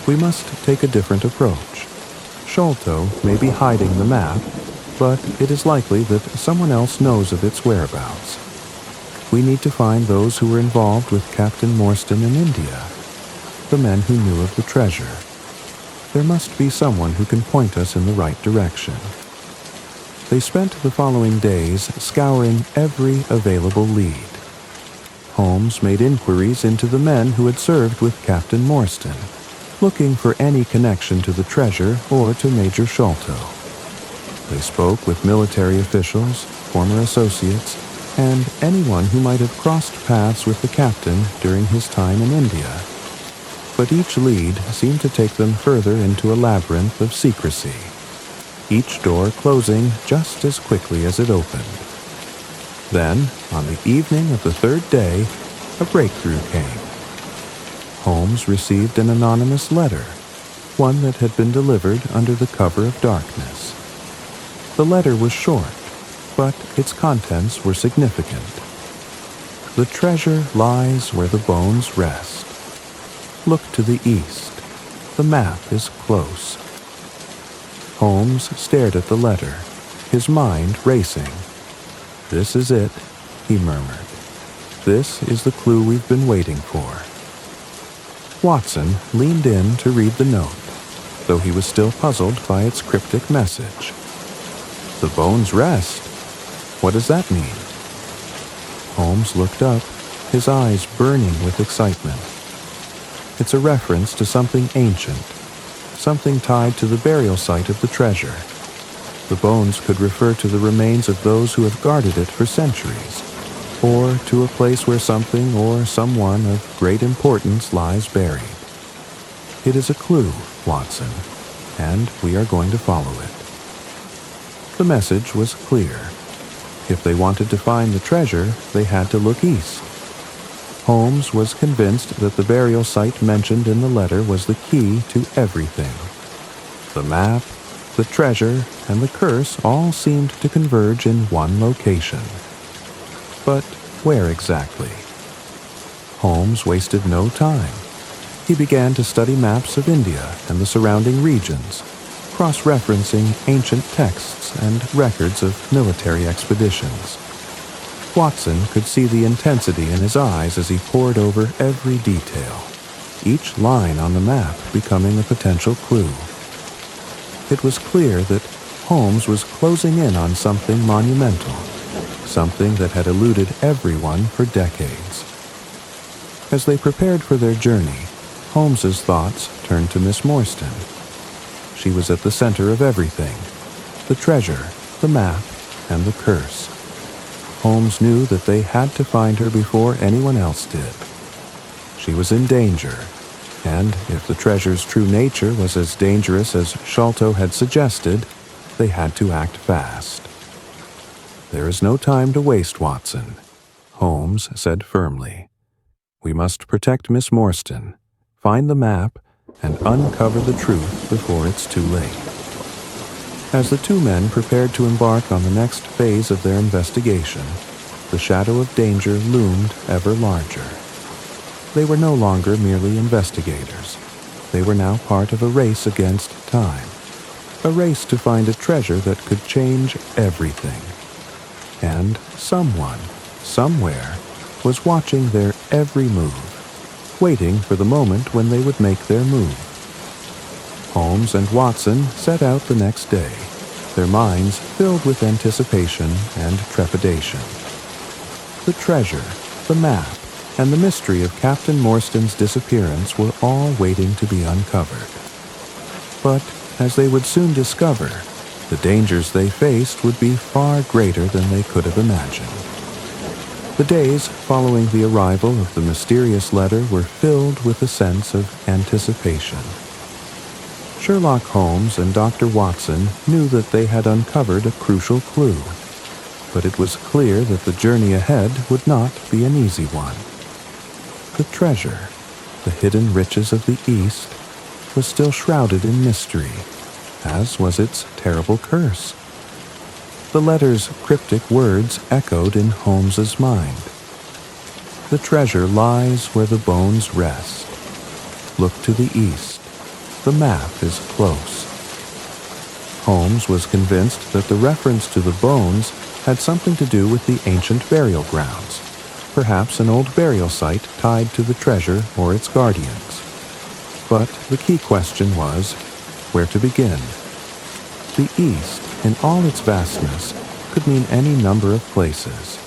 We must take a different approach. Sholto may be hiding the map, but it is likely that someone else knows of its whereabouts. We need to find those who were involved with Captain Morstan in India, the men who knew of the treasure. There must be someone who can point us in the right direction." They spent the following days scouring every available lead. Holmes made inquiries into the men who had served with Captain Morstan, looking for any connection to the treasure or to Major Sholto. They spoke with military officials, former associates, and anyone who might have crossed paths with the captain during his time in India. But each lead seemed to take them further into a labyrinth of secrecy, each door closing just as quickly as it opened. Then, on the evening of the third day, a breakthrough came. Holmes received an anonymous letter, one that had been delivered under the cover of darkness. The letter was short, but its contents were significant. "The treasure lies where the bones rest. Look to the east. The map is close." Holmes stared at the letter, his mind racing. "This is it," he murmured. "This is the clue we've been waiting for." Watson leaned in to read the note, though he was still puzzled by its cryptic message. "The bones rest? What does that mean?" Holmes looked up, his eyes burning with excitement. "It's a reference to something ancient, something tied to the burial site of the treasure. The bones could refer to the remains of those who have guarded it for centuries, or to a place where something or someone of great importance lies buried." It is a clue, Watson, and we are going to follow it. The message was clear. If they wanted to find the treasure, they had to look east. Holmes was convinced that the burial site mentioned in the letter was the key to everything. The map, the treasure, and the curse all seemed to converge in one location. But where exactly? Holmes wasted no time. He began to study maps of India and the surrounding regions, cross-referencing ancient texts and records of military expeditions. Watson could see the intensity in his eyes as he pored over every detail, each line on the map becoming a potential clue. It was clear that Holmes was closing in on something monumental, something that had eluded everyone for decades. As they prepared for their journey, Holmes's thoughts turned to Miss Morstan. She was at the center of everything: the treasure, the map, and the curse. Holmes knew that they had to find her before anyone else did. She was in danger, and if the treasure's true nature was as dangerous as Sholto had suggested, they had to act fast. "There is no time to waste, Watson," Holmes said firmly. "We must protect Miss Morstan, find the map, and uncover the truth before it's too late." As the two men prepared to embark on the next phase of their investigation, the shadow of danger loomed ever larger. They were no longer merely investigators. They were now part of a race against time, a race to find a treasure that could change everything. And someone, somewhere, was watching their every move, waiting for the moment when they would make their move. Holmes and Watson set out the next day, their minds filled with anticipation and trepidation. The treasure, the map, and the mystery of Captain Morstan's disappearance were all waiting to be uncovered. But, as they would soon discover, the dangers they faced would be far greater than they could have imagined. The days following the arrival of the mysterious letter were filled with a sense of anticipation. Sherlock Holmes and Dr. Watson knew that they had uncovered a crucial clue, but it was clear that the journey ahead would not be an easy one. The treasure, the hidden riches of the East, was still shrouded in mystery, as was its terrible curse. The letter's cryptic words echoed in Holmes's mind. "The treasure lies where the bones rest. Look to the east. The map is close." Holmes was convinced that the reference to the bones had something to do with the ancient burial grounds, perhaps an old burial site tied to the treasure or its guardians. But the key question was, where to begin? The East, in all its vastness, could mean any number of places.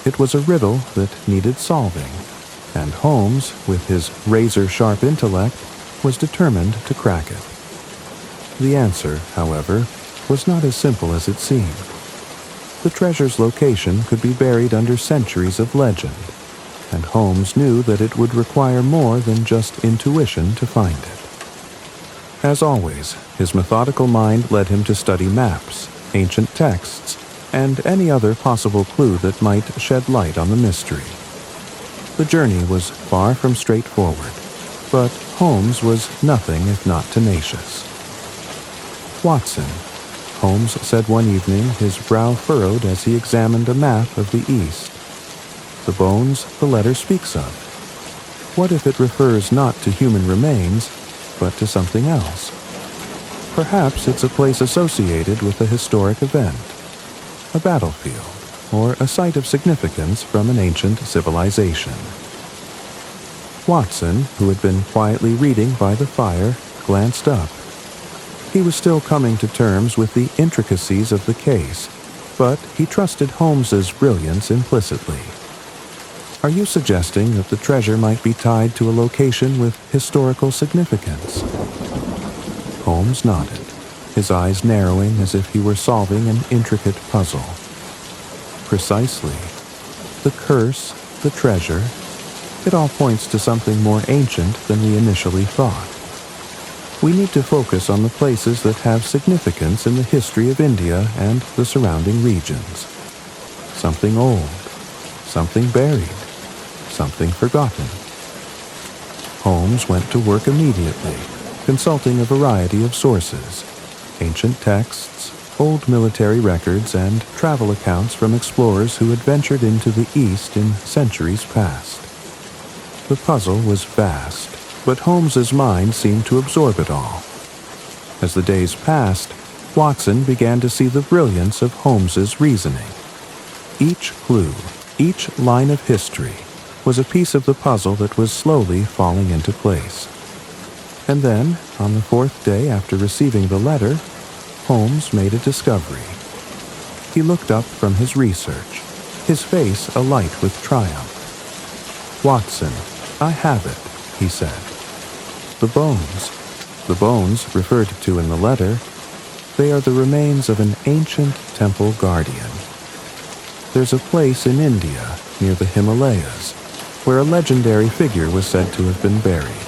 It was a riddle that needed solving, and Holmes, with his razor-sharp intellect, was determined to crack it. The answer, however, was not as simple as it seemed. The treasure's location could be buried under centuries of legend, and Holmes knew that it would require more than just intuition to find it. As always, his methodical mind led him to study maps, ancient texts, and any other possible clue that might shed light on the mystery. The journey was far from straightforward, but Holmes was nothing if not tenacious. "Watson," Holmes said one evening, his brow furrowed as he examined a map of the East. "The bones the letter speaks of. What if it refers not to human remains, but to something else? Perhaps it's a place associated with a historic event, a battlefield, or a site of significance from an ancient civilization." Watson, who had been quietly reading by the fire, glanced up. He was still coming to terms with the intricacies of the case, but he trusted Holmes's brilliance implicitly. "Are you suggesting that the treasure might be tied to a location with historical significance?" Holmes nodded, his eyes narrowing as if he were solving an intricate puzzle. "Precisely. The curse, the treasure, it all points to something more ancient than we initially thought. We need to focus on the places that have significance in the history of India and the surrounding regions. Something old, something buried, something forgotten. Holmes went to work immediately, consulting a variety of sources: ancient texts, old military records, and travel accounts from explorers who had ventured into the East in centuries past. The puzzle was vast, but Holmes's mind seemed to absorb it all. As the days passed, Watson began to see the brilliance of Holmes's reasoning. Each clue, each line of history, was a piece of the puzzle that was slowly falling into place. And then, on the fourth day after receiving the letter, Holmes made a discovery. He looked up from his research, his face alight with triumph. "Watson, I have it," he said. The bones referred to in the letter, they are the remains of an ancient temple guardian. There's a place in India, near the Himalayas, where a legendary figure was said to have been buried.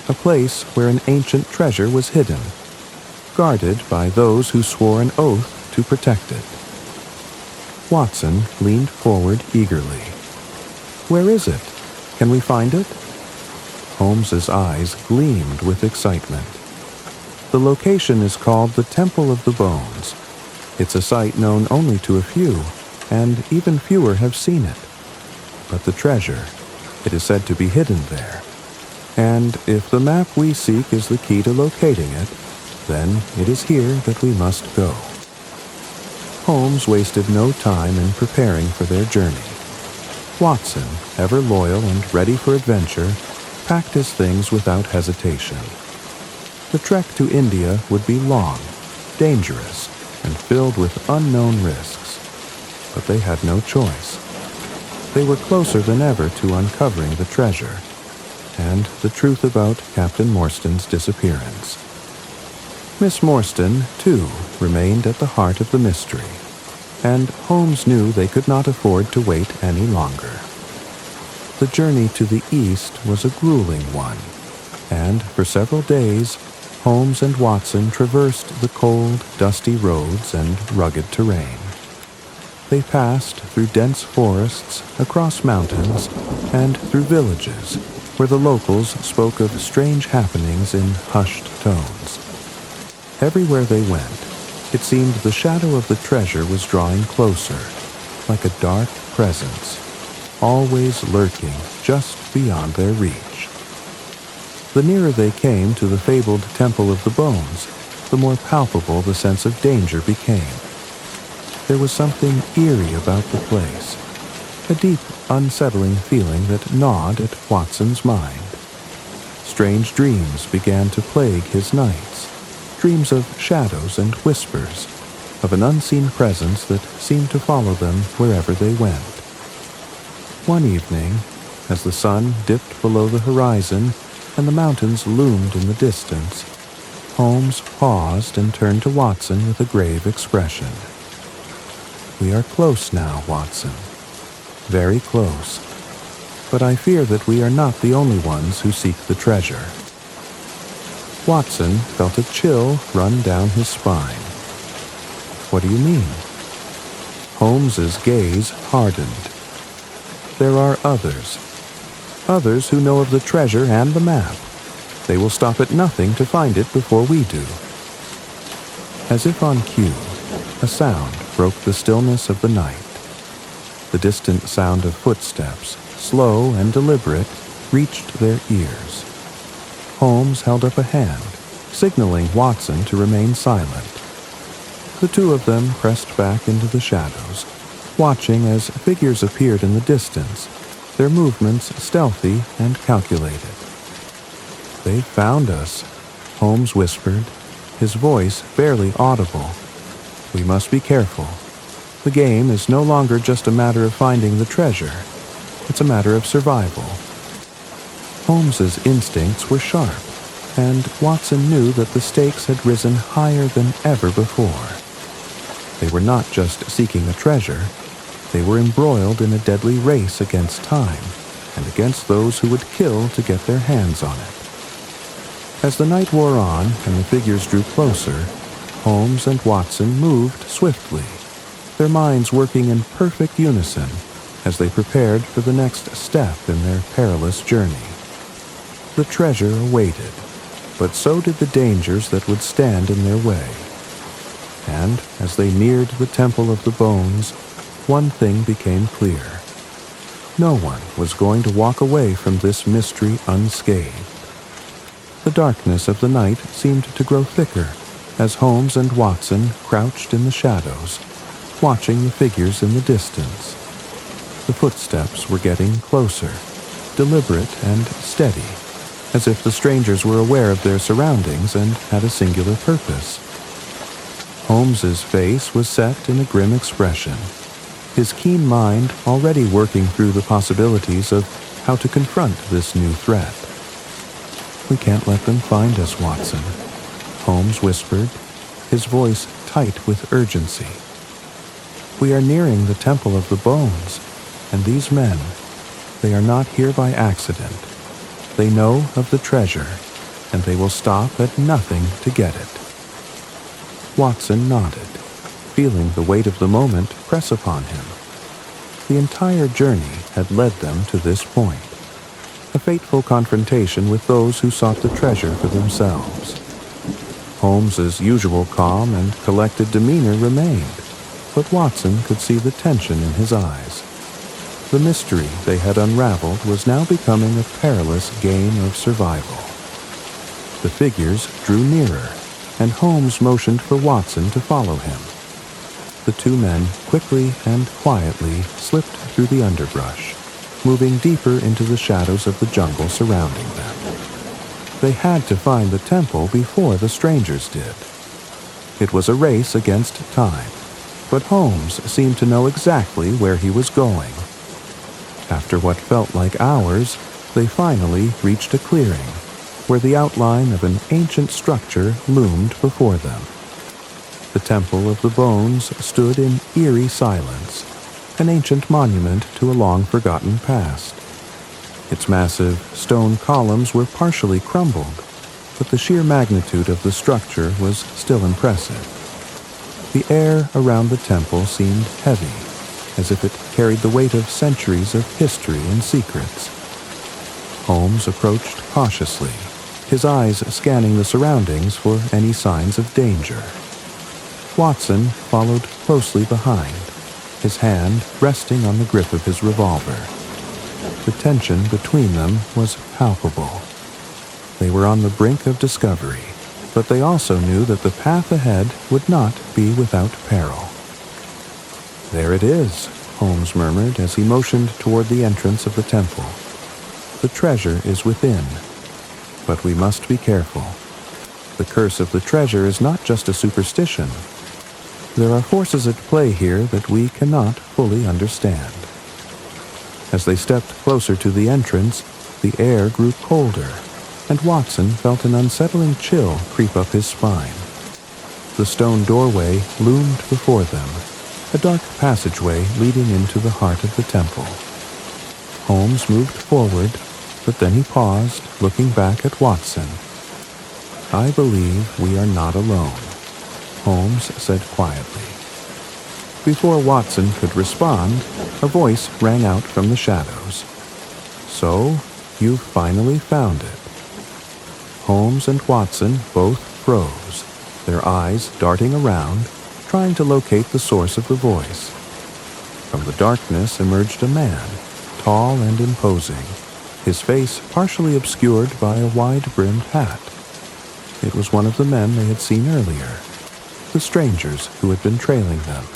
A place where an ancient treasure was hidden, guarded by those who swore an oath to protect it. Watson leaned forward eagerly. "Where is it? Can we find it?" Holmes's eyes gleamed with excitement. The location is called the Temple of the Bones. It's a site known only to a few, and even fewer have seen it. But the treasure, it is said to be hidden there. And if the map we seek is the key to locating it, then it is here that we must go. Holmes wasted no time in preparing for their journey. Watson, ever loyal and ready for adventure, packed his things without hesitation. The trek to India would be long, dangerous, and filled with unknown risks. But they had no choice. They were closer than ever to uncovering the treasure, and the truth about Captain Morstan's disappearance. Miss Morstan, too, remained at the heart of the mystery, and Holmes knew they could not afford to wait any longer. The journey to the east was a grueling one, and for several days, Holmes and Watson traversed the cold, dusty roads and rugged terrain. They passed through dense forests, across mountains, and through villages, where the locals spoke of strange happenings in hushed tones. Everywhere they went, it seemed the shadow of the treasure was drawing closer, like a dark presence, always lurking just beyond their reach. The nearer they came to the fabled Temple of the Bones, the more palpable the sense of danger became. There was something eerie about the place, a deep, unsettling feeling that gnawed at Watson's mind. Strange dreams began to plague his nights, dreams of shadows and whispers, of an unseen presence that seemed to follow them wherever they went. One evening, as the sun dipped below the horizon and the mountains loomed in the distance, Holmes paused and turned to Watson with a grave expression. "We are close now, Watson. Very close. But I fear that we are not the only ones who seek the treasure." Watson felt a chill run down his spine. "What do you mean?" Holmes's gaze hardened. "There are others who know of the treasure and the map. They will stop at nothing to find it before we do." As if on cue, a sound broke the stillness of the night. The distant sound of footsteps, slow and deliberate, reached their ears. Holmes held up a hand, signaling Watson to remain silent. The two of them pressed back into the shadows, watching as figures appeared in the distance, their movements stealthy and calculated. "They've found us," Holmes whispered, his voice barely audible. "We must be careful. The game is no longer just a matter of finding the treasure. It's a matter of survival." Holmes's instincts were sharp, and Watson knew that the stakes had risen higher than ever before. They were not just seeking a treasure, they were embroiled in a deadly race against time, and against those who would kill to get their hands on it. As the night wore on and the figures drew closer, Holmes and Watson moved swiftly, their minds working in perfect unison as they prepared for the next step in their perilous journey. The treasure awaited, but so did the dangers that would stand in their way. And as they neared the Temple of the Bones, one thing became clear. No one was going to walk away from this mystery unscathed. The darkness of the night seemed to grow thicker as Holmes and Watson crouched in the shadows, watching the figures in the distance. The footsteps were getting closer, deliberate and steady, as if the strangers were aware of their surroundings and had a singular purpose. Holmes's face was set in a grim expression, his keen mind already working through the possibilities of how to confront this new threat. "We can't let them find us, Watson," Holmes whispered, his voice tight with urgency. "We are nearing the Temple of the Bones, and these men, they are not here by accident. They know of the treasure, and they will stop at nothing to get it." Watson nodded, feeling the weight of the moment press upon him. The entire journey had led them to this point, a fateful confrontation with those who sought the treasure for themselves. Holmes's usual calm and collected demeanor remained, but Watson could see the tension in his eyes. The mystery they had unraveled was now becoming a perilous game of survival. The figures drew nearer, and Holmes motioned for Watson to follow him. The two men quickly and quietly slipped through the underbrush, moving deeper into the shadows of the jungle surrounding them. They had to find the temple before the strangers did. It was a race against time, but Holmes seemed to know exactly where he was going. After what felt like hours, they finally reached a clearing, where the outline of an ancient structure loomed before them. The Temple of the Bones stood in eerie silence, an ancient monument to a long-forgotten past. Its massive stone columns were partially crumbled, but the sheer magnitude of the structure was still impressive. The air around the temple seemed heavy, as if it carried the weight of centuries of history and secrets. Holmes approached cautiously, his eyes scanning the surroundings for any signs of danger. Watson followed closely behind, his hand resting on the grip of his revolver. The tension between them was palpable. They were on the brink of discovery, but they also knew that the path ahead would not be without peril. "There it is," Holmes murmured as he motioned toward the entrance of the temple. "The treasure is within, but we must be careful. The curse of the treasure is not just a superstition. There are forces at play here that we cannot fully understand." As they stepped closer to the entrance, the air grew colder, and Watson felt an unsettling chill creep up his spine. The stone doorway loomed before them, a dark passageway leading into the heart of the temple. Holmes moved forward, but then he paused, looking back at Watson. "I believe we are not alone," Holmes said quietly. Before Watson could respond, a voice rang out from the shadows. "So, you've finally found it." Holmes and Watson both froze, their eyes darting around, trying to locate the source of the voice. From the darkness emerged a man, tall and imposing, his face partially obscured by a wide-brimmed hat. It was one of the men they had seen earlier, the strangers who had been trailing them.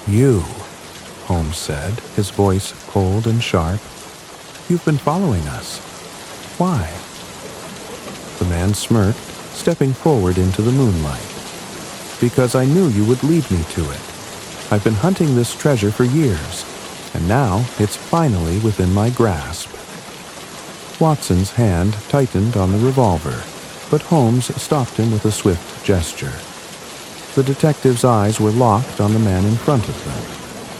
"You," Holmes said, his voice cold and sharp. "You've been following us. Why?" The man smirked, stepping forward into the moonlight. "Because I knew you would lead me to it. I've been hunting this treasure for years, and now it's finally within my grasp." Watson's hand tightened on the revolver, but Holmes stopped him with a swift gesture. The detective's eyes were locked on the man in front of them,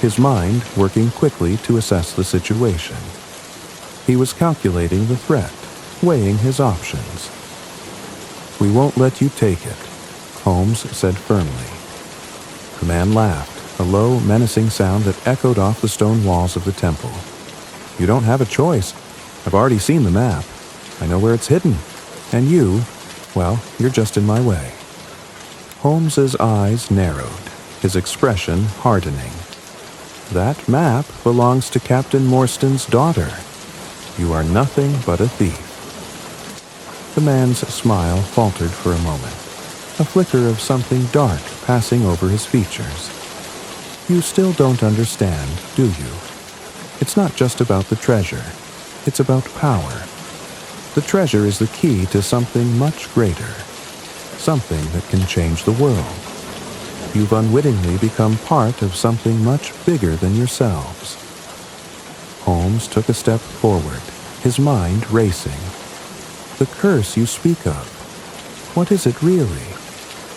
his mind working quickly to assess the situation. He was calculating the threat, weighing his options. "We won't let you take it," Holmes said firmly. The man laughed, a low, menacing sound that echoed off the stone walls of the temple. "You don't have a choice. I've already seen the map. I know where it's hidden. And you, well, you're just in my way." Holmes's eyes narrowed, his expression hardening. "That map belongs to Captain Morstan's daughter. You are nothing but a thief." The man's smile faltered for a moment, a flicker of something dark passing over his features. "You still don't understand, do you? It's not just about the treasure. It's about power. The treasure is the key to something much greater, something that can change the world. You've unwittingly become part of something much bigger than yourselves." Holmes took a step forward, his mind racing. "The curse you speak of, what is it really?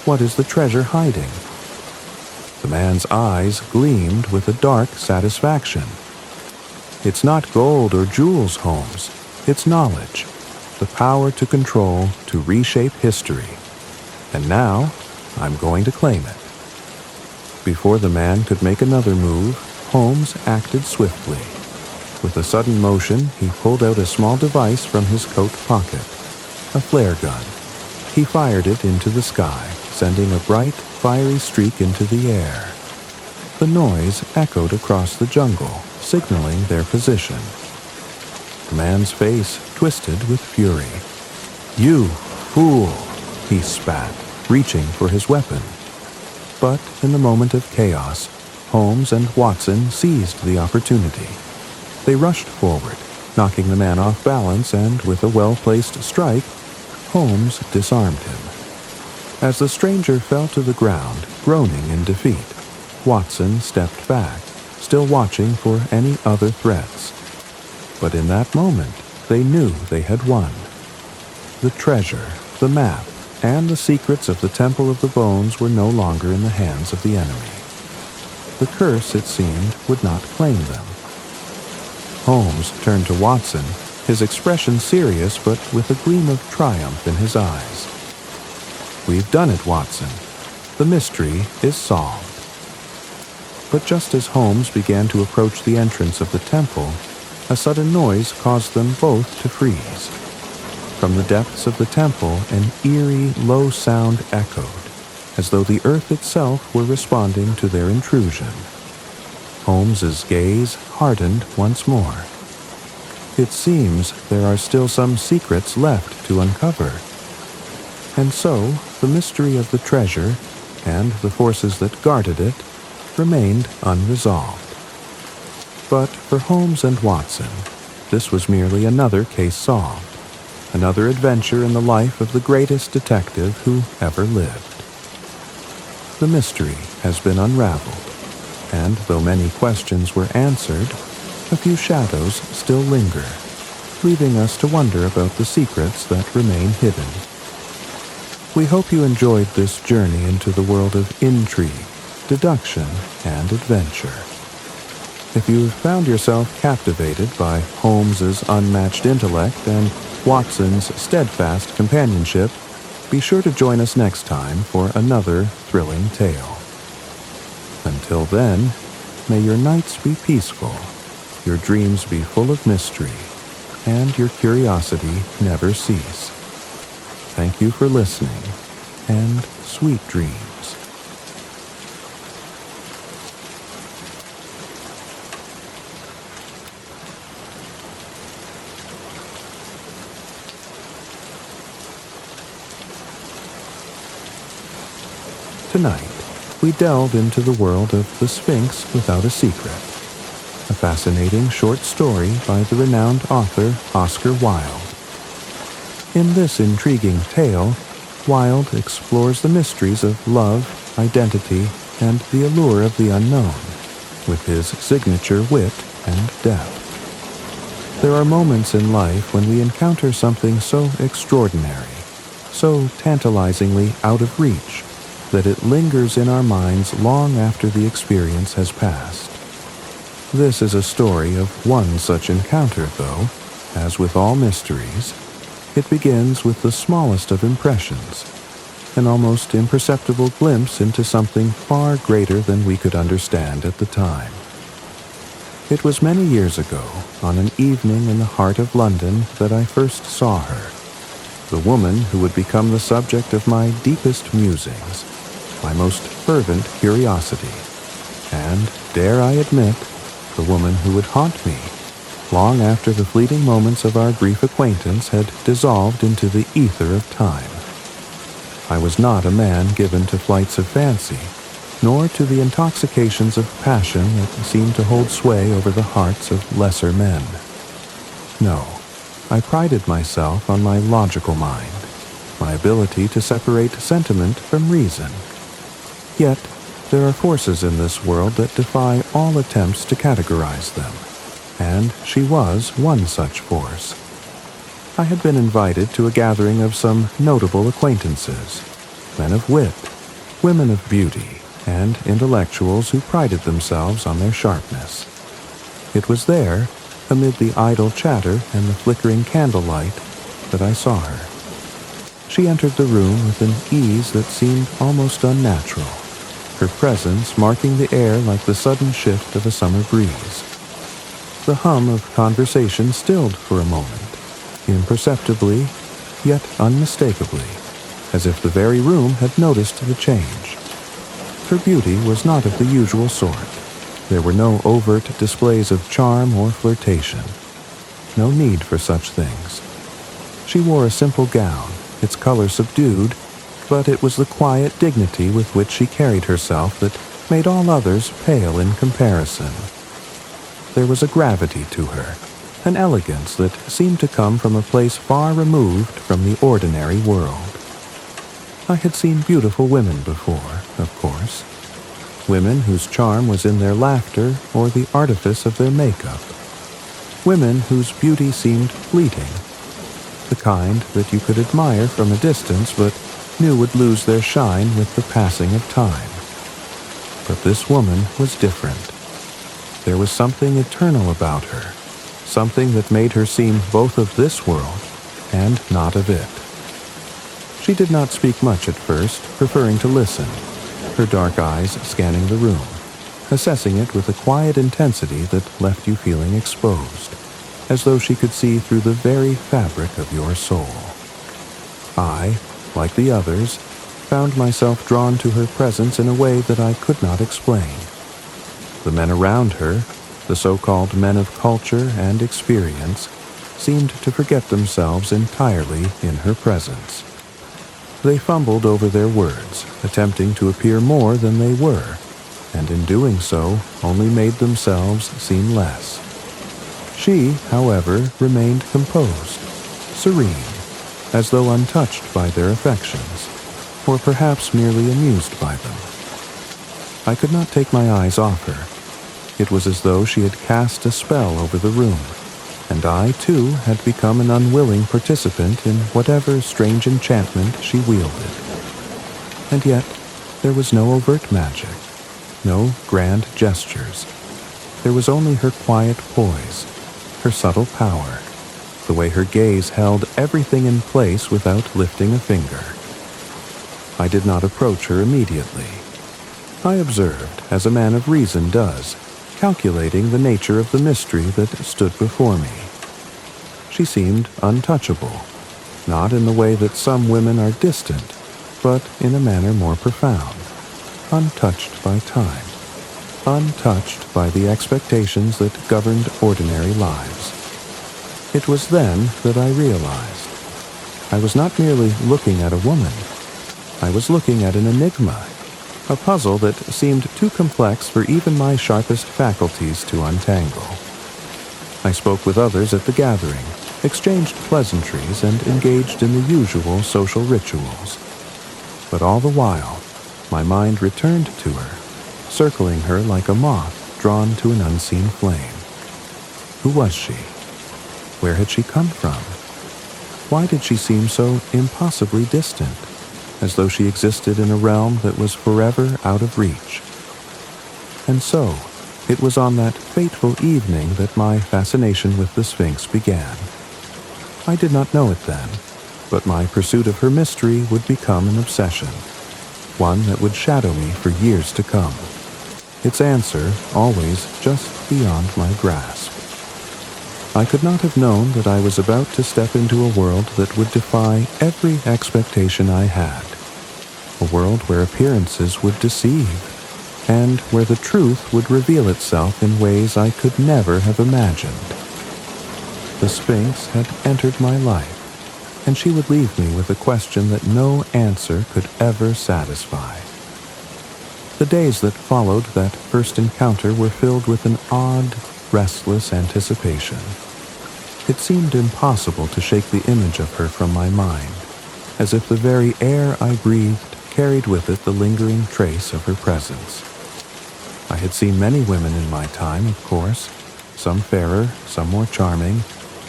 What is the treasure hiding?" The man's eyes gleamed with a dark satisfaction. "It's not gold or jewels, Holmes. It's knowledge, the power to control, to reshape history. And now, I'm going to claim it." Before the man could make another move, Holmes acted swiftly. With a sudden motion, he pulled out a small device from his coat pocket, a flare gun. He fired it into the sky, sending a bright, fiery streak into the air. The noise echoed across the jungle, signaling their position. The man's face twisted with fury. "You fool!" he spat, reaching for his weapon. But in the moment of chaos, Holmes and Watson seized the opportunity. They rushed forward, knocking the man off balance, and with a well-placed strike, Holmes disarmed him. As the stranger fell to the ground, groaning in defeat, Watson stepped back, still watching for any other threats. But in that moment, they knew they had won. The treasure, the map, and the secrets of the Temple of the Bones were no longer in the hands of the enemy. The curse, it seemed, would not claim them. Holmes turned to Watson, his expression serious but with a gleam of triumph in his eyes. "We've done it, Watson. The mystery is solved." But just as Holmes began to approach the entrance of the temple, a sudden noise caused them both to freeze. From the depths of the temple, an eerie, low sound echoed, as though the earth itself were responding to their intrusion. Holmes's gaze hardened once more. "It seems there are still some secrets left to uncover." And so, the mystery of the treasure, and the forces that guarded it, remained unresolved. But for Holmes and Watson, this was merely another case solved, another adventure in the life of the greatest detective who ever lived. The mystery has been unraveled, and though many questions were answered, a few shadows still linger, leaving us to wonder about the secrets that remain hidden. We hope you enjoyed this journey into the world of intrigue, deduction, and adventure. If you have found yourself captivated by Holmes's unmatched intellect and Watson's steadfast companionship, be sure to join us next time for another thrilling tale. Until then, may your nights be peaceful, your dreams be full of mystery, and your curiosity never cease. Thank you for listening, and sweet dreams. Tonight, we delve into the world of The Sphinx Without a Secret, a fascinating short story by the renowned author Oscar Wilde. In this intriguing tale, Wilde explores the mysteries of love, identity, and the allure of the unknown, with his signature wit and depth. There are moments in life when we encounter something so extraordinary, so tantalizingly out of reach, that it lingers in our minds long after the experience has passed. This is a story of one such encounter, though, as with all mysteries, It begins with the smallest of impressions, an almost imperceptible glimpse into something far greater than we could understand at the time. It was many years ago, on an evening in the heart of London, that I first saw her, the woman who would become the subject of my deepest musings, my most fervent curiosity, and, dare I admit, the woman who would haunt me long after the fleeting moments of our brief acquaintance had dissolved into the ether of time. I was not a man given to flights of fancy, nor to the intoxications of passion that seem to hold sway over the hearts of lesser men. No, I prided myself on my logical mind, my ability to separate sentiment from reason. Yet, there are forces in this world that defy all attempts to categorize them, and she was one such force. I had been invited to a gathering of some notable acquaintances, men of wit, women of beauty, and intellectuals who prided themselves on their sharpness. It was there, amid the idle chatter and the flickering candlelight, that I saw her. She entered the room with an ease that seemed almost unnatural, her presence marking the air like the sudden shift of a summer breeze. The hum of conversation stilled for a moment, imperceptibly, yet unmistakably, as if the very room had noticed the change. Her beauty was not of the usual sort. There were no overt displays of charm or flirtation. No need for such things. She wore a simple gown, its color subdued, but it was the quiet dignity with which she carried herself that made all others pale in comparison. There was a gravity to her, an elegance that seemed to come from a place far removed from the ordinary world. I had seen beautiful women before, of course. Women whose charm was in their laughter or the artifice of their makeup. Women whose beauty seemed fleeting, the kind that you could admire from a distance but knew would lose their shine with the passing of time. But this woman was different. There was something eternal about her, something that made her seem both of this world and not of it. She did not speak much at first, preferring to listen, her dark eyes scanning the room, assessing it with a quiet intensity that left you feeling exposed, as though she could see through the very fabric of your soul. I, like the others, found myself drawn to her presence in a way that I could not explain. The men around her, the so-called men of culture and experience, seemed to forget themselves entirely in her presence. They fumbled over their words, attempting to appear more than they were, and in doing so only made themselves seem less. She, however, remained composed, serene, as though untouched by their affections, or perhaps merely amused by them. I could not take my eyes off her. It was as though she had cast a spell over the room, and I, too, had become an unwilling participant in whatever strange enchantment she wielded. And yet, there was no overt magic, no grand gestures. There was only her quiet poise, her subtle power, the way her gaze held everything in place without lifting a finger. I did not approach her immediately. I observed, as a man of reason does, calculating the nature of the mystery that stood before me. She seemed untouchable, not in the way that some women are distant, but in a manner more profound, untouched by time, untouched by the expectations that governed ordinary lives. It was then that I realized I was not merely looking at a woman. I was looking at an enigma, a puzzle that seemed too complex for even my sharpest faculties to untangle. I spoke with others at the gathering, exchanged pleasantries, and engaged in the usual social rituals. But all the while, my mind returned to her, circling her like a moth drawn to an unseen flame. Who was she? Where had she come from? Why did she seem so impossibly distant, as though she existed in a realm that was forever out of reach? And so, it was on that fateful evening that my fascination with the Sphinx began. I did not know it then, but my pursuit of her mystery would become an obsession, one that would shadow me for years to come. Its answer always just beyond my grasp. I could not have known that I was about to step into a world that would defy every expectation I had. A world where appearances would deceive, and where the truth would reveal itself in ways I could never have imagined. The Sphinx had entered my life, and she would leave me with a question that no answer could ever satisfy. The days that followed that first encounter were filled with an odd, restless anticipation. It seemed impossible to shake the image of her from my mind, as if the very air I breathed carried with it the lingering trace of her presence. I had seen many women in my time, of course, some fairer, some more charming,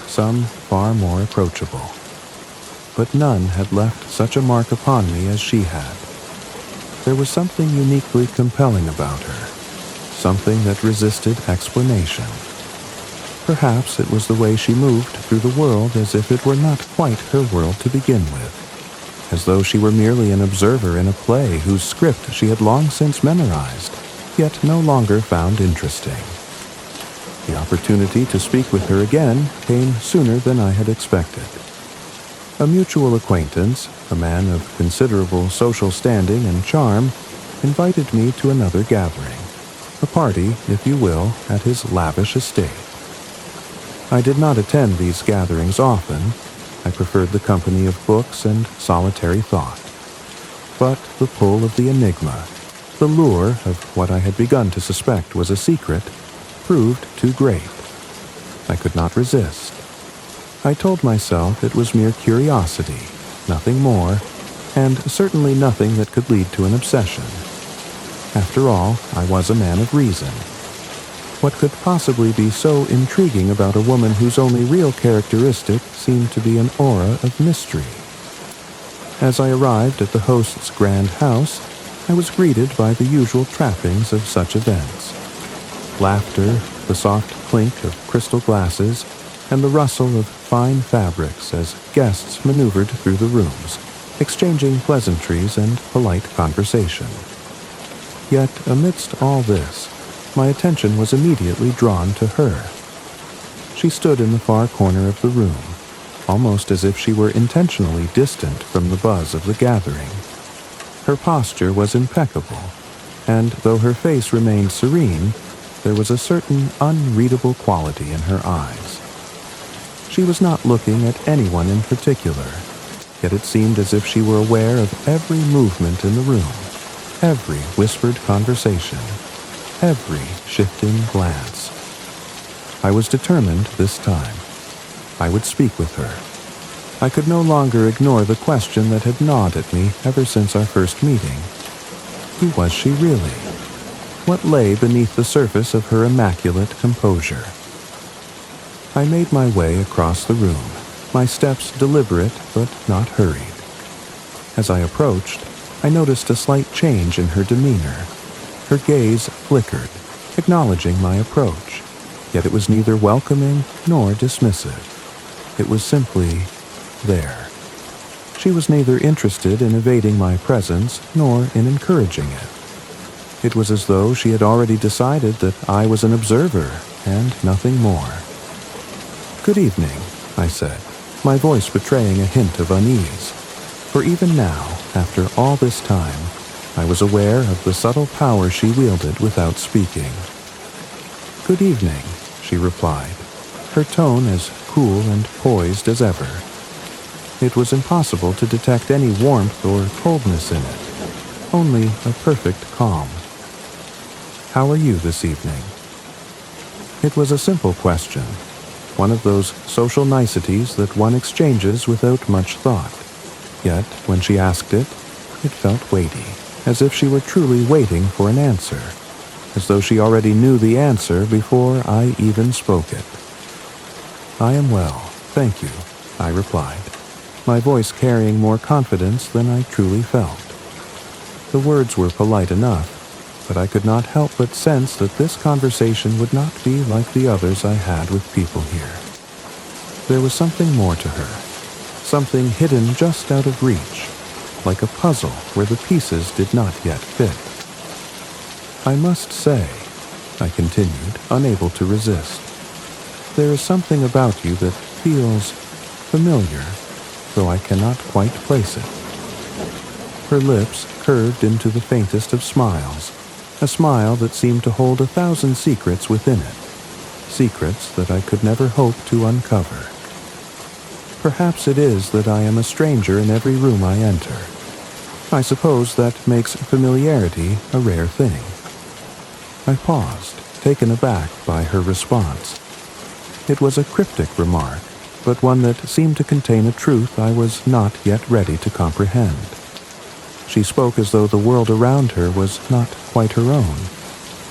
some far more approachable. But none had left such a mark upon me as she had. There was something uniquely compelling about her, something that resisted explanation. Perhaps it was the way she moved through the world as if it were not quite her world to begin with, as though she were merely an observer in a play whose script she had long since memorized, yet no longer found interesting. The opportunity to speak with her again came sooner than I had expected. A mutual acquaintance, a man of considerable social standing and charm, invited me to another gathering, a party, if you will, at his lavish estate. I did not attend these gatherings often. I preferred the company of books and solitary thought. But the pull of the enigma, the lure of what I had begun to suspect was a secret, proved too great. I could not resist. I told myself it was mere curiosity, nothing more, and certainly nothing that could lead to an obsession. After all, I was a man of reason. What could possibly be so intriguing about a woman whose only real characteristic seemed to be an aura of mystery? As I arrived at the host's grand house, I was greeted by the usual trappings of such events. Laughter, the soft clink of crystal glasses, and the rustle of fine fabrics as guests maneuvered through the rooms, exchanging pleasantries and polite conversation. Yet, amidst all this, my attention was immediately drawn to her. She stood in the far corner of the room, almost as if she were intentionally distant from the buzz of the gathering. Her posture was impeccable, and though her face remained serene, there was a certain unreadable quality in her eyes. She was not looking at anyone in particular, yet it seemed as if she were aware of every movement in the room, every whispered conversation, every shifting glance. I was determined this time. I would speak with her. I could no longer ignore the question that had gnawed at me ever since our first meeting. Who was she really? What lay beneath the surface of her immaculate composure? I made my way across the room, my steps deliberate but not hurried. As I approached, I noticed a slight change in her demeanor. Her gaze flickered, acknowledging my approach, yet it was neither welcoming nor dismissive. It was simply there. She was neither interested in evading my presence nor in encouraging it. It was as though she had already decided that I was an observer and nothing more. "Good evening," I said, my voice betraying a hint of unease, for even now, after all this time, I was aware of the subtle power she wielded without speaking. "Good evening," she replied, her tone as cool and poised as ever. It was impossible to detect any warmth or coldness in it, only a perfect calm. "How are you this evening?" It was a simple question, one of those social niceties that one exchanges without much thought. Yet, when she asked it, it felt weighty, as if she were truly waiting for an answer, as though she already knew the answer before I even spoke it. "I am well, thank you," I replied, my voice carrying more confidence than I truly felt. The words were polite enough, but I could not help but sense that this conversation would not be like the others I had with people here. There was something more to her, something hidden just out of reach, like a puzzle where the pieces did not yet fit. I must say, I continued, unable to resist, there is something about you that feels familiar, though I cannot quite place it. Her lips curved into the faintest of smiles, a smile that seemed to hold 1,000 secrets within it, secrets that I could never hope to uncover. Perhaps it is that I am a stranger in every room I enter. I suppose that makes familiarity a rare thing. I paused, taken aback by her response. It was a cryptic remark, but one that seemed to contain a truth I was not yet ready to comprehend. She spoke as though the world around her was not quite her own,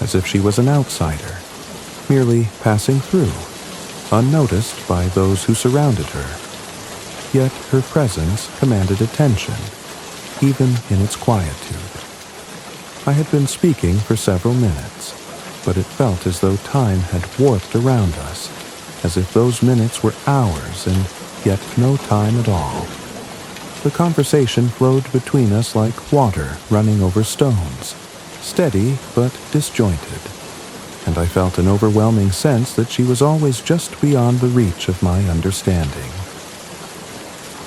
as if she was an outsider, merely passing through, unnoticed by those who surrounded her. Yet her presence commanded attention, even in its quietude. I had been speaking for several minutes, but it felt as though time had warped around us, as if those minutes were hours and yet no time at all. The conversation flowed between us like water running over stones, steady but disjointed, and I felt an overwhelming sense that she was always just beyond the reach of my understanding.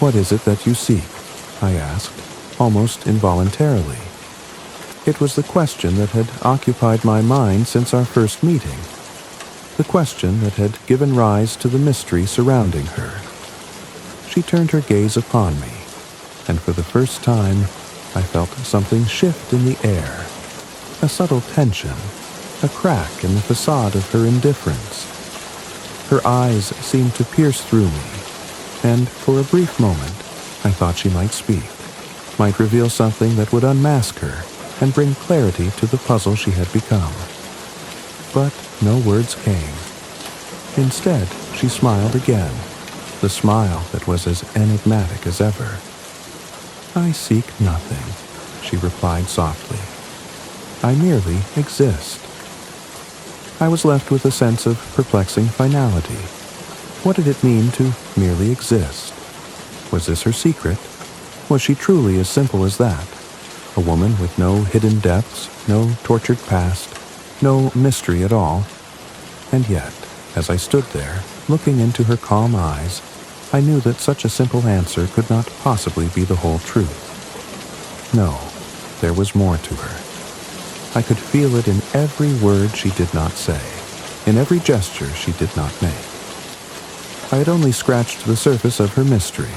"What is it that you seek?" I asked, almost involuntarily. It was the question that had occupied my mind since our first meeting, the question that had given rise to the mystery surrounding her. She turned her gaze upon me, and for the first time I felt something shift in the air, a subtle tension, a crack in the facade of her indifference. Her eyes seemed to pierce through me, and for a brief moment I thought she might speak, might reveal something that would unmask her and bring clarity to the puzzle she had become. But no words came. Instead, she smiled again, the smile that was as enigmatic as ever. "I seek nothing," she replied softly. "I merely exist." I was left with a sense of perplexing finality. What did it mean to merely exist? Was this her secret? Was she truly as simple as that? A woman with no hidden depths, no tortured past, no mystery at all? And yet, as I stood there, looking into her calm eyes, I knew that such a simple answer could not possibly be the whole truth. No, there was more to her. I could feel it in every word she did not say, in every gesture she did not make. I had only scratched the surface of her mystery,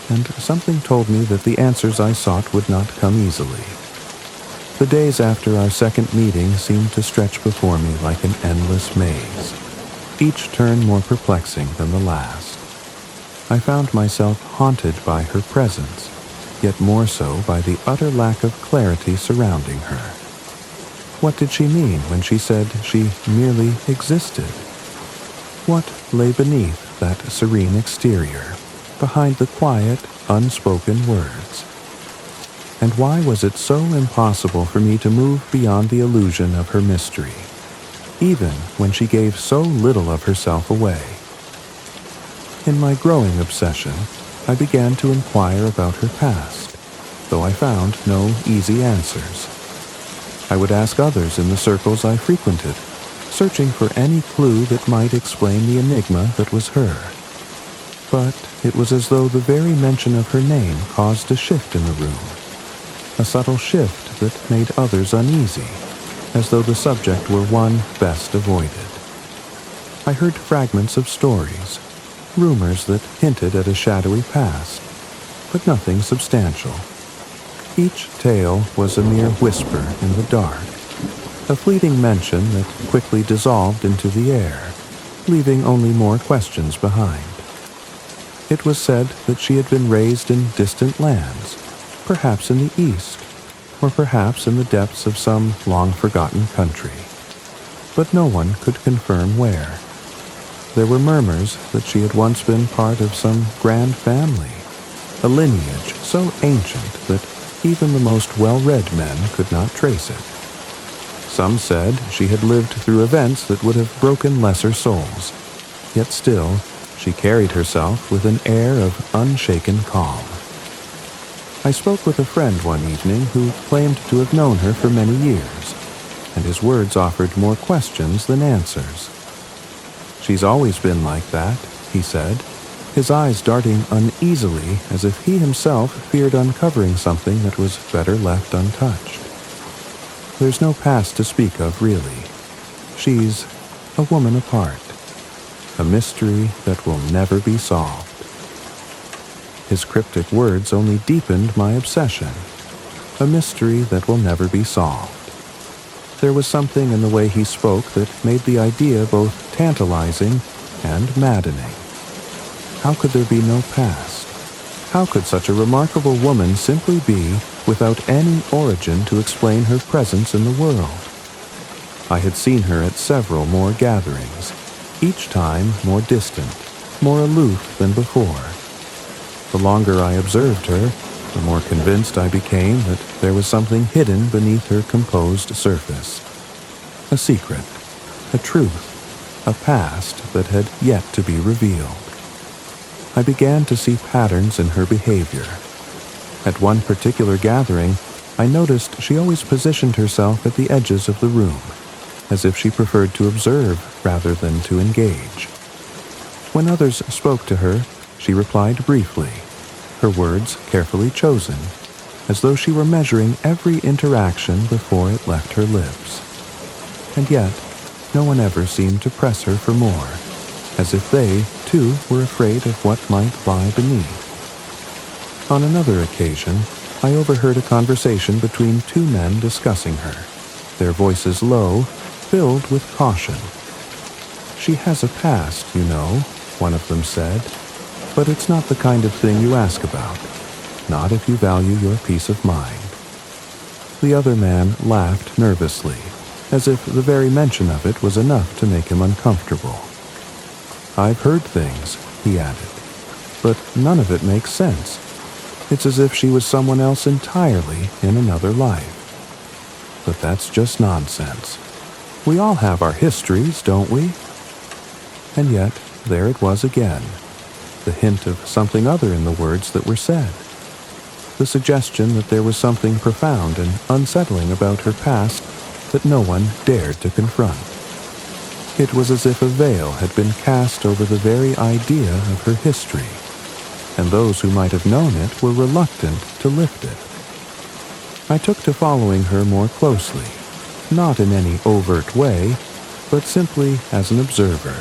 and something told me that the answers I sought would not come easily. The days after our second meeting seemed to stretch before me like an endless maze, each turn more perplexing than the last. I found myself haunted by her presence, yet more so by the utter lack of clarity surrounding her. What did she mean when she said she merely existed? What lay beneath that serene exterior, behind the quiet, unspoken words? And why was it so impossible for me to move beyond the illusion of her mystery, even when she gave so little of herself away? In my growing obsession, I began to inquire about her past, though I found no easy answers. I would ask others in the circles I frequented, searching for any clue that might explain the enigma that was her. But it was as though the very mention of her name caused a shift in the room, a subtle shift that made others uneasy, as though the subject were one best avoided. I heard fragments of stories, rumors that hinted at a shadowy past, but nothing substantial. Each tale was a mere whisper in the dark, a fleeting mention that quickly dissolved into the air, leaving only more questions behind. It was said that she had been raised in distant lands, perhaps in the east, or perhaps in the depths of some long-forgotten country. But no one could confirm where. There were murmurs that she had once been part of some grand family, a lineage so ancient that even the most well-read men could not trace it. Some said she had lived through events that would have broken lesser souls, yet still, she carried herself with an air of unshaken calm. I spoke with a friend one evening who claimed to have known her for many years, and his words offered more questions than answers. "She's always been like that," he said, his eyes darting uneasily as if he himself feared uncovering something that was better left untouched. "There's no past to speak of, really. She's a woman apart, a mystery that will never be solved." His cryptic words only deepened my obsession. A mystery that will never be solved. There was something in the way he spoke that made the idea both tantalizing and maddening. How could there be no past? How could such a remarkable woman simply be without any origin to explain her presence in the world? I had seen her at several more gatherings, each time more distant, more aloof than before. The longer I observed her, the more convinced I became that there was something hidden beneath her composed surface. A secret, a truth, a past that had yet to be revealed. I began to see patterns in her behavior. At one particular gathering, I noticed she always positioned herself at the edges of the room, as if she preferred to observe rather than to engage. When others spoke to her, she replied briefly, her words carefully chosen, as though she were measuring every interaction before it left her lips. And yet, no one ever seemed to press her for more, as if they, too, were afraid of what might lie beneath. On another occasion, I overheard a conversation between two men discussing her, their voices low, filled with caution. "She has a past, you know," one of them said, "but it's not the kind of thing you ask about, not if you value your peace of mind." The other man laughed nervously, as if the very mention of it was enough to make him uncomfortable. "I've heard things," he added, "but none of it makes sense. It's as if she was someone else entirely in another life. But that's just nonsense. We all have our histories, don't we?" And yet, there it was again, the hint of something other in the words that were said. The suggestion that there was something profound and unsettling about her past that no one dared to confront. It was as if a veil had been cast over the very idea of her history, and those who might have known it were reluctant to lift it. I took to following her more closely, not in any overt way, but simply as an observer,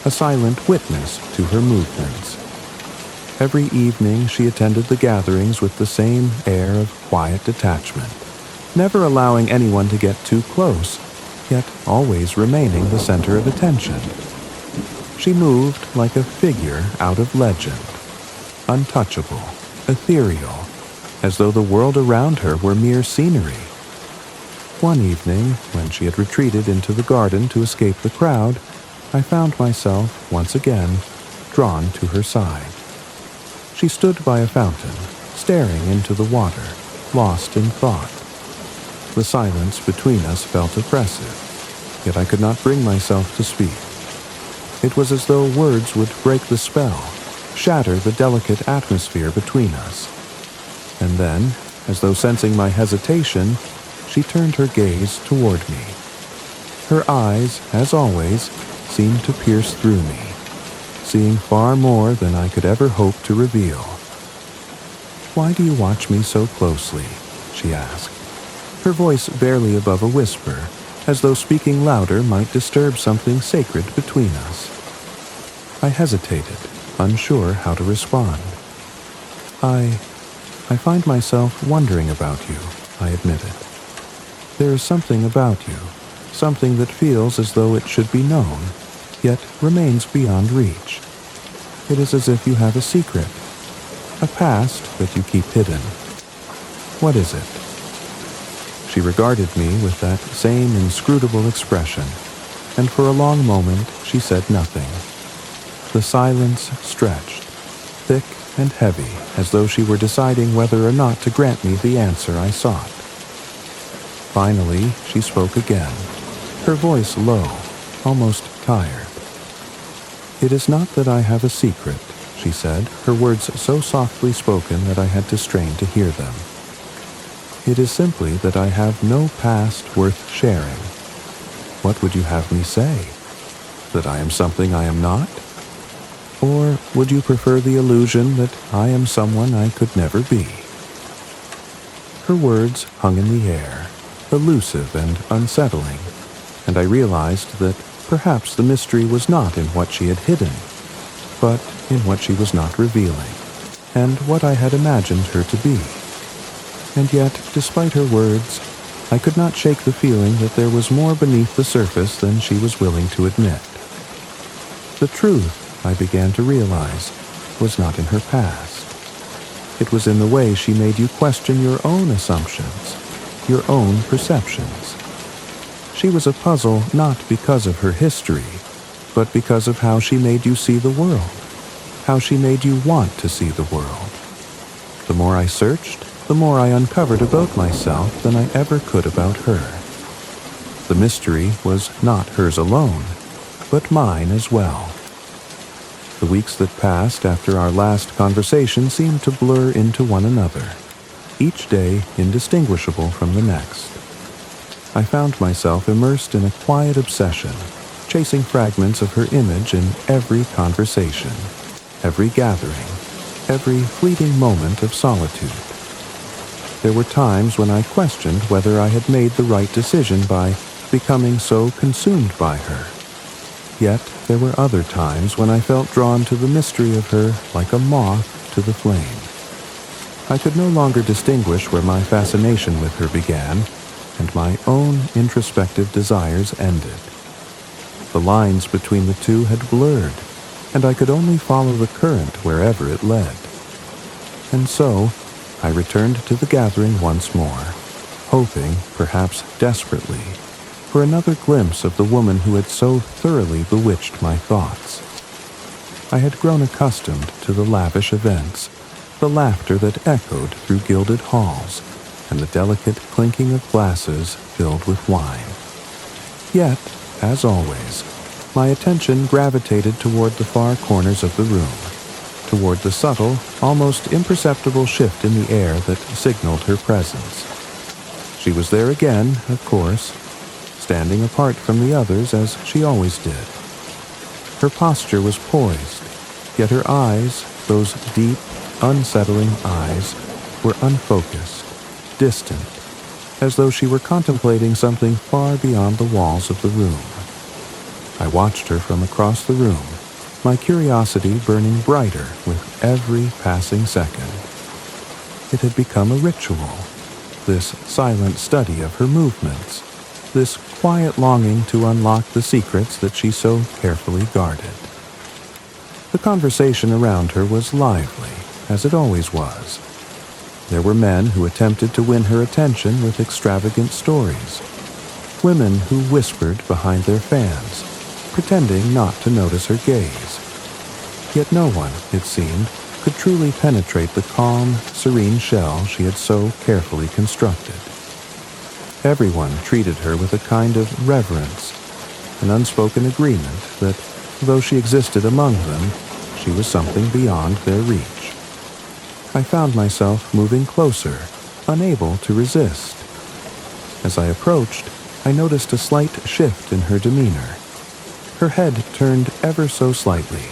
a silent witness to her movements. Every evening she attended the gatherings with the same air of quiet detachment, never allowing anyone to get too close, yet always remaining the center of attention. She moved like a figure out of legend, untouchable, ethereal, as though the world around her were mere scenery. One evening, when she had retreated into the garden to escape the crowd, I found myself, once again, drawn to her side. She stood by a fountain, staring into the water, lost in thought. The silence between us felt oppressive, yet I could not bring myself to speak. It was as though words would break the spell, shatter the delicate atmosphere between us. And then, as though sensing my hesitation, she turned her gaze toward me. Her eyes, as always, seemed to pierce through me, seeing far more than I could ever hope to reveal. "Why do you watch me so closely?" she asked, her voice barely above a whisper, as though speaking louder might disturb something sacred between us. I hesitated, unsure how to respond. I find myself wondering about you," I admitted. "There is something about you, something that feels as though it should be known, yet remains beyond reach. It is as if you have a secret, a past that you keep hidden. What is it?" She regarded me with that same inscrutable expression, and for a long moment she said nothing. The silence stretched, thick and heavy, as though she were deciding whether or not to grant me the answer I sought. Finally, she spoke again, her voice low, almost tired. "It is not that I have a secret," she said, her words so softly spoken that I had to strain to hear them. "It is simply that I have no past worth sharing. What would you have me say? That I am something I am not? Or would you prefer the illusion that I am someone I could never be?" Her words hung in the air, elusive and unsettling, and I realized that perhaps the mystery was not in what she had hidden, but in what she was not revealing, and what I had imagined her to be. And yet, despite her words, I could not shake the feeling that there was more beneath the surface than she was willing to admit. The truth, I began to realize, was not in her past. It was in the way she made you question your own assumptions, your own perceptions. She was a puzzle not because of her history, but because of how she made you see the world, how she made you want to see the world. The more I searched, the more I uncovered about myself than I ever could about her. The mystery was not hers alone, but mine as well. The weeks that passed after our last conversation seemed to blur into one another, each day indistinguishable from the next. I found myself immersed in a quiet obsession, chasing fragments of her image in every conversation, every gathering, every fleeting moment of solitude. There were times when I questioned whether I had made the right decision by becoming so consumed by her. Yet there were other times when I felt drawn to the mystery of her like a moth to the flame. I could no longer distinguish where my fascination with her began and my own introspective desires ended. The lines between the two had blurred, and I could only follow the current wherever it led. And so, I returned to the gathering once more, hoping, perhaps desperately, for another glimpse of the woman who had so thoroughly bewitched my thoughts. I had grown accustomed to the lavish events, the laughter that echoed through gilded halls, and the delicate clinking of glasses filled with wine. Yet, as always, my attention gravitated toward the far corners of the room, toward the subtle, almost imperceptible shift in the air that signaled her presence. She was there again, of course, standing apart from the others as she always did. Her posture was poised, yet her eyes, those deep, unsettling eyes, were unfocused, distant, as though she were contemplating something far beyond the walls of the room. I watched her from across the room, my curiosity burning brighter with every passing second. It had become a ritual, this silent study of her movements, this quiet longing to unlock the secrets that she so carefully guarded. The conversation around her was lively, as it always was. There were men who attempted to win her attention with extravagant stories, women who whispered behind their fans, pretending not to notice her gaze. Yet no one, it seemed, could truly penetrate the calm, serene shell she had so carefully constructed. Everyone treated her with a kind of reverence, an unspoken agreement that, though she existed among them, she was something beyond their reach. I found myself moving closer, unable to resist. As I approached, I noticed a slight shift in her demeanor. Her head turned ever so slightly,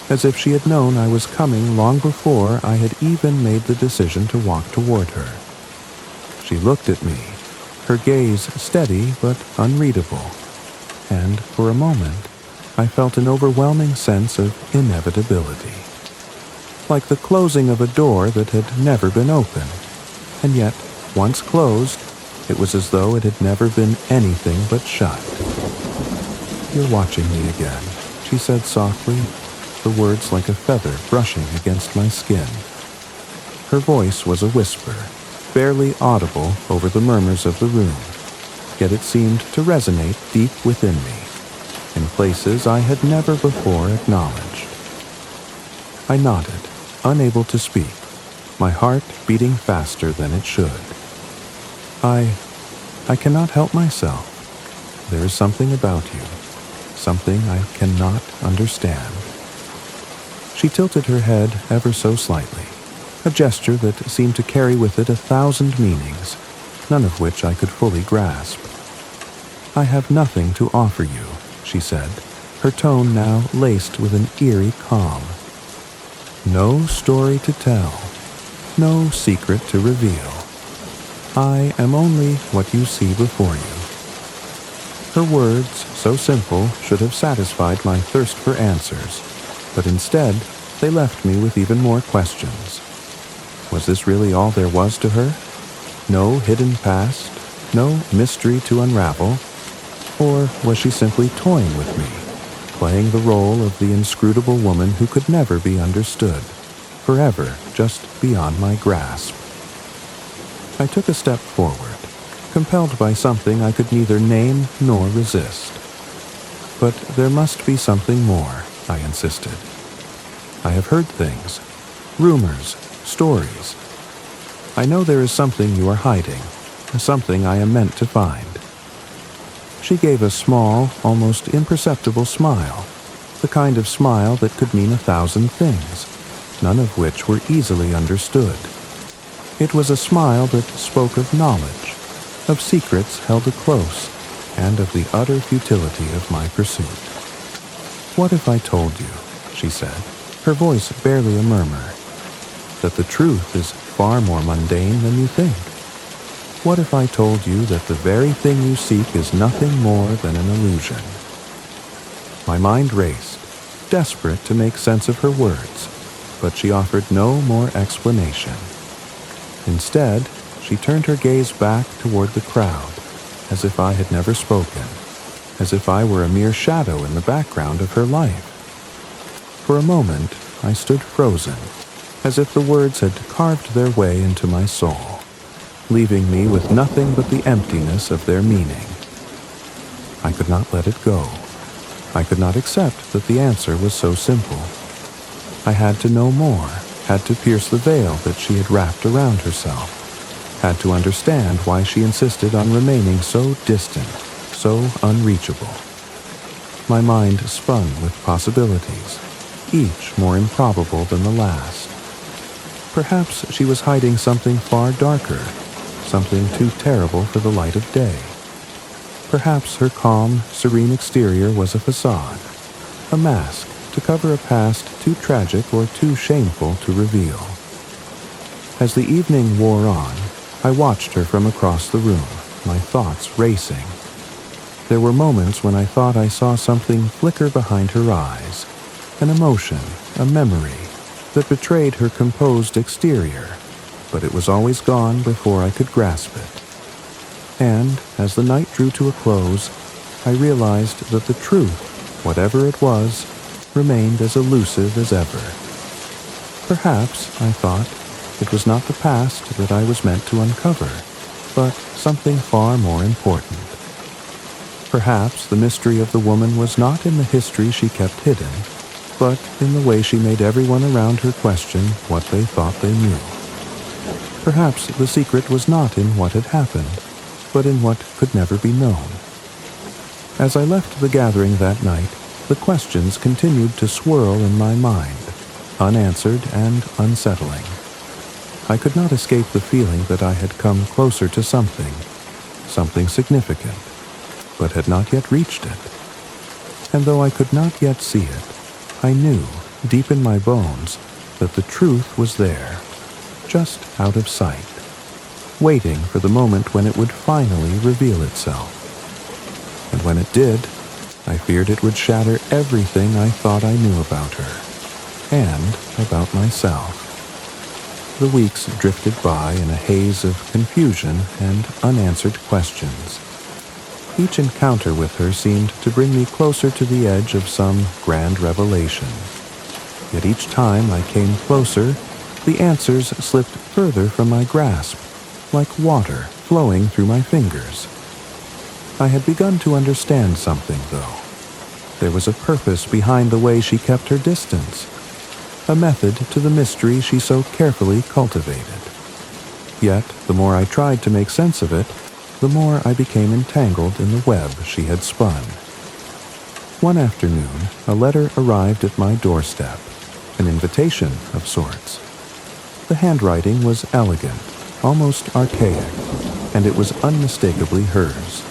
as if she had known I was coming long before I had even made the decision to walk toward her. She looked at me, her gaze steady but unreadable, and for a moment I felt an overwhelming sense of inevitability. Like the closing of a door that had never been open, and yet, once closed, it was as though it had never been anything but shut. "You're watching me again," she said softly, the words like a feather brushing against my skin. Her voice was a whisper, barely audible over the murmurs of the room, yet it seemed to resonate deep within me, in places I had never before acknowledged. I nodded, unable to speak, my heart beating faster than it should. I cannot help myself. There is something about you, something I cannot understand. She tilted her head ever so slightly, a gesture that seemed to carry with it 1,000 meanings, none of which I could fully grasp. "I have nothing to offer you," she said, her tone now laced with an eerie calm. "No story to tell, no secret to reveal. I am only what you see before you." Her words, so simple, should have satisfied my thirst for answers, but instead they left me with even more questions. Was this really all there was to her? No hidden past, no mystery to unravel? Or was she simply toying with me, playing the role of the inscrutable woman who could never be understood, forever just beyond my grasp? I took a step forward, compelled by something I could neither name nor resist. "But there must be something more," I insisted. "I have heard things, rumors, stories. I know there is something you are hiding, something I am meant to find." She gave a small, almost imperceptible smile, the kind of smile that could mean 1,000 things, none of which were easily understood. It was a smile that spoke of knowledge, of secrets held close, and of the utter futility of my pursuit. "What if I told you," she said, her voice barely a murmur, "that the truth is far more mundane than you think? What if I told you that the very thing you seek is nothing more than an illusion?" My mind raced, desperate to make sense of her words, but she offered no more explanation. Instead, she turned her gaze back toward the crowd, as if I had never spoken, as if I were a mere shadow in the background of her life. For a moment, I stood frozen, as if the words had carved their way into my soul, leaving me with nothing but the emptiness of their meaning. I could not let it go. I could not accept that the answer was so simple. I had to know more, had to pierce the veil that she had wrapped around herself, had to understand why she insisted on remaining so distant, so unreachable. My mind spun with possibilities, each more improbable than the last. Perhaps she was hiding something far darker, something too terrible for the light of day. Perhaps her calm, serene exterior was a facade, a mask to cover a past too tragic or too shameful to reveal. As the evening wore on, I watched her from across the room, my thoughts racing. There were moments when I thought I saw something flicker behind her eyes, an emotion, a memory, that betrayed her composed exterior, but it was always gone before I could grasp it. And, as the night drew to a close, I realized that the truth, whatever it was, remained as elusive as ever. Perhaps, I thought, it was not the past that I was meant to uncover, but something far more important. Perhaps the mystery of the woman was not in the history she kept hidden, but in the way she made everyone around her question what they thought they knew. Perhaps the secret was not in what had happened, but in what could never be known. As I left the gathering that night, the questions continued to swirl in my mind, unanswered and unsettling. I could not escape the feeling that I had come closer to something significant, but had not yet reached it. And though I could not yet see it, I knew, deep in my bones, that the truth was there, just out of sight, waiting for the moment when it would finally reveal itself. And when it did, I feared it would shatter everything I thought I knew about her, and about myself. The weeks drifted by in a haze of confusion and unanswered questions. Each encounter with her seemed to bring me closer to the edge of some grand revelation. Yet each time I came closer, the answers slipped further from my grasp, like water flowing through my fingers. I had begun to understand something, though. There was a purpose behind the way she kept her distance, a method to the mystery she so carefully cultivated. Yet, the more I tried to make sense of it, the more I became entangled in the web she had spun. One afternoon, a letter arrived at my doorstep, an invitation of sorts. The handwriting was elegant, almost archaic, and it was unmistakably hers.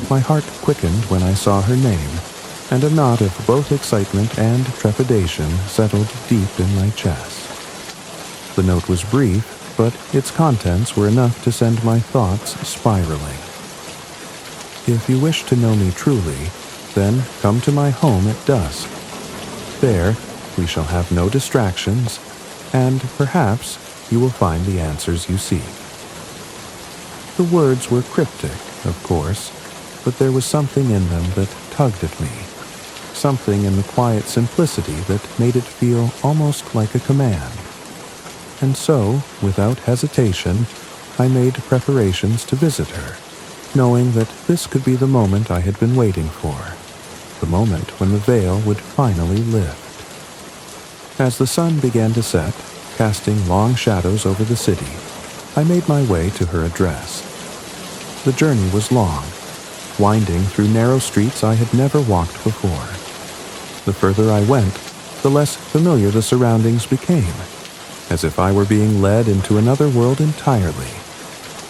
My heart quickened when I saw her name, and a knot of both excitement and trepidation settled deep in my chest. The note was brief, but its contents were enough to send my thoughts spiraling. If you wish to know me truly, then come to my home at dusk. There, we shall have no distractions, and perhaps you will find the answers you seek. The words were cryptic, of course, but there was something in them that tugged at me, something in the quiet simplicity that made it feel almost like a command. And so, without hesitation, I made preparations to visit her, knowing that this could be the moment I had been waiting for, the moment when the veil would finally lift. As the sun began to set, casting long shadows over the city, I made my way to her address. The journey was long, winding through narrow streets I had never walked before. The further I went, the less familiar the surroundings became, as if I were being led into another world entirely,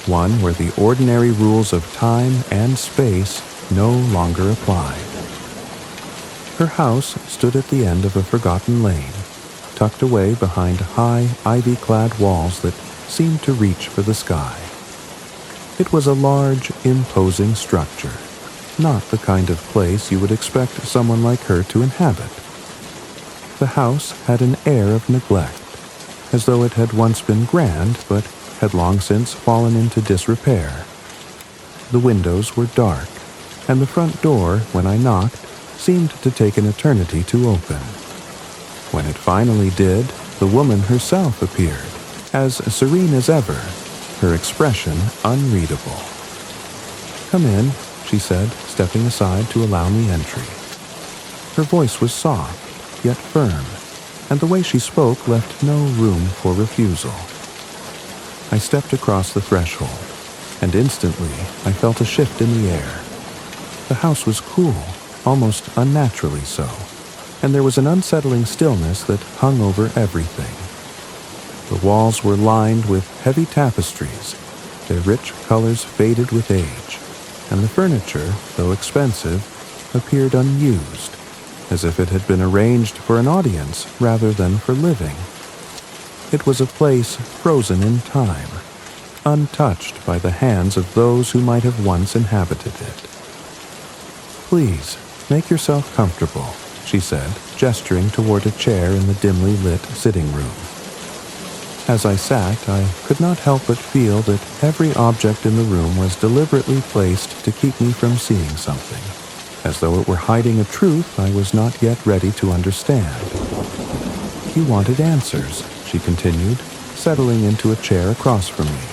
one where the ordinary rules of time and space no longer applied. Her house stood at the end of a forgotten lane, tucked away behind high, ivy-clad walls that seemed to reach for the sky. It was a large, imposing structure, not the kind of place you would expect someone like her to inhabit. The house had an air of neglect, as though it had once been grand but had long since fallen into disrepair. The windows were dark, and the front door, when I knocked, seemed to take an eternity to open. When it finally did, the woman herself appeared, as serene as ever, her expression unreadable. "Come in," she said, stepping aside to allow me entry. Her voice was soft, yet firm, and the way she spoke left no room for refusal. I stepped across the threshold, and instantly I felt a shift in the air. The house was cool, almost unnaturally so, and there was an unsettling stillness that hung over everything. The walls were lined with heavy tapestries, their rich colors faded with age, and the furniture, though expensive, appeared unused, as if it had been arranged for an audience rather than for living. It was a place frozen in time, untouched by the hands of those who might have once inhabited it. "Please, make yourself comfortable," she said, gesturing toward a chair in the dimly lit sitting room. As I sat, I could not help but feel that every object in the room was deliberately placed to keep me from seeing something, as though it were hiding a truth I was not yet ready to understand. "You wanted answers," she continued, settling into a chair across from me.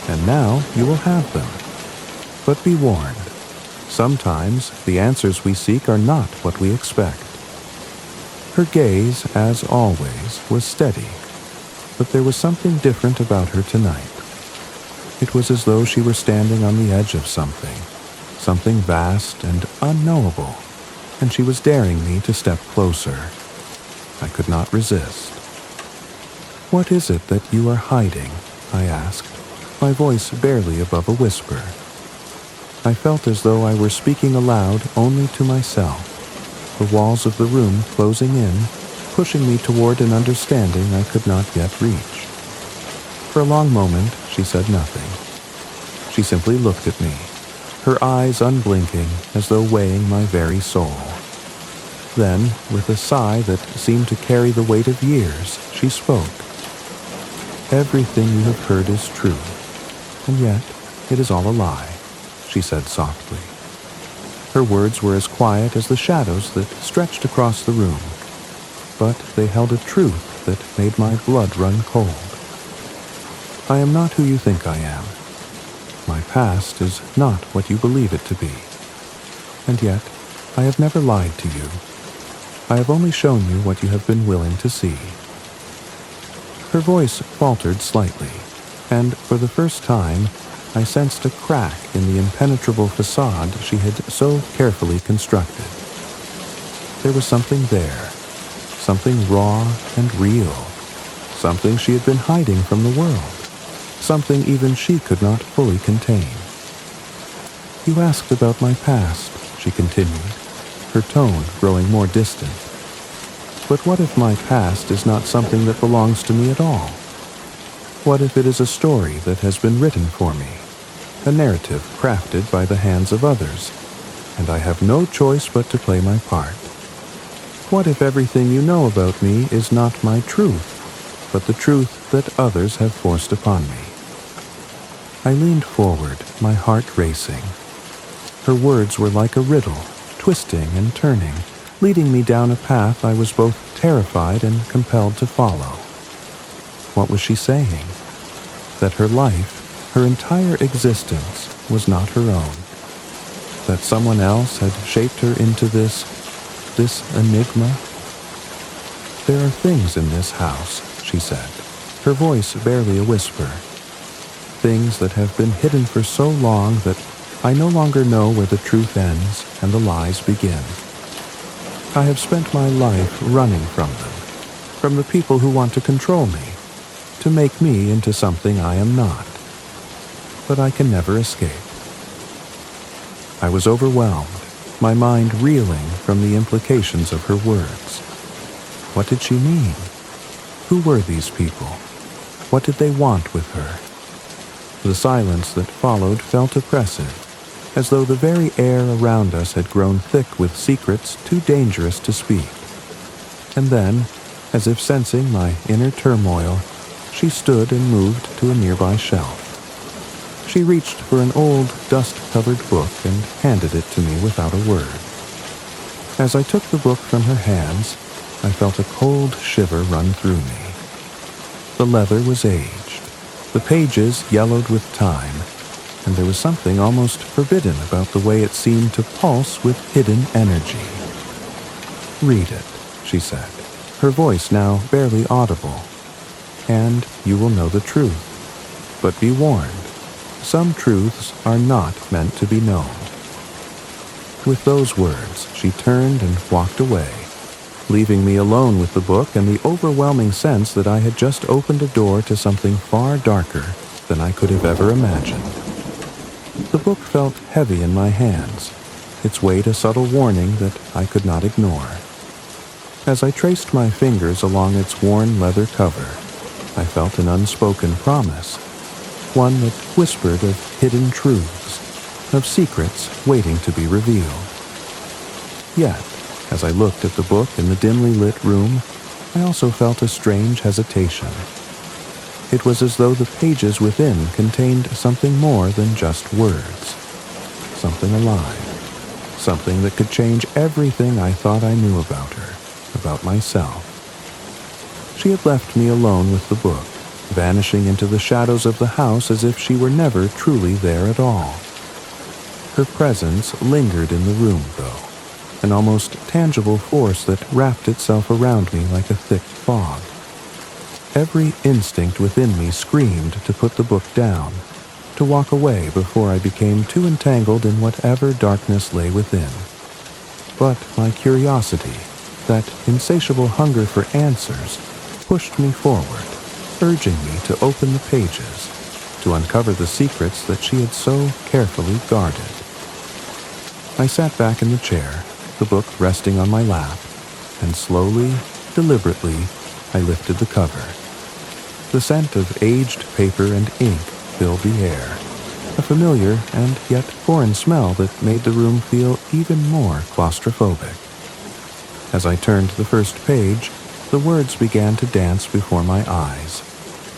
"And now you will have them. But be warned, sometimes the answers we seek are not what we expect." Her gaze, as always, was steady, but there was something different about her tonight. It was as though she were standing on the edge of something vast and unknowable, and she was daring me to step closer. I could not resist. "What is it that you are hiding?" I asked, my voice barely above a whisper. I felt as though I were speaking aloud only to myself, the walls of the room closing in, pushing me toward an understanding I could not yet reach. For a long moment, she said nothing. She simply looked at me, her eyes unblinking as though weighing my very soul. Then, with a sigh that seemed to carry the weight of years, she spoke. "Everything you have heard is true, and yet it is all a lie," she said softly. Her words were as quiet as the shadows that stretched across the room, but they held a truth that made my blood run cold. "I am not who you think I am. My past is not what you believe it to be. And yet, I have never lied to you. I have only shown you what you have been willing to see." Her voice faltered slightly, and for the first time, I sensed a crack in the impenetrable facade she had so carefully constructed. There was something there, something raw and real, something she had been hiding from the world, something even she could not fully contain. "You asked about my past," she continued, her tone growing more distant. "But what if my past is not something that belongs to me at all? What if it is a story that has been written for me, a narrative crafted by the hands of others, and I have no choice but to play my part? What if everything you know about me is not my truth, but the truth that others have forced upon me?" I leaned forward, my heart racing. Her words were like a riddle, twisting and turning, leading me down a path I was both terrified and compelled to follow. What was she saying? That her life, her entire existence, was not her own. That someone else had shaped her into this enigma? "There are things in this house," she said, her voice barely a whisper. "Things that have been hidden for so long that I no longer know where the truth ends and the lies begin. I have spent my life running from them, from the people who want to control me, to make me into something I am not. But I can never escape." I was overwhelmed, my mind reeling from the implications of her words. What did she mean? Who were these people? What did they want with her? The silence that followed felt oppressive, as though the very air around us had grown thick with secrets too dangerous to speak. And then, as if sensing my inner turmoil, she stood and moved to a nearby shelf. She reached for an old, dust-covered book and handed it to me without a word. As I took the book from her hands, I felt a cold shiver run through me. The leather was aged, the pages yellowed with time, and there was something almost forbidden about the way it seemed to pulse with hidden energy. "Read it," she said, her voice now barely audible, "and you will know the truth. But be warned, some truths are not meant to be known." With those words, she turned and walked away, leaving me alone with the book and the overwhelming sense that I had just opened a door to something far darker than I could have ever imagined. The book felt heavy in my hands, its weight a subtle warning that I could not ignore. As I traced my fingers along its worn leather cover, I felt an unspoken promise, one that whispered of hidden truths, of secrets waiting to be revealed. Yet, as I looked at the book in the dimly lit room, I also felt a strange hesitation. It was as though the pages within contained something more than just words, something alive, something that could change everything I thought I knew about her, about myself. She had left me alone with the book, vanishing into the shadows of the house as if she were never truly there at all. Her presence lingered in the room, though, an almost tangible force that wrapped itself around me like a thick fog. Every instinct within me screamed to put the book down, to walk away before I became too entangled in whatever darkness lay within. But my curiosity, that insatiable hunger for answers, pushed me forward, urging me to open the pages, to uncover the secrets that she had so carefully guarded. I sat back in the chair, the book resting on my lap, and slowly, deliberately, I lifted the cover. The scent of aged paper and ink filled the air, a familiar and yet foreign smell that made the room feel even more claustrophobic. As I turned the first page, the words began to dance before my eyes,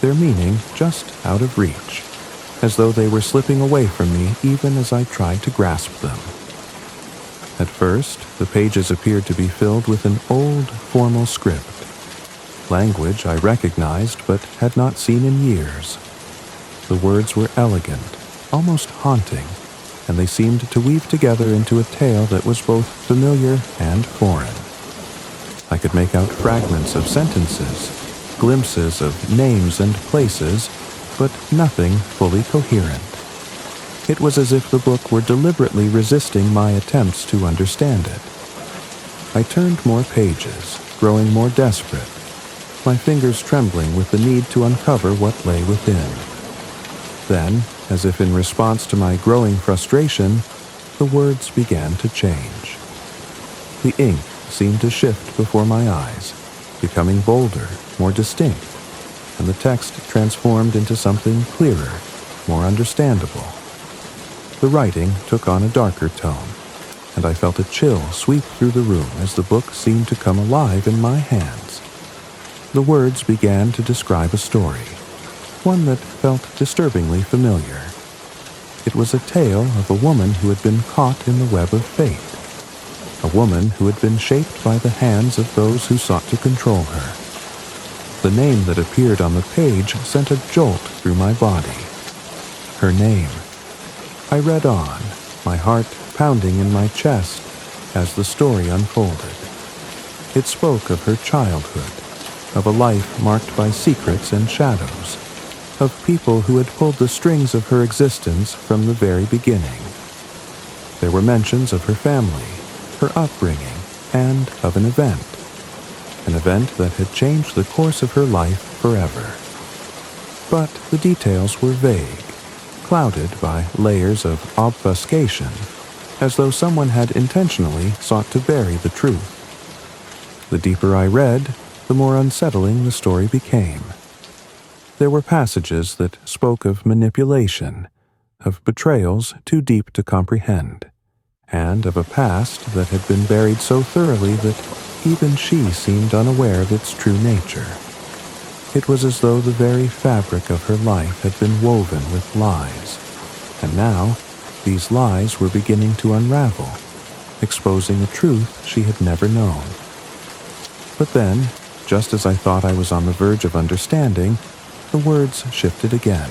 their meaning just out of reach, as though they were slipping away from me even as I tried to grasp them. At first, the pages appeared to be filled with an old, formal script, language I recognized but had not seen in years. The words were elegant, almost haunting, and they seemed to weave together into a tale that was both familiar and foreign. I could make out fragments of sentences, glimpses of names and places, but nothing fully coherent. It was as if the book were deliberately resisting my attempts to understand it. I turned more pages, growing more desperate, my fingers trembling with the need to uncover what lay within. Then, as if in response to my growing frustration, the words began to change. The ink seemed to shift before my eyes, becoming bolder, more distinct, and the text transformed into something clearer, more understandable. The writing took on a darker tone, and I felt a chill sweep through the room as the book seemed to come alive in my hands. The words began to describe a story, one that felt disturbingly familiar. It was a tale of a woman who had been caught in the web of fate, a woman who had been shaped by the hands of those who sought to control her. The name that appeared on the page sent a jolt through my body. Her name. I read on, my heart pounding in my chest as the story unfolded. It spoke of her childhood, of a life marked by secrets and shadows, of people who had pulled the strings of her existence from the very beginning. There were mentions of her family, her upbringing, and of an event that had changed the course of her life forever. But the details were vague, clouded by layers of obfuscation, as though someone had intentionally sought to bury the truth. The deeper I read, the more unsettling the story became. There were passages that spoke of manipulation, of betrayals too deep to comprehend, and of a past that had been buried so thoroughly that even she seemed unaware of its true nature. It was as though the very fabric of her life had been woven with lies, and now these lies were beginning to unravel, exposing a truth she had never known. But then, just as I thought I was on the verge of understanding, the words shifted again,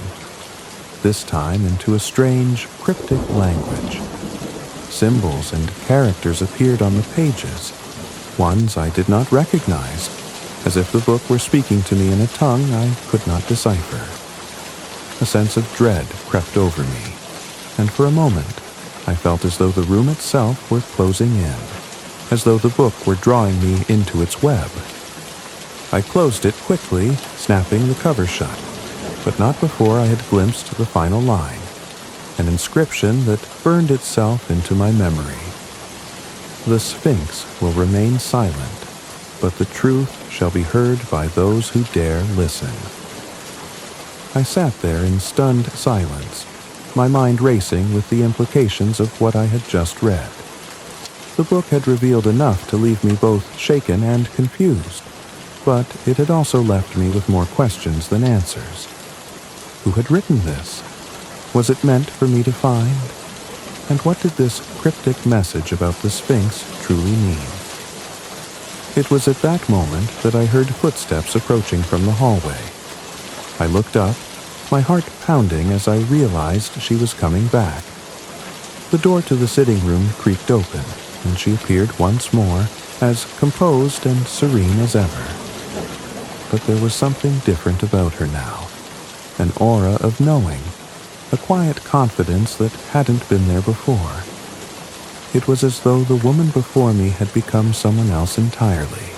this time into a strange, cryptic language. Symbols and characters appeared on the pages, ones I did not recognize, as if the book were speaking to me in a tongue I could not decipher. A sense of dread crept over me, and for a moment I felt as though the room itself were closing in, as though the book were drawing me into its web. I closed it quickly, snapping the cover shut, but not before I had glimpsed the final line, an inscription that burned itself into my memory. The Sphinx will remain silent, but the truth shall be heard by those who dare listen. I sat there in stunned silence, my mind racing with the implications of what I had just read. The book had revealed enough to leave me both shaken and confused, but it had also left me with more questions than answers. Who had written this? Was it meant for me to find? And what did this cryptic message about the Sphinx truly mean? It was at that moment that I heard footsteps approaching from the hallway. I looked up, my heart pounding as I realized she was coming back. The door to the sitting room creaked open, and she appeared once more, as composed and serene as ever. But there was something different about her now, an aura of knowing, a quiet confidence that hadn't been there before. It was as though the woman before me had become someone else entirely,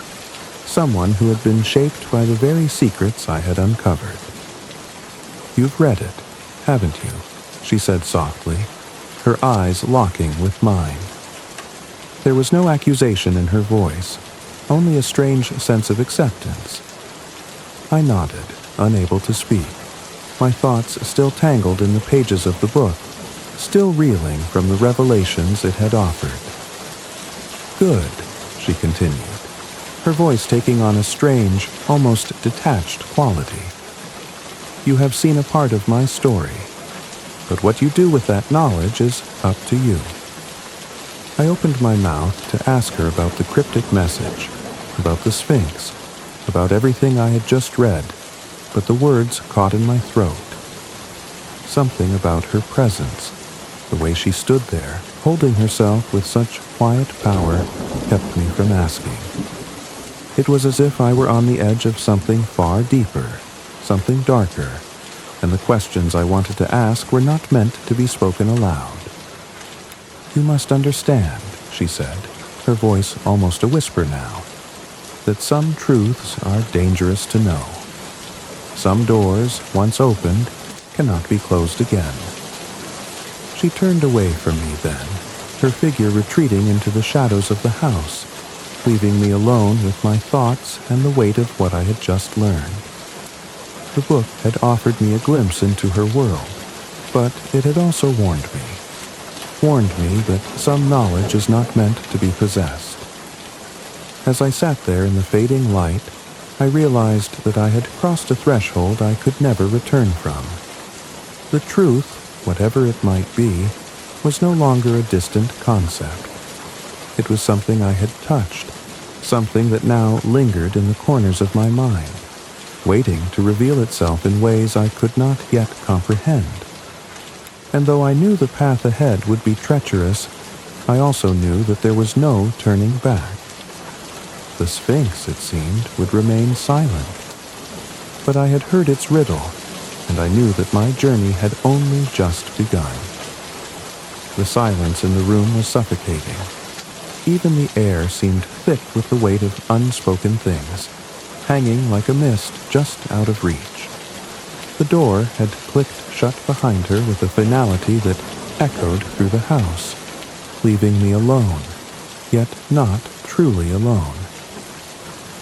someone who had been shaped by the very secrets I had uncovered. "You've read it, haven't you?" she said softly, her eyes locking with mine. There was no accusation in her voice, only a strange sense of acceptance. I nodded, unable to speak, my thoughts still tangled in the pages of the book, still reeling from the revelations it had offered. "Good," she continued, her voice taking on a strange, almost detached quality. "You have seen a part of my story, but what you do with that knowledge is up to you." I opened my mouth to ask her about the cryptic message, about the Sphinx, about everything I had just read, but the words caught in my throat. Something about her presence, the way she stood there, holding herself with such quiet power, kept me from asking. It was as if I were on the edge of something far deeper, something darker, and the questions I wanted to ask were not meant to be spoken aloud. "You must understand," she said, her voice almost a whisper now. that some truths are dangerous to know. Some doors, once opened, cannot be closed again. She turned away from me then, her figure retreating into the shadows of the house, leaving me alone with my thoughts and the weight of what I had just learned. The book had offered me a glimpse into her world, but it had also warned me that some knowledge is not meant to be possessed. As I sat there in the fading light, I realized that I had crossed a threshold I could never return from. The truth, whatever it might be, was no longer a distant concept. It was something I had touched, something that now lingered in the corners of my mind, waiting to reveal itself in ways I could not yet comprehend. And though I knew the path ahead would be treacherous, I also knew that there was no turning back. The Sphinx, it seemed, would remain silent. But I had heard its riddle, and I knew that my journey had only just begun. The silence in the room was suffocating. Even the air seemed thick with the weight of unspoken things, hanging like a mist just out of reach. The door had clicked shut behind her with a finality that echoed through the house, leaving me alone, yet not truly alone.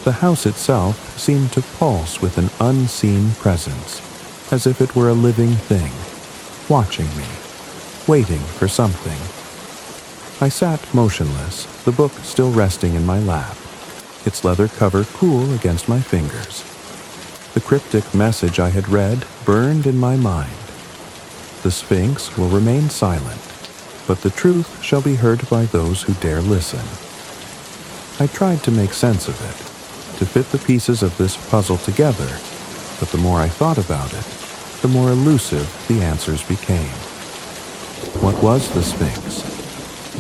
The house itself seemed to pulse with an unseen presence, as if it were a living thing, watching me, waiting for something. I sat motionless, the book still resting in my lap, its leather cover cool against my fingers. The cryptic message I had read burned in my mind. The Sphinx will remain silent, but the truth shall be heard by those who dare listen. I tried to make sense of it, to fit the pieces of this puzzle together, but the more I thought about it, the more elusive the answers became. What was the Sphinx?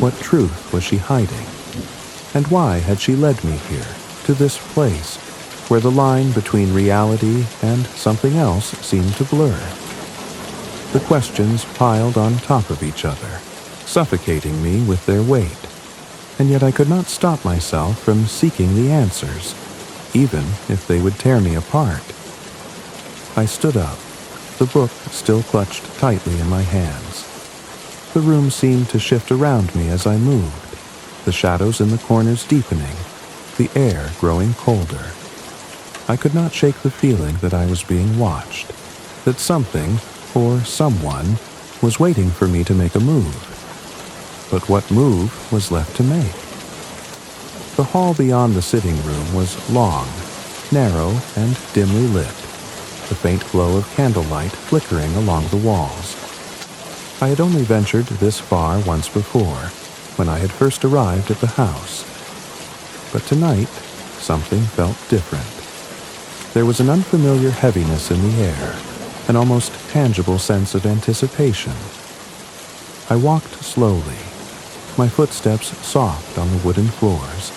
What truth was she hiding? And why had she led me here, to this place, where the line between reality and something else seemed to blur? The questions piled on top of each other, suffocating me with their weight, and yet I could not stop myself from seeking the answers, even if they would tear me apart. I stood up, the book still clutched tightly in my hands. The room seemed to shift around me as I moved, the shadows in the corners deepening, the air growing colder. I could not shake the feeling that I was being watched, that something, or someone, was waiting for me to make a move. But what move was left to make? The hall beyond the sitting room was long, narrow, and dimly lit, the faint glow of candlelight flickering along the walls. I had only ventured this far once before, when I had first arrived at the house. But tonight, something felt different. There was an unfamiliar heaviness in the air, an almost tangible sense of anticipation. I walked slowly, my footsteps soft on the wooden floors,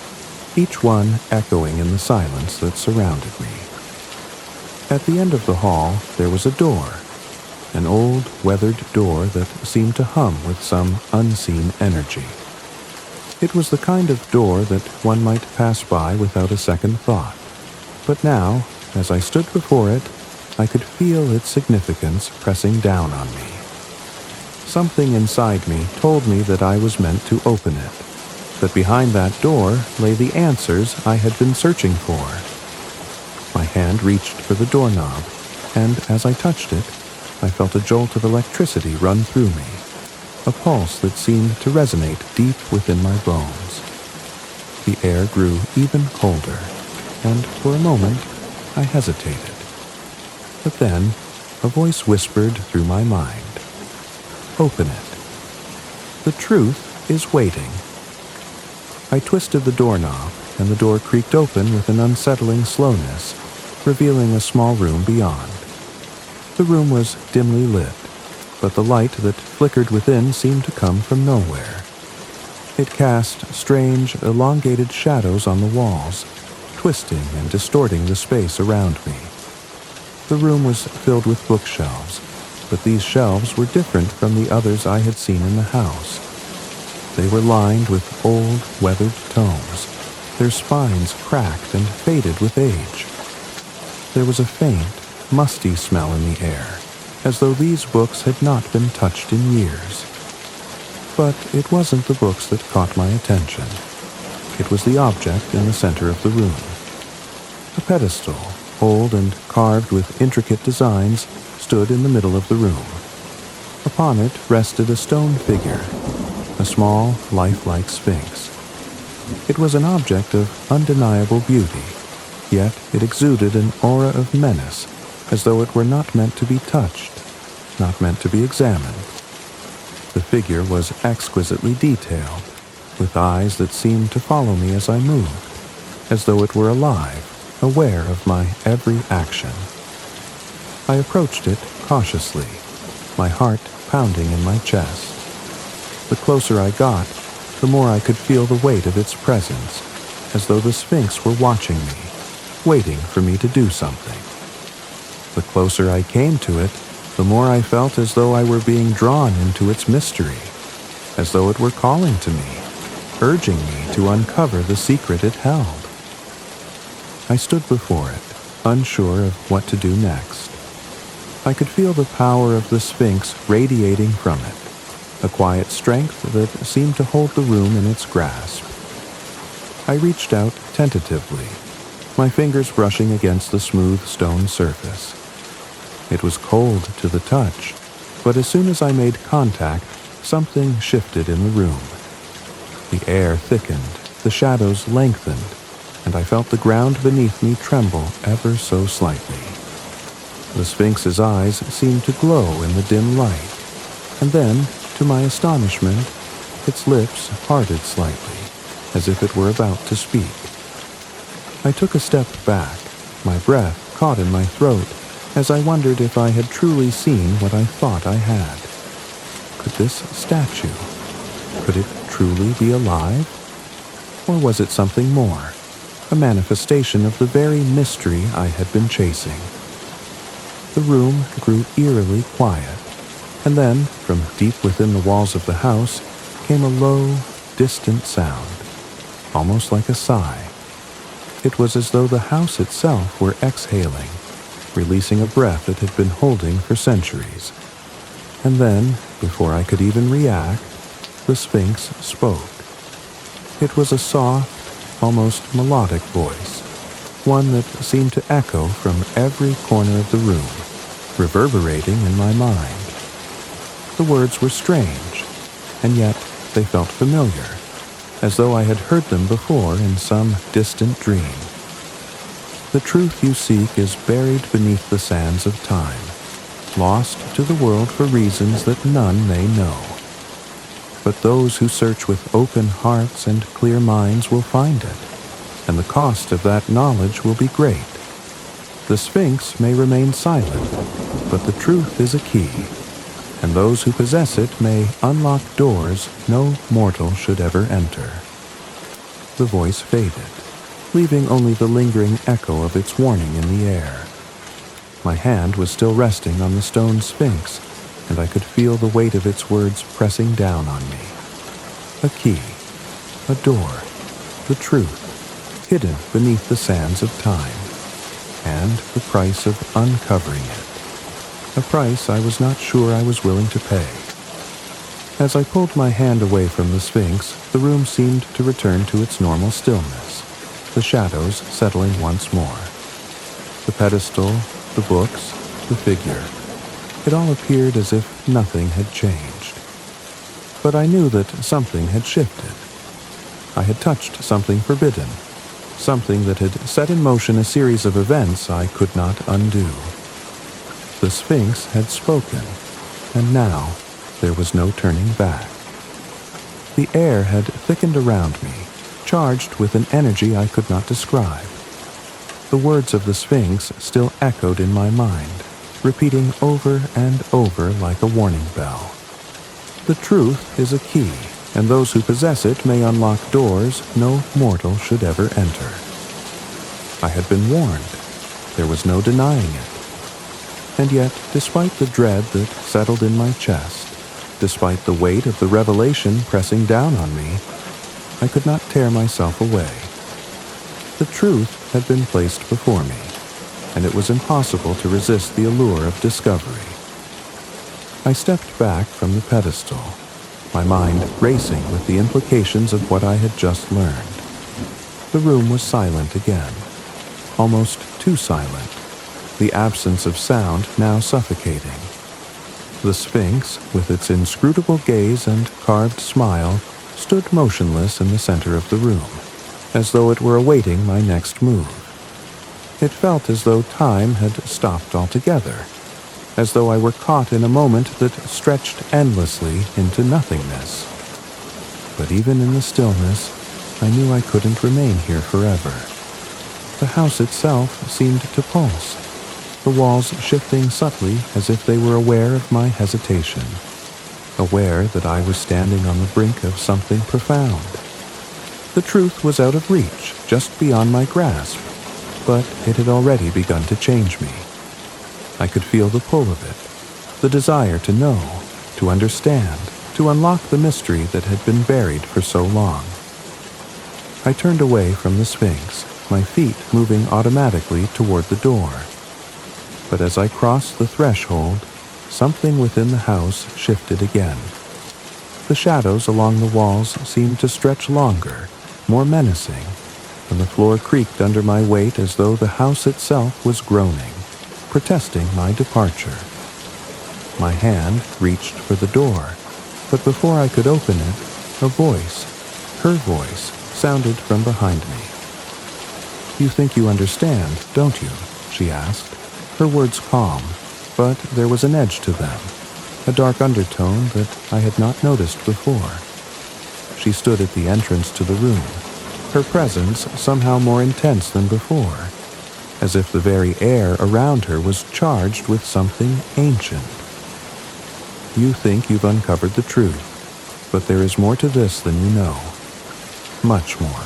each one echoing in the silence that surrounded me. At the end of the hall, there was a door, an old, weathered door that seemed to hum with some unseen energy. It was the kind of door that one might pass by without a second thought, but now, as I stood before it, I could feel its significance pressing down on me. Something inside me told me that I was meant to open it, that behind that door lay the answers I had been searching for. My hand reached for the doorknob, and as I touched it, I felt a jolt of electricity run through me, a pulse that seemed to resonate deep within my bones. The air grew even colder, and for a moment I hesitated. But then a voice whispered through my mind, "Open it. The truth is waiting." I twisted the doorknob, and the door creaked open with an unsettling slowness, revealing a small room beyond. The room was dimly lit, but the light that flickered within seemed to come from nowhere. It cast strange, elongated shadows on the walls, twisting and distorting the space around me. The room was filled with bookshelves, but these shelves were different from the others I had seen in the house. They were lined with old, weathered tomes, their spines cracked and faded with age. There was a faint, musty smell in the air, as though these books had not been touched in years. But it wasn't the books that caught my attention. It was the object in the center of the room. A pedestal, old and carved with intricate designs, stood in the middle of the room. Upon it rested a stone figure, a small, lifelike sphinx. It was an object of undeniable beauty, yet it exuded an aura of menace, as though it were not meant to be touched, not meant to be examined. The figure was exquisitely detailed, with eyes that seemed to follow me as I moved, as though it were alive, aware of my every action. I approached it cautiously, my heart pounding in my chest. The closer I got, the more I could feel the weight of its presence, as though the Sphinx were watching me, waiting for me to do something. The closer I came to it, the more I felt as though I were being drawn into its mystery, as though it were calling to me, urging me to uncover the secret it held. I stood before it, unsure of what to do next. I could feel the power of the Sphinx radiating from it, a quiet strength that seemed to hold the room in its grasp. I reached out tentatively, my fingers brushing against the smooth stone surface. It was cold to the touch, but as soon as I made contact, something shifted in the room. The air thickened, the shadows lengthened, and I felt the ground beneath me tremble ever so slightly. The Sphinx's eyes seemed to glow in the dim light, and then, to my astonishment, its lips parted slightly, as if it were about to speak. I took a step back, my breath caught in my throat, as I wondered if I had truly seen what I thought I had. Could this statue, could it truly be alive? Or was it something more, a manifestation of the very mystery I had been chasing? The room grew eerily quiet, and then, from deep within the walls of the house, came a low, distant sound, almost like a sigh. It was as though the house itself were exhaling, releasing a breath it had been holding for centuries. And then, before I could even react, the Sphinx spoke. It was a soft, almost melodic voice, one that seemed to echo from every corner of the room, reverberating in my mind. The words were strange, and yet they felt familiar, as though I had heard them before in some distant dream. The truth you seek is buried beneath the sands of time, lost to the world for reasons that none may know. But those who search with open hearts and clear minds will find it, and the cost of that knowledge will be great. The Sphinx may remain silent, but the truth is a key, and those who possess it may unlock doors no mortal should ever enter. The voice faded, leaving only the lingering echo of its warning in the air. My hand was still resting on the stone Sphinx, and I could feel the weight of its words pressing down on me. A key, a door, the truth, hidden beneath the sands of time, and the price of uncovering it, a price I was not sure I was willing to pay. As I pulled my hand away from the Sphinx, the room seemed to return to its normal stillness, the shadows settling once more. The pedestal, the books, the figure, it all appeared as if nothing had changed. But I knew that something had shifted. I had touched something forbidden, something that had set in motion a series of events I could not undo. The Sphinx had spoken, and now there was no turning back. The air had thickened around me, charged with an energy I could not describe. The words of the Sphinx still echoed in my mind, repeating over and over like a warning bell. The truth is a key, and those who possess it may unlock doors no mortal should ever enter. I had been warned. There was no denying it. And yet, despite the dread that settled in my chest, despite the weight of the revelation pressing down on me, I could not tear myself away. The truth had been placed before me, and it was impossible to resist the allure of discovery. I stepped back from the pedestal, my mind racing with the implications of what I had just learned. The room was silent again, almost too silent, the absence of sound now suffocating. The Sphinx, with its inscrutable gaze and carved smile, stood motionless in the center of the room, as though it were awaiting my next move. It felt as though time had stopped altogether, as though I were caught in a moment that stretched endlessly into nothingness. But even in the stillness, I knew I couldn't remain here forever. The house itself seemed to pulse, the walls shifting subtly as if they were aware of my hesitation, aware that I was standing on the brink of something profound. The truth was out of reach, just beyond my grasp, but it had already begun to change me. I could feel the pull of it, the desire to know, to understand, to unlock the mystery that had been buried for so long. I turned away from the Sphinx, my feet moving automatically toward the door. But as I crossed the threshold, something within the house shifted again. The shadows along the walls seemed to stretch longer, more menacing, and the floor creaked under my weight as though the house itself was groaning, protesting my departure. My hand reached for the door, but before I could open it, a voice, her voice, sounded from behind me. "You think you understand, don't you?" she asked, her words calm, but there was an edge to them, a dark undertone that I had not noticed before. She stood at the entrance to the room, her presence somehow more intense than before, as if the very air around her was charged with something ancient. "You think you've uncovered the truth, but there is more to this than you know. Much more."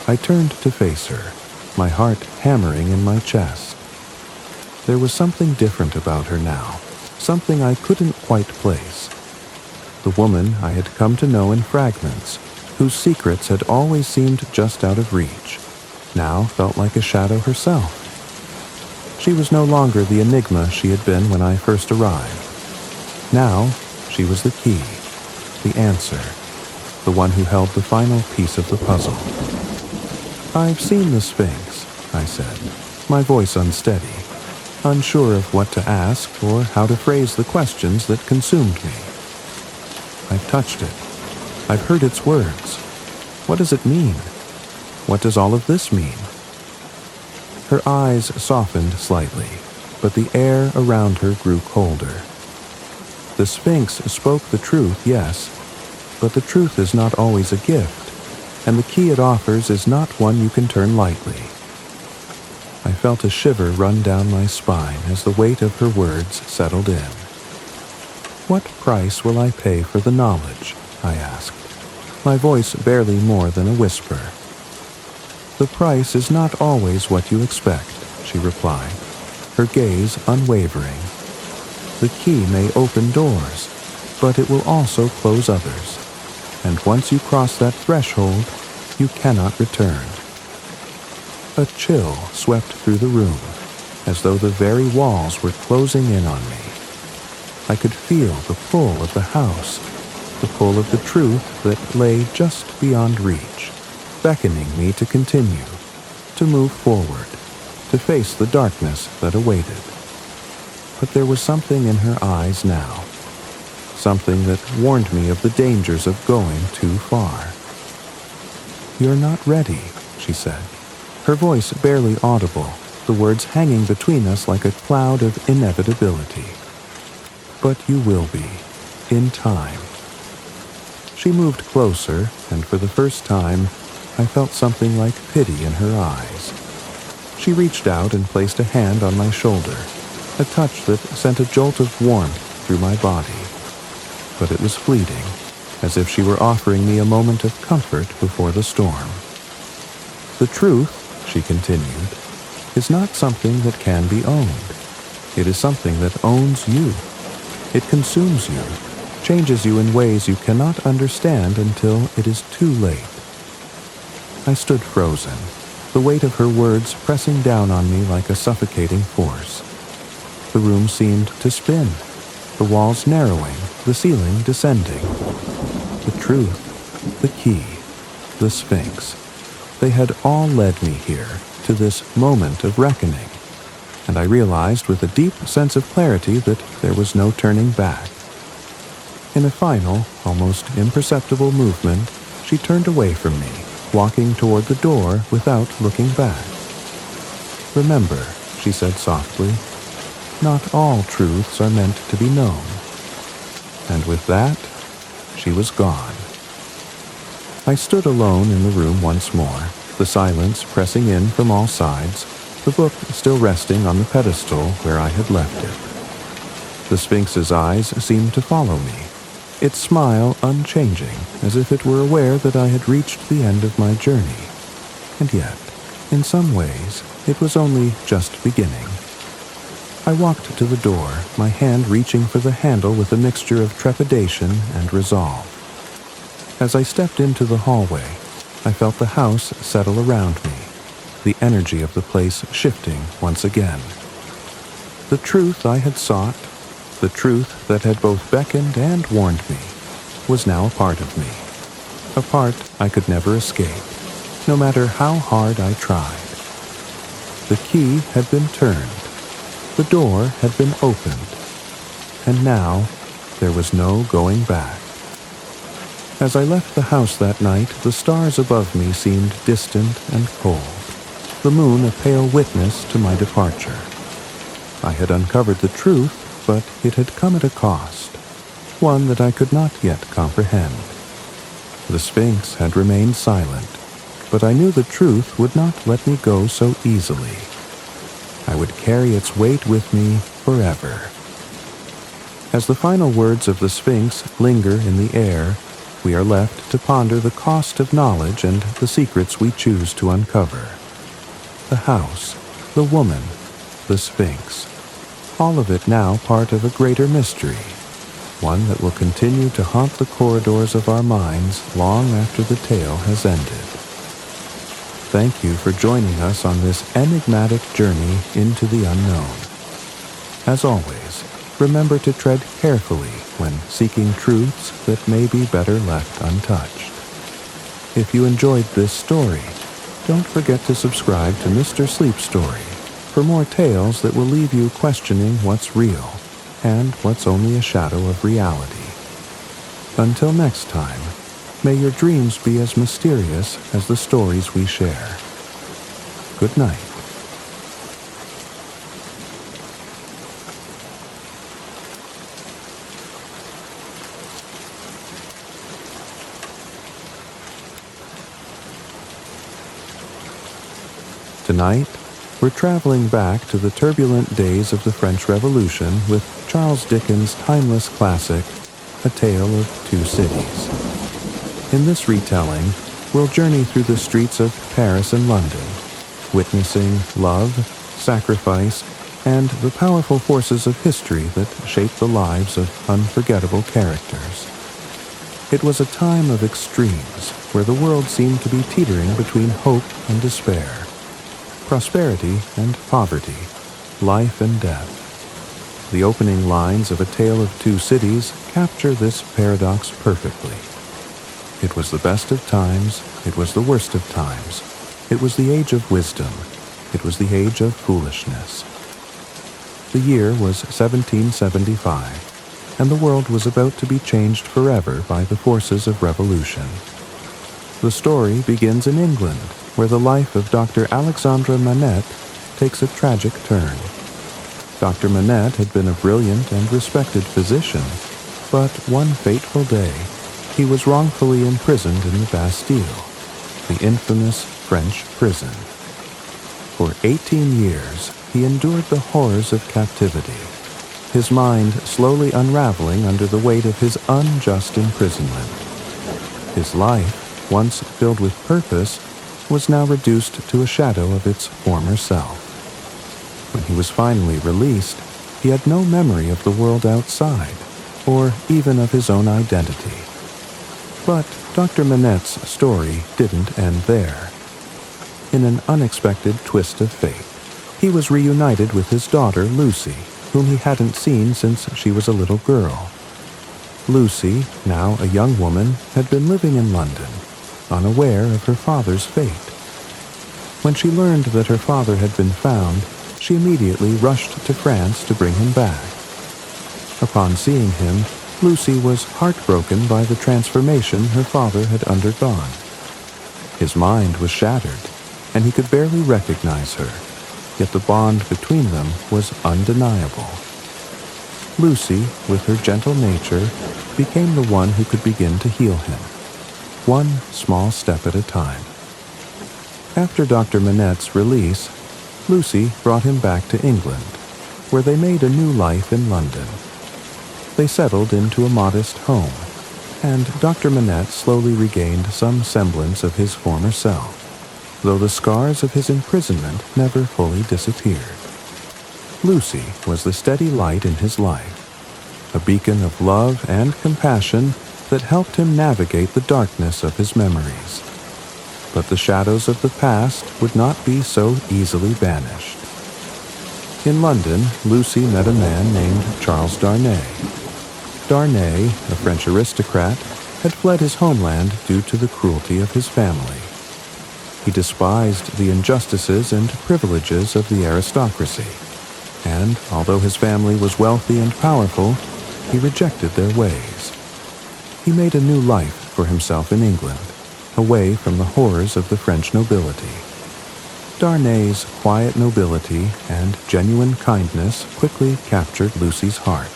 I turned to face her, my heart hammering in my chest. There was something different about her now, something I couldn't quite place. The woman I had come to know in fragments, whose secrets had always seemed just out of reach, now felt like a shadow herself. She was no longer the enigma she had been when I first arrived. Now, she was the key, the answer, the one who held the final piece of the puzzle. "I've seen the Sphinx," I said, my voice unsteady, unsure of what to ask or how to phrase the questions that consumed me. "I've touched it. I've heard its words. What does it mean? What does all of this mean?" Her eyes softened slightly, but the air around her grew colder. "The Sphinx spoke the truth, yes, but the truth is not always a gift, and the key it offers is not one you can turn lightly." I felt a shiver run down my spine as the weight of her words settled in. "What price will I pay for the knowledge?" I asked, my voice barely more than a whisper. "The price is not always what you expect," she replied, her gaze unwavering. "The key may open doors, but it will also close others, and once you cross that threshold, you cannot return." A chill swept through the room, as though the very walls were closing in on me. I could feel the pull of the house, the pull of the truth that lay just beyond reach, beckoning me to continue, to move forward, to face the darkness that awaited. But there was something in her eyes now, something that warned me of the dangers of going too far. "You're not ready," she said, her voice barely audible, the words hanging between us like a cloud of inevitability. "But you will be, in time." She moved closer, and for the first time, I felt something like pity in her eyes. She reached out and placed a hand on my shoulder, a touch that sent a jolt of warmth through my body. But it was fleeting, as if she were offering me a moment of comfort before the storm. "The truth," she continued, "is not something that can be owned. It is something that owns you. It consumes you, changes you in ways you cannot understand until it is too late." I stood frozen, the weight of her words pressing down on me like a suffocating force. The room seemed to spin, the walls narrowing, the ceiling descending. The truth, the key, the Sphinx, they had all led me here to this moment of reckoning, and I realized with a deep sense of clarity that there was no turning back. In a final, almost imperceptible movement, she turned away from me, walking toward the door without looking back. "Remember," she said softly, "not all truths are meant to be known." And with that, she was gone. I stood alone in the room once more, the silence pressing in from all sides, the book still resting on the pedestal where I had left it. The Sphinx's eyes seemed to follow me, its smile unchanging, as if it were aware that I had reached the end of my journey. And yet, in some ways, it was only just beginning. I walked to the door, my hand reaching for the handle with a mixture of trepidation and resolve. As I stepped into the hallway, I felt the house settle around me, the energy of the place shifting once again. The truth I had sought, the truth that had both beckoned and warned me, was now a part of me, a part I could never escape, no matter how hard I tried. The key had been turned, the door had been opened, and now there was no going back. As I left the house that night, the stars above me seemed distant and cold, the moon a pale witness to my departure. I had uncovered the truth, but it had come at a cost, one that I could not yet comprehend. The Sphinx had remained silent, but I knew the truth would not let me go so easily. I would carry its weight with me forever. As the final words of the Sphinx linger in the air, we are left to ponder the cost of knowledge and the secrets we choose to uncover. The house, the woman, the Sphinx, all of it now part of a greater mystery, one that will continue to haunt the corridors of our minds long after the tale has ended. Thank you for joining us on this enigmatic journey into the unknown. As always, remember to tread carefully when seeking truths that may be better left untouched. If you enjoyed this story, don't forget to subscribe to Mr. Sleep Story for more tales that will leave you questioning what's real and what's only a shadow of reality. Until next time, may your dreams be as mysterious as the stories we share. Good night. Tonight, we're traveling back to the turbulent days of the French Revolution with Charles Dickens' timeless classic, A Tale of Two Cities. In this retelling, we'll journey through the streets of Paris and London, witnessing love, sacrifice, and the powerful forces of history that shaped the lives of unforgettable characters. It was a time of extremes where the world seemed to be teetering between hope and despair, prosperity and poverty, life and death. The opening lines of A Tale of Two Cities capture this paradox perfectly. It was the best of times, it was the worst of times. It was the age of wisdom, it was the age of foolishness. The year was 1775, and the world was about to be changed forever by the forces of revolution. The story begins in England, where the life of Dr. Alexandre Manette takes a tragic turn. Dr. Manette had been a brilliant and respected physician, but one fateful day, he was wrongfully imprisoned in the Bastille, the infamous French prison. For 18 years, he endured the horrors of captivity, his mind slowly unraveling under the weight of his unjust imprisonment. His life, once filled with purpose, was now reduced to a shadow of its former self. When he was finally released, he had no memory of the world outside, or even of his own identity. But Dr. Manette's story didn't end there. In an unexpected twist of fate, he was reunited with his daughter Lucy, whom he hadn't seen since she was a little girl. Lucy, now a young woman, had been living in London, unaware of her father's fate. When she learned that her father had been found, she immediately rushed to France to bring him back. Upon seeing him, Lucy was heartbroken by the transformation her father had undergone. His mind was shattered, and he could barely recognize her, yet the bond between them was undeniable. Lucy, with her gentle nature, became the one who could begin to heal him, one small step at a time. After Dr. Manette's release, Lucy brought him back to England, where they made a new life in London. They settled into a modest home, and Dr. Manette slowly regained some semblance of his former self, though the scars of his imprisonment never fully disappeared. Lucy was the steady light in his life, a beacon of love and compassion that helped him navigate the darkness of his memories. But the shadows of the past would not be so easily banished. In London, Lucy met a man named Charles Darnay. Darnay, a French aristocrat, had fled his homeland due to the cruelty of his family. He despised the injustices and privileges of the aristocracy, and although his family was wealthy and powerful, he rejected their ways. He made a new life for himself in England, away from the horrors of the French nobility. Darnay's quiet nobility and genuine kindness quickly captured Lucy's heart.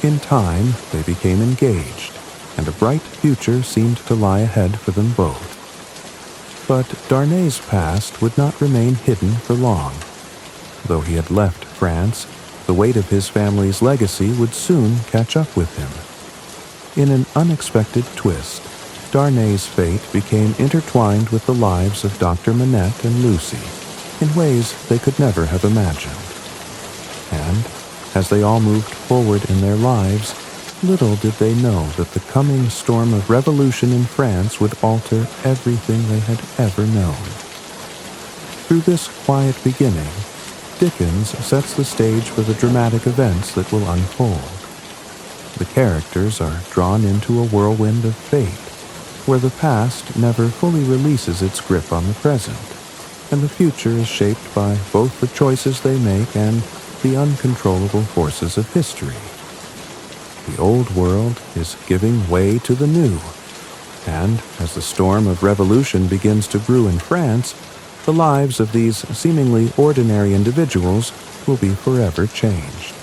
In time, they became engaged, and a bright future seemed to lie ahead for them both. But Darnay's past would not remain hidden for long. Though he had left France, the weight of his family's legacy would soon catch up with him. In an unexpected twist, Darnay's fate became intertwined with the lives of Dr. Manette and Lucy in ways they could never have imagined. And, as they all moved forward in their lives, little did they know that the coming storm of revolution in France would alter everything they had ever known. Through this quiet beginning, Dickens sets the stage for the dramatic events that will unfold. The characters are drawn into a whirlwind of fate, where the past never fully releases its grip on the present, and the future is shaped by both the choices they make and the uncontrollable forces of history. The old world is giving way to the new, and as the storm of revolution begins to brew in France, the lives of these seemingly ordinary individuals will be forever changed.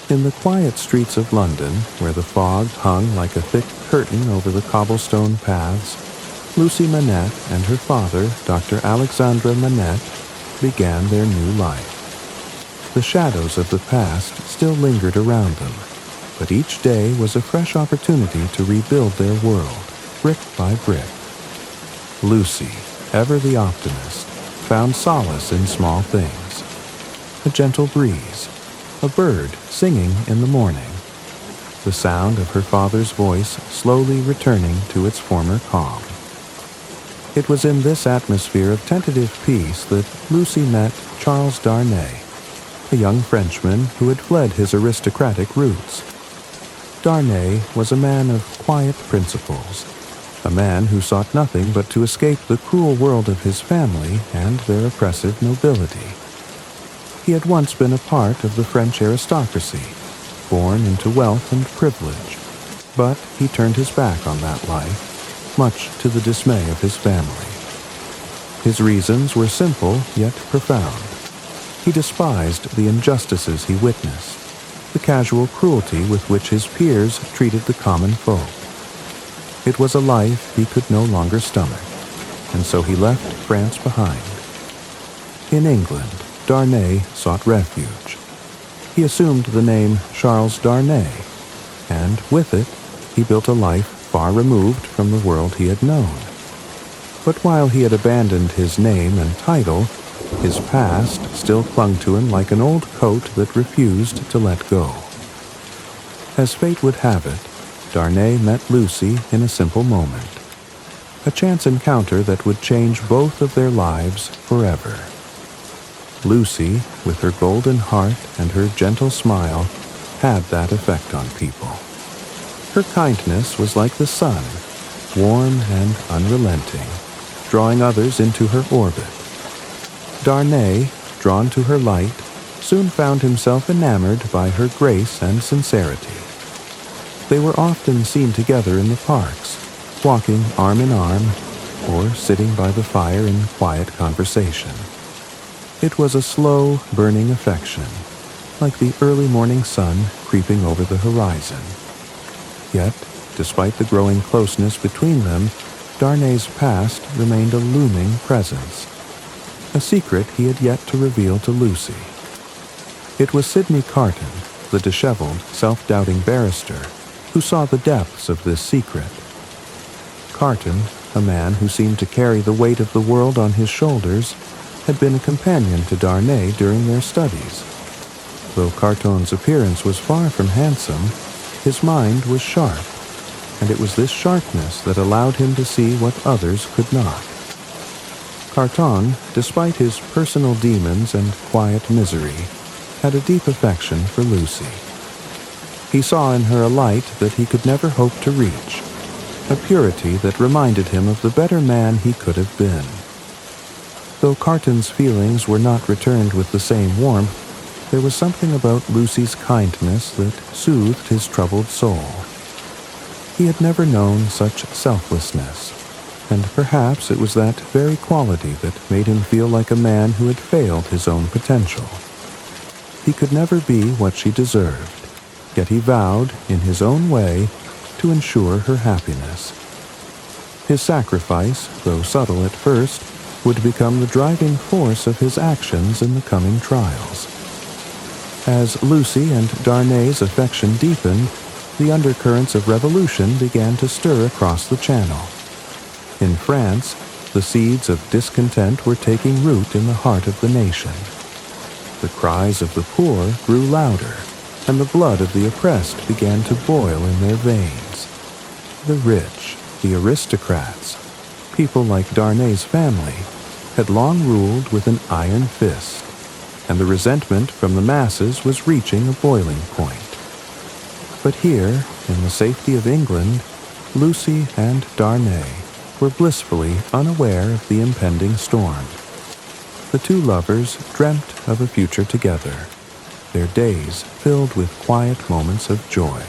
In the quiet streets of London, where the fog hung like a thick curtain over the cobblestone paths, Lucy Manette and her father, Dr. Alexandre Manette, began their new life. The shadows of the past still lingered around them, but each day was a fresh opportunity to rebuild their world, brick by brick. Lucy, ever the optimist, found solace in small things. A gentle breeze, a bird singing in the morning, the sound of her father's voice slowly returning to its former calm. It was in this atmosphere of tentative peace that Lucy met Charles Darnay, a young Frenchman who had fled his aristocratic roots. Darnay was a man of quiet principles, a man who sought nothing but to escape the cruel world of his family and their oppressive nobility. He had once been a part of the French aristocracy, born into wealth and privilege, but he turned his back on that life, much to the dismay of his family. His reasons were simple yet profound. He despised the injustices he witnessed, the casual cruelty with which his peers treated the common folk. It was a life he could no longer stomach, and so he left France behind. In England, Darnay sought refuge. He assumed the name Charles Darnay, and with it, he built a life far removed from the world he had known. But while he had abandoned his name and title, his past still clung to him like an old coat that refused to let go. As fate would have it, Darnay met Lucy in a simple moment. a chance encounter that would change both of their lives forever. Lucy, with her golden heart and her gentle smile, had that effect on people. Her kindness was like the sun, warm and unrelenting, drawing others into her orbit. Darnay, drawn to her light, soon found himself enamored by her grace and sincerity. They were often seen together in the parks, walking arm in arm, or sitting by the fire in quiet conversation. It was a slow, burning affection, like the early morning sun creeping over the horizon. Yet, despite the growing closeness between them, Darnay's past remained a looming presence, a secret he had yet to reveal to Lucy. It was Sidney Carton, the disheveled, self-doubting barrister, who saw the depths of this secret. Carton, a man who seemed to carry the weight of the world on his shoulders, had been a companion to Darnay during their studies. Though Carton's appearance was far from handsome, his mind was sharp, and it was this sharpness that allowed him to see what others could not. Carton, despite his personal demons and quiet misery, had a deep affection for Lucy. He saw in her a light that he could never hope to reach, a purity that reminded him of the better man he could have been. Though Carton's feelings were not returned with the same warmth, there was something about Lucy's kindness that soothed his troubled soul. He had never known such selflessness, and perhaps it was that very quality that made him feel like a man who had failed his own potential. He could never be what she deserved, yet he vowed, in his own way, to ensure her happiness. His sacrifice, though subtle at first, would become the driving force of his actions in the coming trials. As Lucy and Darnay's affection deepened, the undercurrents of revolution began to stir across the Channel. In France, the seeds of discontent were taking root in the heart of the nation. The cries of the poor grew louder, and the blood of the oppressed began to boil in their veins. The rich, the aristocrats, people like Darnay's family, had long ruled with an iron fist, and the resentment from the masses was reaching a boiling point. But here, in the safety of England, Lucy and Darnay were blissfully unaware of the impending storm. The two lovers dreamt of a future together, their days filled with quiet moments of joy.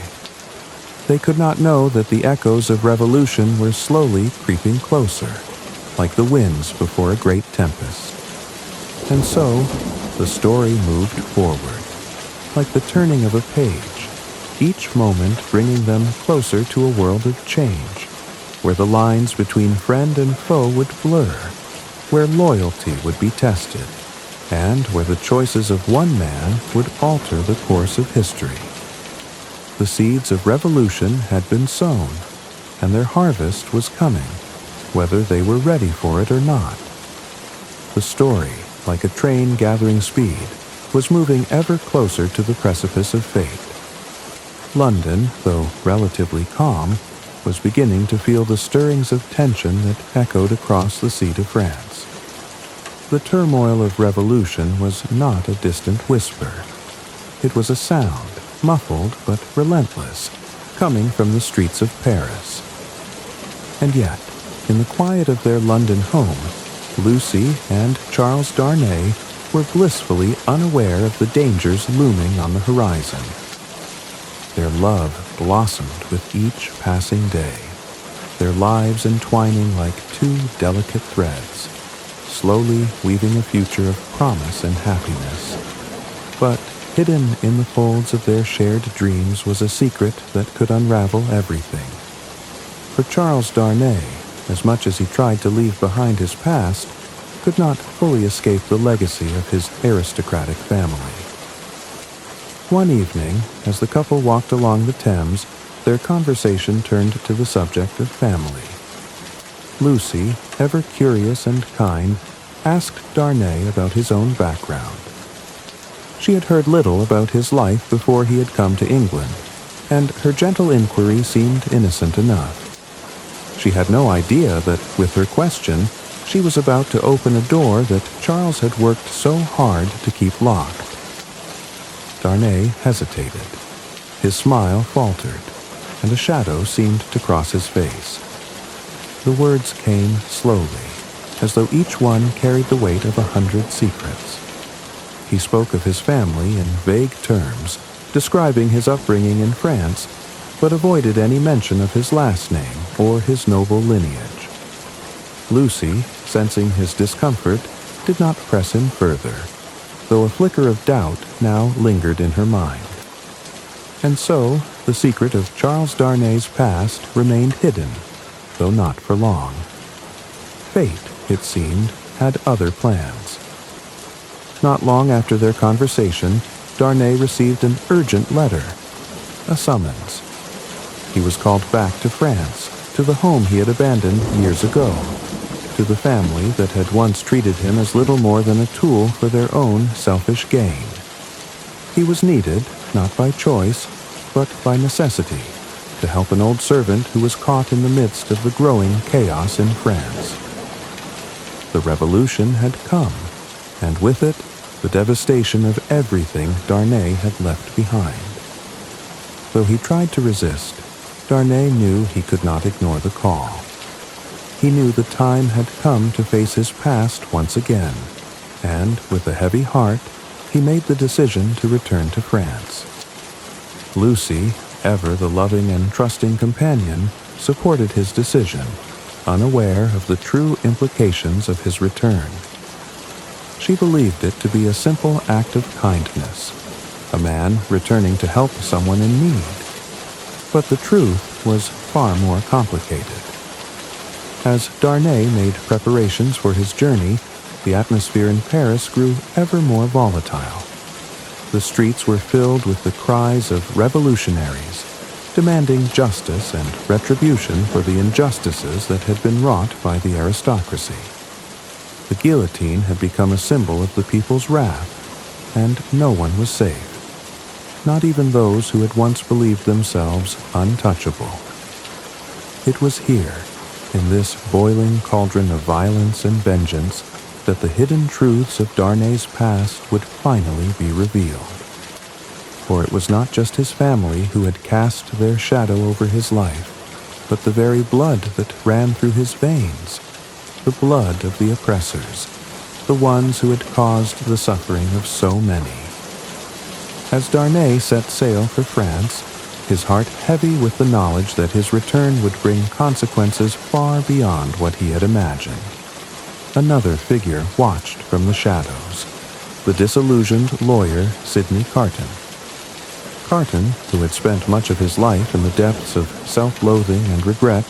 They could not know that the echoes of revolution were slowly creeping closer, like the winds before a great tempest. And so, the story moved forward, like the turning of a page, each moment bringing them closer to a world of change, where the lines between friend and foe would blur, where loyalty would be tested, and where the choices of one man would alter the course of history. The seeds of revolution had been sown, and their harvest was coming, whether they were ready for it or not. The story, like a train gathering speed, was moving ever closer to the precipice of fate. London, though relatively calm, was beginning to feel the stirrings of tension that echoed across the sea to France. The turmoil of revolution was not a distant whisper. It was a sound, muffled but relentless, coming from the streets of Paris. And yet, in the quiet of their London home, Lucy and Charles Darnay were blissfully unaware of the dangers looming on the horizon. Their love blossomed with each passing day, their lives entwining like two delicate threads, slowly weaving a future of promise and happiness. But hidden in the folds of their shared dreams was a secret that could unravel everything. For Charles Darnay, as much as he tried to leave behind his past, could not fully escape the legacy of his aristocratic family. One evening, as the couple walked along the Thames, their conversation turned to the subject of family. Lucy, ever curious and kind, asked Darnay about his own background. She had heard little about his life before he had come to England, and her gentle inquiry seemed innocent enough. She had no idea that, with her question, she was about to open a door that Charles had worked so hard to keep locked. Darnay hesitated. His smile faltered, and a shadow seemed to cross his face. The words came slowly, as though each one carried the weight of 100 secrets. He spoke of his family in vague terms, describing his upbringing in France, but avoided any mention of his last name or his noble lineage. Lucy, sensing his discomfort, did not press him further, though a flicker of doubt now lingered in her mind. And so, the secret of Charles Darnay's past remained hidden, though not for long. Fate, it seemed, had other plans. Not long after their conversation, Darnay received an urgent letter, a summons. He was called back to France, to the home he had abandoned years ago, to the family that had once treated him as little more than a tool for their own selfish gain. He was needed, not by choice, but by necessity, to help an old servant who was caught in the midst of the growing chaos in France. The revolution had come, and with it, the devastation of everything Darnay had left behind. Though he tried to resist, Darnay knew he could not ignore the call. He knew the time had come to face his past once again, and, with a heavy heart, he made the decision to return to France. Lucy, ever the loving and trusting companion, supported his decision, unaware of the true implications of his return. She believed it to be a simple act of kindness, a man returning to help someone in need. But the truth was far more complicated. As Darnay made preparations for his journey, the atmosphere in Paris grew ever more volatile. The streets were filled with the cries of revolutionaries, demanding justice and retribution for the injustices that had been wrought by the aristocracy. The guillotine had become a symbol of the people's wrath, and no one was safe, not even those who had once believed themselves untouchable. It was here, in this boiling cauldron of violence and vengeance, that the hidden truths of Darnay's past would finally be revealed. For it was not just his family who had cast their shadow over his life, but the very blood that ran through his veins, the blood of the oppressors, the ones who had caused the suffering of so many. As Darnay set sail for France, his heart heavy with the knowledge that his return would bring consequences far beyond what he had imagined. Another figure watched from the shadows, the disillusioned lawyer Sidney Carton. Carton, who had spent much of his life in the depths of self-loathing and regret,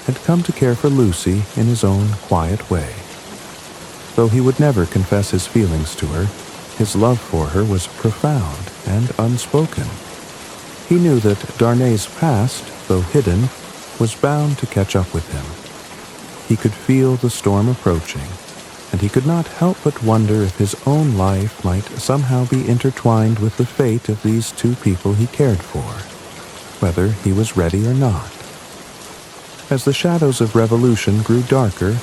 had come to care for Lucy in his own quiet way. Though he would never confess his feelings to her, his love for her was profound and unspoken. He knew that Darnay's past, though hidden, was bound to catch up with him. He could feel the storm approaching, and he could not help but wonder if his own life might somehow be intertwined with the fate of these two people he cared for, whether he was ready or not. As the shadows of revolution grew darker,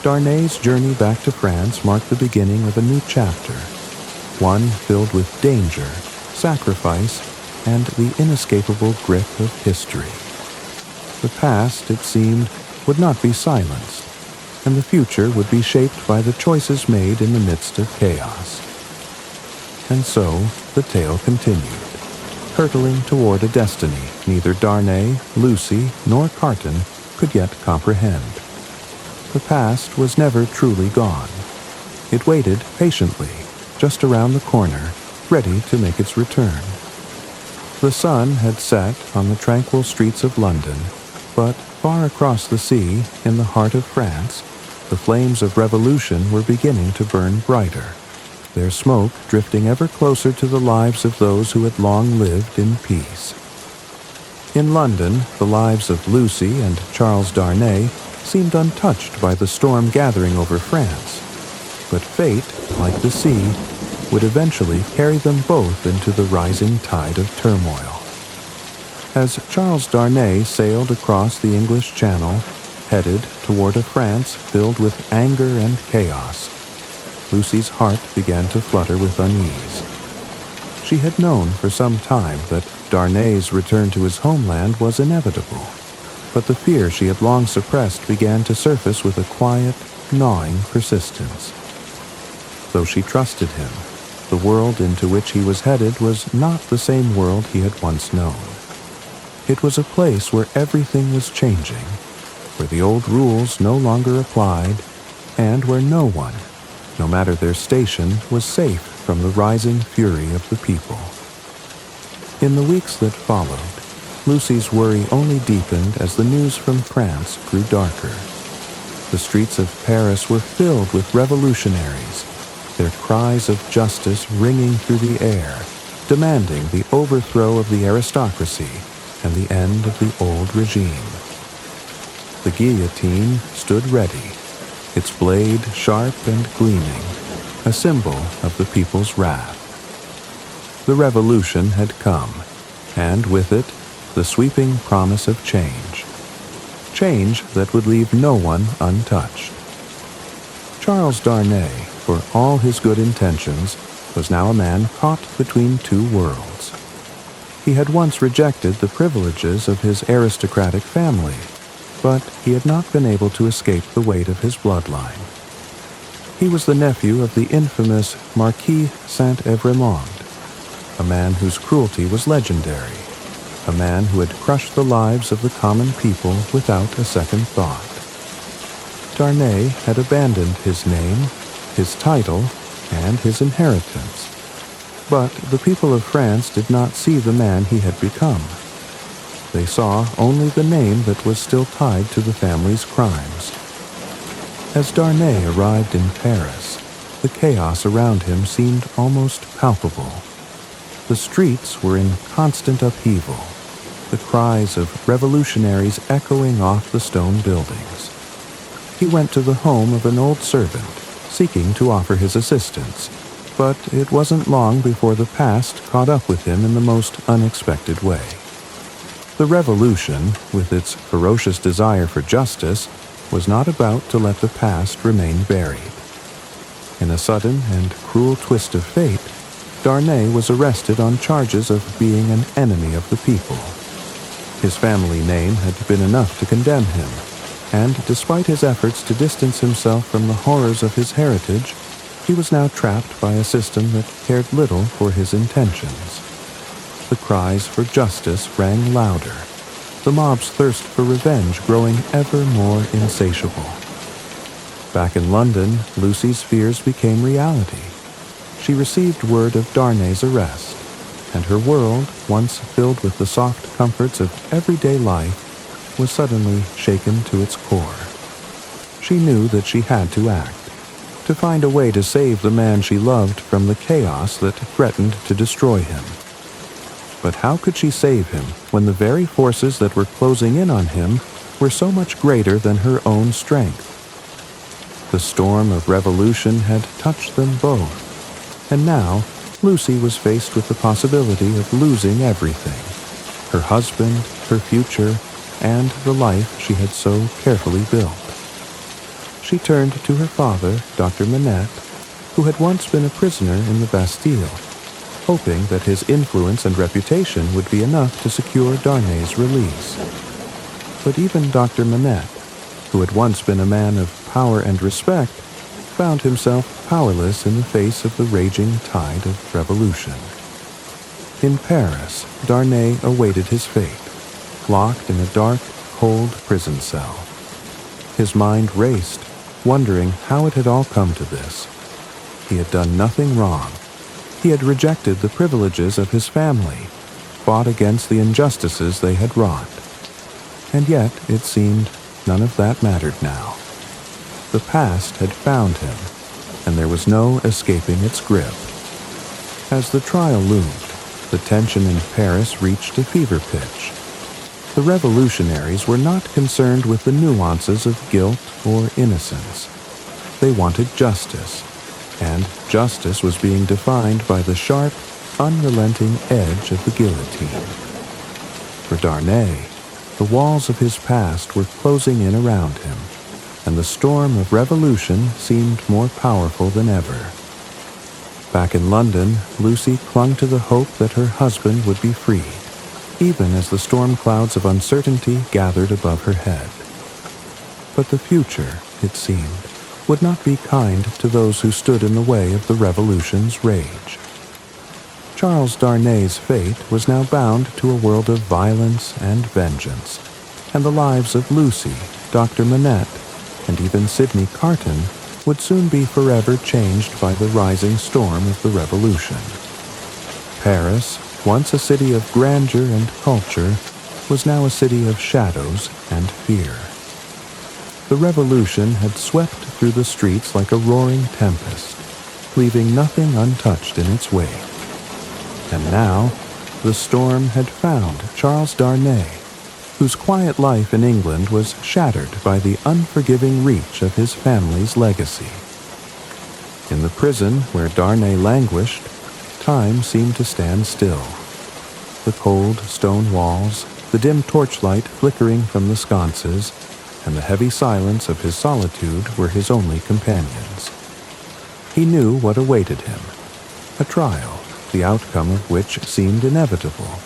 Darnay's journey back to France marked the beginning of a new chapter, one filled with danger, sacrifice, and the inescapable grip of history. The past, it seemed, would not be silenced, and the future would be shaped by the choices made in the midst of chaos. And so, the tale continued, hurtling toward a destiny neither Darnay, Lucy, nor Carton could yet comprehend. The past was never truly gone. It waited patiently, just around the corner, ready to make its return. The sun had set on the tranquil streets of London, but far across the sea, in the heart of France, the flames of revolution were beginning to burn brighter, their smoke drifting ever closer to the lives of those who had long lived in peace. In London, the lives of Lucy and Charles Darnay seemed untouched by the storm gathering over France, but fate, like the sea, would eventually carry them both into the rising tide of turmoil. As Charles Darnay sailed across the English Channel, headed toward a France filled with anger and chaos. Lucy's heart began to flutter with unease. She had known for some time that Darnay's return to his homeland was inevitable, but the fear she had long suppressed began to surface with a quiet, gnawing persistence. Though she trusted him, the world into which he was headed was not the same world he had once known. It was a place where everything was changing, where the old rules no longer applied, and where no one, no matter their station, was safe from the rising fury of the people. In the weeks that followed, Lucy's worry only deepened as the news from France grew darker. The streets of Paris were filled with revolutionaries, their cries of justice ringing through the air, demanding the overthrow of the aristocracy and the end of the old regime. The guillotine stood ready, its blade sharp and gleaming, a symbol of the people's wrath. The revolution had come, and with it, the sweeping promise of change. Change that would leave no one untouched. Charles Darnay, for all his good intentions, was now a man caught between two worlds. He had once rejected the privileges of his aristocratic family, but he had not been able to escape the weight of his bloodline. He was the nephew of the infamous Marquis Saint-Evremond, a man whose cruelty was legendary, a man who had crushed the lives of the common people without a second thought. Darnay had abandoned his name, his title, and his inheritance. But the people of France did not see the man he had become. They saw only the name that was still tied to the family's crimes. As Darnay arrived in Paris, the chaos around him seemed almost palpable. The streets were in constant upheaval, the cries of revolutionaries echoing off the stone buildings. He went to the home of an old servant, seeking to offer his assistance, but it wasn't long before the past caught up with him in the most unexpected way. The revolution, with its ferocious desire for justice, was not about to let the past remain buried. In a sudden and cruel twist of fate, Darnay was arrested on charges of being an enemy of the people. His family name had been enough to condemn him, and despite his efforts to distance himself from the horrors of his heritage, he was now trapped by a system that cared little for his intentions. The cries for justice rang louder, the mob's thirst for revenge growing ever more insatiable. Back in London, Lucy's fears became reality. She received word of Darnay's arrest, and her world, once filled with the soft comforts of everyday life, was suddenly shaken to its core. She knew that she had to act, to find a way to save the man she loved from the chaos that threatened to destroy him. But how could she save him when the very forces that were closing in on him were so much greater than her own strength? The storm of revolution had touched them both, and now Lucy was faced with the possibility of losing everything: her husband, her future, and the life she had so carefully built. She turned to her father, Dr. Manette, who had once been a prisoner in the Bastille, hoping that his influence and reputation would be enough to secure Darnay's release. But even Dr. Manette, who had once been a man of power and respect, found himself powerless in the face of the raging tide of revolution. In Paris, Darnay awaited his fate, locked in a dark, cold prison cell. His mind raced, wondering how it had all come to this. He had done nothing wrong. He had rejected the privileges of his family, fought against the injustices they had wrought. And yet, it seemed, none of that mattered now. The past had found him, and there was no escaping its grip. As the trial loomed, the tension in Paris reached a fever pitch. The revolutionaries were not concerned with the nuances of guilt or innocence. They wanted justice, and justice was being defined by the sharp, unrelenting edge of the guillotine. For Darnay, The walls of his past were closing in around him, and the storm of revolution seemed more powerful than ever. Back in London, Lucy clung to the hope that her husband would be freed, even as the storm clouds of uncertainty gathered above her head. But the future, it seemed, would not be kind to those who stood in the way of the revolution's rage. Charles Darnay's fate was now bound to a world of violence and vengeance, and the lives of Lucy, Dr. Manette, and even Sidney Carton would soon be forever changed by the rising storm of the revolution. Paris, once a city of grandeur and culture, was now a city of shadows and fear. The revolution had swept through the streets like a roaring tempest, leaving nothing untouched in its wake. And now, the storm had found Charles Darnay, whose quiet life in England was shattered by the unforgiving reach of his family's legacy. In the prison where Darnay languished, time seemed to stand still. The cold stone walls, the dim torchlight flickering from the sconces, and the heavy silence of his solitude were his only companions. He knew what awaited him, a trial, the outcome of which seemed inevitable.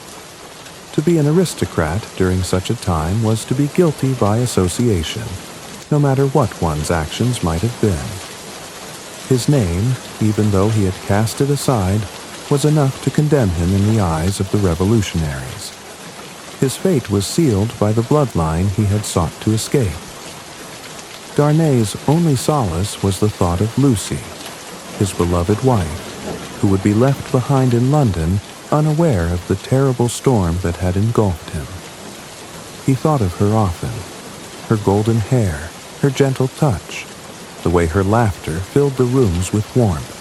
To be an aristocrat during such a time was to be guilty by association, no matter what one's actions might have been. His name, even though he had cast it aside, was enough to condemn him in the eyes of the revolutionaries. His fate was sealed by the bloodline he had sought to escape. Darnay's only solace was the thought of Lucy, his beloved wife, who would be left behind in London unaware of the terrible storm that had engulfed him. He thought of her often, her golden hair, her gentle touch, the way her laughter filled the rooms with warmth.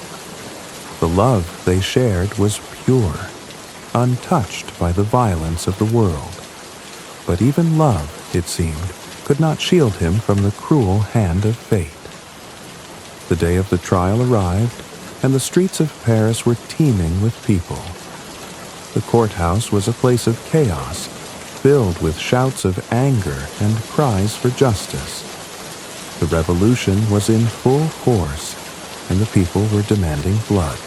The love they shared was pure, untouched by the violence of the world. But even love, it seemed, could not shield him from the cruel hand of fate. The day of the trial arrived, and the streets of Paris were teeming with people. The courthouse was a place of chaos, filled with shouts of anger and cries for justice. The revolution was in full force, and the people were demanding blood.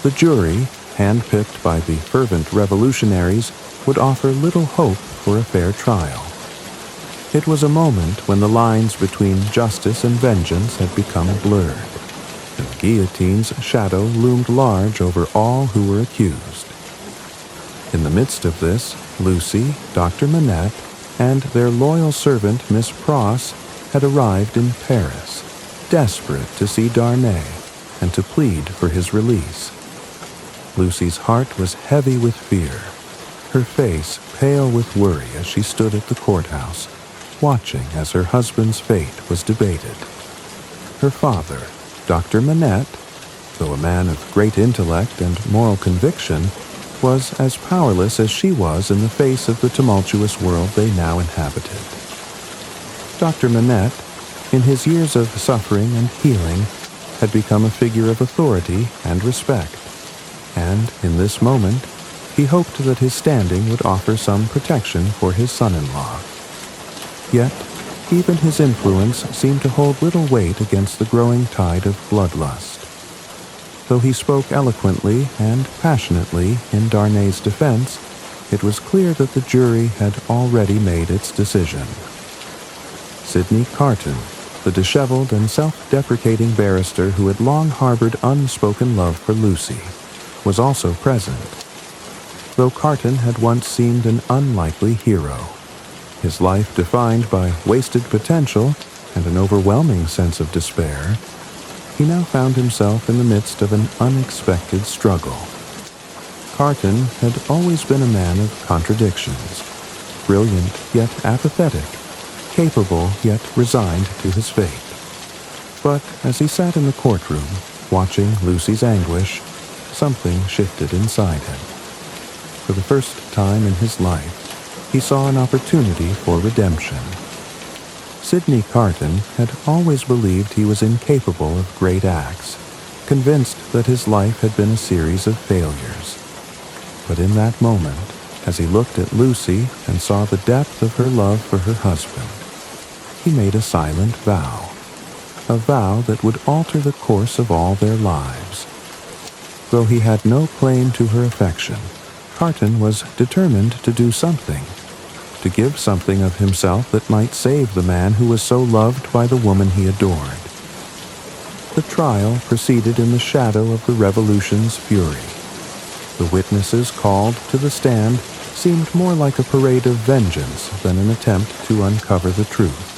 The jury, handpicked by the fervent revolutionaries, would offer little hope for a fair trial. It was a moment when the lines between justice and vengeance had become blurred, and the guillotine's shadow loomed large over all who were accused. In the midst of this, Lucy, Dr. Manette, and their loyal servant Miss Pross had arrived in Paris, desperate to see Darnay and to plead for his release. Lucy's heart was heavy with fear, her face pale with worry as she stood at the courthouse, watching as her husband's fate was debated. Her father, Dr. Manette, though a man of great intellect and moral conviction, was as powerless as she was in the face of the tumultuous world they now inhabited. Dr. Manette, in his years of suffering and healing, had become a figure of authority and respect, and in this moment, he hoped that his standing would offer some protection for his son-in-law. Yet, even his influence seemed to hold little weight against the growing tide of bloodlust. Though he spoke eloquently and passionately in Darnay's defense, it was clear that the jury had already made its decision. Sidney Carton, the disheveled and self-deprecating barrister who had long harbored unspoken love for Lucy, was also present. Though Carton had once seemed an unlikely hero, his life defined by wasted potential and an overwhelming sense of despair, he now found himself in the midst of an unexpected struggle. Carton had always been a man of contradictions, brilliant yet apathetic, capable yet resigned to his fate. But as he sat in the courtroom, watching Lucy's anguish, something shifted inside him. For the first time in his life, he saw an opportunity for redemption. Sidney Carton had always believed he was incapable of great acts, convinced that his life had been a series of failures. But in that moment, As he looked at Lucy and saw the depth of her love for her husband, he made a silent vow, a vow that would alter the course of all their lives. Though he had no claim to her affection, Carton was determined to do something, to give something of himself that might save the man who was so loved by the woman he adored. The trial proceeded in the shadow of the Revolution's fury. The witnesses called to the stand seemed more like a parade of vengeance than an attempt to uncover the truth.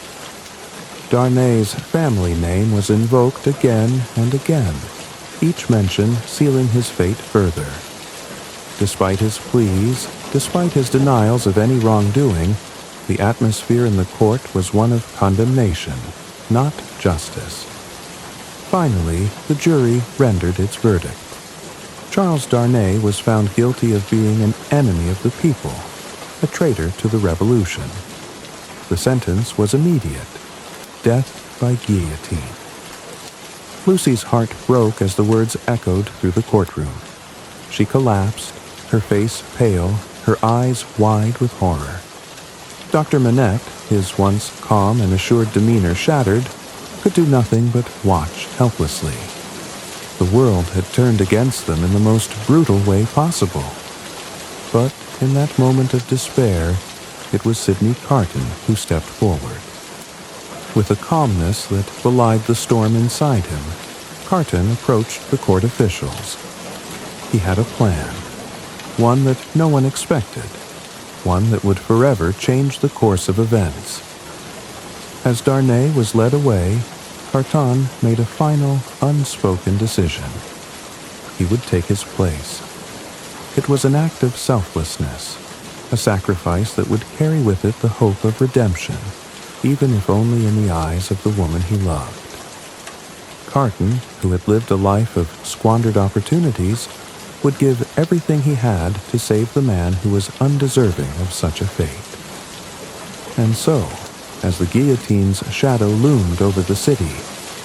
Darnay's family name was invoked again and again, each mention sealing his fate further. Despite his pleas, despite his denials of any wrongdoing, the atmosphere in the court was one of condemnation, not justice. Finally, the jury rendered its verdict. Charles Darnay was found guilty of being an enemy of the people, a traitor to the Revolution. The sentence was immediate: death by guillotine. Lucy's heart broke as the words echoed through the courtroom. She collapsed, her face pale, her eyes wide with horror. Dr. Manette, his once calm and assured demeanor shattered, could do nothing but watch helplessly. The world had turned against them in the most brutal way possible. But in that moment of despair, it was Sidney Carton who stepped forward. With a calmness that belied the storm inside him, Carton approached the court officials. He had a plan, one that no one expected, one that would forever change the course of events. As Darnay was led away, Carton made a final, unspoken decision. He would take his place. It was an act of selflessness, a sacrifice that would carry with it the hope of redemption, even if only in the eyes of the woman he loved. Carton, who had lived a life of squandered opportunities, would give everything he had to save the man who was undeserving of such a fate. And so, as the guillotine's shadow loomed over the city,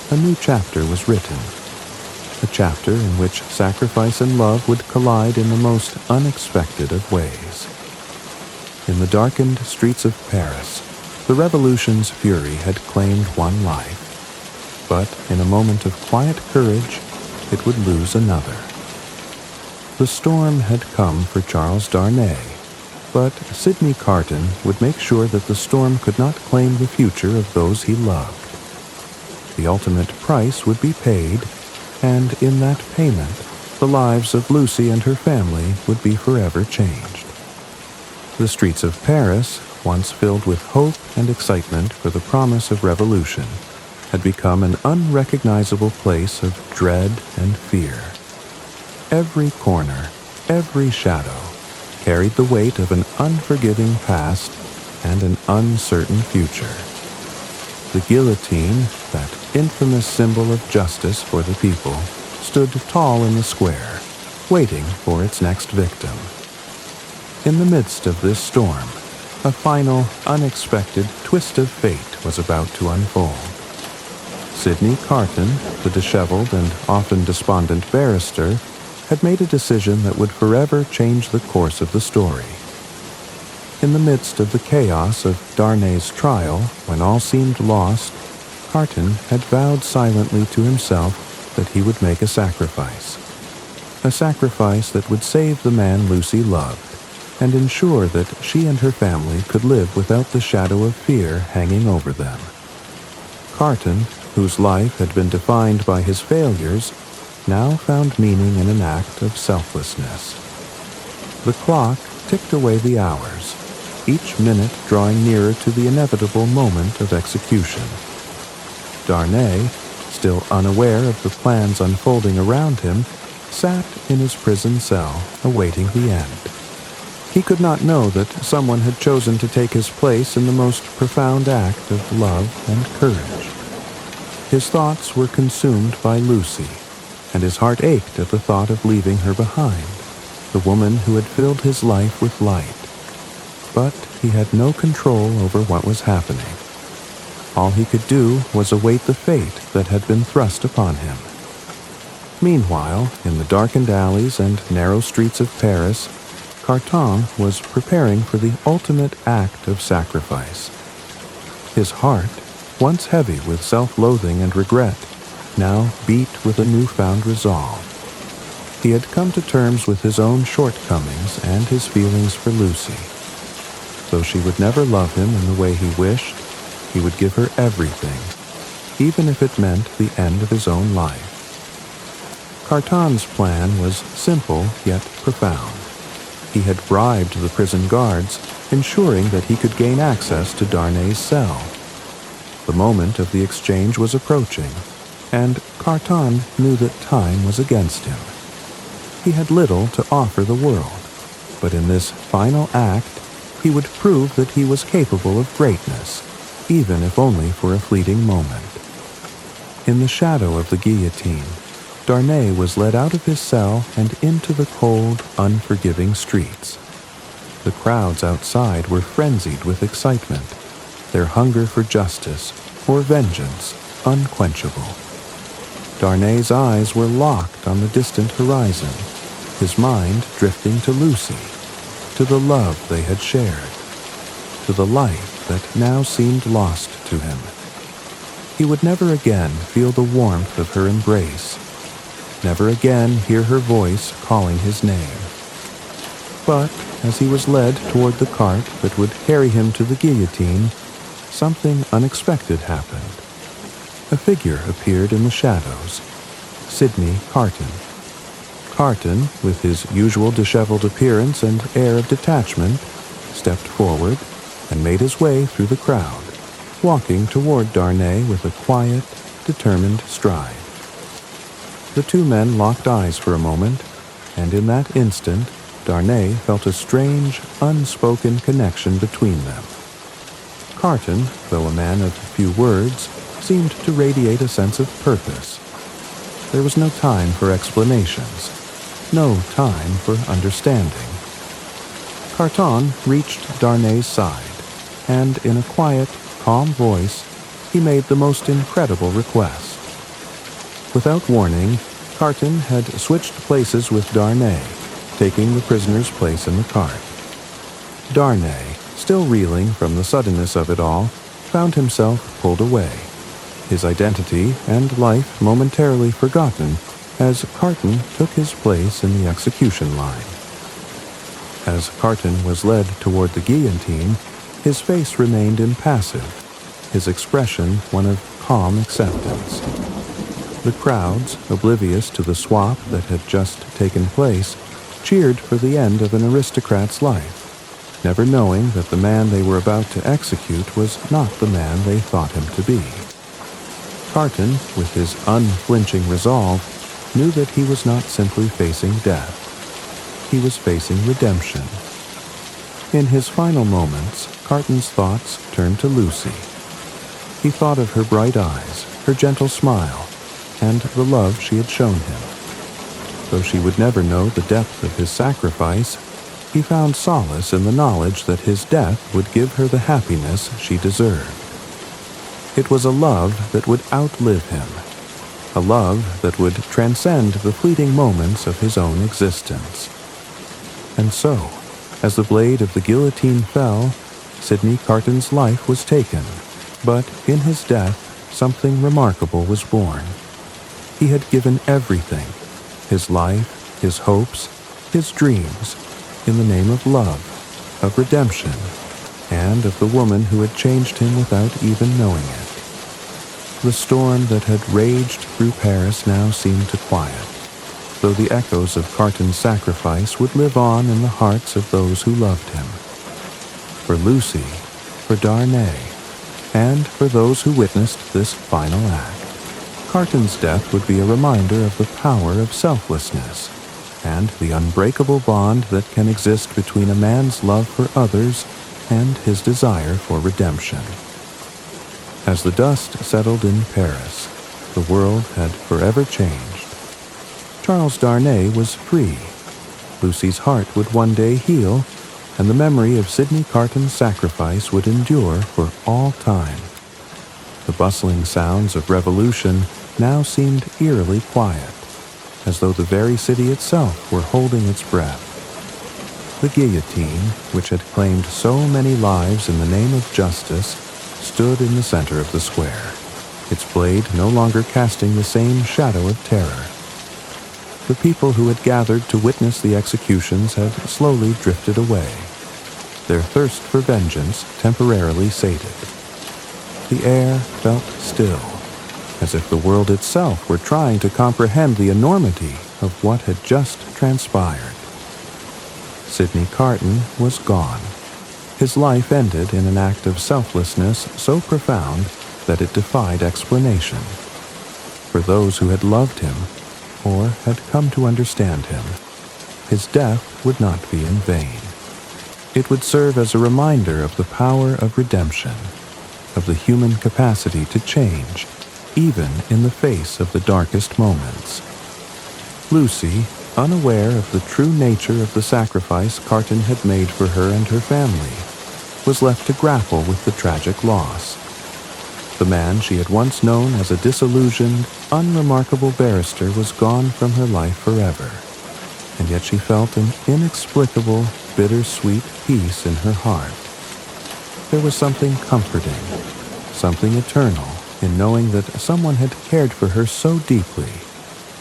a new chapter was written. A chapter in which sacrifice and love would collide in the most unexpected of ways. In the darkened streets of Paris, the Revolution's fury had claimed one life, but in a moment of quiet courage, it would lose another. The storm had come for Charles Darnay, but Sidney Carton would make sure that the storm could not claim the future of those he loved. The ultimate price would be paid, and in that payment, the lives of Lucy and her family would be forever changed. The streets of Paris, once filled with hope and excitement for the promise of revolution, had become an unrecognizable place of dread and fear. Every corner, every shadow, carried the weight of an unforgiving past and an uncertain future. The guillotine, that infamous symbol of justice for the people, stood tall in the square, waiting for its next victim. In the midst of this storm, a final, unexpected twist of fate was about to unfold. Sidney Carton, the disheveled and often despondent barrister, had made a decision that would forever change the course of the story. In the midst of the chaos of Darnay's trial, when all seemed lost, Carton had vowed silently to himself that he would make a sacrifice that would save the man Lucy loved, and ensure that she and her family could live without the shadow of fear hanging over them. Carton, whose life had been defined by his failures, now found meaning in an act of selflessness. The clock ticked away the hours, each minute drawing nearer to the inevitable moment of execution. Darnay, still unaware of the plans unfolding around him, sat in his prison cell, awaiting the end. He could not know that someone had chosen to take his place in the most profound act of love and courage. His thoughts were consumed by Lucy, and his heart ached at the thought of leaving her behind, the woman who had filled his life with light. But he had no control over what was happening. All he could do was await the fate that had been thrust upon him. Meanwhile, in the darkened alleys and narrow streets of Paris, Carton was preparing for the ultimate act of sacrifice. His heart, once heavy with self-loathing and regret, now beat with a newfound resolve. He had come to terms with his own shortcomings and his feelings for Lucy. Though she would never love him in the way he wished, he would give her everything, even if it meant the end of his own life. Carton's plan was simple yet profound. He had bribed the prison guards, ensuring that he could gain access to Darnay's cell. The moment of the exchange was approaching, and Carton knew that time was against him. He had little to offer the world, but in this final act, he would prove that he was capable of greatness, even if only for a fleeting moment. In the shadow of the guillotine, Darnay was led out of his cell and into the cold, unforgiving streets. The crowds outside were frenzied with excitement, their hunger for justice or vengeance unquenchable. Darnay's eyes were locked on the distant horizon, his mind drifting to Lucy, to the love they had shared, to the life that now seemed lost to him. He would never again feel the warmth of her embrace, never again hear her voice calling his name. But as he was led toward the cart that would carry him to the guillotine, something unexpected happened. A figure appeared in the shadows, Sidney Carton. Carton, with his usual disheveled appearance and air of detachment, stepped forward and made his way through the crowd, walking toward Darnay with a quiet, determined stride. The two men locked eyes for a moment, and in that instant, Darnay felt a strange, unspoken connection between them. Carton, though a man of few words, seemed to radiate a sense of purpose. There was no time for explanations, no time for understanding. Carton reached Darnay's side, and in a quiet, calm voice, he made the most incredible request. Without warning, Carton had switched places with Darnay, taking the prisoner's place in the cart. Darnay, still reeling from the suddenness of it all, found himself pulled away, his identity and life momentarily forgotten as Carton took his place in the execution line. As Carton was led toward the guillotine, his face remained impassive, his expression one of calm acceptance. The crowds, oblivious to the swap that had just taken place, cheered for the end of an aristocrat's life, never knowing that the man they were about to execute was not the man they thought him to be. Carton, with his unflinching resolve, knew that he was not simply facing death. He was facing redemption. In his final moments, Carton's thoughts turned to Lucy. He thought of her bright eyes, her gentle smile, and the love she had shown him. Though she would never know the depth of his sacrifice, he found solace in the knowledge that his death would give her the happiness she deserved. It was a love that would outlive him, a love that would transcend the fleeting moments of his own existence. And so, as the blade of the guillotine fell, Sidney Carton's life was taken, but in his death, something remarkable was born. He had given everything, his life, his hopes, his dreams, in the name of love, of redemption, and of the woman who had changed him without even knowing it. The storm that had raged through Paris now seemed to quiet, though the echoes of Carton's sacrifice would live on in the hearts of those who loved him. For Lucy, for Darnay, and for those who witnessed this final act, Carton's death would be a reminder of the power of selflessness and the unbreakable bond that can exist between a man's love for others and his desire for redemption. As the dust settled in Paris, the world had forever changed. Charles Darnay was free. Lucy's heart would one day heal, and the memory of Sidney Carton's sacrifice would endure for all time. The bustling sounds of revolution now seemed eerily quiet, as though the very city itself were holding its breath. The guillotine, which had claimed so many lives in the name of justice, stood in the center of the square, its blade no longer casting the same shadow of terror. The people who had gathered to witness the executions had slowly drifted away, their thirst for vengeance temporarily sated. The air felt still, as if the world itself were trying to comprehend the enormity of what had just transpired. Sidney Carton was gone. His life ended in an act of selflessness so profound that it defied explanation. For those who had loved him, or had come to understand him, his death would not be in vain. It would serve as a reminder of the power of redemption, of the human capacity to change, even in the face of the darkest moments. Lucy, unaware of the true nature of the sacrifice Carton had made for her and her family, was left to grapple with the tragic loss. The man she had once known as a disillusioned, unremarkable barrister was gone from her life forever, and yet she felt an inexplicable, bittersweet peace in her heart. There was something comforting, something eternal, in knowing that someone had cared for her so deeply,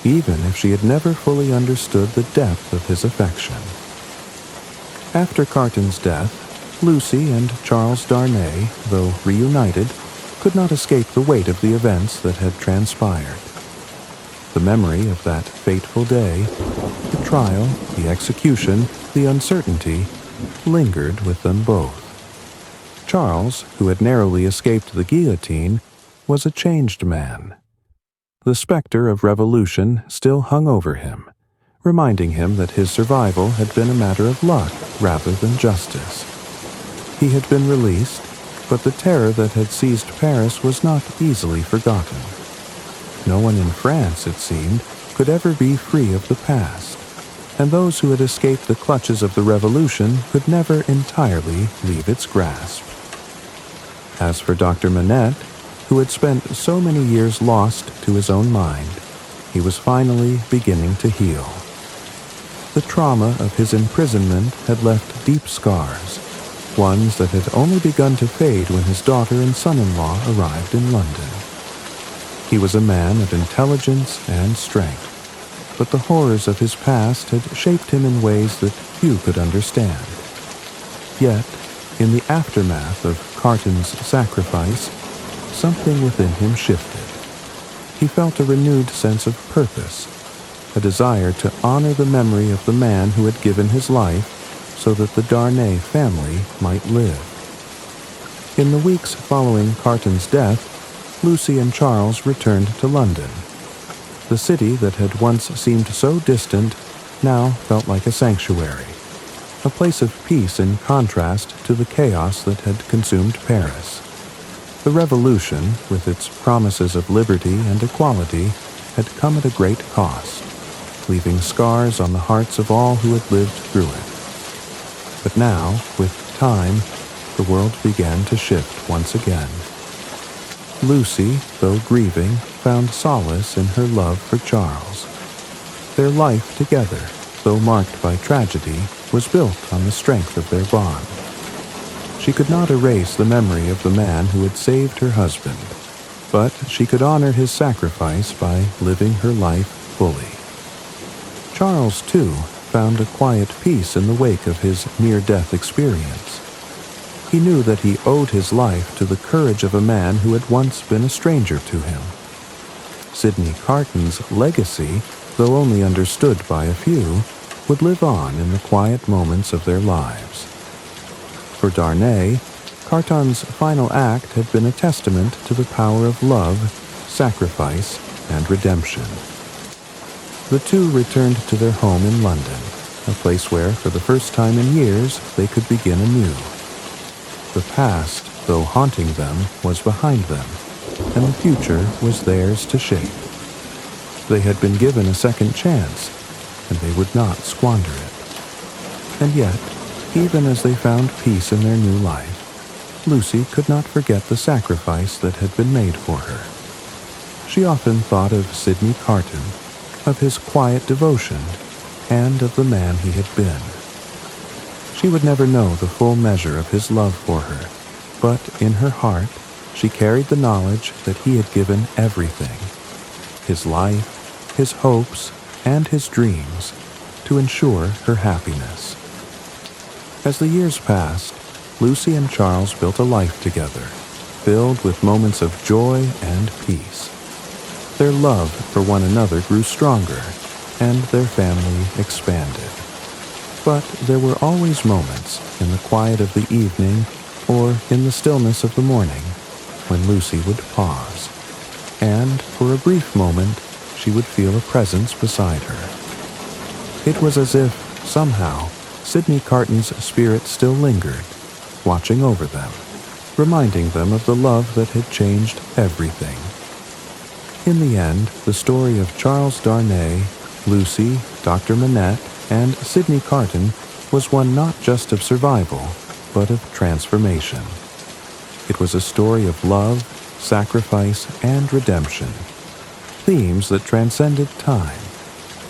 even if she had never fully understood the depth of his affection. After Carton's death, Lucy and Charles Darnay, though reunited, could not escape the weight of the events that had transpired. The memory of that fateful day, the trial, the execution, the uncertainty, lingered with them both. Charles, who had narrowly escaped the guillotine, was a changed man. The specter of revolution still hung over him, reminding him that his survival had been a matter of luck rather than justice. He had been released, but the terror that had seized Paris was not easily forgotten. No one in France, it seemed, could ever be free of the past, and those who had escaped the clutches of the revolution could never entirely leave its grasp. As for Dr. Manette, who had spent so many years lost to his own mind, he was finally beginning to heal. The trauma of his imprisonment had left deep scars, ones that had only begun to fade when his daughter and son-in-law arrived in London. He was a man of intelligence and strength, but the horrors of his past had shaped him in ways that few could understand. Yet, in the aftermath of Carton's sacrifice, something within him shifted. He felt a renewed sense of purpose, a desire to honor the memory of the man who had given his life so that the Darnay family might live. In the weeks following Carton's death, Lucy and Charles returned to London. The city that had once seemed so distant now felt like a sanctuary, a place of peace in contrast to the chaos that had consumed Paris. The revolution, with its promises of liberty and equality, had come at a great cost, leaving scars on the hearts of all who had lived through it. But now, with time, the world began to shift once again. Lucy, though grieving, found solace in her love for Charles. Their life together, though marked by tragedy, was built on the strength of their bond. She could not erase the memory of the man who had saved her husband, but she could honor his sacrifice by living her life fully. Charles, too, found a quiet peace in the wake of his near-death experience. He knew that he owed his life to the courage of a man who had once been a stranger to him. Sidney Carton's legacy, though only understood by a few, would live on in the quiet moments of their lives. For Darnay, Carton's final act had been a testament to the power of love, sacrifice, and redemption. The two returned to their home in London, a place where, for the first time in years, they could begin anew. The past, though haunting them, was behind them, and the future was theirs to shape. They had been given a second chance, and they would not squander it. And yet, even as they found peace in their new life, Lucy could not forget the sacrifice that had been made for her. She often thought of Sidney Carton, of his quiet devotion, and of the man he had been. She would never know the full measure of his love for her, but in her heart she carried the knowledge that he had given everything, his life, his hopes, and his dreams, to ensure her happiness. As the years passed, Lucy and Charles built a life together, filled with moments of joy and peace. Their love for one another grew stronger, and their family expanded. But there were always moments in the quiet of the evening or in the stillness of the morning when Lucy would pause, and for a brief moment she would feel a presence beside her. It was as if, somehow, Sidney Carton's spirit still lingered, watching over them, reminding them of the love that had changed everything. In the end, the story of Charles Darnay, Lucy, Dr. Manette, and Sidney Carton was one not just of survival, but of transformation. It was a story of love, sacrifice, and redemption, themes that transcended time,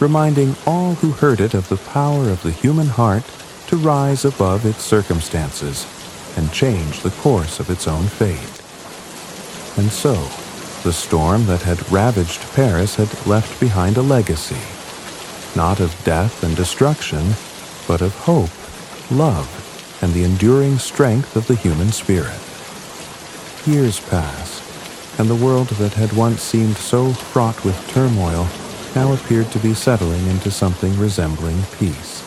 reminding all who heard it of the power of the human heart to rise above its circumstances and change the course of its own fate. And so, the storm that had ravaged Paris had left behind a legacy, not of death and destruction, but of hope, love, and the enduring strength of the human spirit. Years passed, and the world that had once seemed so fraught with turmoil now appeared to be settling into something resembling peace.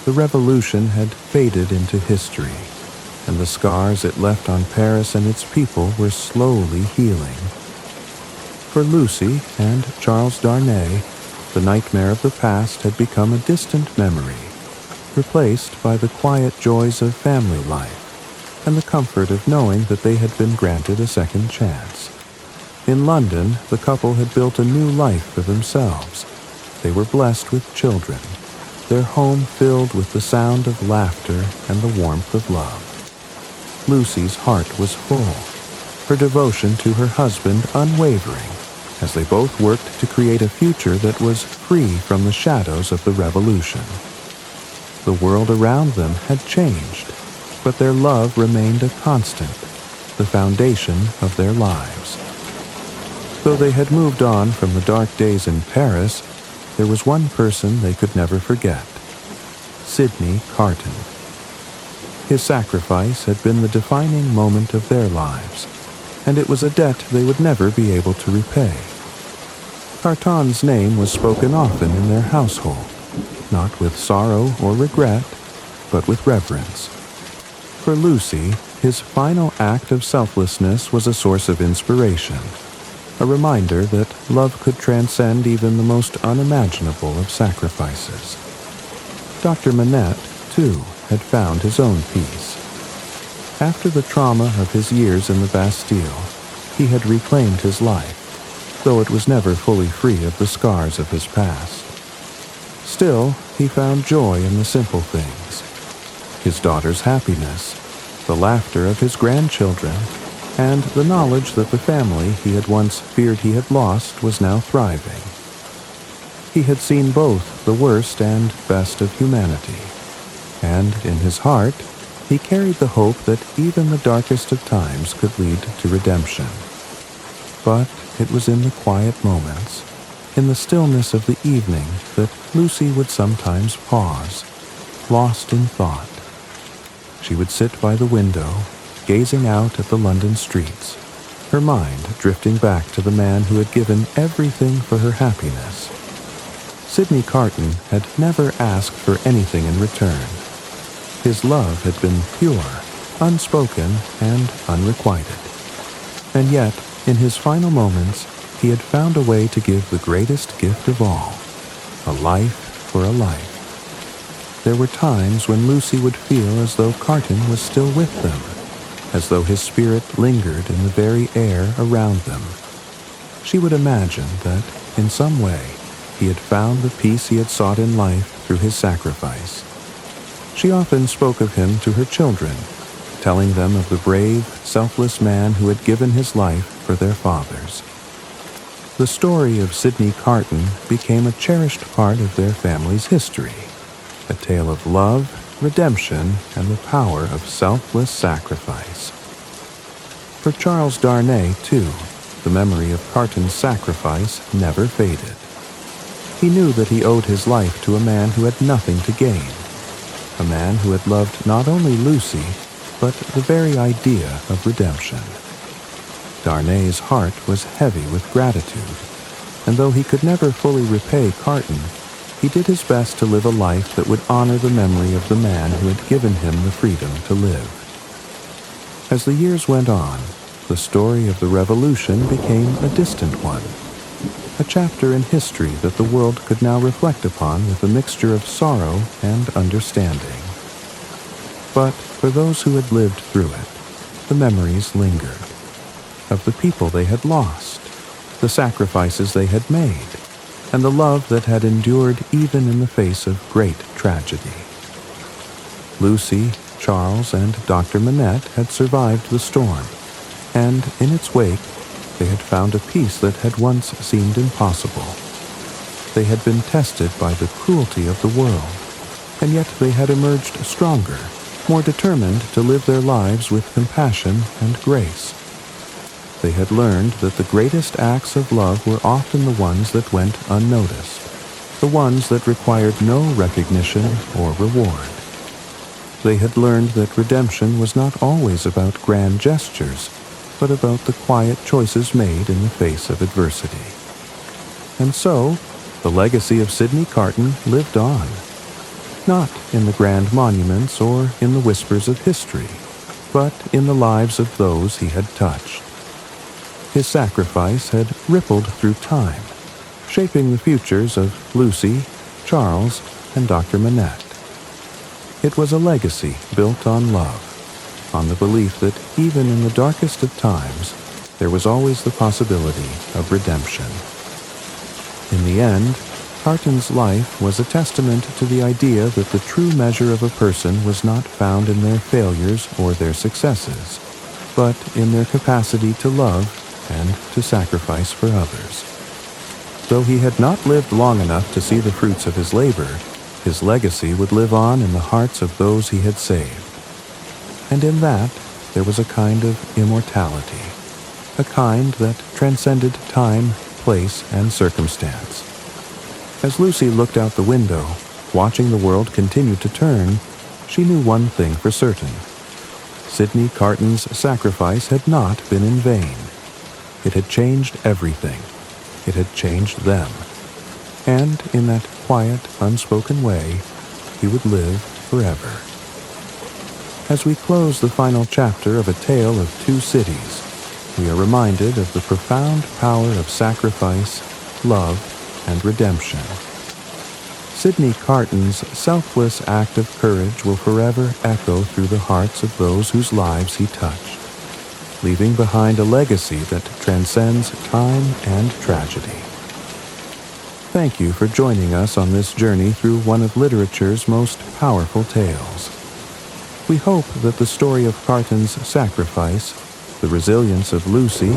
The revolution had faded into history, and the scars it left on Paris and its people were slowly healing. For Lucy and Charles Darnay, the nightmare of the past had become a distant memory, replaced by the quiet joys of family life and the comfort of knowing that they had been granted a second chance. In London, the couple had built a new life for themselves. They were blessed with children, their home filled with the sound of laughter and the warmth of love. Lucy's heart was full, her devotion to her husband unwavering, as they both worked to create a future that was free from the shadows of the revolution. The world around them had changed, but their love remained a constant, the foundation of their lives. Though they had moved on from the dark days in Paris, there was one person they could never forget: Sidney Carton. His sacrifice had been the defining moment of their lives, and it was a debt they would never be able to repay. Carton's name was spoken often in their household, not with sorrow or regret, but with reverence. For Lucy, his final act of selflessness was a source of inspiration, a reminder that love could transcend even the most unimaginable of sacrifices. Dr. Manette, too, had found his own peace. After the trauma of his years in the Bastille, he had reclaimed his life, though it was never fully free of the scars of his past. Still, he found joy in the simple things: his daughter's happiness, the laughter of his grandchildren, and the knowledge that the family he had once feared he had lost was now thriving. He had seen both the worst and best of humanity, and in his heart, he carried the hope that even the darkest of times could lead to redemption. But it was in the quiet moments, in the stillness of the evening, that Lucy would sometimes pause, lost in thought. She would sit by the window, gazing out at the London streets, her mind drifting back to the man who had given everything for her happiness. Sidney Carton had never asked for anything in return. His love had been pure, unspoken, and unrequited. And yet, in his final moments, he had found a way to give the greatest gift of all: a life for a life. There were times when Lucy would feel as though Carton was still with them, as though his spirit lingered in the very air around them. She would imagine that, in some way, he had found the peace he had sought in life through his sacrifice. She often spoke of him to her children, telling them of the brave, selfless man who had given his life for their fathers. The story of Sidney Carton became a cherished part of their family's history, a tale of love, redemption, and the power of selfless sacrifice. For Charles Darnay, too, the memory of Carton's sacrifice never faded. He knew that he owed his life to a man who had nothing to gain, a man who had loved not only Lucy, but the very idea of redemption. Darnay's heart was heavy with gratitude, and though he could never fully repay Carton, he did his best to live a life that would honor the memory of the man who had given him the freedom to live. As the years went on, the story of the Revolution became a distant one, a chapter in history that the world could now reflect upon with a mixture of sorrow and understanding. But for those who had lived through it, the memories lingered, of the people they had lost, the sacrifices they had made, and the love that had endured even in the face of great tragedy. Lucy, Charles, and Dr. Manette had survived the storm, and in its wake, they had found a peace that had once seemed impossible. They had been tested by the cruelty of the world, and yet they had emerged stronger, more determined to live their lives with compassion and grace. They had learned that the greatest acts of love were often the ones that went unnoticed, the ones that required no recognition or reward. They had learned that redemption was not always about grand gestures, but about the quiet choices made in the face of adversity. And so, the legacy of Sidney Carton lived on, not in the grand monuments or in the whispers of history, but in the lives of those he had touched. His sacrifice had rippled through time, shaping the futures of Lucy, Charles, and Dr. Manette. It was a legacy built on love, on the belief that even in the darkest of times, there was always the possibility of redemption. In the end, Carton's life was a testament to the idea that the true measure of a person was not found in their failures or their successes, but in their capacity to love and to sacrifice for others. Though he had not lived long enough to see the fruits of his labor, his legacy would live on in the hearts of those he had saved. And in that, there was a kind of immortality, a kind that transcended time, place, and circumstance. As Lucy looked out the window, watching the world continue to turn, she knew one thing for certain. Sidney Carton's sacrifice had not been in vain. It had changed everything. It had changed them. And in that quiet, unspoken way, he would live forever. As we close the final chapter of A Tale of Two Cities, we are reminded of the profound power of sacrifice, love, and redemption. Sidney Carton's selfless act of courage will forever echo through the hearts of those whose lives he touched, leaving behind a legacy that transcends time and tragedy. Thank you for joining us on this journey through one of literature's most powerful tales. We hope that the story of Carton's sacrifice, the resilience of Lucy,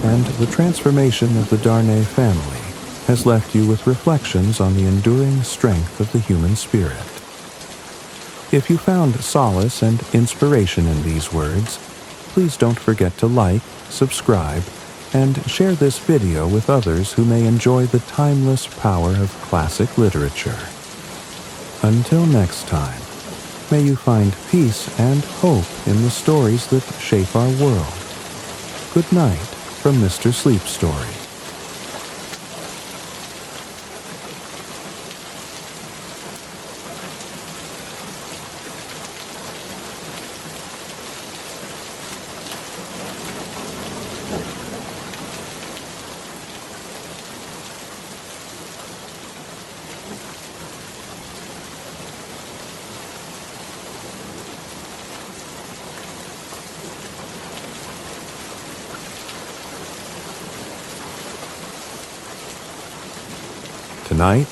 and the transformation of the Darnay family has left you with reflections on the enduring strength of the human spirit. If you found solace and inspiration in these words, please don't forget to like, subscribe, and share this video with others who may enjoy the timeless power of classic literature. Until next time, may you find peace and hope in the stories that shape our world. Good night from Mr. Sleep Story. Tonight,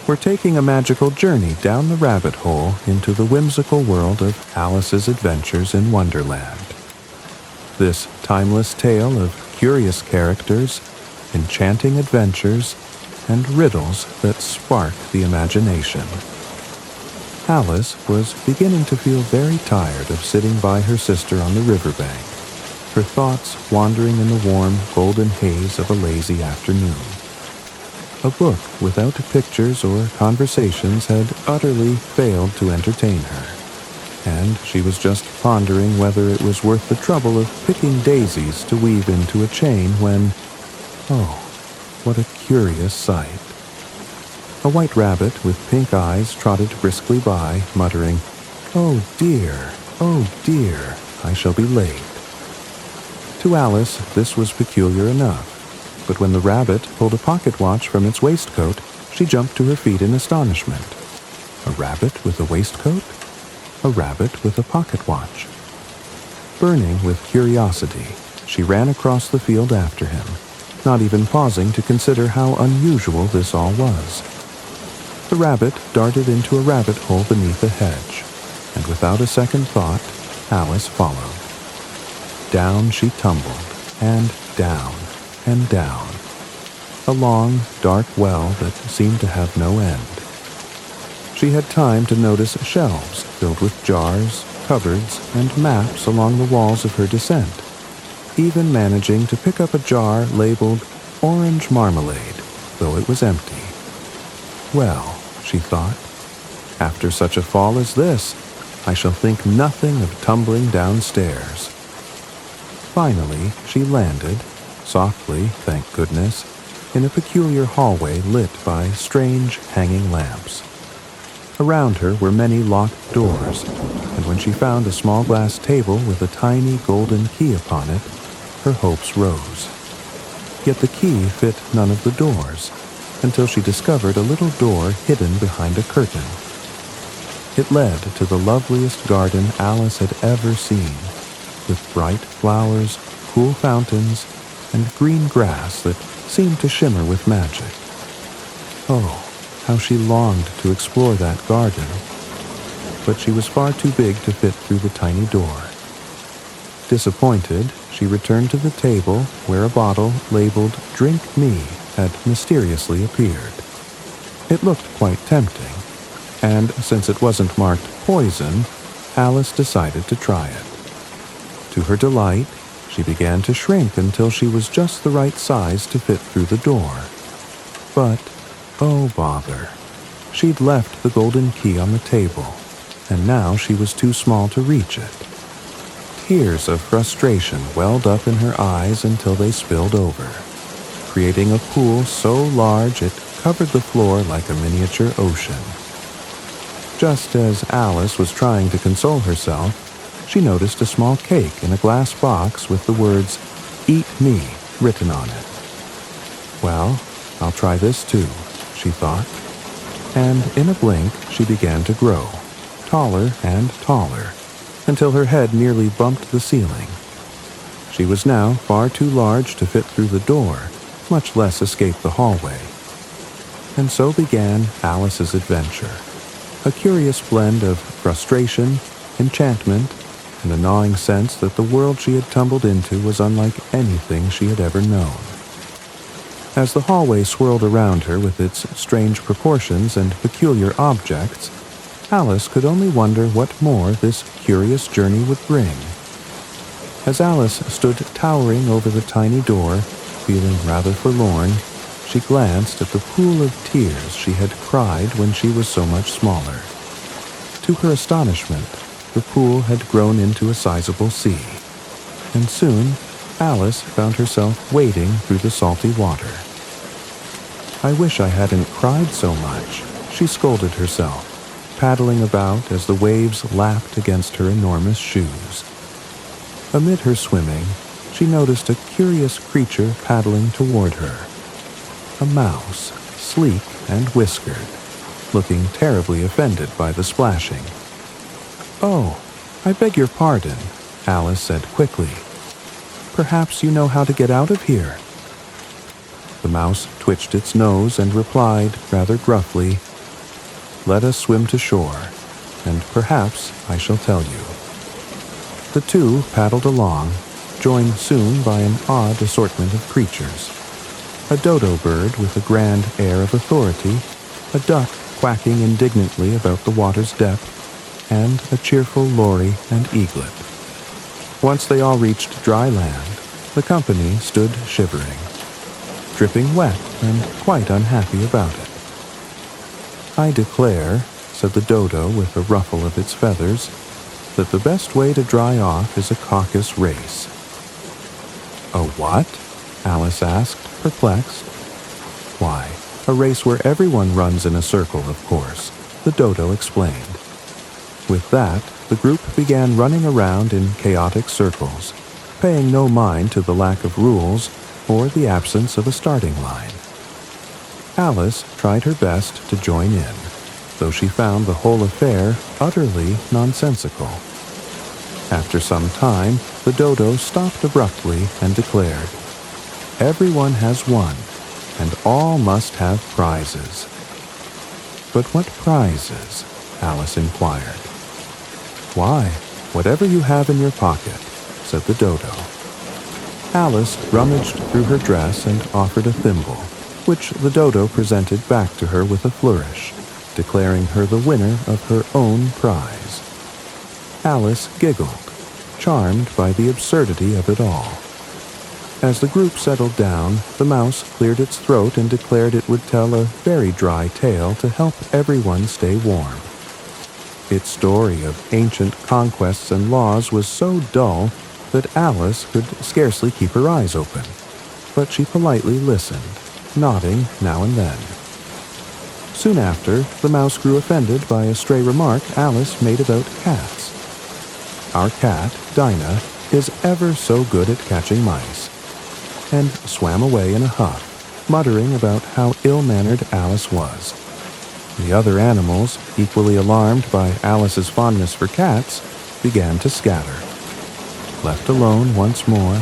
we're taking a magical journey down the rabbit hole into the whimsical world of Alice's Adventures in Wonderland. This timeless tale of curious characters, enchanting adventures, and riddles that spark the imagination. Alice was beginning to feel very tired of sitting by her sister on the riverbank, her thoughts wandering in the warm, golden haze of a lazy afternoon. A book without pictures or conversations had utterly failed to entertain her, and she was just pondering whether it was worth the trouble of picking daisies to weave into a chain when, oh, what a curious sight. A white rabbit with pink eyes trotted briskly by, muttering, oh dear, I shall be late." To Alice, this was peculiar enough, but when the rabbit pulled a pocket watch from its waistcoat, she jumped to her feet in astonishment. A rabbit with a waistcoat? A rabbit with a pocket watch. Burning with curiosity, she ran across the field after him, not even pausing to consider how unusual this all was. The rabbit darted into a rabbit hole beneath a hedge, and without a second thought, Alice followed. Down she tumbled, and down, and down. A long, dark well that seemed to have no end. She had time to notice shelves filled with jars, cupboards, and maps along the walls of her descent, even managing to pick up a jar labeled orange marmalade, though it was empty. Well, she thought, after such a fall as this, I shall think nothing of tumbling downstairs. Finally, she landed, softly, thank goodness, in a peculiar hallway lit by strange hanging lamps. Around her were many locked doors, and when she found a small glass table with a tiny golden key upon it, her hopes rose. Yet the key fit none of the doors, until she discovered a little door hidden behind a curtain. It led to the loveliest garden Alice had ever seen, with bright flowers, cool fountains, and green grass that seemed to shimmer with magic. Oh, how she longed to explore that garden, but she was far too big to fit through the tiny door. Disappointed, she returned to the table where a bottle labeled "Drink Me" had mysteriously appeared. It looked quite tempting, and since it wasn't marked poison, Alice decided to try it. To her delight, she began to shrink until she was just the right size to fit through the door. But, oh bother, she'd left the golden key on the table, and now she was too small to reach it. Tears of frustration welled up in her eyes until they spilled over, creating a pool so large it covered the floor like a miniature ocean. Just as Alice was trying to console herself, she noticed a small cake in a glass box with the words, "Eat Me," written on it. Well, I'll try this too, she thought. And in a blink, she began to grow, taller and taller, until her head nearly bumped the ceiling. She was now far too large to fit through the door, much less escape the hallway. And so began Alice's adventure, a curious blend of frustration, enchantment, and a gnawing sense that the world she had tumbled into was unlike anything she had ever known. As the hallway swirled around her with its strange proportions and peculiar objects, Alice could only wonder what more this curious journey would bring. As Alice stood towering over the tiny door, feeling rather forlorn, she glanced at the pool of tears she had cried when she was so much smaller. To her astonishment, the pool had grown into a sizable sea, and soon Alice found herself wading through the salty water. I wish I hadn't cried so much, she scolded herself, paddling about as the waves lapped against her enormous shoes. Amid her swimming, she noticed a curious creature paddling toward her. A mouse, sleek and whiskered, looking terribly offended by the splashing. "Oh, I beg your pardon," Alice said quickly. "Perhaps you know how to get out of here." The mouse twitched its nose and replied rather gruffly, "Let us swim to shore, and perhaps I shall tell you." The two paddled along, joined soon by an odd assortment of creatures. A dodo bird with a grand air of authority, a duck quacking indignantly about the water's depth, and a cheerful lory and eaglet. Once they all reached dry land, the company stood shivering, dripping wet and quite unhappy about it. "I declare," said the dodo with a ruffle of its feathers, "that the best way to dry off is a caucus race." "A what?" Alice asked, perplexed. "Why, a race where everyone runs in a circle, of course," the dodo explained. With that, the group began running around in chaotic circles, paying no mind to the lack of rules or the absence of a starting line. Alice tried her best to join in, though she found the whole affair utterly nonsensical. After some time, the dodo stopped abruptly and declared, "Everyone has won, and all must have prizes." "But what prizes?" Alice inquired. "Why, whatever you have in your pocket," said the dodo. Alice rummaged through her dress and offered a thimble, which the dodo presented back to her with a flourish, declaring her the winner of her own prize. Alice giggled, charmed by the absurdity of it all. As the group settled down, the mouse cleared its throat and declared it would tell a very dry tale to help everyone stay warm. Its story of ancient conquests and laws was so dull that Alice could scarcely keep her eyes open, but she politely listened, nodding now and then. Soon after, the mouse grew offended by a stray remark Alice made about cats. "Our cat, Dinah, is ever so good at catching mice," and swam away in a huff, muttering about how ill-mannered Alice was. The other animals, equally alarmed by Alice's fondness for cats, began to scatter. Left alone once more,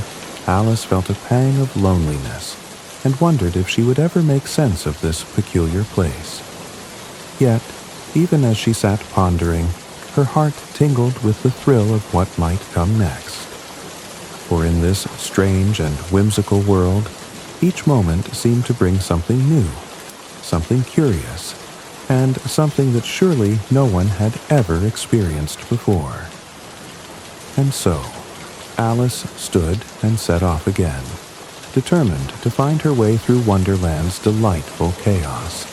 Alice felt a pang of loneliness and wondered if she would ever make sense of this peculiar place. Yet, even as she sat pondering, her heart tingled with the thrill of what might come next. For in this strange and whimsical world, each moment seemed to bring something new, something curious, and something that surely no one had ever experienced before. And so, Alice stood and set off again, determined to find her way through Wonderland's delightful chaos.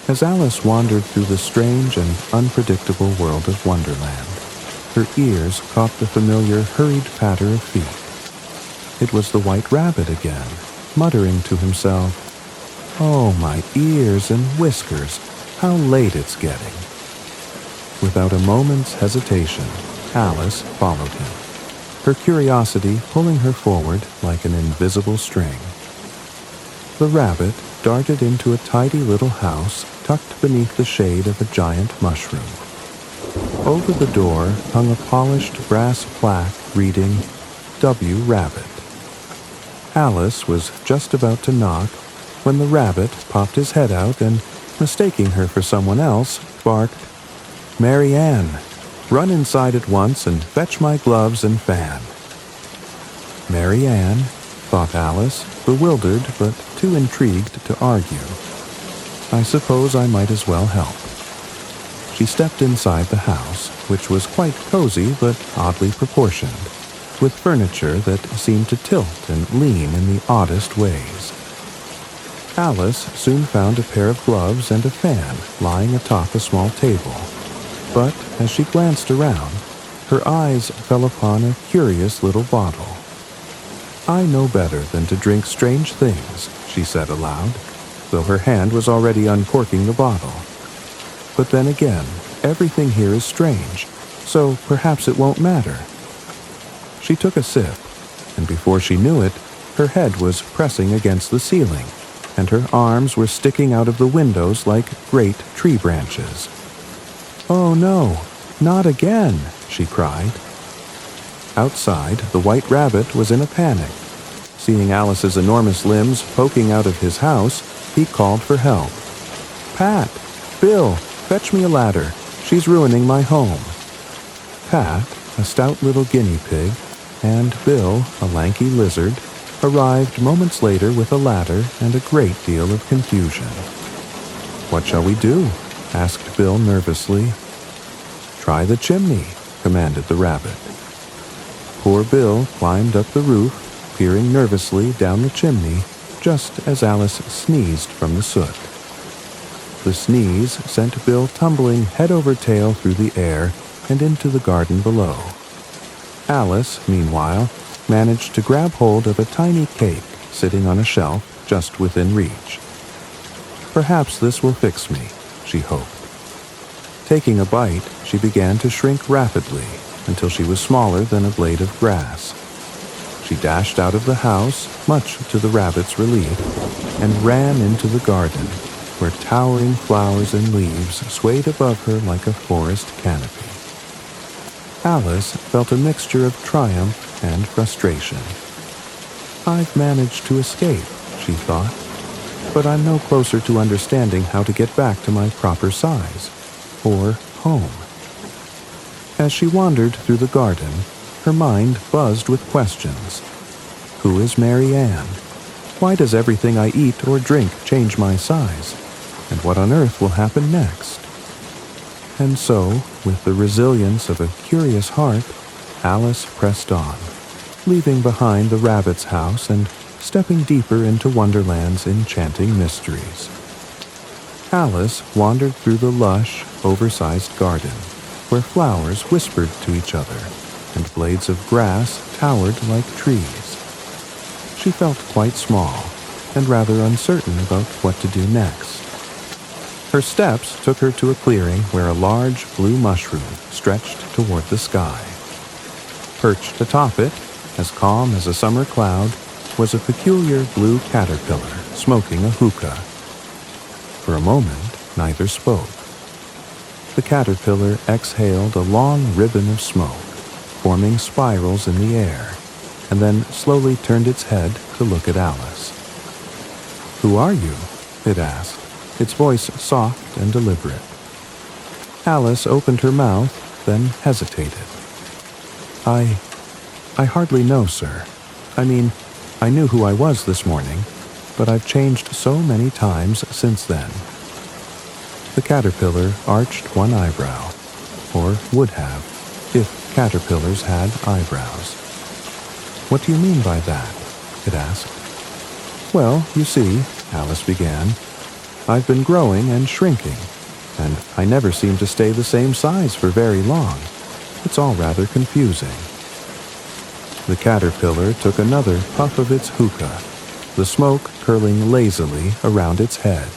As Alice wandered through the strange and unpredictable world of Wonderland, her ears caught the familiar hurried patter of feet. It was the White Rabbit again, muttering to himself, "Oh, my ears and whiskers, how late it's getting." Without a moment's hesitation, Alice followed him, her curiosity pulling her forward like an invisible string. The rabbit darted into a tidy little house tucked beneath the shade of a giant mushroom. Over the door hung a polished brass plaque reading, "W. Rabbit." Alice was just about to knock when the rabbit popped his head out and, mistaking her for someone else, barked, "Marian, run inside at once and fetch my gloves and fan." Marian, thought Alice, bewildered but too intrigued to argue. I suppose I might as well help. She stepped inside the house, which was quite cozy but oddly proportioned, with furniture that seemed to tilt and lean in the oddest ways. Alice soon found a pair of gloves and a fan lying atop a small table, but as she glanced around, her eyes fell upon a curious little bottle. "I know better than to drink strange things," she said aloud, though her hand was already uncorking the bottle. "But then again, everything here is strange, so perhaps it won't matter." She took a sip, and before she knew it, her head was pressing against the ceiling, and her arms were sticking out of the windows like great tree branches. "Oh no, not again!" she cried. Outside, the White Rabbit was in a panic. Seeing Alice's enormous limbs poking out of his house, he called for help. "Pat! Bill! Fetch me a ladder. She's ruining my home." Pat, a stout little guinea pig, and Bill, a lanky lizard, arrived moments later with a ladder and a great deal of confusion. "What shall we do?" asked Bill nervously. "Try the chimney," commanded the rabbit. Poor Bill climbed up the roof, peering nervously down the chimney, just as Alice sneezed from the soot. The sneeze sent Bill tumbling head over tail through the air and into the garden below. Alice, meanwhile, managed to grab hold of a tiny cake sitting on a shelf just within reach. "Perhaps this will fix me," she hoped. Taking a bite, she began to shrink rapidly until she was smaller than a blade of grass. She dashed out of the house, much to the rabbit's relief, and ran into the garden, where towering flowers and leaves swayed above her like a forest canopy. Alice felt a mixture of triumph and frustration. "I've managed to escape," she thought, "but I'm no closer to understanding how to get back to my proper size, or home." As she wandered through the garden, her mind buzzed with questions. Who is Marian? Why does everything I eat or drink change my size? And what on earth will happen next? And so, with the resilience of a curious heart, Alice pressed on, leaving behind the rabbit's house and stepping deeper into Wonderland's enchanting mysteries. Alice wandered through the lush, oversized garden, where flowers whispered to each other and blades of grass towered like trees. She felt quite small and rather uncertain about what to do next. Her steps took her to a clearing where a large blue mushroom stretched toward the sky. Perched atop it, as calm as a summer cloud, was a peculiar blue caterpillar smoking a hookah. For a moment, neither spoke. The caterpillar exhaled a long ribbon of smoke, forming spirals in the air, and then slowly turned its head to look at Alice. "Who are you?" it asked, its voice soft and deliberate. Alice opened her mouth, then hesitated. I hardly know, sir. I mean, I knew who I was this morning, but I've changed so many times since then." The caterpillar arched one eyebrow, or would have, if caterpillars had eyebrows. "What do you mean by that?" it asked. "Well, you see," Alice began, "I've been growing and shrinking, and I never seem to stay the same size for very long. It's all rather confusing." The caterpillar took another puff of its hookah, the smoke curling lazily around its head.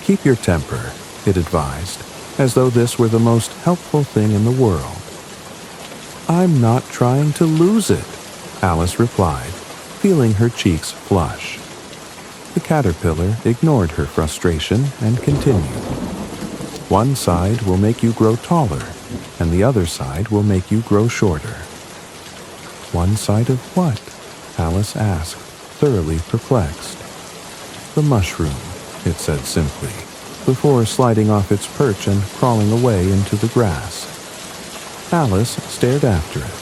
"Keep your temper," it advised, as though this were the most helpful thing in the world. "I'm not trying to lose it," Alice replied, feeling her cheeks flush. The caterpillar ignored her frustration and continued. "One side will make you grow taller, and the other side will make you grow shorter." "One side of what?" Alice asked, thoroughly perplexed. "The mushroom," it said simply, before sliding off its perch and crawling away into the grass. Alice stared after it,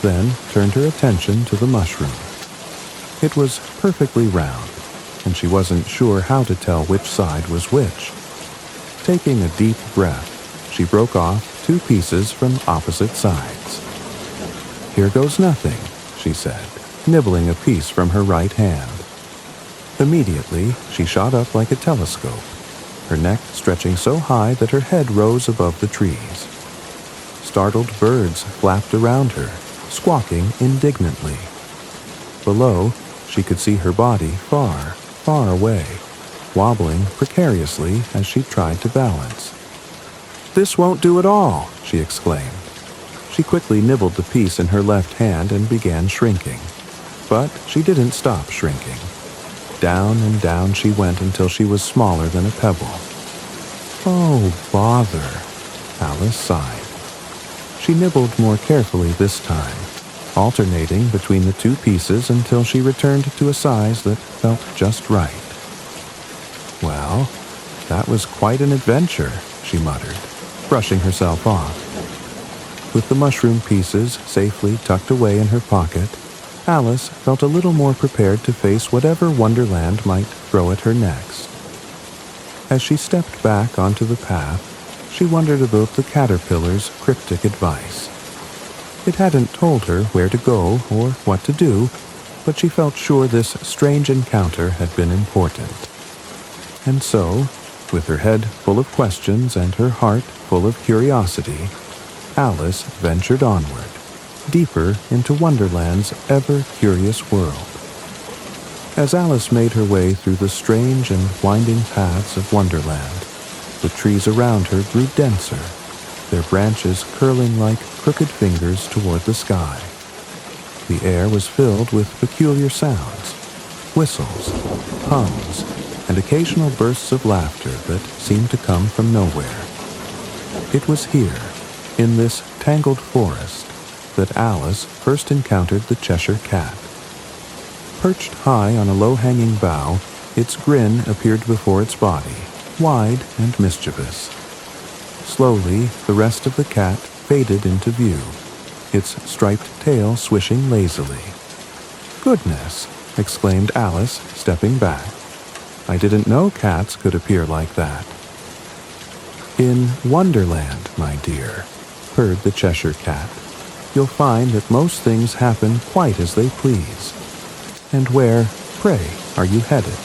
then turned her attention to the mushroom. It was perfectly round, and she wasn't sure how to tell which side was which. Taking a deep breath, she broke off 2 pieces from opposite sides. "Here goes nothing," she said, nibbling a piece from her right hand. Immediately, she shot up like a telescope, her neck stretching so high that her head rose above the trees. Startled birds flapped around her, squawking indignantly. Below, she could see her body far, far away, wobbling precariously as she tried to balance. "This won't do at all," she exclaimed. She quickly nibbled the piece in her left hand and began shrinking. But she didn't stop shrinking. Down and down she went until she was smaller than a pebble. "Oh, bother," Alice sighed. She nibbled more carefully this time, alternating between the 2 pieces until she returned to a size that felt just right. "Well, that was quite an adventure," she muttered, brushing herself off. With the mushroom pieces safely tucked away in her pocket, Alice felt a little more prepared to face whatever Wonderland might throw at her next. As she stepped back onto the path, she wondered about the caterpillar's cryptic advice. It hadn't told her where to go or what to do, but she felt sure this strange encounter had been important. And so, with her head full of questions and her heart full of curiosity, Alice ventured onward, deeper into Wonderland's ever-curious world. As Alice made her way through the strange and winding paths of Wonderland, the trees around her grew denser, their branches curling like crooked fingers toward the sky. The air was filled with peculiar sounds, whistles, hums, and occasional bursts of laughter that seemed to come from nowhere. It was here, in this tangled forest, that Alice first encountered the Cheshire Cat. Perched high on a low-hanging bough, its grin appeared before its body, wide and mischievous. Slowly, the rest of the cat faded into view, its striped tail swishing lazily. "Goodness!" exclaimed Alice, stepping back. "I didn't know cats could appear like that." "In Wonderland, my dear," purred the Cheshire Cat, "you'll find that most things happen quite as they please. And where, pray, are you headed?"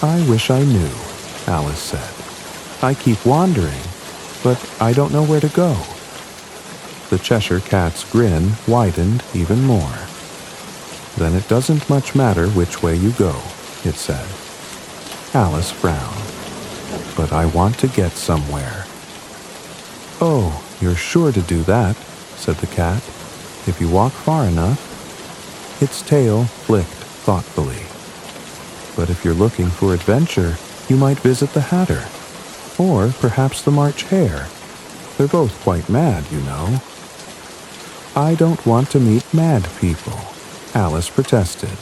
"I wish I knew," Alice said. "I keep wandering, but I don't know where to go." The Cheshire Cat's grin widened even more. "Then it doesn't much matter which way you go," it said. Alice frowned. "But I want to get somewhere." "Oh, you're sure to do that," said the cat, "if you walk far enough." Its tail flicked thoughtfully. "But if you're looking for adventure, you might visit the Hatter. Or perhaps the March Hare. They're both quite mad, you know." "I don't want to meet mad people," Alice protested.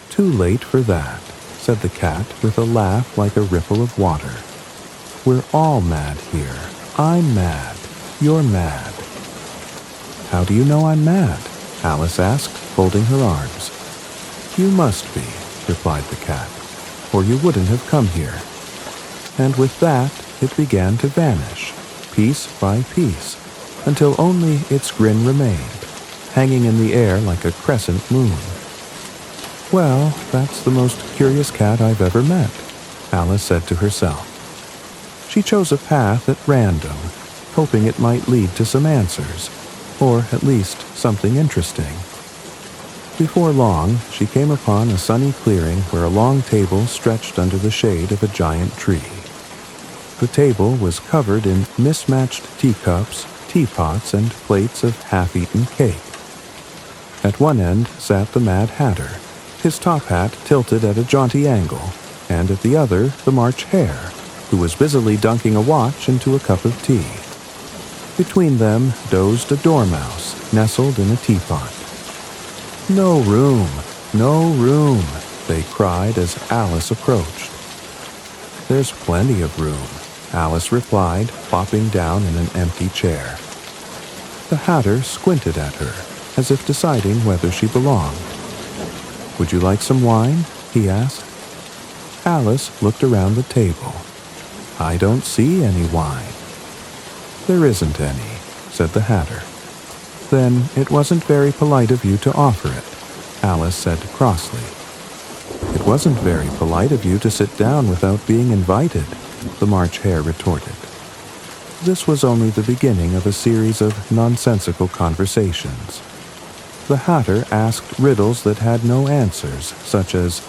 "Too late for that," said the cat with a laugh like a ripple of water. "We're all mad here. I'm mad. You're mad." "How do you know I'm mad?" Alice asked, folding her arms. "You must be," replied the cat, "or you wouldn't have come here." And with that, it began to vanish, piece by piece, until only its grin remained, hanging in the air like a crescent moon. "Well, that's the most curious cat I've ever met," Alice said to herself. She chose a path at random, hoping it might lead to some answers, or at least something interesting. Before long, she came upon a sunny clearing where a long table stretched under the shade of a giant tree. The table was covered in mismatched teacups, teapots, and plates of half-eaten cake. At one end sat the Mad Hatter, his top hat tilted at a jaunty angle, and at the other the March Hare, who was busily dunking a watch into a cup of tea. Between them dozed a dormouse, nestled in a teapot. "No room, no room," they cried as Alice approached. "There's plenty of room," Alice replied, plopping down in an empty chair. The Hatter squinted at her, as if deciding whether she belonged. "Would you like some wine?" he asked. Alice looked around the table. "I don't see any wine." "There isn't any," said the Hatter. "Then it wasn't very polite of you to offer it," Alice said crossly. "It wasn't very polite of you to sit down without being invited," the March Hare retorted. This was only the beginning of a series of nonsensical conversations. The Hatter asked riddles that had no answers, such as,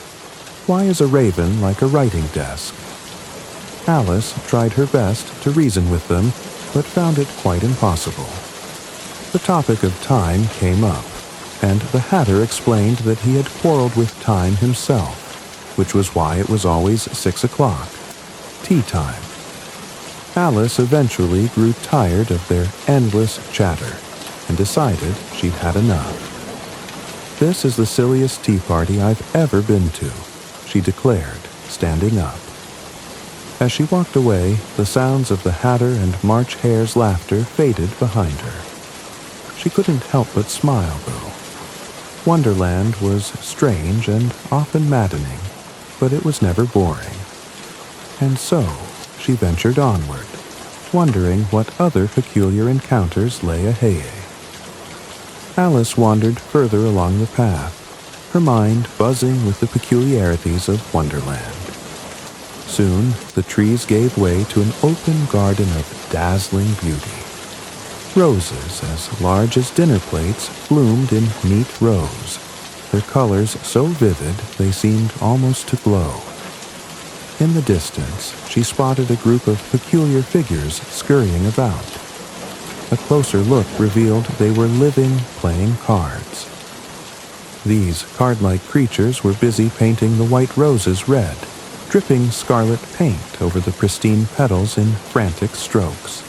"Why is a raven like a writing desk?" Alice tried her best to reason with them, but found it quite impossible. The topic of time came up, and the Hatter explained that he had quarreled with time himself, which was why it was always 6 o'clock, tea time. Alice eventually grew tired of their endless chatter and decided she'd had enough. "This is the silliest tea party I've ever been to," she declared, standing up. As she walked away, the sounds of the Hatter and March Hare's laughter faded behind her. She couldn't help but smile, though. Wonderland was strange and often maddening, but it was never boring. And so she ventured onward, wondering what other peculiar encounters lay ahead. Alice wandered further along the path, her mind buzzing with the peculiarities of Wonderland. Soon, the trees gave way to an open garden of dazzling beauty. Roses as large as dinner plates bloomed in neat rows, their colors so vivid they seemed almost to glow. In the distance, she spotted a group of peculiar figures scurrying about. A closer look revealed they were living, playing cards. These card-like creatures were busy painting the white roses red, dripping scarlet paint over the pristine petals in frantic strokes.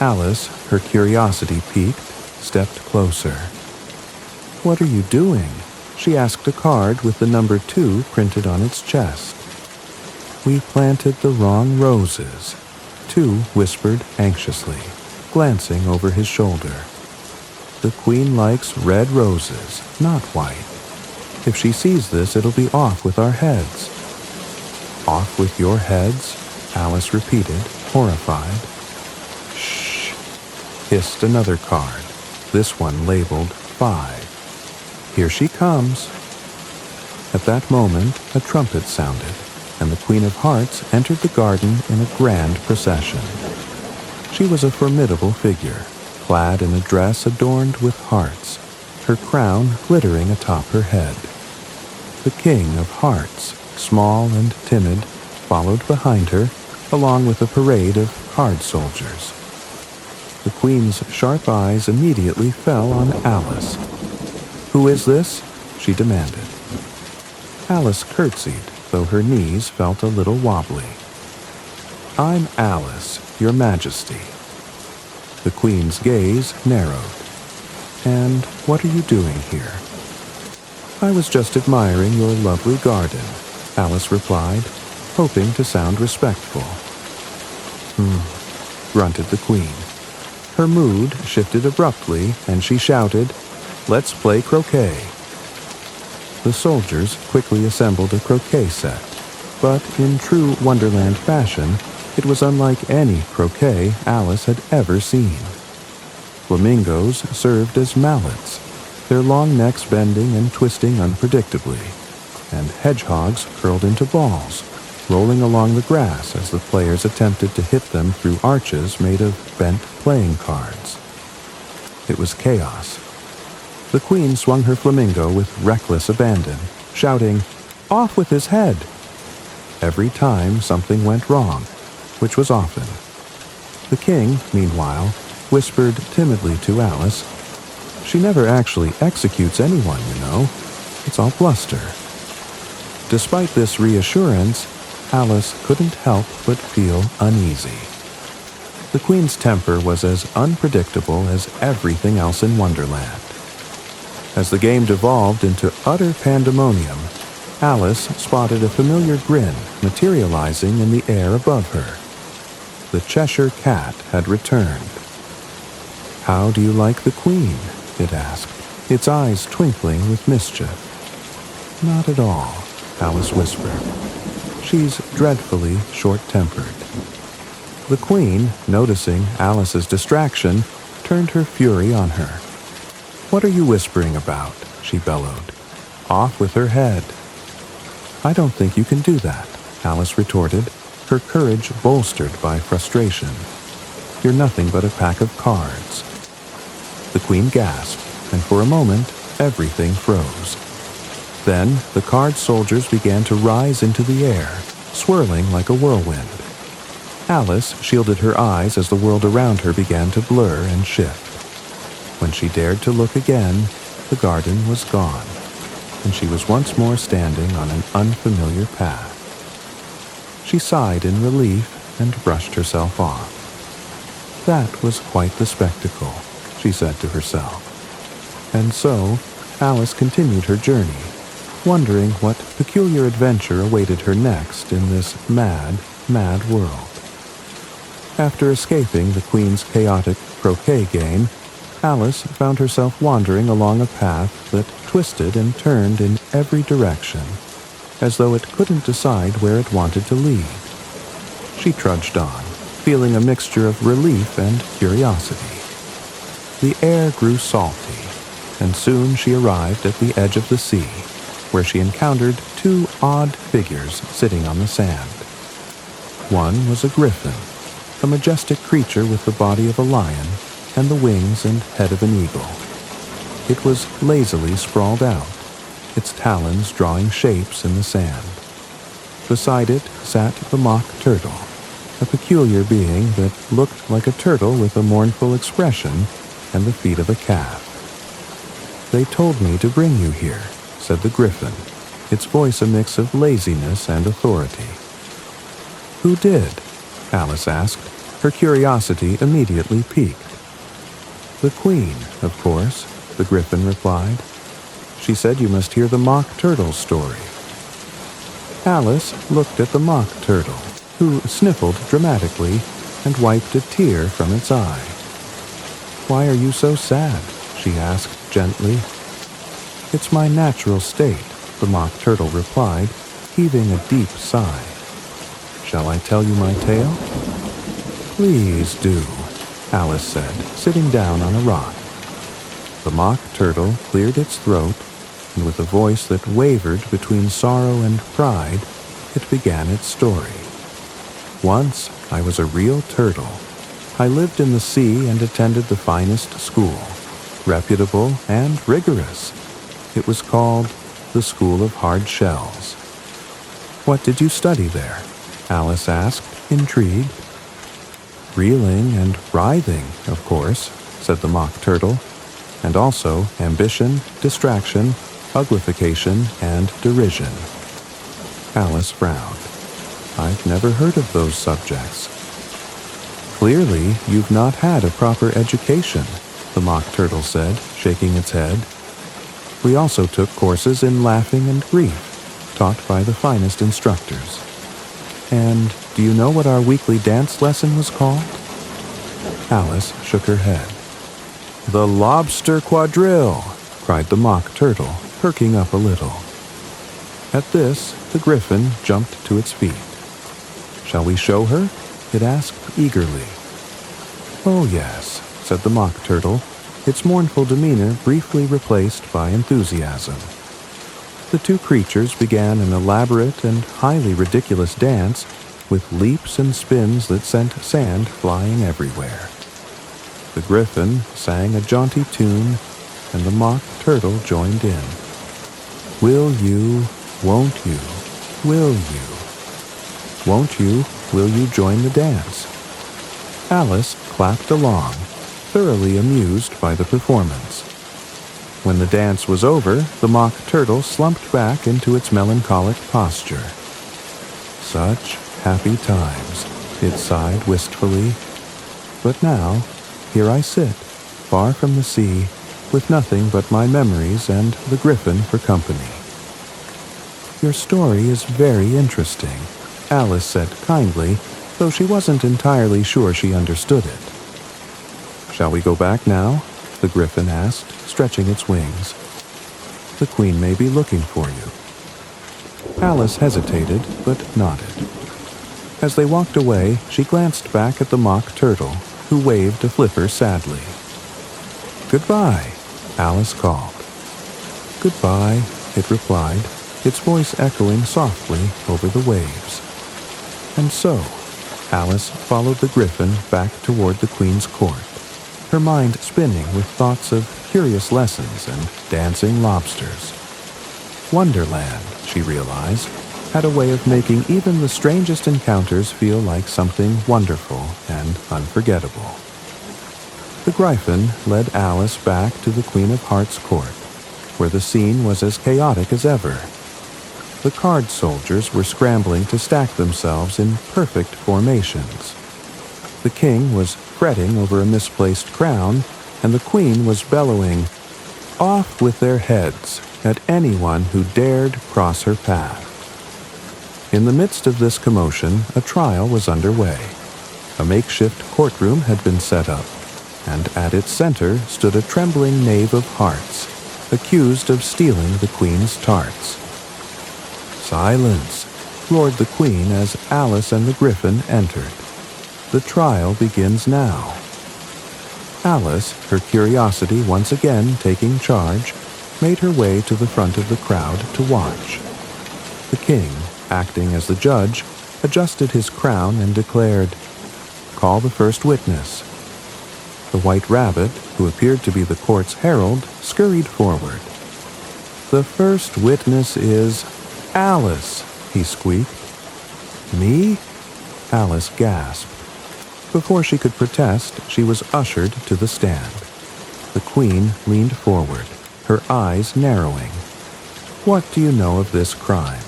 Alice, her curiosity piqued, stepped closer. "What are you doing?" she asked a card with the number 2 printed on its chest. "We planted the wrong roses," 2 whispered anxiously, glancing over his shoulder. "The Queen likes red roses, not white. If she sees this, it'll be off with our heads." "Off with your heads?" Alice repeated, horrified. "Shh," hissed another card, this one labeled 5. "Here she comes." At that moment, a trumpet sounded, and the Queen of Hearts entered the garden in a grand procession. She was a formidable figure, clad in a dress adorned with hearts, her crown glittering atop her head. The King of Hearts, small and timid, followed behind her, along with a parade of card soldiers. The Queen's sharp eyes immediately fell on Alice. "Who is this?" she demanded. Alice curtsied, though her knees felt a little wobbly. "I'm Alice, Your Majesty." The Queen's gaze narrowed. "And what are you doing here?" "I was just admiring your lovely garden," Alice replied, hoping to sound respectful. Grunted the Queen. Her mood shifted abruptly, and she shouted, "Let's play croquet." The soldiers quickly assembled a croquet set, but in true Wonderland fashion, it was unlike any croquet Alice had ever seen. Flamingos served as mallets, their long necks bending and twisting unpredictably, and hedgehogs curled into balls, rolling along the grass as the players attempted to hit them through arches made of bent playing cards. It was chaos. The Queen swung her flamingo with reckless abandon, shouting, "Off with his head!" Every time something went wrong, which was often. The King, meanwhile, whispered timidly to Alice, "She never actually executes anyone, you know. It's all bluster." Despite this reassurance, Alice couldn't help but feel uneasy. The Queen's temper was as unpredictable as everything else in Wonderland. As the game devolved into utter pandemonium, Alice spotted a familiar grin materializing in the air above her. The Cheshire Cat had returned. "How do you like the Queen?" it asked, its eyes twinkling with mischief. "Not at all," Alice whispered. "She's dreadfully short-tempered." The Queen, noticing Alice's distraction, turned her fury on her. "What are you whispering about?" she bellowed. "Off with her head." "I don't think you can do that," Alice retorted, her courage bolstered by frustration. "You're nothing but a pack of cards." The Queen gasped, and for a moment, everything froze. Then the card soldiers began to rise into the air, swirling like a whirlwind. Alice shielded her eyes as the world around her began to blur and shift. When she dared to look again, the garden was gone, and she was once more standing on an unfamiliar path. She sighed in relief and brushed herself off. That was quite the spectacle, she said to herself. And so, Alice continued her journey, wondering what peculiar adventure awaited her next in this mad, mad world. After escaping the Queen's chaotic croquet game, Alice found herself wandering along a path that twisted and turned in every direction, as though it couldn't decide where it wanted to lead. She trudged on, feeling a mixture of relief and curiosity. The air grew salty, and soon she arrived at the edge of the sea, where she encountered two odd figures sitting on the sand. One was a griffin, a majestic creature with the body of a lion and the wings and head of an eagle. It was lazily sprawled out, its talons drawing shapes in the sand. Beside it sat the mock turtle, a peculiar being that looked like a turtle with a mournful expression and the feet of a calf. "They told me to bring you here," said the griffin, its voice a mix of laziness and authority. "Who did?" Alice asked, her curiosity immediately piqued. "The Queen, of course," the griffin replied. "She said you must hear the mock turtle's story." Alice looked at the mock turtle, who sniffled dramatically and wiped a tear from its eye. "Why are you so sad?" she asked gently. "It's my natural state," the mock turtle replied, heaving a deep sigh. "Shall I tell you my tale?" "Please do," Alice said, sitting down on a rock. The mock turtle cleared its throat, and with a voice that wavered between sorrow and pride, it began its story. "Once I was a real turtle. I lived in the sea and attended the finest school, reputable and rigorous. It was called the School of Hard Shells." "What did you study there?" Alice asked, intrigued. "Reeling and writhing, of course," said the mock turtle, "and also ambition, distraction, uglification, and derision." Alice frowned. "I've never heard of those subjects." "Clearly, you've not had a proper education," the mock turtle said, shaking its head. "We also took courses in laughing and grief, taught by the finest instructors. And do you know what our weekly dance lesson was called?" Alice shook her head. "The lobster quadrille!" cried the mock turtle, perking up a little. At this, the griffin jumped to its feet. "Shall we show her?" it asked eagerly. "Oh yes," said the mock turtle, its mournful demeanor briefly replaced by enthusiasm. The two creatures began an elaborate and highly ridiculous dance with leaps and spins that sent sand flying everywhere. The griffin sang a jaunty tune, and the mock turtle joined in. "Will you, won't you, will you? Won't you, will you join the dance?" Alice clapped along, thoroughly amused by the performance. When the dance was over, the mock turtle slumped back into its melancholic posture. "Such happy times," it sighed wistfully. "But now, here I sit, far from the sea, with nothing but my memories and the griffin for company." "Your story is very interesting," Alice said kindly, though she wasn't entirely sure she understood it. "Shall we go back now?" the griffin asked, stretching its wings. "The Queen may be looking for you." Alice hesitated, but nodded. As they walked away, she glanced back at the mock turtle, who waved a flipper sadly. "Goodbye," Alice called. "Goodbye," it replied, its voice echoing softly over the waves. And so, Alice followed the griffin back toward the Queen's court, her mind spinning with thoughts of curious lessons and dancing lobsters. Wonderland, she realized, had a way of making even the strangest encounters feel like something wonderful and unforgettable. The griffin led Alice back to the Queen of Hearts' court, where the scene was as chaotic as ever. The card soldiers were scrambling to stack themselves in perfect formations. The king was fretting over a misplaced crown, and the queen was bellowing, "Off with their heads at anyone who dared cross her path." In the midst of this commotion, a trial was underway. A makeshift courtroom had been set up, and at its center stood a trembling knave of hearts, accused of stealing the queen's tarts. "Silence," roared the Queen as Alice and the Griffin entered. "The trial begins now." Alice, her curiosity once again taking charge, made her way to the front of the crowd to watch. The king, acting as the judge, adjusted his crown and declared, "Call the first witness." The White Rabbit, who appeared to be the court's herald, scurried forward. "The first witness is Alice," he squeaked. "Me?" Alice gasped. Before she could protest, she was ushered to the stand. The Queen leaned forward, her eyes narrowing. "What do you know of this crime?"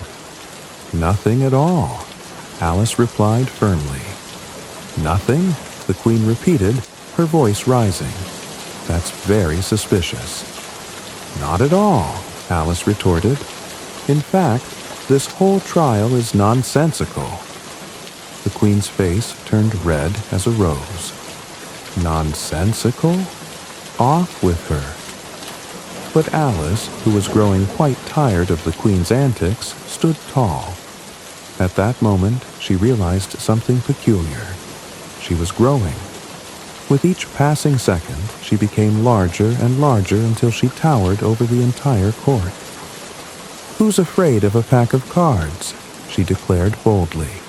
"Nothing at all," Alice replied firmly. "Nothing?" the Queen repeated, her voice rising. "That's very suspicious." "Not at all," Alice retorted. "In fact, this whole trial is nonsensical." The Queen's face turned red as a rose. "Nonsensical? Off with her." But Alice, who was growing quite tired of the Queen's antics, stood tall. At that moment, she realized something peculiar. She was growing. With each passing second, she became larger and larger until she towered over the entire court. "Who's afraid of a pack of cards?" she declared boldly.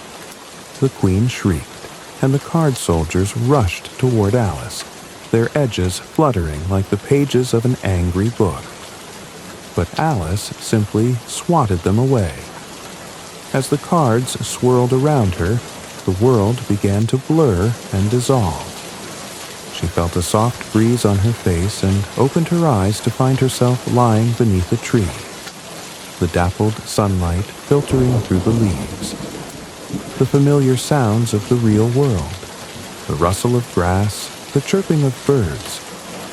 The Queen shrieked, and the card soldiers rushed toward Alice, their edges fluttering like the pages of an angry book. But Alice simply swatted them away. As the cards swirled around her, the world began to blur and dissolve. She felt a soft breeze on her face and opened her eyes to find herself lying beneath a tree, the dappled sunlight filtering through the leaves. The familiar sounds of the real world, the rustle of grass, the chirping of birds,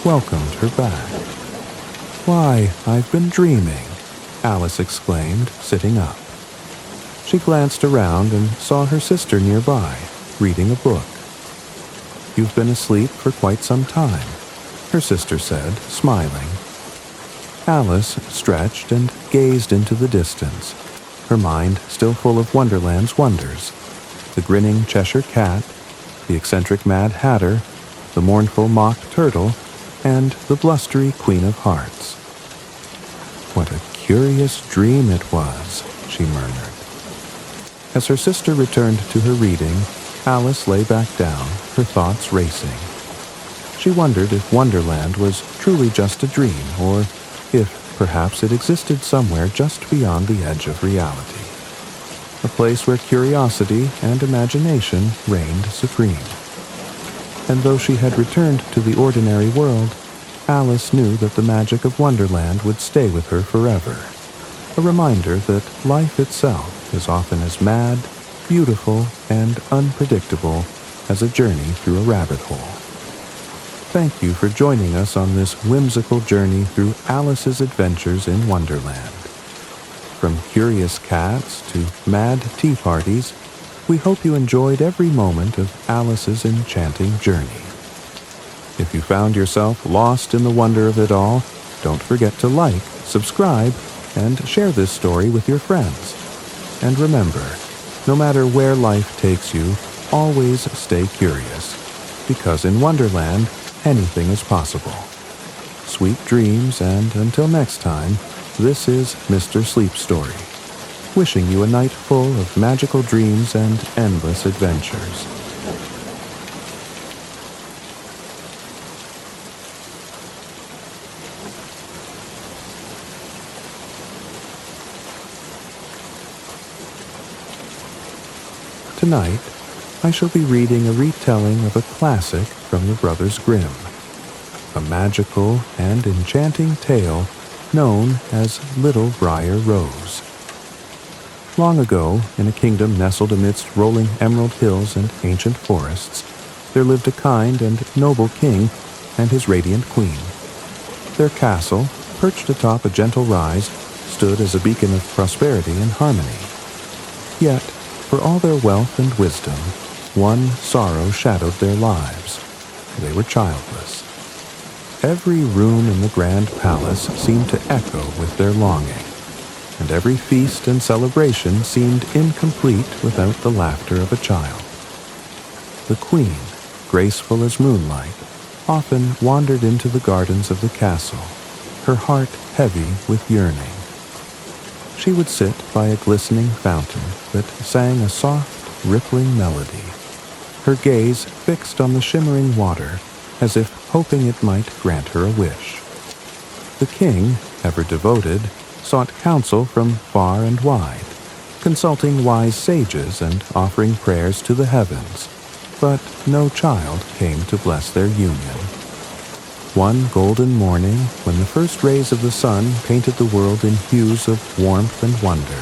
welcomed her back. "Why, I've been dreaming," Alice exclaimed, sitting up. She glanced around and saw her sister nearby, reading a book. "You've been asleep for quite some time," her sister said, smiling. Alice stretched and gazed into the distance, her mind still full of Wonderland's wonders: the grinning Cheshire Cat, the eccentric Mad Hatter, the mournful Mock Turtle, and the blustery Queen of Hearts. "What a curious dream it was," she murmured. As her sister returned to her reading, Alice lay back down, her thoughts racing. She wondered if Wonderland was truly just a dream, or if perhaps it existed somewhere just beyond the edge of reality. A place where curiosity and imagination reigned supreme. And though she had returned to the ordinary world, Alice knew that the magic of Wonderland would stay with her forever. A reminder that life itself is often as mad, beautiful, and unpredictable as a journey through a rabbit hole. Thank you for joining us on this whimsical journey through Alice's adventures in Wonderland. From curious cats to mad tea parties, we hope you enjoyed every moment of Alice's enchanting journey. If you found yourself lost in the wonder of it all, don't forget to like, subscribe, and share this story with your friends. And remember, no matter where life takes you, always stay curious, because in Wonderland, anything is possible. Sweet dreams, and until next time, this is Mr. Sleep Story, wishing you a night full of magical dreams and endless adventures. Tonight, I shall be reading a retelling of a classic from the Brothers Grimm, a magical and enchanting tale known as Little Briar Rose. Long ago, in a kingdom nestled amidst rolling emerald hills and ancient forests, there lived a kind and noble king and his radiant queen. Their castle, perched atop a gentle rise, stood as a beacon of prosperity and harmony. Yet, for all their wealth and wisdom, one sorrow shadowed their lives. They were childless. Every room in the grand palace seemed to echo with their longing. and every feast and celebration seemed incomplete without the laughter of a child. The queen, graceful as moonlight, often wandered into the gardens of the castle, her heart heavy with yearning. She would sit by a glistening fountain that sang a soft, rippling melody, her gaze fixed on the shimmering water as if hoping it might grant her a wish. The king, ever devoted, sought counsel from far and wide, consulting wise sages and offering prayers to the heavens, but no child came to bless their union. One golden morning, when the first rays of the sun painted the world in hues of warmth and wonder,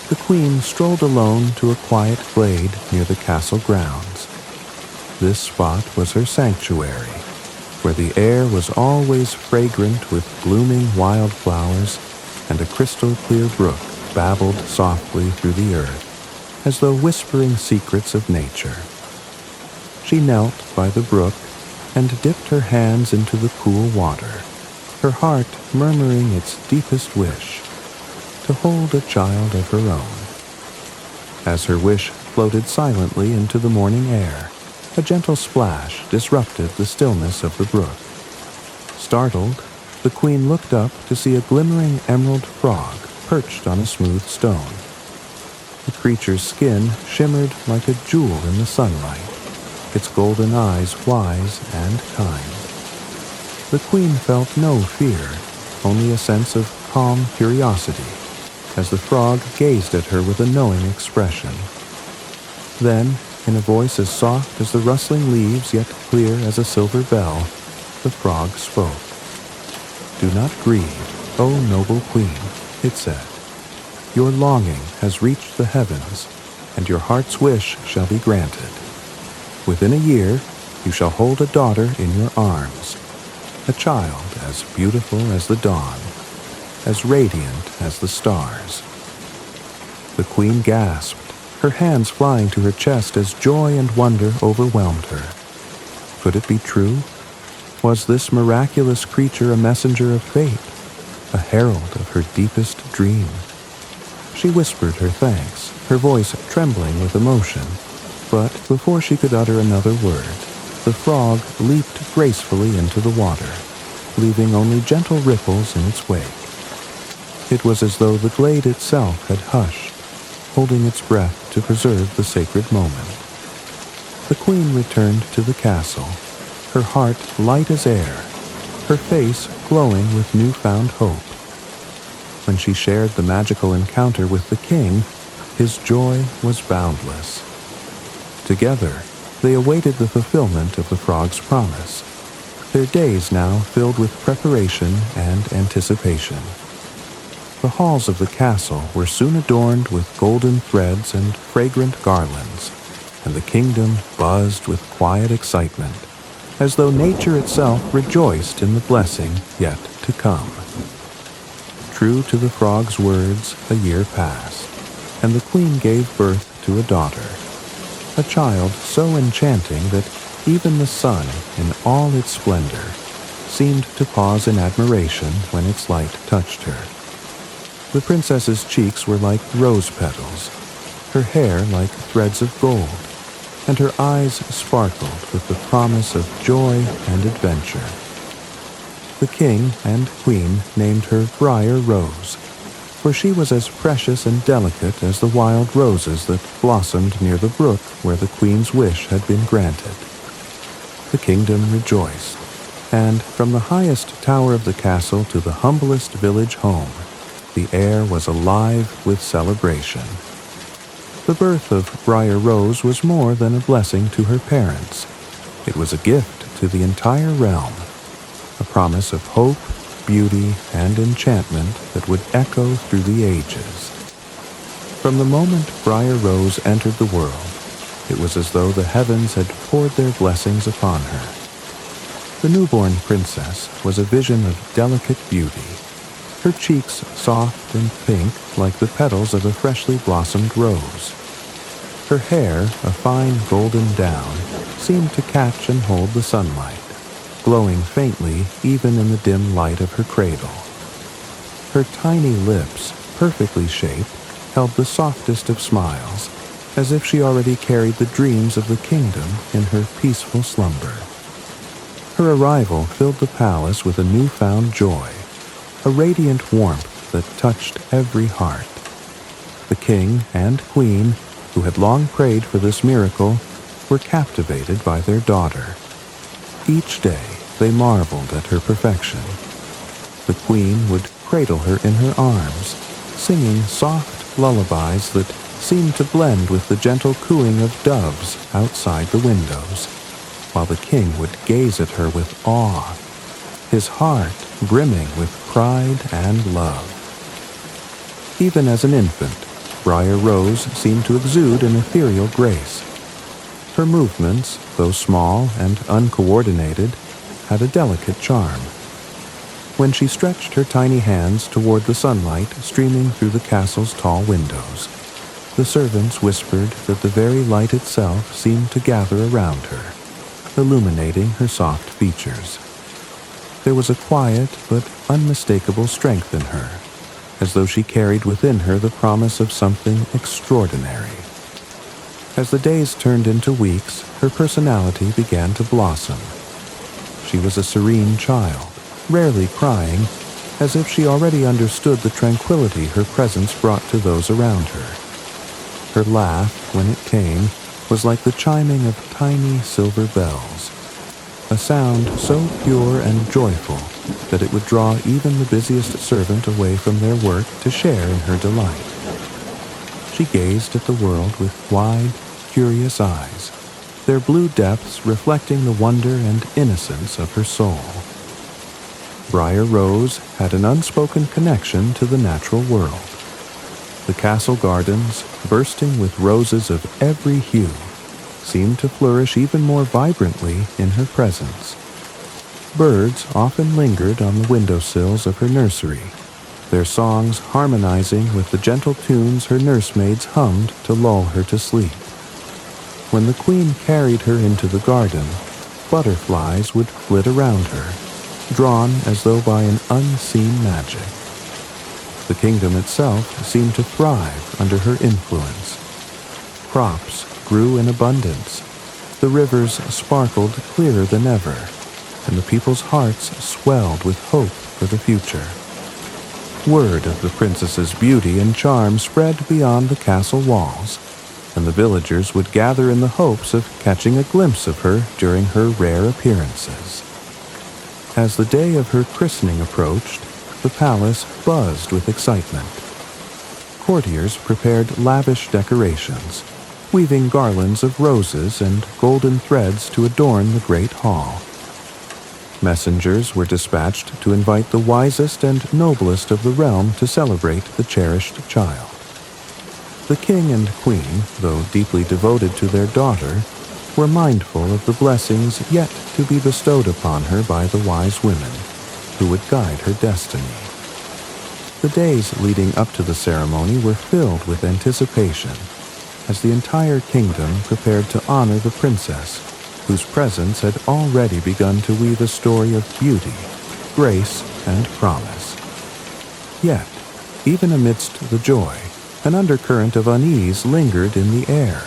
the queen strolled alone to a quiet glade near the castle grounds. This spot was her sanctuary, where the air was always fragrant with blooming wildflowers, and a crystal-clear brook babbled softly through the earth, as though whispering secrets of nature. She knelt by the brook and dipped her hands into the cool water, her heart murmuring its deepest wish, to hold a child of her own. As her wish floated silently into the morning air, a gentle splash disrupted the stillness of the brook. Startled, the queen looked up to see a glimmering emerald frog perched on a smooth stone. The creature's skin shimmered like a jewel in the sunlight, its golden eyes wise and kind. The queen felt no fear, only a sense of calm curiosity, as the frog gazed at her with a knowing expression. Then, in a voice as soft as the rustling leaves yet clear as a silver bell, the frog spoke. "Do not grieve, O noble queen," it said. "Your longing has reached the heavens, and your heart's wish shall be granted. Within a year, you shall hold a daughter in your arms, a child as beautiful as the dawn, as radiant as the stars." The queen gasped, her hands flying to her chest as joy and wonder overwhelmed her. Could it be true? Was this miraculous creature a messenger of fate, a herald of her deepest dream? She whispered her thanks, her voice trembling with emotion. But before she could utter another word, the frog leaped gracefully into the water, leaving only gentle ripples in its wake. It was as though the glade itself had hushed, holding its breath to preserve the sacred moment. The queen returned to the castle, her heart light as air, her face glowing with newfound hope. When she shared the magical encounter with the king, his joy was boundless. Together, they awaited the fulfillment of the frog's promise, their days now filled with preparation and anticipation. The halls of the castle were soon adorned with golden threads and fragrant garlands, and the kingdom buzzed with quiet excitement, as though nature itself rejoiced in the blessing yet to come. True to the frog's words, a year passed, and the queen gave birth to a daughter, a child so enchanting that even the sun, in all its splendor, seemed to pause in admiration when its light touched her. The princess's cheeks were like rose petals, her hair like threads of gold, and her eyes sparkled with the promise of joy and adventure. The king and queen named her Friar Rose, for she was as precious and delicate as the wild roses that blossomed near the brook where the queen's wish had been granted. The kingdom rejoiced, and from the highest tower of the castle to the humblest village home, the air was alive with celebration. The birth of Friar Rose was more than a blessing to her parents. It was a gift to the entire realm, a promise of hope, beauty, and enchantment that would echo through the ages. From the moment Friar Rose entered the world, it was as though the heavens had poured their blessings upon her. The newborn princess was a vision of delicate beauty, her cheeks soft and pink like the petals of a freshly blossomed rose. Her hair, a fine golden down, seemed to catch and hold the sunlight, glowing faintly even in the dim light of her cradle. Her tiny lips, perfectly shaped, held the softest of smiles, as if she already carried the dreams of the kingdom in her peaceful slumber. Her arrival filled the palace with a newfound joy, a radiant warmth that touched every heart. The king and queen, who had long prayed for this miracle, were captivated by their daughter. Each day they marveled at her perfection. The queen would cradle her in her arms, singing soft lullabies that seemed to blend with the gentle cooing of doves outside the windows, while the king would gaze at her with awe, his heart brimming with pride and love. Even as an infant, Briar Rose seemed to exude an ethereal grace. Her movements, though small and uncoordinated, had a delicate charm. When she stretched her tiny hands toward the sunlight streaming through the castle's tall windows, the servants whispered that the very light itself seemed to gather around her, illuminating her soft features. There was a quiet but unmistakable strength in her, as though she carried within her the promise of something extraordinary. As the days turned into weeks, her personality began to blossom. She was a serene child, rarely crying, as if she already understood the tranquility her presence brought to those around her. Her laugh, when it came, was like the chiming of tiny silver bells, a sound so pure and joyful that it would draw even the busiest servant away from their work to share in her delight. She gazed at the world with wide, curious eyes, their blue depths reflecting the wonder and innocence of her soul. Briar Rose had an unspoken connection to the natural world. The castle gardens, bursting with roses of every hue, seemed to flourish even more vibrantly in her presence. Birds often lingered on the windowsills of her nursery, their songs harmonizing with the gentle tunes her nursemaids hummed to lull her to sleep. When the queen carried her into the garden, butterflies would flit around her, drawn as though by an unseen magic. The kingdom itself seemed to thrive under her influence. Crops grew in abundance, the rivers sparkled clearer than ever, and the people's hearts swelled with hope for the future. Word of the princess's beauty and charm spread beyond the castle walls, and the villagers would gather in the hopes of catching a glimpse of her during her rare appearances. As the day of her christening approached, the palace buzzed with excitement. Courtiers prepared lavish decorations, weaving garlands of roses and golden threads to adorn the great hall. Messengers were dispatched to invite the wisest and noblest of the realm to celebrate the cherished child. The king and queen, though deeply devoted to their daughter, were mindful of the blessings yet to be bestowed upon her by the wise women, who would guide her destiny. The days leading up to the ceremony were filled with anticipation, as the entire kingdom prepared to honor the princess, whose presence had already begun to weave a story of beauty, grace, and promise. Yet, even amidst the joy, an undercurrent of unease lingered in the air,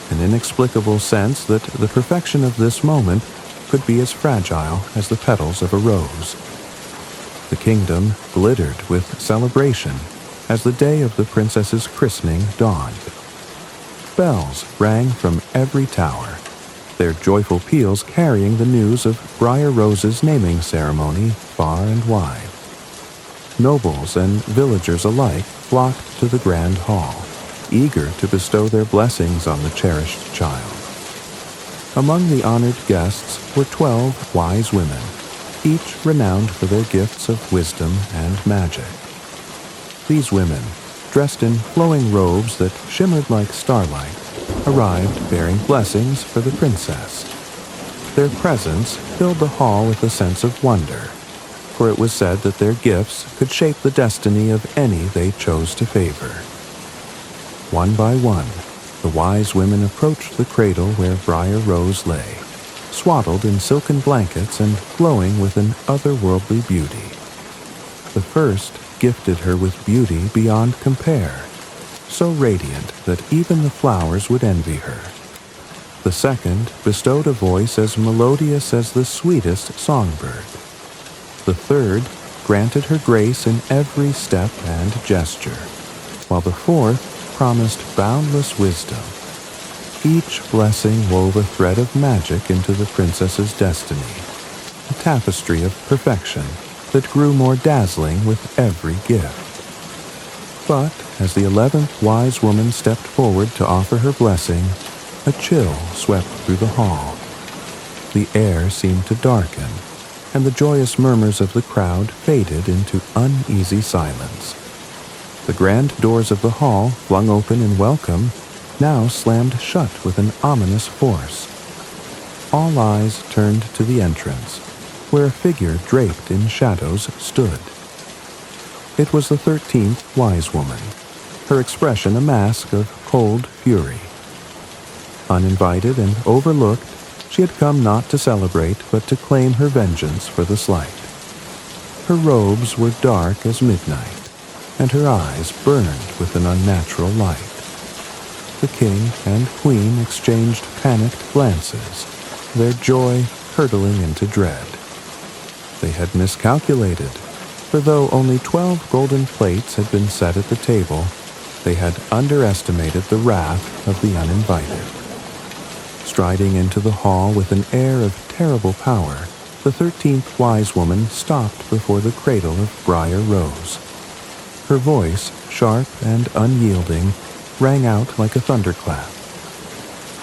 an inexplicable sense that the perfection of this moment could be as fragile as the petals of a rose. The kingdom glittered with celebration as the day of the princess's christening dawned. Bells rang from every tower, their joyful peals carrying the news of Briar Rose's naming ceremony far and wide. Nobles and villagers alike flocked to the grand hall, eager to bestow their blessings on the cherished child. Among the honored guests were 12 wise women, each renowned for their gifts of wisdom and magic. These women, dressed in flowing robes that shimmered like starlight, arrived bearing blessings for the princess. Their presence filled the hall with a sense of wonder, for it was said that their gifts could shape the destiny of any they chose to favor. One by one, the wise women approached the cradle where Briar Rose lay, swaddled in silken blankets and glowing with an otherworldly beauty. The first gifted her with beauty beyond compare, so radiant that even the flowers would envy her. The second bestowed a voice as melodious as the sweetest songbird. The third granted her grace in every step and gesture, while the fourth promised boundless wisdom. Each blessing wove a thread of magic into the princess's destiny, a tapestry of perfection that grew more dazzling with every gift. But as the 11th wise woman stepped forward to offer her blessing, a chill swept through the hall. The air seemed to darken, and the joyous murmurs of the crowd faded into uneasy silence. The grand doors of the hall, flung open in welcome, now slammed shut with an ominous force. All eyes turned to the entrance, where a figure draped in shadows stood. It was the 13th wise woman, her expression a mask of cold fury. Uninvited and overlooked, she had come not to celebrate but to claim her vengeance for the slight. Her robes were dark as midnight, and her eyes burned with an unnatural light. The king and queen exchanged panicked glances, their joy hurtling into dread. They had miscalculated, for though only 12 golden plates had been set at the table, they had underestimated the wrath of the uninvited. Striding into the hall with an air of terrible power, the 13th wise woman stopped before the cradle of Briar Rose. Her voice, sharp and unyielding, rang out like a thunderclap.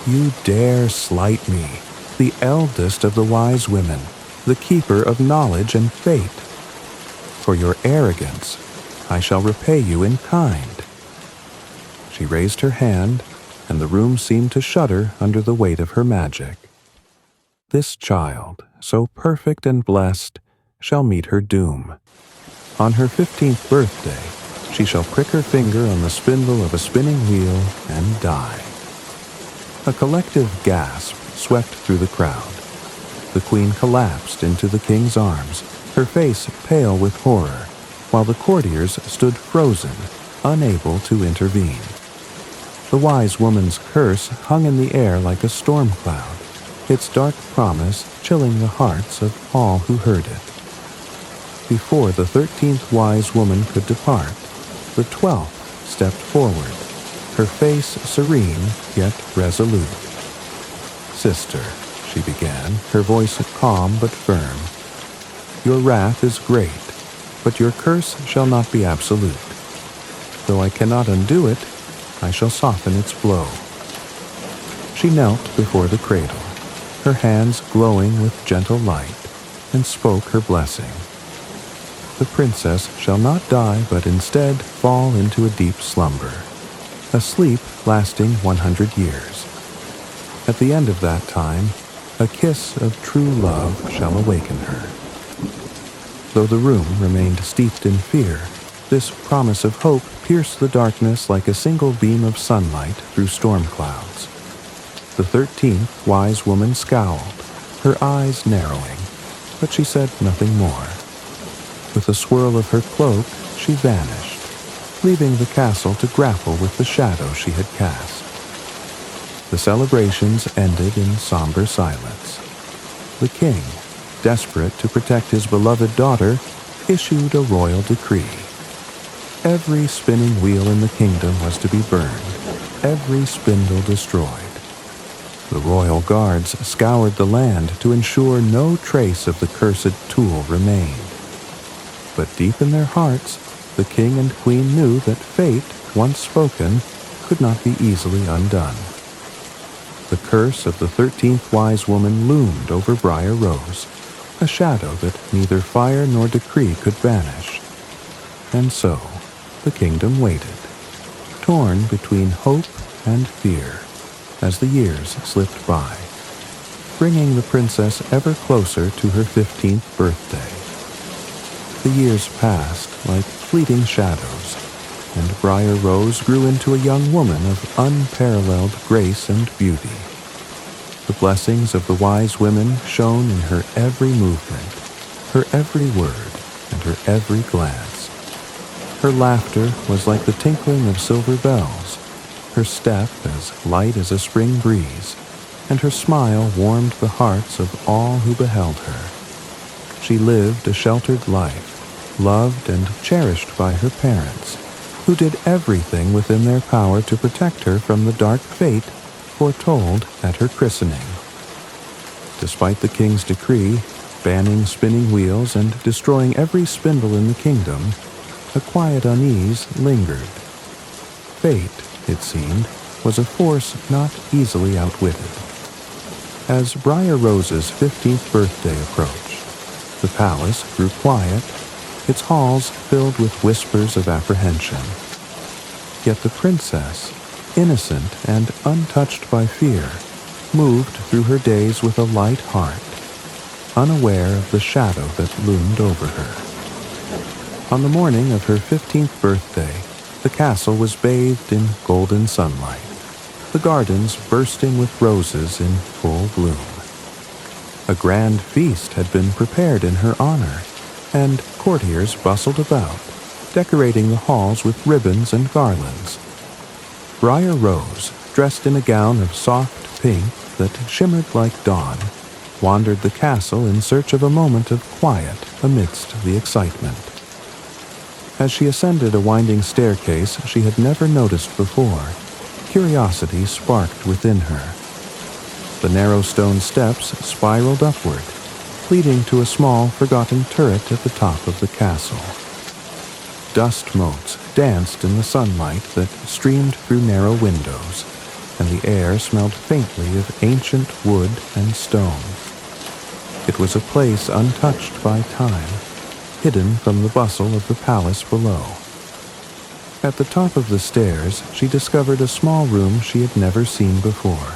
"You dare slight me, the eldest of the wise women, the keeper of knowledge and fate. For your arrogance, I shall repay you in kind." She raised her hand, and the room seemed to shudder under the weight of her magic. This child, so perfect and blessed, shall meet her doom. On her 15th birthday, she shall prick her finger on the spindle of a spinning wheel and die. A collective gasp swept through the crowd. The queen collapsed into the king's arms, her face pale with horror, while the courtiers stood frozen, unable to intervene. The wise woman's curse hung in the air like a storm cloud, its dark promise chilling the hearts of all who heard it. Before the 13th wise woman could depart, the 12th stepped forward, her face serene yet resolute. "Sister," she began, her voice calm but firm, "your wrath is great, but your curse shall not be absolute. Though I cannot undo it, I shall soften its blow." She knelt before the cradle, her hands glowing with gentle light, and spoke her blessing. "The princess shall not die, but instead fall into a deep slumber, a sleep lasting 100 years. At the end of that time, a kiss of true love shall awaken her." Though the room remained steeped in fear, this promise of hope pierced the darkness like a single beam of sunlight through storm clouds. The 13th wise woman scowled, her eyes narrowing, but she said nothing more. With a swirl of her cloak, she vanished, leaving the castle to grapple with the shadow she had cast. The celebrations ended in somber silence. The king, desperate to protect his beloved daughter, issued a royal decree. Every spinning wheel in the kingdom was to be burned, every spindle destroyed. The royal guards scoured the land to ensure no trace of the cursed tool remained. But deep in their hearts, the king and queen knew that fate, once spoken, could not be easily undone. The curse of the 13th wise woman loomed over Briar Rose, a shadow that neither fire nor decree could banish. And so, the kingdom waited, torn between hope and fear, as the years slipped by, bringing the princess ever closer to her 15th birthday. The years passed like fleeting shadows, and Briar Rose grew into a young woman of unparalleled grace and beauty. The blessings of the wise women shone in her every movement, her every word, and her every glance. Her laughter was like the tinkling of silver bells, her step as light as a spring breeze, and her smile warmed the hearts of all who beheld her. She lived a sheltered life, loved and cherished by her parents, who did everything within their power to protect her from the dark fate foretold at her christening. Despite the king's decree, banning spinning wheels and destroying every spindle in the kingdom, a quiet unease lingered. Fate, it seemed, was a force not easily outwitted. As Briar Rose's 15th birthday approached, the palace grew quiet, its halls filled with whispers of apprehension. Yet the princess, innocent and untouched by fear, moved through her days with a light heart, unaware of the shadow that loomed over her. On the morning of her 15th birthday, the castle was bathed in golden sunlight, the gardens bursting with roses in full bloom. A grand feast had been prepared in her honor, and courtiers bustled about, decorating the halls with ribbons and garlands. Briar Rose, dressed in a gown of soft pink that shimmered like dawn, wandered the castle in search of a moment of quiet amidst the excitement. As she ascended a winding staircase she had never noticed before, curiosity sparked within her. The narrow stone steps spiraled upward, leading to a small, forgotten turret at the top of the castle. Dust motes danced in the sunlight that streamed through narrow windows, and the air smelled faintly of ancient wood and stone. It was a place untouched by time, hidden from the bustle of the palace below. At the top of the stairs, she discovered a small room she had never seen before.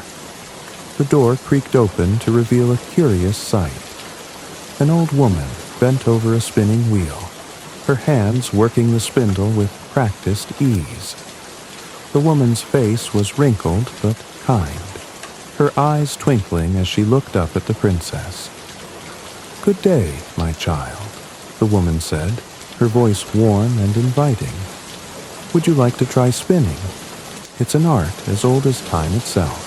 The door creaked open to reveal a curious sight. An old woman bent over a spinning wheel, her hands working the spindle with practiced ease. The woman's face was wrinkled but kind, her eyes twinkling as she looked up at the princess. "Good day, my child," the woman said, her voice warm and inviting. "Would you like to try spinning? It's an art as old as time itself."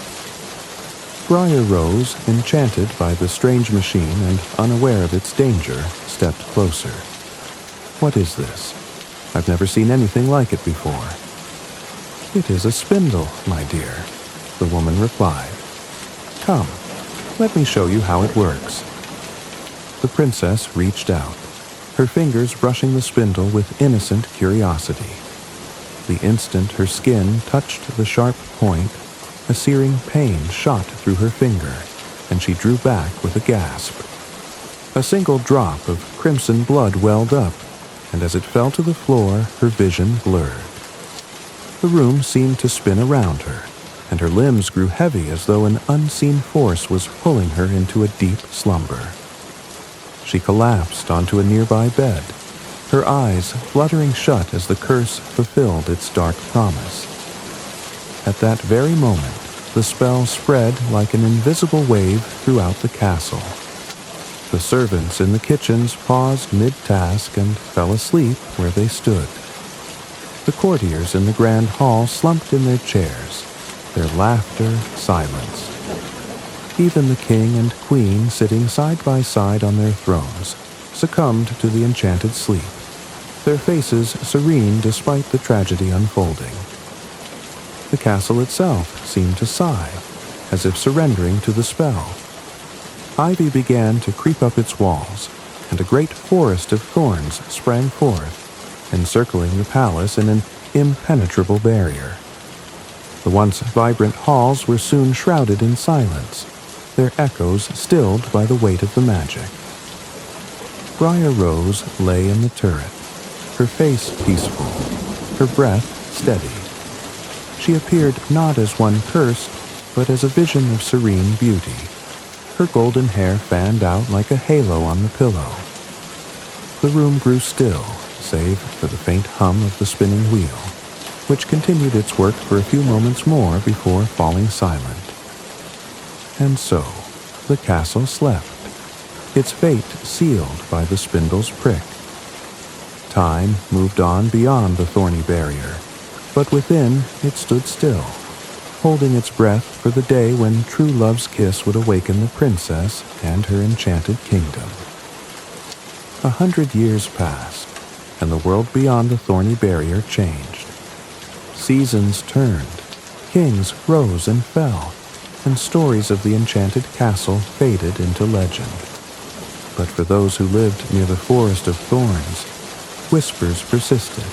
Briar Rose, enchanted by the strange machine and unaware of its danger, stepped closer. "What is this? I've never seen anything like it before." "It is a spindle, my dear," the woman replied. "Come, let me show you how it works." The princess reached out, her fingers brushing the spindle with innocent curiosity. The instant her skin touched the sharp point, a searing pain shot through her finger, and she drew back with a gasp. A single drop of crimson blood welled up, and as it fell to the floor, her vision blurred. The room seemed to spin around her, and her limbs grew heavy as though an unseen force was pulling her into a deep slumber. She collapsed onto a nearby bed, her eyes fluttering shut as the curse fulfilled its dark promise. At that very moment, the spell spread like an invisible wave throughout the castle. The servants in the kitchens paused mid-task and fell asleep where they stood. The courtiers in the grand hall slumped in their chairs, their laughter silenced. Even the king and queen, sitting side by side on their thrones, succumbed to the enchanted sleep, their faces serene despite the tragedy unfolding. The castle itself seemed to sigh, as if surrendering to the spell. Ivy began to creep up its walls, and a great forest of thorns sprang forth, encircling the palace in an impenetrable barrier. The once vibrant halls were soon shrouded in silence, their echoes stilled by the weight of the magic. Briar Rose lay in the turret, her face peaceful, her breath steady. She appeared not as one cursed, but as a vision of serene beauty, her golden hair fanned out like a halo on the pillow. The room grew still, save for the faint hum of the spinning wheel, which continued its work for a few moments more before falling silent. And so, the castle slept, its fate sealed by the spindle's prick. Time moved on beyond the thorny barrier, but within it stood still, holding its breath for the day when true love's kiss would awaken the princess and her enchanted kingdom. 100 years passed, and the world beyond the thorny barrier changed. Seasons turned, kings rose and fell, and stories of the enchanted castle faded into legend. But for those who lived near the forest of thorns, whispers persisted.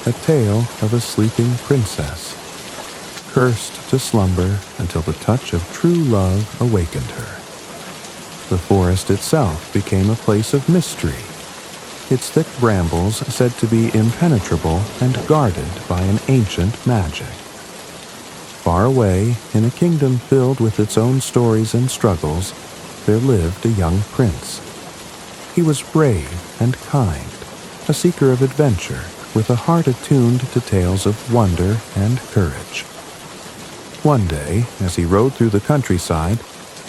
A tale of a sleeping princess, cursed to slumber until the touch of true love awakened her. The forest itself became a place of mystery, its thick brambles said to be impenetrable and guarded by an ancient magic. Far away, in a kingdom filled with its own stories and struggles, there lived a young prince. He was brave and kind, a seeker of adventure, with a heart attuned to tales of wonder and courage. One day, as he rode through the countryside,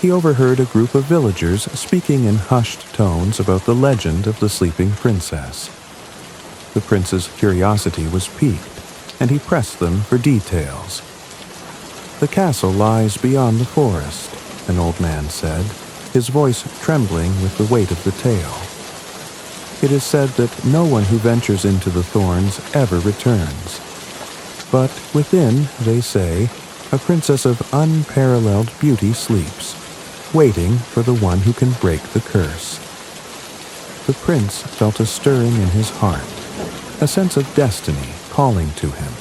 he overheard a group of villagers speaking in hushed tones about the legend of the sleeping princess. The prince's curiosity was piqued, and he pressed them for details. "The castle lies beyond the forest," an old man said, his voice trembling with the weight of the tale. "It is said that no one who ventures into the thorns ever returns. But within, they say, a princess of unparalleled beauty sleeps, waiting for the one who can break the curse." The prince felt a stirring in his heart, a sense of destiny calling to him.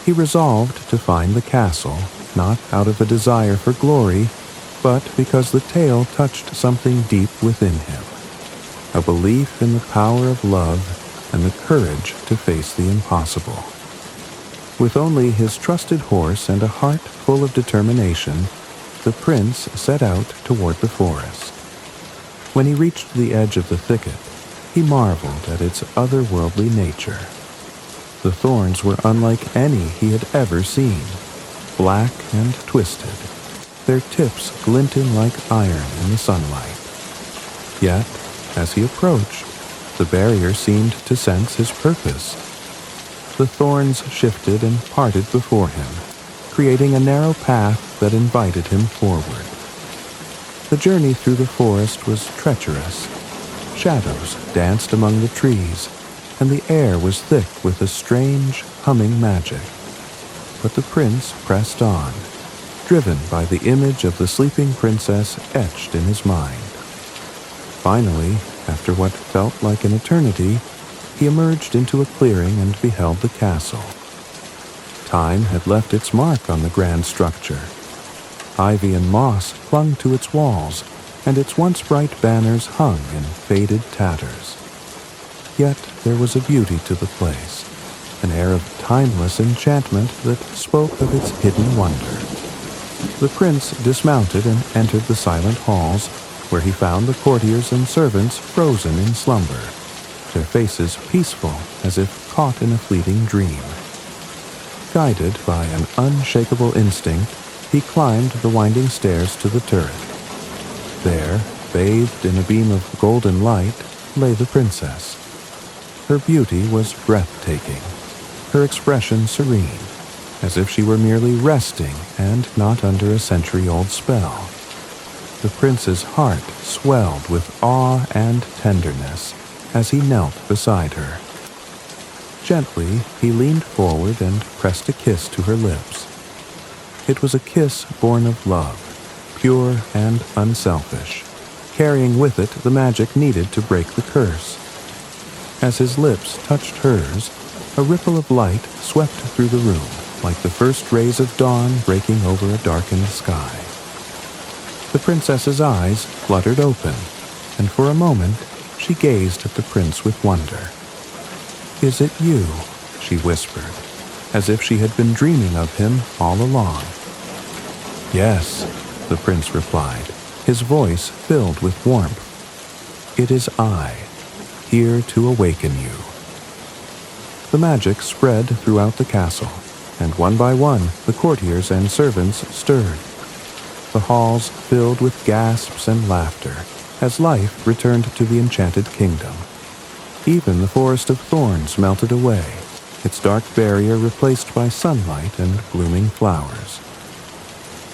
He resolved to find the castle, not out of a desire for glory, but because the tale touched something deep within him, a belief in the power of love and the courage to face the impossible. With only his trusted horse and a heart full of determination, the prince set out toward the forest. When he reached the edge of the thicket, he marveled at its otherworldly nature. The thorns were unlike any he had ever seen, black and twisted, their tips glinting like iron in the sunlight. Yet, as he approached, the barrier seemed to sense his purpose. The thorns shifted and parted before him, creating a narrow path that invited him forward. The journey through the forest was treacherous. Shadows danced among the trees, and the air was thick with a strange, humming magic. But the prince pressed on, driven by the image of the sleeping princess etched in his mind. Finally, after what felt like an eternity, he emerged into a clearing and beheld the castle. Time had left its mark on the grand structure. Ivy and moss clung to its walls, and its once bright banners hung in faded tatters. Yet there was a beauty to the place, an air of timeless enchantment that spoke of its hidden wonder. The prince dismounted and entered the silent halls, where he found the courtiers and servants frozen in slumber, their faces peaceful as if caught in a fleeting dream. Guided by an unshakable instinct, he climbed the winding stairs to the turret. There, bathed in a beam of golden light, lay the princess. Her beauty was breathtaking, her expression serene, as if she were merely resting and not under a century-old spell. The prince's heart swelled with awe and tenderness as he knelt beside her. Gently, he leaned forward and pressed a kiss to her lips. It was a kiss born of love, pure and unselfish, carrying with it the magic needed to break the curse. As his lips touched hers, a ripple of light swept through the room, like the first rays of dawn breaking over a darkened sky. The princess's eyes fluttered open, and for a moment she gazed at the prince with wonder. "Is it you?" she whispered, as if she had been dreaming of him all along. "Yes," the prince replied, his voice filled with warmth. "It is I, here to awaken you." The magic spread throughout the castle, and one by one the courtiers and servants stirred. The halls filled with gasps and laughter as life returned to the enchanted kingdom. Even the forest of thorns melted away, its dark barrier replaced by sunlight and blooming flowers.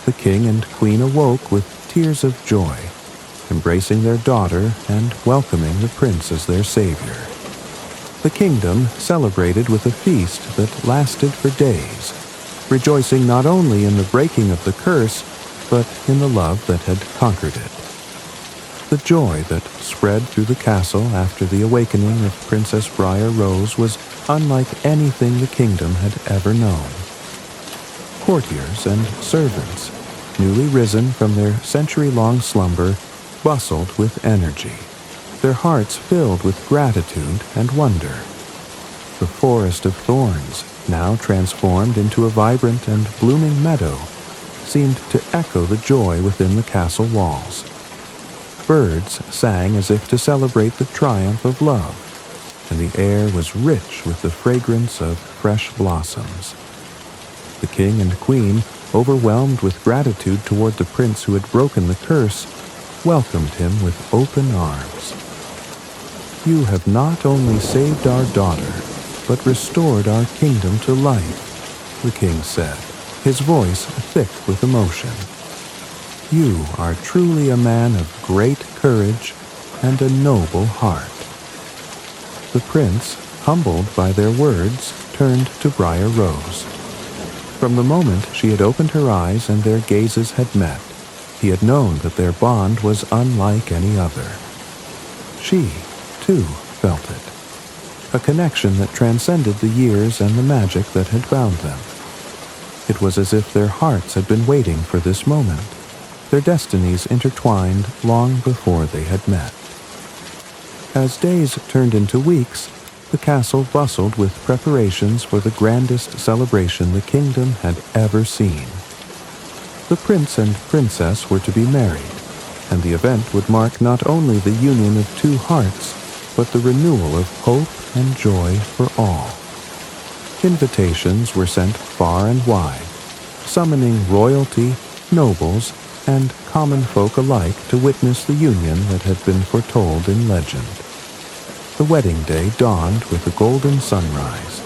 The king and queen awoke with tears of joy, embracing their daughter and welcoming the prince as their savior. The kingdom celebrated with a feast that lasted for days, rejoicing not only in the breaking of the curse, but in the love that had conquered it. The joy that spread through the castle after the awakening of Princess Briar Rose was unlike anything the kingdom had ever known. Courtiers and servants, newly risen from their century-long slumber, bustled with energy, their hearts filled with gratitude and wonder. The forest of thorns, now transformed into a vibrant and blooming meadow, seemed to echo the joy within the castle walls. Birds sang as if to celebrate the triumph of love, and the air was rich with the fragrance of fresh blossoms. The king and queen, overwhelmed with gratitude toward the prince who had broken the curse, welcomed him with open arms. "You have not only saved our daughter, but restored our kingdom to life," the king said, his voice thick with emotion. "You are truly a man of great courage and a noble heart." The prince, humbled by their words, turned to Briar Rose. From the moment she had opened her eyes and their gazes had met, he had known that their bond was unlike any other. She, too, felt it, a connection that transcended the years and the magic that had bound them. It was as if their hearts had been waiting for this moment, their destinies intertwined long before they had met. As days turned into weeks, the castle bustled with preparations for the grandest celebration the kingdom had ever seen. The prince and princess were to be married, and the event would mark not only the union of two hearts, but the renewal of hope and joy for all. Invitations were sent far and wide, summoning royalty, nobles, and common folk alike to witness the union that had been foretold in legend. The wedding day dawned with a golden sunrise,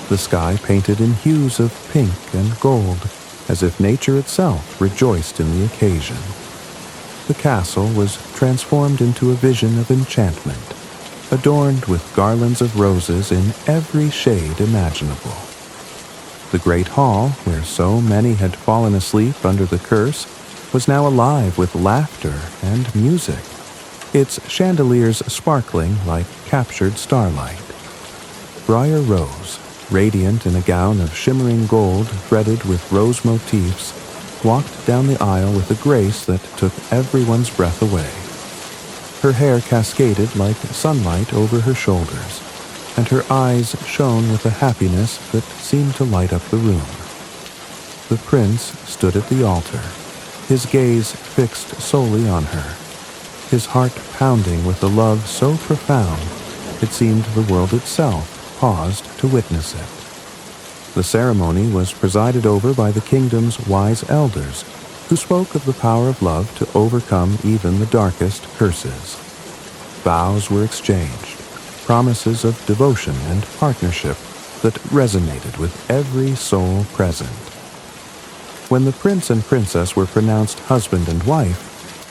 the sky painted in hues of pink and gold, as if nature itself rejoiced in the occasion. The castle was transformed into a vision of enchantment, adorned with garlands of roses in every shade imaginable. The great hall, where so many had fallen asleep under the curse, was now alive with laughter and music, its chandeliers sparkling like captured starlight. Briar Rose, radiant in a gown of shimmering gold threaded with rose motifs, walked down the aisle with a grace that took everyone's breath away. Her hair cascaded like sunlight over her shoulders, and her eyes shone with a happiness that seemed to light up the room. The prince stood at the altar, his gaze fixed solely on her, his heart pounding with a love so profound it seemed the world itself paused to witness it. The ceremony was presided over by the kingdom's wise elders, who spoke of the power of love to overcome even the darkest curses. Vows were exchanged, promises of devotion and partnership that resonated with every soul present. When the prince and princess were pronounced husband and wife,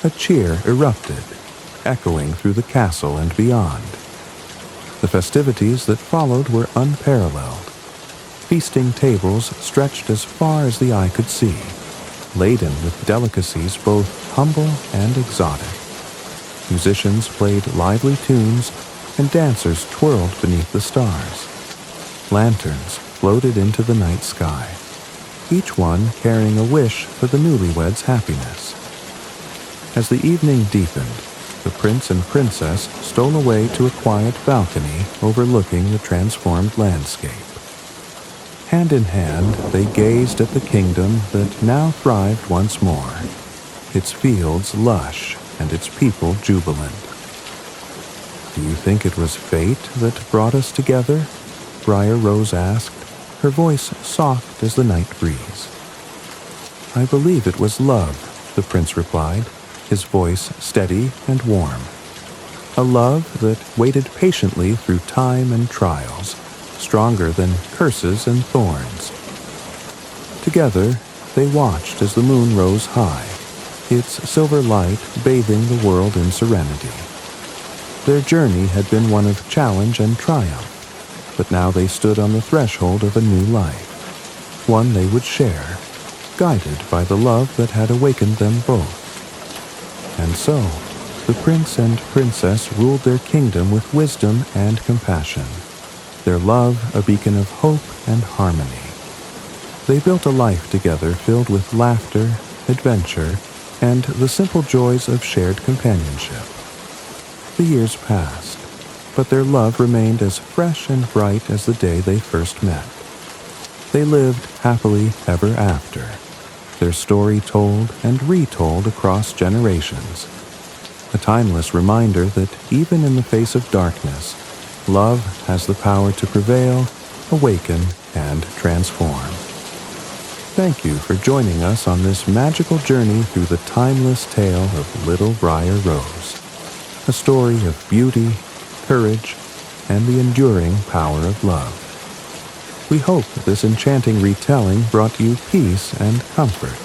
a cheer erupted, echoing through the castle and beyond. The festivities that followed were unparalleled. Feasting tables stretched as far as the eye could see, laden with delicacies both humble and exotic. Musicians played lively tunes, and dancers twirled beneath the stars. Lanterns floated into the night sky, each one carrying a wish for the newlyweds' happiness. As the evening deepened, the prince and princess stole away to a quiet balcony overlooking the transformed landscape. Hand in hand, they gazed at the kingdom that now thrived once more, its fields lush and its people jubilant. "Do you think it was fate that brought us together?" Briar Rose asked, her voice soft as the night breeze. "I believe it was love," the prince replied, his voice steady and warm. a love that waited patiently through time and trials, stronger than curses and thorns. Together, they watched as the moon rose high, its silver light bathing the world in serenity. Their journey had been one of challenge and triumph, but now they stood on the threshold of a new life, one they would share, guided by the love that had awakened them both. And so, the prince and princess ruled their kingdom with wisdom and compassion, their love a beacon of hope and harmony. They built a life together filled with laughter, adventure, and the simple joys of shared companionship. The years passed, but their love remained as fresh and bright as the day they first met. They lived happily ever after, their story told and retold across generations, a timeless reminder that even in the face of darkness, love has the power to prevail, awaken, and transform. Thank you for joining us on this magical journey through the timeless tale of Little Briar Rose, a story of beauty, courage, and the enduring power of love. We hope this enchanting retelling brought you peace and comfort,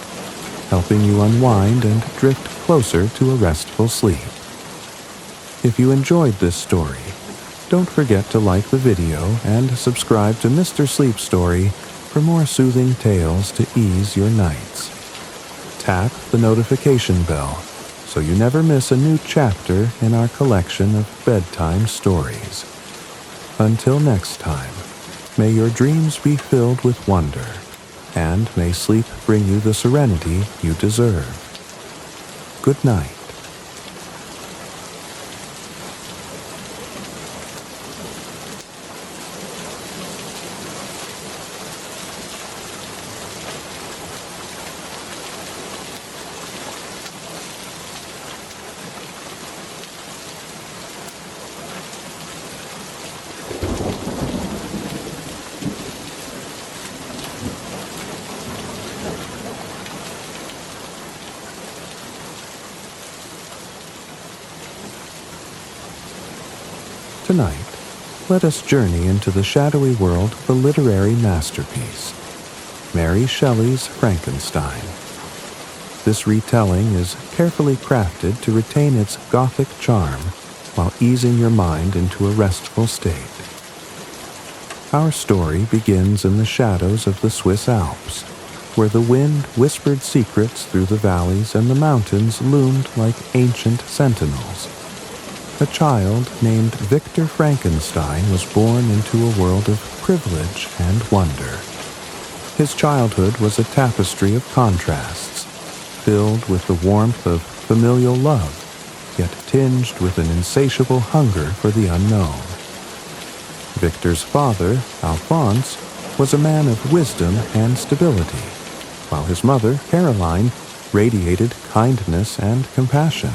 helping you unwind and drift closer to a restful sleep. If you enjoyed this story, don't forget to like the video and subscribe to Mr. Sleep Story for more soothing tales to ease your nights. Tap the notification bell so you never miss a new chapter in our collection of bedtime stories. Until next time, may your dreams be filled with wonder, and may sleep bring you the serenity you deserve. Good night. Tonight, let us journey into the shadowy world of a literary masterpiece, Mary Shelley's Frankenstein. This retelling is carefully crafted to retain its Gothic charm while easing your mind into a restful state. Our story begins in the shadows of the Swiss Alps, where the wind whispered secrets through the valleys and the mountains loomed like ancient sentinels. A child named Victor Frankenstein was born into a world of privilege and wonder. His childhood was a tapestry of contrasts, filled with the warmth of familial love, yet tinged with an insatiable hunger for the unknown. Victor's father, Alphonse, was a man of wisdom and stability, while his mother, Caroline, radiated kindness and compassion.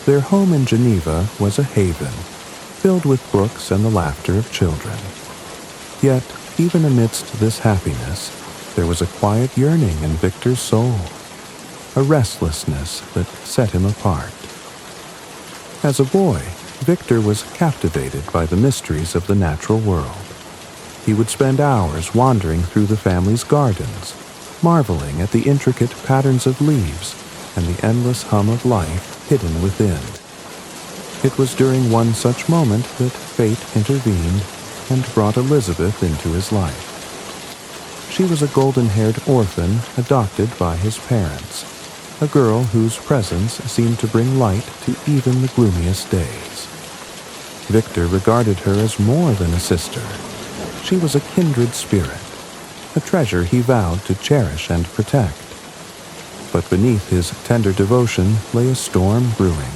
Their home in Geneva was a haven, filled with books and the laughter of children. Yet, even amidst this happiness, there was a quiet yearning in Victor's soul, a restlessness that set him apart. As a boy, Victor was captivated by the mysteries of the natural world. He would spend hours wandering through the family's gardens, marveling at the intricate patterns of leaves and the endless hum of life hidden within. It was during one such moment that fate intervened and brought Elizabeth into his life. She was a golden-haired orphan adopted by his parents, a girl whose presence seemed to bring light to even the gloomiest days. Victor regarded her as more than a sister. She was a kindred spirit, a treasure he vowed to cherish and protect. But beneath his tender devotion lay a storm brewing.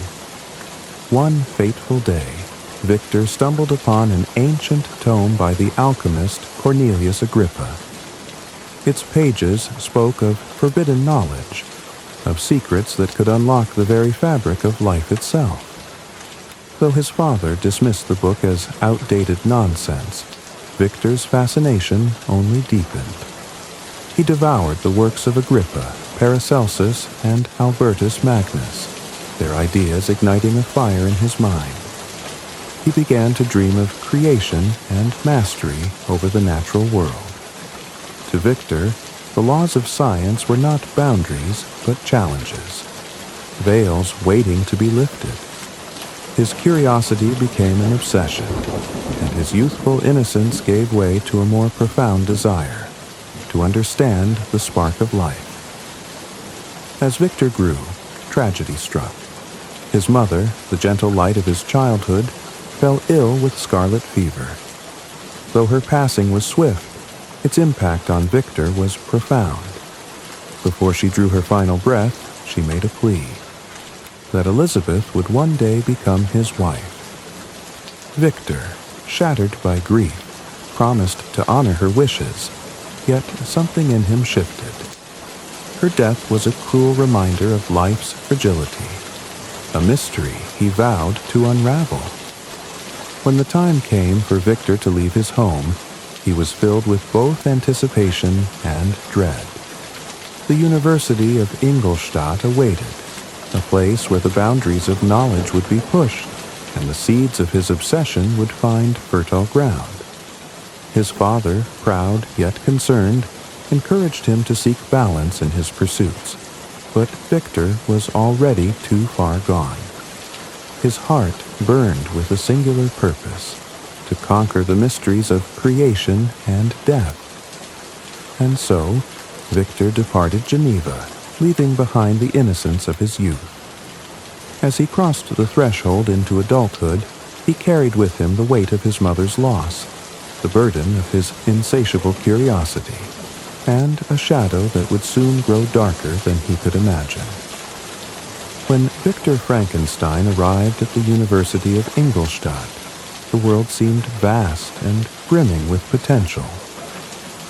One fateful day, Victor stumbled upon an ancient tome by the alchemist Cornelius Agrippa. Its pages spoke of forbidden knowledge, of secrets that could unlock the very fabric of life itself. Though his father dismissed the book as outdated nonsense, Victor's fascination only deepened. He devoured the works of Agrippa, Paracelsus, and Albertus Magnus, their ideas igniting a fire in his mind. He began to dream of creation and mastery over the natural world. To Victor, the laws of science were not boundaries, but challenges, veils waiting to be lifted. His curiosity became an obsession, and his youthful innocence gave way to a more profound desire to understand the spark of life. As Victor grew, tragedy struck. His mother, the gentle light of his childhood, fell ill with scarlet fever. Though her passing was swift, its impact on Victor was profound. Before she drew her final breath, she made a plea that Elizabeth would one day become his wife. Victor, shattered by grief, promised to honor her wishes, yet something in him shifted. Her death was a cruel reminder of life's fragility, a mystery he vowed to unravel. When the time came for Victor to leave his home, he was filled with both anticipation and dread. The University of Ingolstadt awaited, a place where the boundaries of knowledge would be pushed and the seeds of his obsession would find fertile ground. His father, proud yet concerned, encouraged him to seek balance in his pursuits, but Victor was already too far gone. His heart burned with a singular purpose, to conquer the mysteries of creation and death. And so, Victor departed Geneva, leaving behind the innocence of his youth. As he crossed the threshold into adulthood, he carried with him the weight of his mother's loss, the burden of his insatiable curiosity, and a shadow that would soon grow darker than he could imagine. When Victor Frankenstein arrived at the University of Ingolstadt, the world seemed vast and brimming with potential.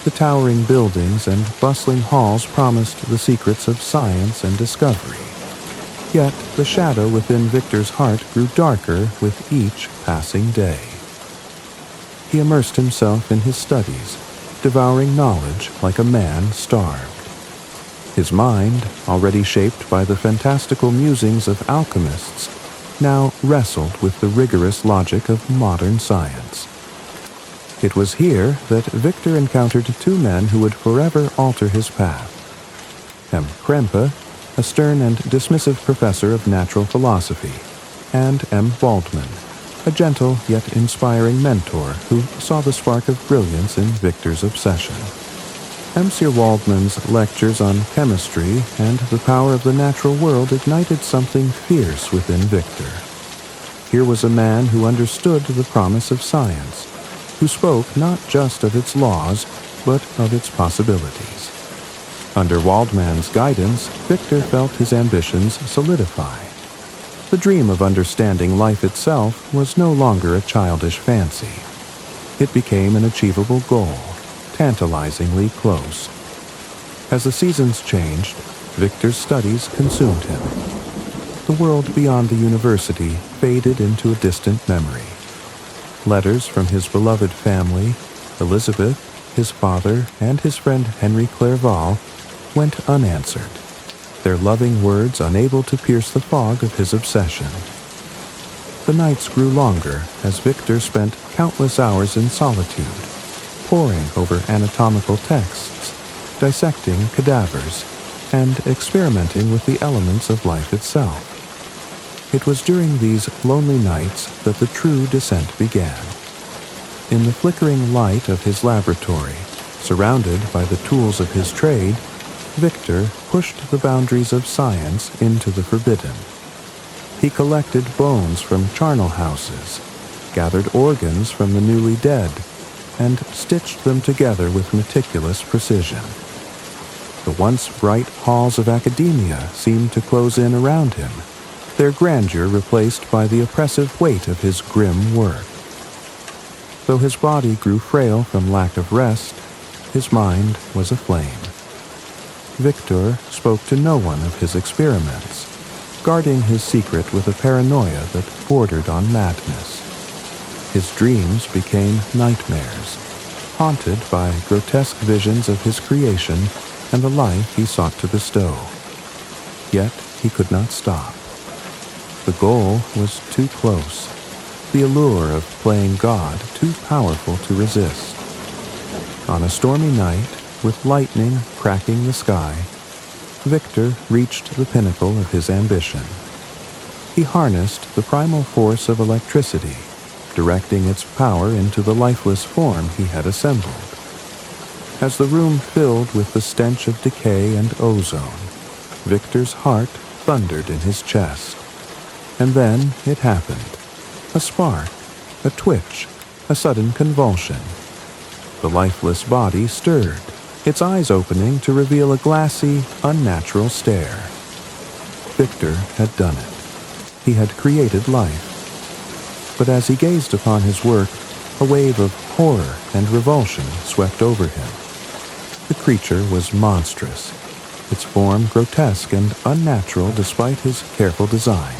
The towering buildings and bustling halls promised the secrets of science and discovery. Yet the shadow within Victor's heart grew darker with each passing day. He immersed himself in his studies, devouring knowledge like a man starved. His mind, already shaped by the fantastical musings of alchemists, now wrestled with the rigorous logic of modern science. It was here that Victor encountered two men who would forever alter his path. M. Krempe, a stern and dismissive professor of natural philosophy, and M. Waldman, a gentle yet inspiring mentor who saw the spark of brilliance in Victor's obsession. M. Waldman's lectures on chemistry and the power of the natural world ignited something fierce within Victor. Here was a man who understood the promise of science, who spoke not just of its laws, but of its possibilities. Under Waldman's guidance, Victor felt his ambitions solidify. The dream of understanding life itself was no longer a childish fancy. It became an achievable goal, tantalizingly close. As the seasons changed, Victor's studies consumed him. The world beyond the university faded into a distant memory. Letters from his beloved family, Elizabeth, his father, and his friend Henry Clerval, went unanswered, their loving words unable to pierce the fog of his obsession. The nights grew longer as Victor spent countless hours in solitude, poring over anatomical texts, dissecting cadavers, and experimenting with the elements of life itself. It was during these lonely nights that the true descent began. In the flickering light of his laboratory, surrounded by the tools of his trade, Victor pushed the boundaries of science into the forbidden. He collected bones from charnel houses, gathered organs from the newly dead, and stitched them together with meticulous precision. The once bright halls of academia seemed to close in around him, their grandeur replaced by the oppressive weight of his grim work. Though his body grew frail from lack of rest, his mind was aflame. Victor spoke to no one of his experiments, guarding his secret with a paranoia that bordered on madness. His dreams became nightmares, haunted by grotesque visions of his creation and the life he sought to bestow. Yet he could not stop. The goal was too close, the allure of playing God too powerful to resist. On a stormy night, with lightning cracking the sky, Victor reached the pinnacle of his ambition. He harnessed the primal force of electricity, directing its power into the lifeless form he had assembled. As the room filled with the stench of decay and ozone, Victor's heart thundered in his chest. And then it happened. A spark, a twitch, a sudden convulsion. The lifeless body stirred, its eyes opening to reveal a glassy, unnatural stare. Victor had done it. He had created life. But as he gazed upon his work, a wave of horror and revulsion swept over him. The creature was monstrous, its form grotesque and unnatural despite his careful design.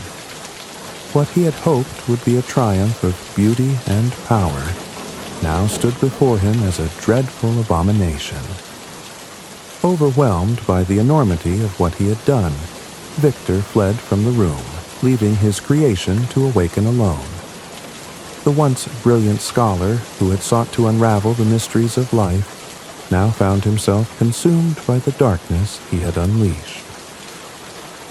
What he had hoped would be a triumph of beauty and power now stood before him as a dreadful abomination. Overwhelmed by the enormity of what he had done, Victor fled from the room, leaving his creation to awaken alone. The once brilliant scholar who had sought to unravel the mysteries of life now found himself consumed by the darkness he had unleashed.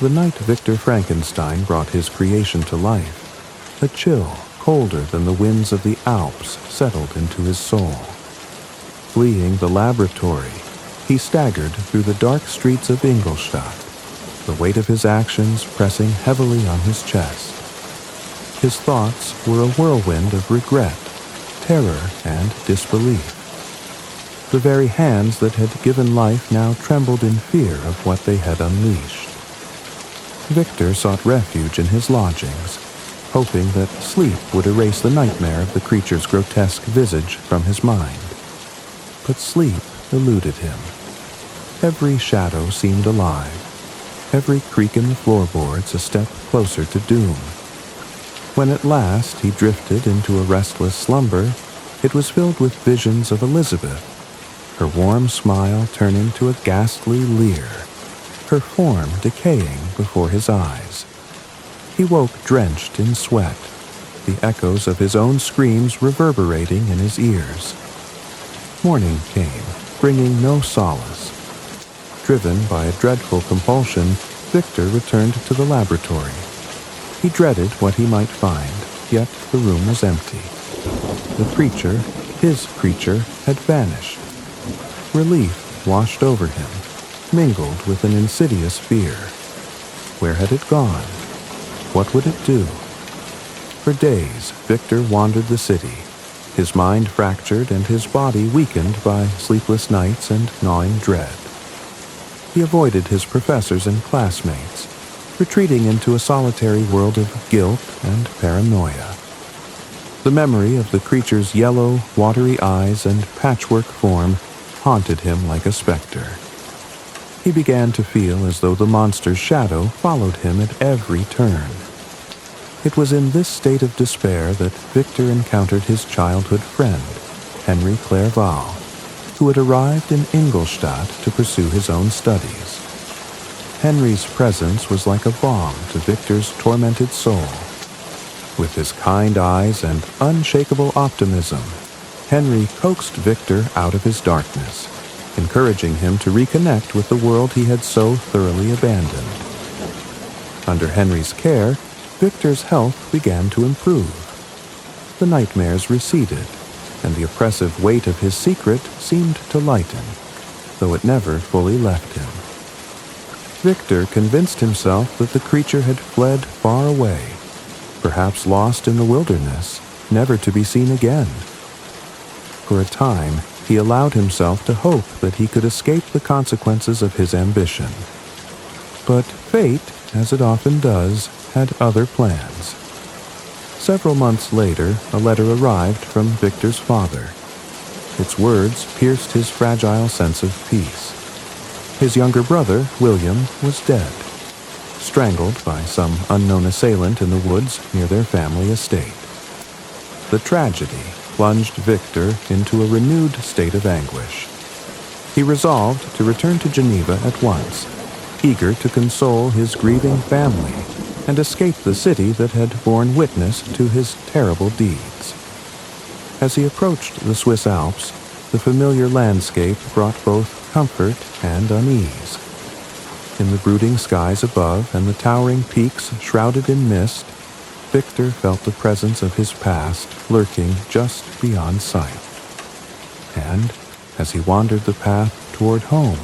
The night Victor Frankenstein brought his creation to life, a chill colder than the winds of the Alps settled into his soul. Fleeing the laboratory, he staggered through the dark streets of Ingolstadt, the weight of his actions pressing heavily on his chest. His thoughts were a whirlwind of regret, terror, and disbelief. The very hands that had given life now trembled in fear of what they had unleashed. Victor sought refuge in his lodgings, hoping that sleep would erase the nightmare of the creature's grotesque visage from his mind. But sleep eluded him. Every shadow seemed alive, every creak in the floorboards a step closer to doom. When at last he drifted into a restless slumber, it was filled with visions of Elizabeth, her warm smile turning to a ghastly leer, her form decaying before his eyes. He woke drenched in sweat, the echoes of his own screams reverberating in his ears. Morning came, bringing no solace. Driven by a dreadful compulsion, Victor returned to the laboratory. He dreaded what he might find, yet the room was empty. The creature, his creature, had vanished. Relief washed over him, mingled with an insidious fear. Where had it gone? What would it do? For days, Victor wandered the city, his mind fractured and his body weakened by sleepless nights and gnawing dread. He avoided his professors and classmates, retreating into a solitary world of guilt and paranoia. The memory of the creature's yellow, watery eyes and patchwork form haunted him like a specter. He began to feel as though the monster's shadow followed him at every turn. It was in this state of despair that Victor encountered his childhood friend, Henry Clerval, who had arrived in Ingolstadt to pursue his own studies. Henry's presence was like a balm to Victor's tormented soul. With his kind eyes and unshakable optimism, Henry coaxed Victor out of his darkness, encouraging him to reconnect with the world he had so thoroughly abandoned. Under Henry's care, Victor's health began to improve. The nightmares receded, and the oppressive weight of his secret seemed to lighten, though it never fully left him. Victor convinced himself that the creature had fled far away, perhaps lost in the wilderness, never to be seen again. For a time, he allowed himself to hope that he could escape the consequences of his ambition. But fate, as it often does, had other plans. Several months later, a letter arrived from Victor's father. Its words pierced his fragile sense of peace. His younger brother, William, was dead, strangled by some unknown assailant in the woods near their family estate. The tragedy plunged Victor into a renewed state of anguish. He resolved to return to Geneva at once, eager to console his grieving family and escape the city that had borne witness to his terrible deeds. As he approached the Swiss Alps, the familiar landscape brought both comfort and unease. In the brooding skies above and the towering peaks shrouded in mist, Victor felt the presence of his past lurking just beyond sight. And, as he wandered the path toward home,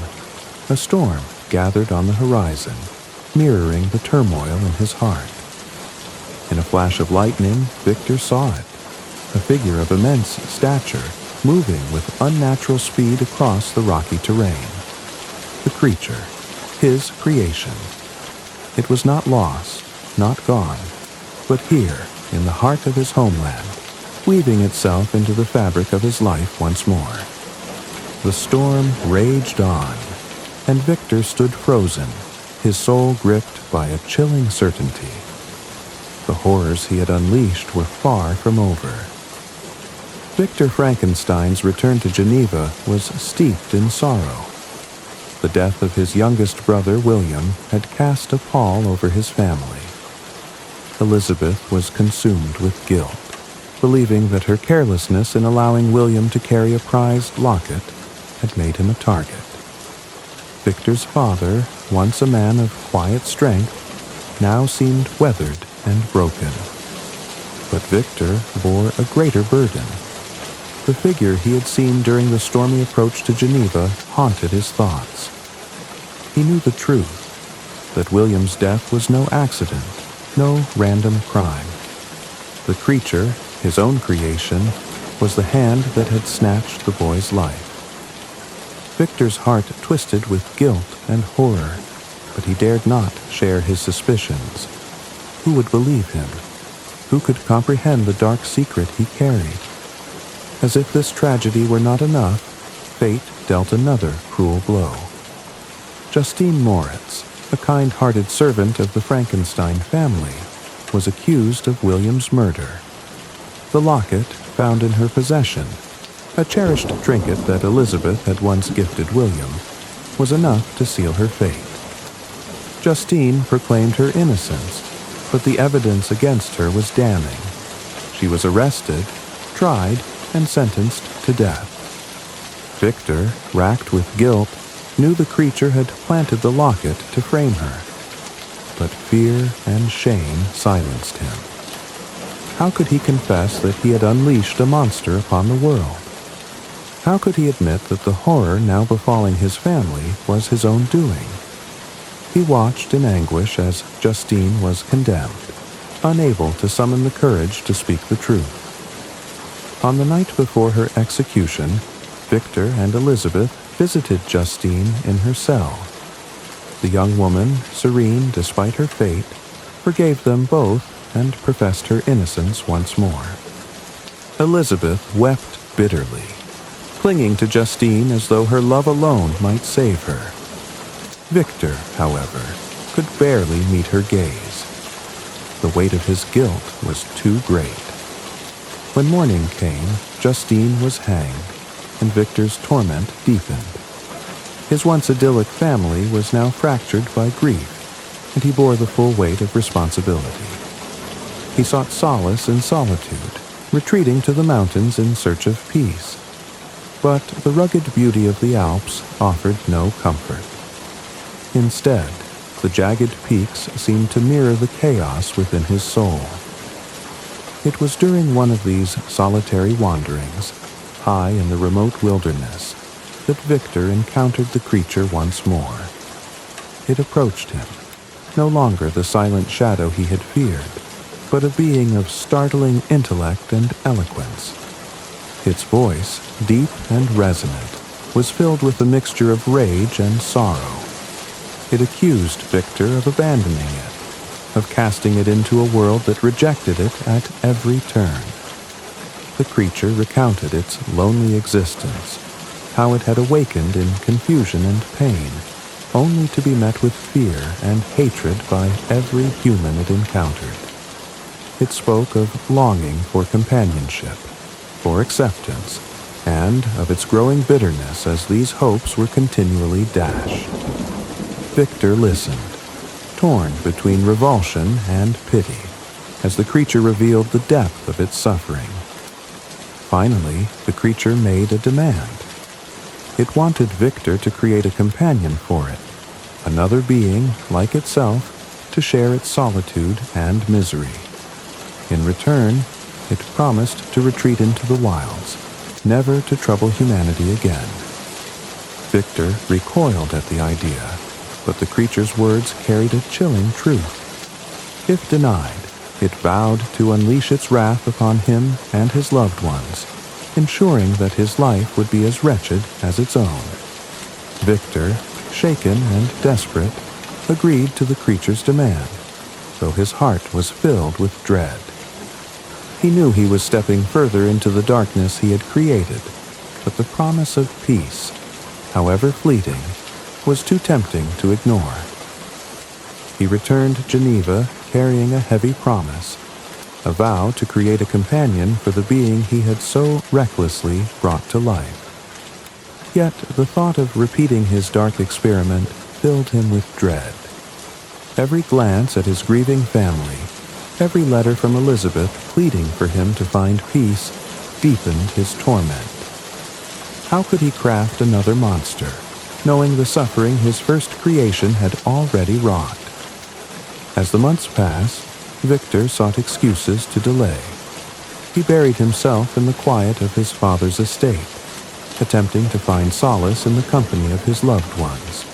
a storm gathered on the horizon, mirroring the turmoil in his heart. In a flash of lightning, Victor saw it, a figure of immense stature, moving with unnatural speed across the rocky terrain. The creature, his creation. It was not lost, not gone, but here, in the heart of his homeland, weaving itself into the fabric of his life once more. The storm raged on, and Victor stood frozen, his soul gripped by a chilling certainty. The horrors he had unleashed were far from over. Victor Frankenstein's return to Geneva was steeped in sorrow. The death of his youngest brother, William, had cast a pall over his family. Elizabeth was consumed with guilt, believing that her carelessness in allowing William to carry a prized locket had made him a target. Victor's father, once a man of quiet strength, now seemed weathered and broken. But Victor bore a greater burden. The figure he had seen during the stormy approach to Geneva haunted his thoughts. He knew the truth, that William's death was no accident, no random crime. The creature, his own creation, was the hand that had snatched the boy's life. Victor's heart twisted with guilt and horror, but he dared not share his suspicions. Who would believe him? Who could comprehend the dark secret he carried? As if this tragedy were not enough, fate dealt another cruel blow. Justine Moritz, a kind-hearted servant of the Frankenstein family, was accused of William's murder. The locket, found in her possession, a cherished trinket that Elizabeth had once gifted William, was enough to seal her fate. Justine proclaimed her innocence, but the evidence against her was damning. She was arrested, tried, and sentenced to death. Victor, racked with guilt, knew the creature had planted the locket to frame her. But fear and shame silenced him. How could he confess that he had unleashed a monster upon the world? How could he admit that the horror now befalling his family was his own doing? He watched in anguish as Justine was condemned, unable to summon the courage to speak the truth. On the night before her execution, Victor and Elizabeth visited Justine in her cell. The young woman, serene despite her fate, forgave them both and professed her innocence once more. Elizabeth wept bitterly, clinging to Justine as though her love alone might save her. Victor, however, could barely meet her gaze. The weight of his guilt was too great. When morning came, Justine was hanged, and Victor's torment deepened. His once idyllic family was now fractured by grief, and he bore the full weight of responsibility. He sought solace in solitude, retreating to the mountains in search of peace. But the rugged beauty of the Alps offered no comfort. Instead, the jagged peaks seemed to mirror the chaos within his soul. It was during one of these solitary wanderings, high in the remote wilderness, that Victor encountered the creature once more. It approached him, no longer the silent shadow he had feared, but a being of startling intellect and eloquence. Its voice, deep and resonant, was filled with a mixture of rage and sorrow. It accused Victor of abandoning it, of casting it into a world that rejected it at every turn. The creature recounted its lonely existence, how it had awakened in confusion and pain, only to be met with fear and hatred by every human it encountered. It spoke of longing for companionship, for acceptance, and of its growing bitterness as these hopes were continually dashed. Victor listened, torn between revulsion and pity, as the creature revealed the depth of its suffering. Finally, the creature made a demand. It wanted Victor to create a companion for it, another being, like itself, to share its solitude and misery. In return, it promised to retreat into the wilds, never to trouble humanity again. Victor recoiled at the idea, but the creature's words carried a chilling truth. If denied, it vowed to unleash its wrath upon him and his loved ones, ensuring that his life would be as wretched as its own. Victor, shaken and desperate, agreed to the creature's demand, though his heart was filled with dread. He knew he was stepping further into the darkness he had created, but the promise of peace, however fleeting, was too tempting to ignore. He returned to Geneva carrying a heavy promise, a vow to create a companion for the being he had so recklessly brought to life. Yet the thought of repeating his dark experiment filled him with dread. Every glance at his grieving family, every letter from Elizabeth pleading for him to find peace, deepened his torment. How could he craft another monster, knowing the suffering his first creation had already wrought? As the months passed, Victor sought excuses to delay. He buried himself in the quiet of his father's estate, attempting to find solace in the company of his loved ones.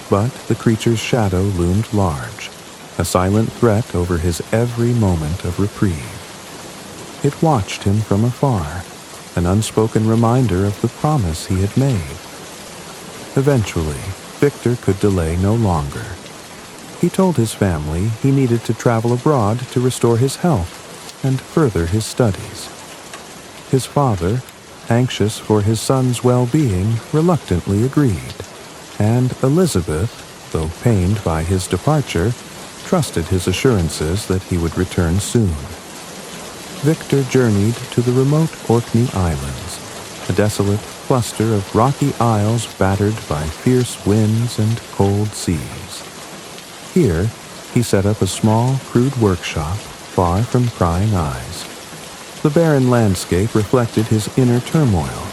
But the creature's shadow loomed large, a silent threat over his every moment of reprieve. It watched him from afar, an unspoken reminder of the promise he had made. Eventually, Victor could delay no longer. He told his family he needed to travel abroad to restore his health and further his studies. His father, anxious for his son's well-being, reluctantly agreed, and Elizabeth, though pained by his departure, trusted his assurances that he would return soon. Victor journeyed to the remote Orkney Islands, a desolate cluster of rocky isles battered by fierce winds and cold seas. Here, he set up a small, crude workshop far from prying eyes. The barren landscape reflected his inner turmoil,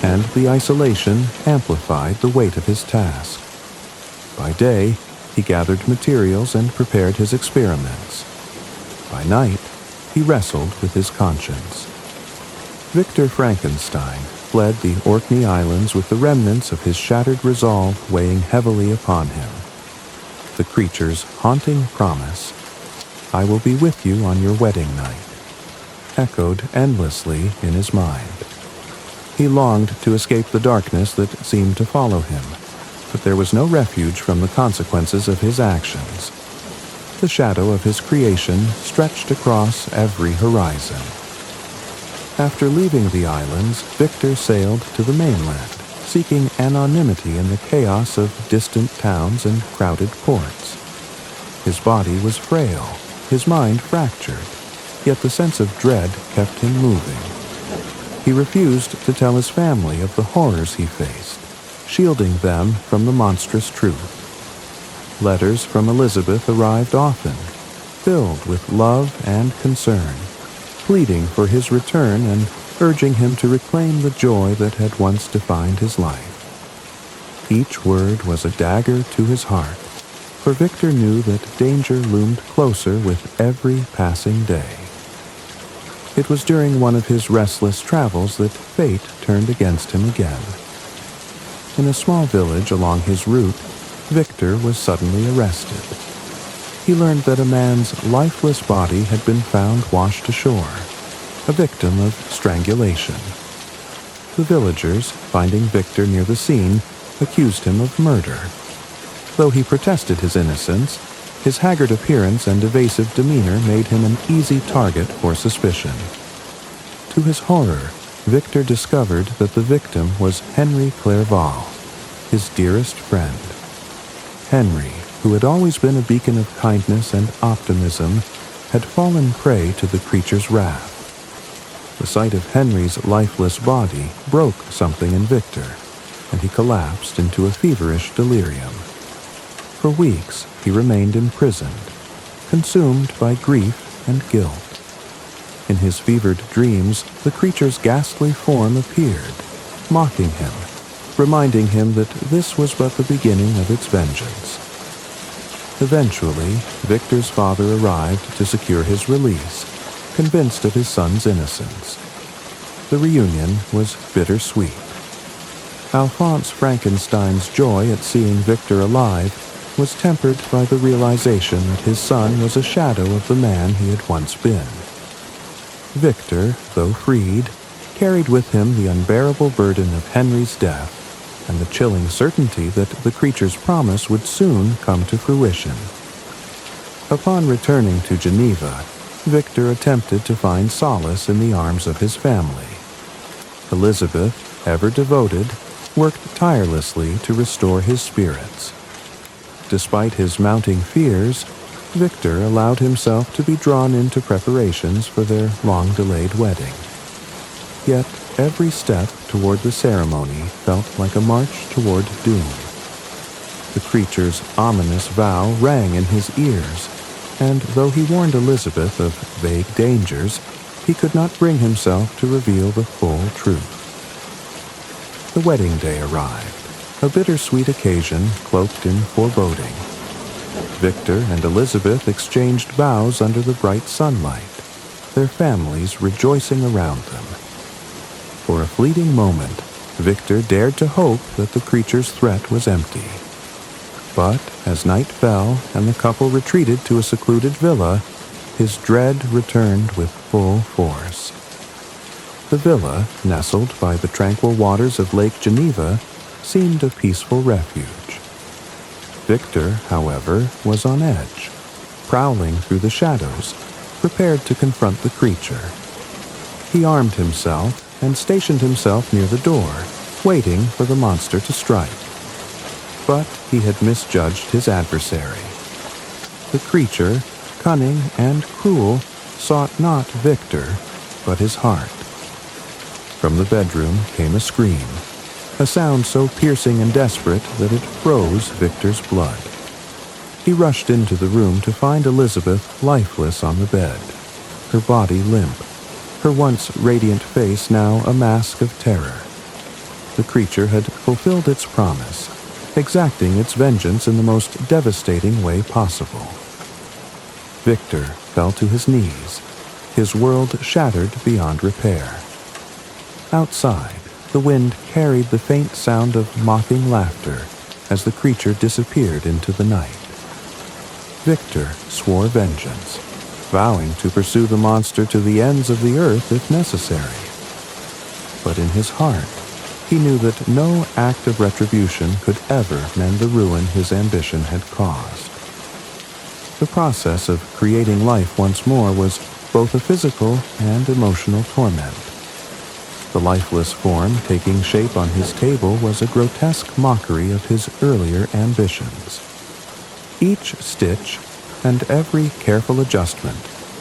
and the isolation amplified the weight of his task. By day, he gathered materials and prepared his experiments. By night, he wrestled with his conscience. Victor Frankenstein fled the Orkney Islands with the remnants of his shattered resolve weighing heavily upon him. The creature's haunting promise, "I will be with you on your wedding night," echoed endlessly in his mind. He longed to escape the darkness that seemed to follow him, but there was no refuge from the consequences of his actions. The shadow of his creation stretched across every horizon. After leaving the islands, Victor sailed to the mainland, seeking anonymity in the chaos of distant towns and crowded ports. His body was frail, his mind fractured, yet the sense of dread kept him moving. He refused to tell his family of the horrors he faced, shielding them from the monstrous truth. Letters from Elizabeth arrived often, filled with love and concern, pleading for his return and urging him to reclaim the joy that had once defined his life. Each word was a dagger to his heart, for Victor knew that danger loomed closer with every passing day. It was during one of his restless travels that fate turned against him again. In a small village along his route, Victor was suddenly arrested. He learned that a man's lifeless body had been found washed ashore, a victim of strangulation. The villagers, finding Victor near the scene, accused him of murder. Though he protested his innocence, his haggard appearance and evasive demeanor made him an easy target for suspicion. To his horror, Victor discovered that the victim was Henry Clerval, his dearest friend. Henry, who had always been a beacon of kindness and optimism, had fallen prey to the creature's wrath. The sight of Henry's lifeless body broke something in Victor, and he collapsed into a feverish delirium. For weeks he remained imprisoned, consumed by grief and guilt. In his fevered dreams, the creature's ghastly form appeared, mocking him, reminding him that this was but the beginning of its vengeance. Eventually, Victor's father arrived to secure his release, convinced of his son's innocence. The reunion was bittersweet. Alphonse Frankenstein's joy at seeing Victor alive was tempered by the realization that his son was a shadow of the man he had once been. Victor, though freed, carried with him the unbearable burden of Henry's death and the chilling certainty that the creature's promise would soon come to fruition. Upon returning to Geneva, Victor attempted to find solace in the arms of his family. Elizabeth, ever devoted, worked tirelessly to restore his spirits. Despite his mounting fears, Victor allowed himself to be drawn into preparations for their long-delayed wedding. Yet every step toward the ceremony felt like a march toward doom. The creature's ominous vow rang in his ears, and though he warned Elizabeth of vague dangers, he could not bring himself to reveal the full truth. The wedding day arrived, a bittersweet occasion cloaked in foreboding. Victor and Elizabeth exchanged vows under the bright sunlight, their families rejoicing around them. For a fleeting moment, Victor dared to hope that the creature's threat was empty. But as night fell and the couple retreated to a secluded villa, his dread returned with full force. The villa, nestled by the tranquil waters of Lake Geneva, seemed a peaceful refuge. Victor, however, was on edge, prowling through the shadows, prepared to confront the creature. He armed himself and stationed himself near the door, waiting for the monster to strike. But he had misjudged his adversary. The creature, cunning and cruel, sought not Victor, but his heart. From the bedroom came a scream, a sound so piercing and desperate that it froze Victor's blood. He rushed into the room to find Elizabeth lifeless on the bed, her body limp, her once radiant face now a mask of terror. The creature had fulfilled its promise, exacting its vengeance in the most devastating way possible. Victor fell to his knees, his world shattered beyond repair. Outside, the wind carried the faint sound of mocking laughter as the creature disappeared into the night. Victor swore vengeance, vowing to pursue the monster to the ends of the earth if necessary. But in his heart, he knew that no act of retribution could ever mend the ruin his ambition had caused. The process of creating life once more was both a physical and emotional torment. The lifeless form taking shape on his table was a grotesque mockery of his earlier ambitions. Each stitch and every careful adjustment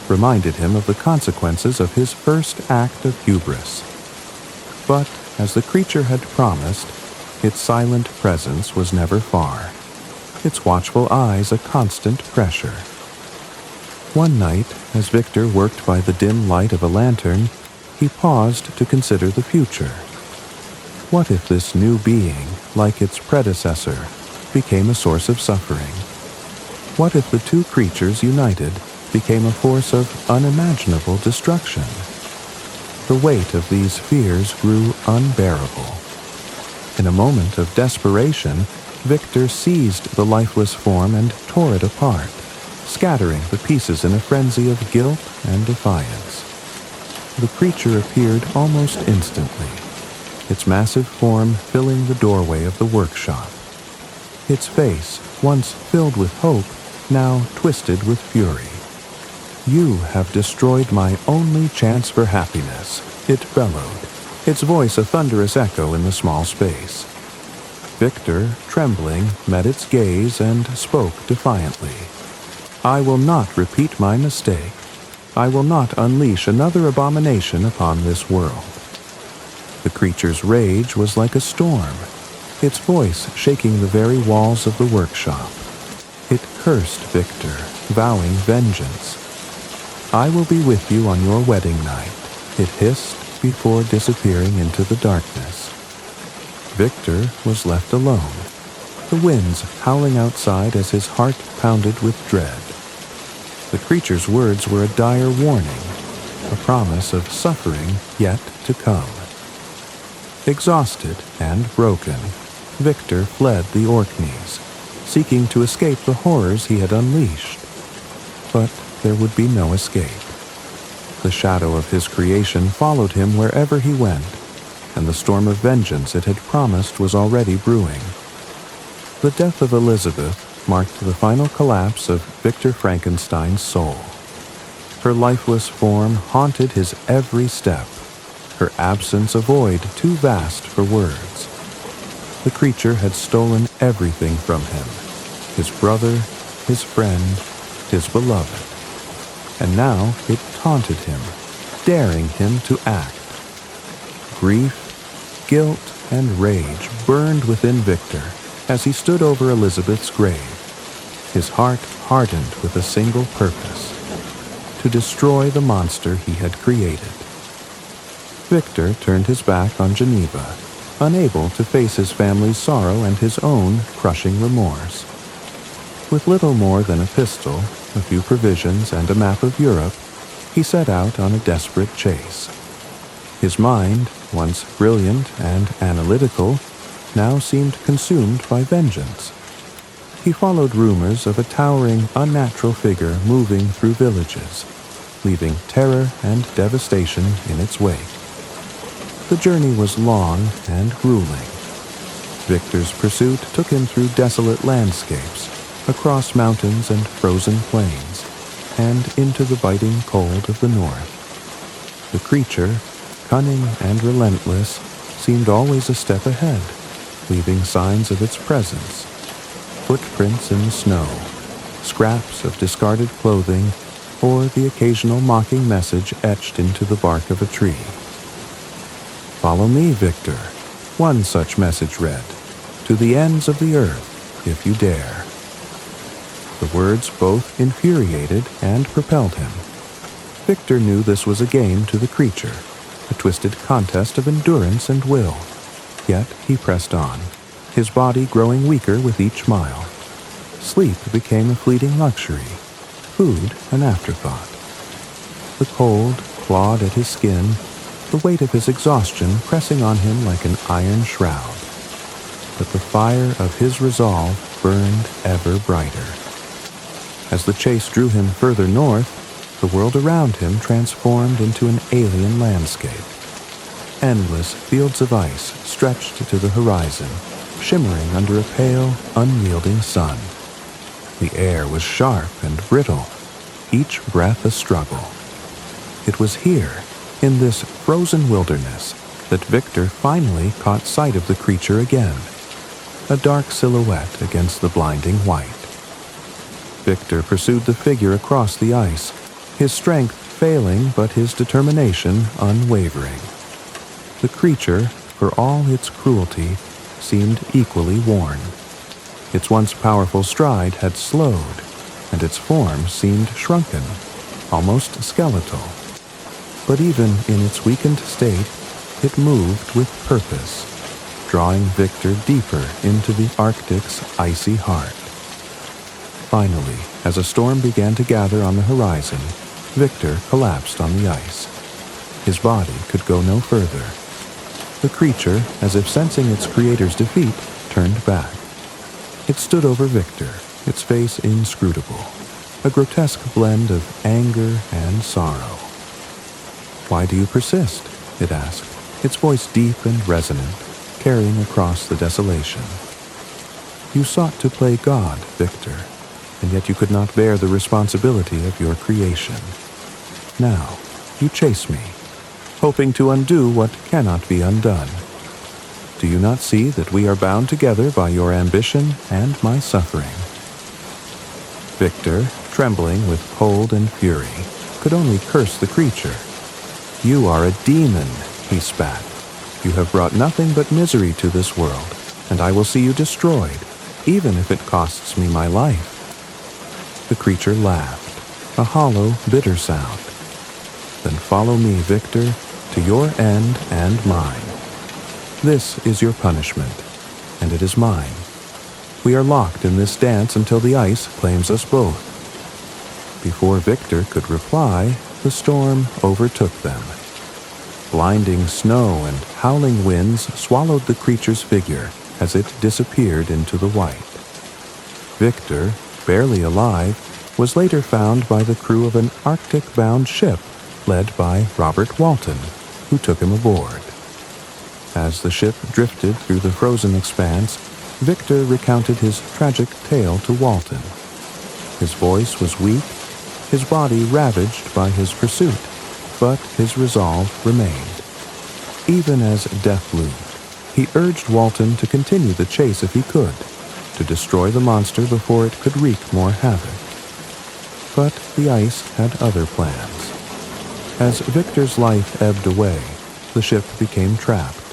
reminded him of the consequences of his first act of hubris. But, as the creature had promised, its silent presence was never far, its watchful eyes a constant pressure. One night, as Victor worked by the dim light of a lantern, he paused to consider the future. What if this new being, like its predecessor, became a source of suffering? What if the two creatures united became a force of unimaginable destruction? The weight of these fears grew unbearable. In a moment of desperation, Victor seized the lifeless form and tore it apart, scattering the pieces in a frenzy of guilt and defiance. The creature appeared almost instantly, its massive form filling the doorway of the workshop. Its face, once filled with hope, now twisted with fury. "You have destroyed my only chance for happiness," it bellowed, its voice a thunderous echo in the small space. Victor, trembling, met its gaze and spoke defiantly. "I will not repeat my mistake. I will not unleash another abomination upon this world." The creature's rage was like a storm, its voice shaking the very walls of the workshop. It cursed Victor, vowing vengeance. "I will be with you on your wedding night," it hissed before disappearing into the darkness. Victor was left alone, the winds howling outside as his heart pounded with dread. The creature's words were a dire warning, a promise of suffering yet to come. Exhausted and broken, Victor fled the Orkneys, seeking to escape the horrors he had unleashed. But there would be no escape. The shadow of his creation followed him wherever he went, and the storm of vengeance it had promised was already brewing. The death of Elizabeth marked the final collapse of Victor Frankenstein's soul. Her lifeless form haunted his every step, her absence a void too vast for words. The creature had stolen everything from him, his brother, his friend, his beloved. And now it taunted him, daring him to act. Grief, guilt, and rage burned within Victor as he stood over Elizabeth's grave, his heart hardened with a single purpose: to destroy the monster he had created. Victor turned his back on Geneva, unable to face his family's sorrow and his own crushing remorse. With little more than a pistol, a few provisions, and a map of Europe, he set out on a desperate chase. His mind, once brilliant and analytical, now seemed consumed by vengeance. He followed rumors of a towering, unnatural figure moving through villages, leaving terror and devastation in its wake. The journey was long and grueling. Victor's pursuit took him through desolate landscapes, across mountains and frozen plains, and into the biting cold of the north. The creature, cunning and relentless, seemed always a step ahead, leaving signs of its presence: footprints in the snow, scraps of discarded clothing, or the occasional mocking message etched into the bark of a tree. "Follow me, Victor," one such message read, "to the ends of the earth, if you dare." The words both infuriated and propelled him. Victor knew this was a game to the creature, a twisted contest of endurance and will. Yet he pressed on, his body growing weaker with each mile. Sleep became a fleeting luxury, food an afterthought. The cold clawed at his skin, the weight of his exhaustion pressing on him like an iron shroud. But the fire of his resolve burned ever brighter. As the chase drew him further north, the world around him transformed into an alien landscape. Endless fields of ice stretched to the horizon, shimmering under a pale, unyielding sun. The air was sharp and brittle, each breath a struggle. It was here, in this frozen wilderness, that Victor finally caught sight of the creature again, a dark silhouette against the blinding white. Victor pursued the figure across the ice, his strength failing but his determination unwavering. The creature, for all its cruelty, seemed equally worn. Its once powerful stride had slowed, and its form seemed shrunken, almost skeletal. But even in its weakened state, it moved with purpose, drawing Victor deeper into the Arctic's icy heart. Finally, as a storm began to gather on the horizon, Victor collapsed on the ice. His body could go no further. The creature, as if sensing its creator's defeat, turned back. It stood over Victor, its face inscrutable, a grotesque blend of anger and sorrow. "Why do you persist?" it asked, its voice deep and resonant, carrying across the desolation. "You sought to play God, Victor, and yet you could not bear the responsibility of your creation. Now, you chase me, hoping to undo what cannot be undone. Do you not see that we are bound together by your ambition and my suffering?" Victor, trembling with cold and fury, could only curse the creature. "You are a demon," he spat. "You have brought nothing but misery to this world, and I will see you destroyed, even if it costs me my life." The creature laughed, a hollow, bitter sound. Then follow me, Victor, to your end and mine. This is your punishment, and it is mine. We are locked in this dance until the ice claims us both. Before Victor could reply, the storm overtook them. Blinding snow and howling winds swallowed the creature's figure as it disappeared into the white. Victor, barely alive, was later found by the crew of an Arctic-bound ship led by Robert Walton, who took him aboard. As the ship drifted through the frozen expanse, Victor recounted his tragic tale to Walton. His voice was weak, his body ravaged by his pursuit, but his resolve remained. Even as death loomed, he urged Walton to continue the chase if he could, to destroy the monster before it could wreak more havoc. But the ice had other plans. As Victor's life ebbed away, the ship became trapped,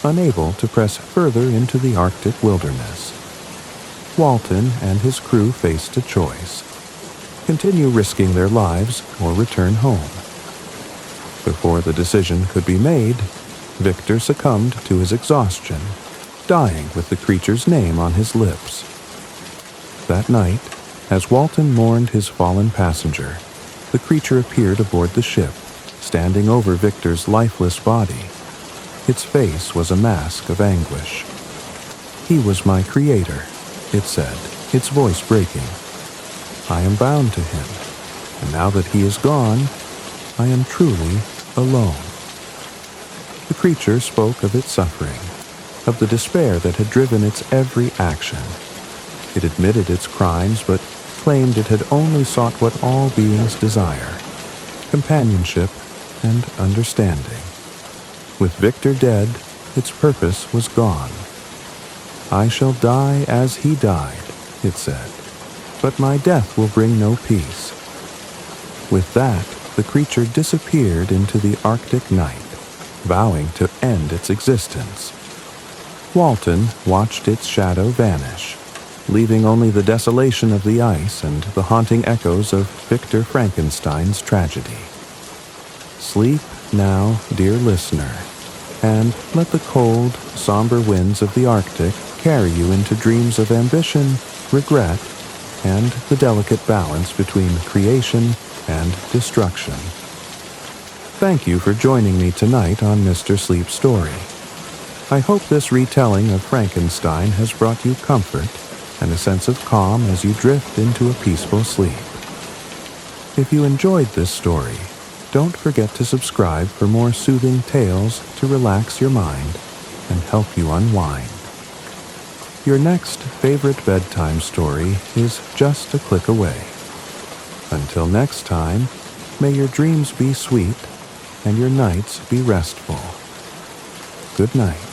unable to press further into the Arctic wilderness. Walton and his crew faced a choice: continue risking their lives or return home. Before the decision could be made, Victor succumbed to his exhaustion, dying with the creature's name on his lips. That night, as Walton mourned his fallen passenger, the creature appeared aboard the ship, standing over Victor's lifeless body. Its face was a mask of anguish. "He was my creator," it said, its voice breaking. "I am bound to him, and now that he is gone, I am truly alone." The creature spoke of its suffering, of the despair that had driven its every action. It admitted its crimes, but claimed it had only sought what all beings desire: companionship and understanding. With Victor dead, its purpose was gone. "I shall die as he died," it said, "but my death will bring no peace." With that, the creature disappeared into the Arctic night, vowing to end its existence. Walton watched its shadow vanish, leaving only the desolation of the ice and the haunting echoes of Victor Frankenstein's tragedy. Sleep now, dear listener, and let the cold, somber winds of the Arctic carry you into dreams of ambition, regret, and the delicate balance between creation and destruction. Thank you for joining me tonight on Mr. Sleep's Story. I hope this retelling of Frankenstein has brought you comfort and a sense of calm as you drift into a peaceful sleep. If you enjoyed this story, don't forget to subscribe for more soothing tales to relax your mind and help you unwind. Your next favorite bedtime story is just a click away. Until next time, may your dreams be sweet and your nights be restful. Good night.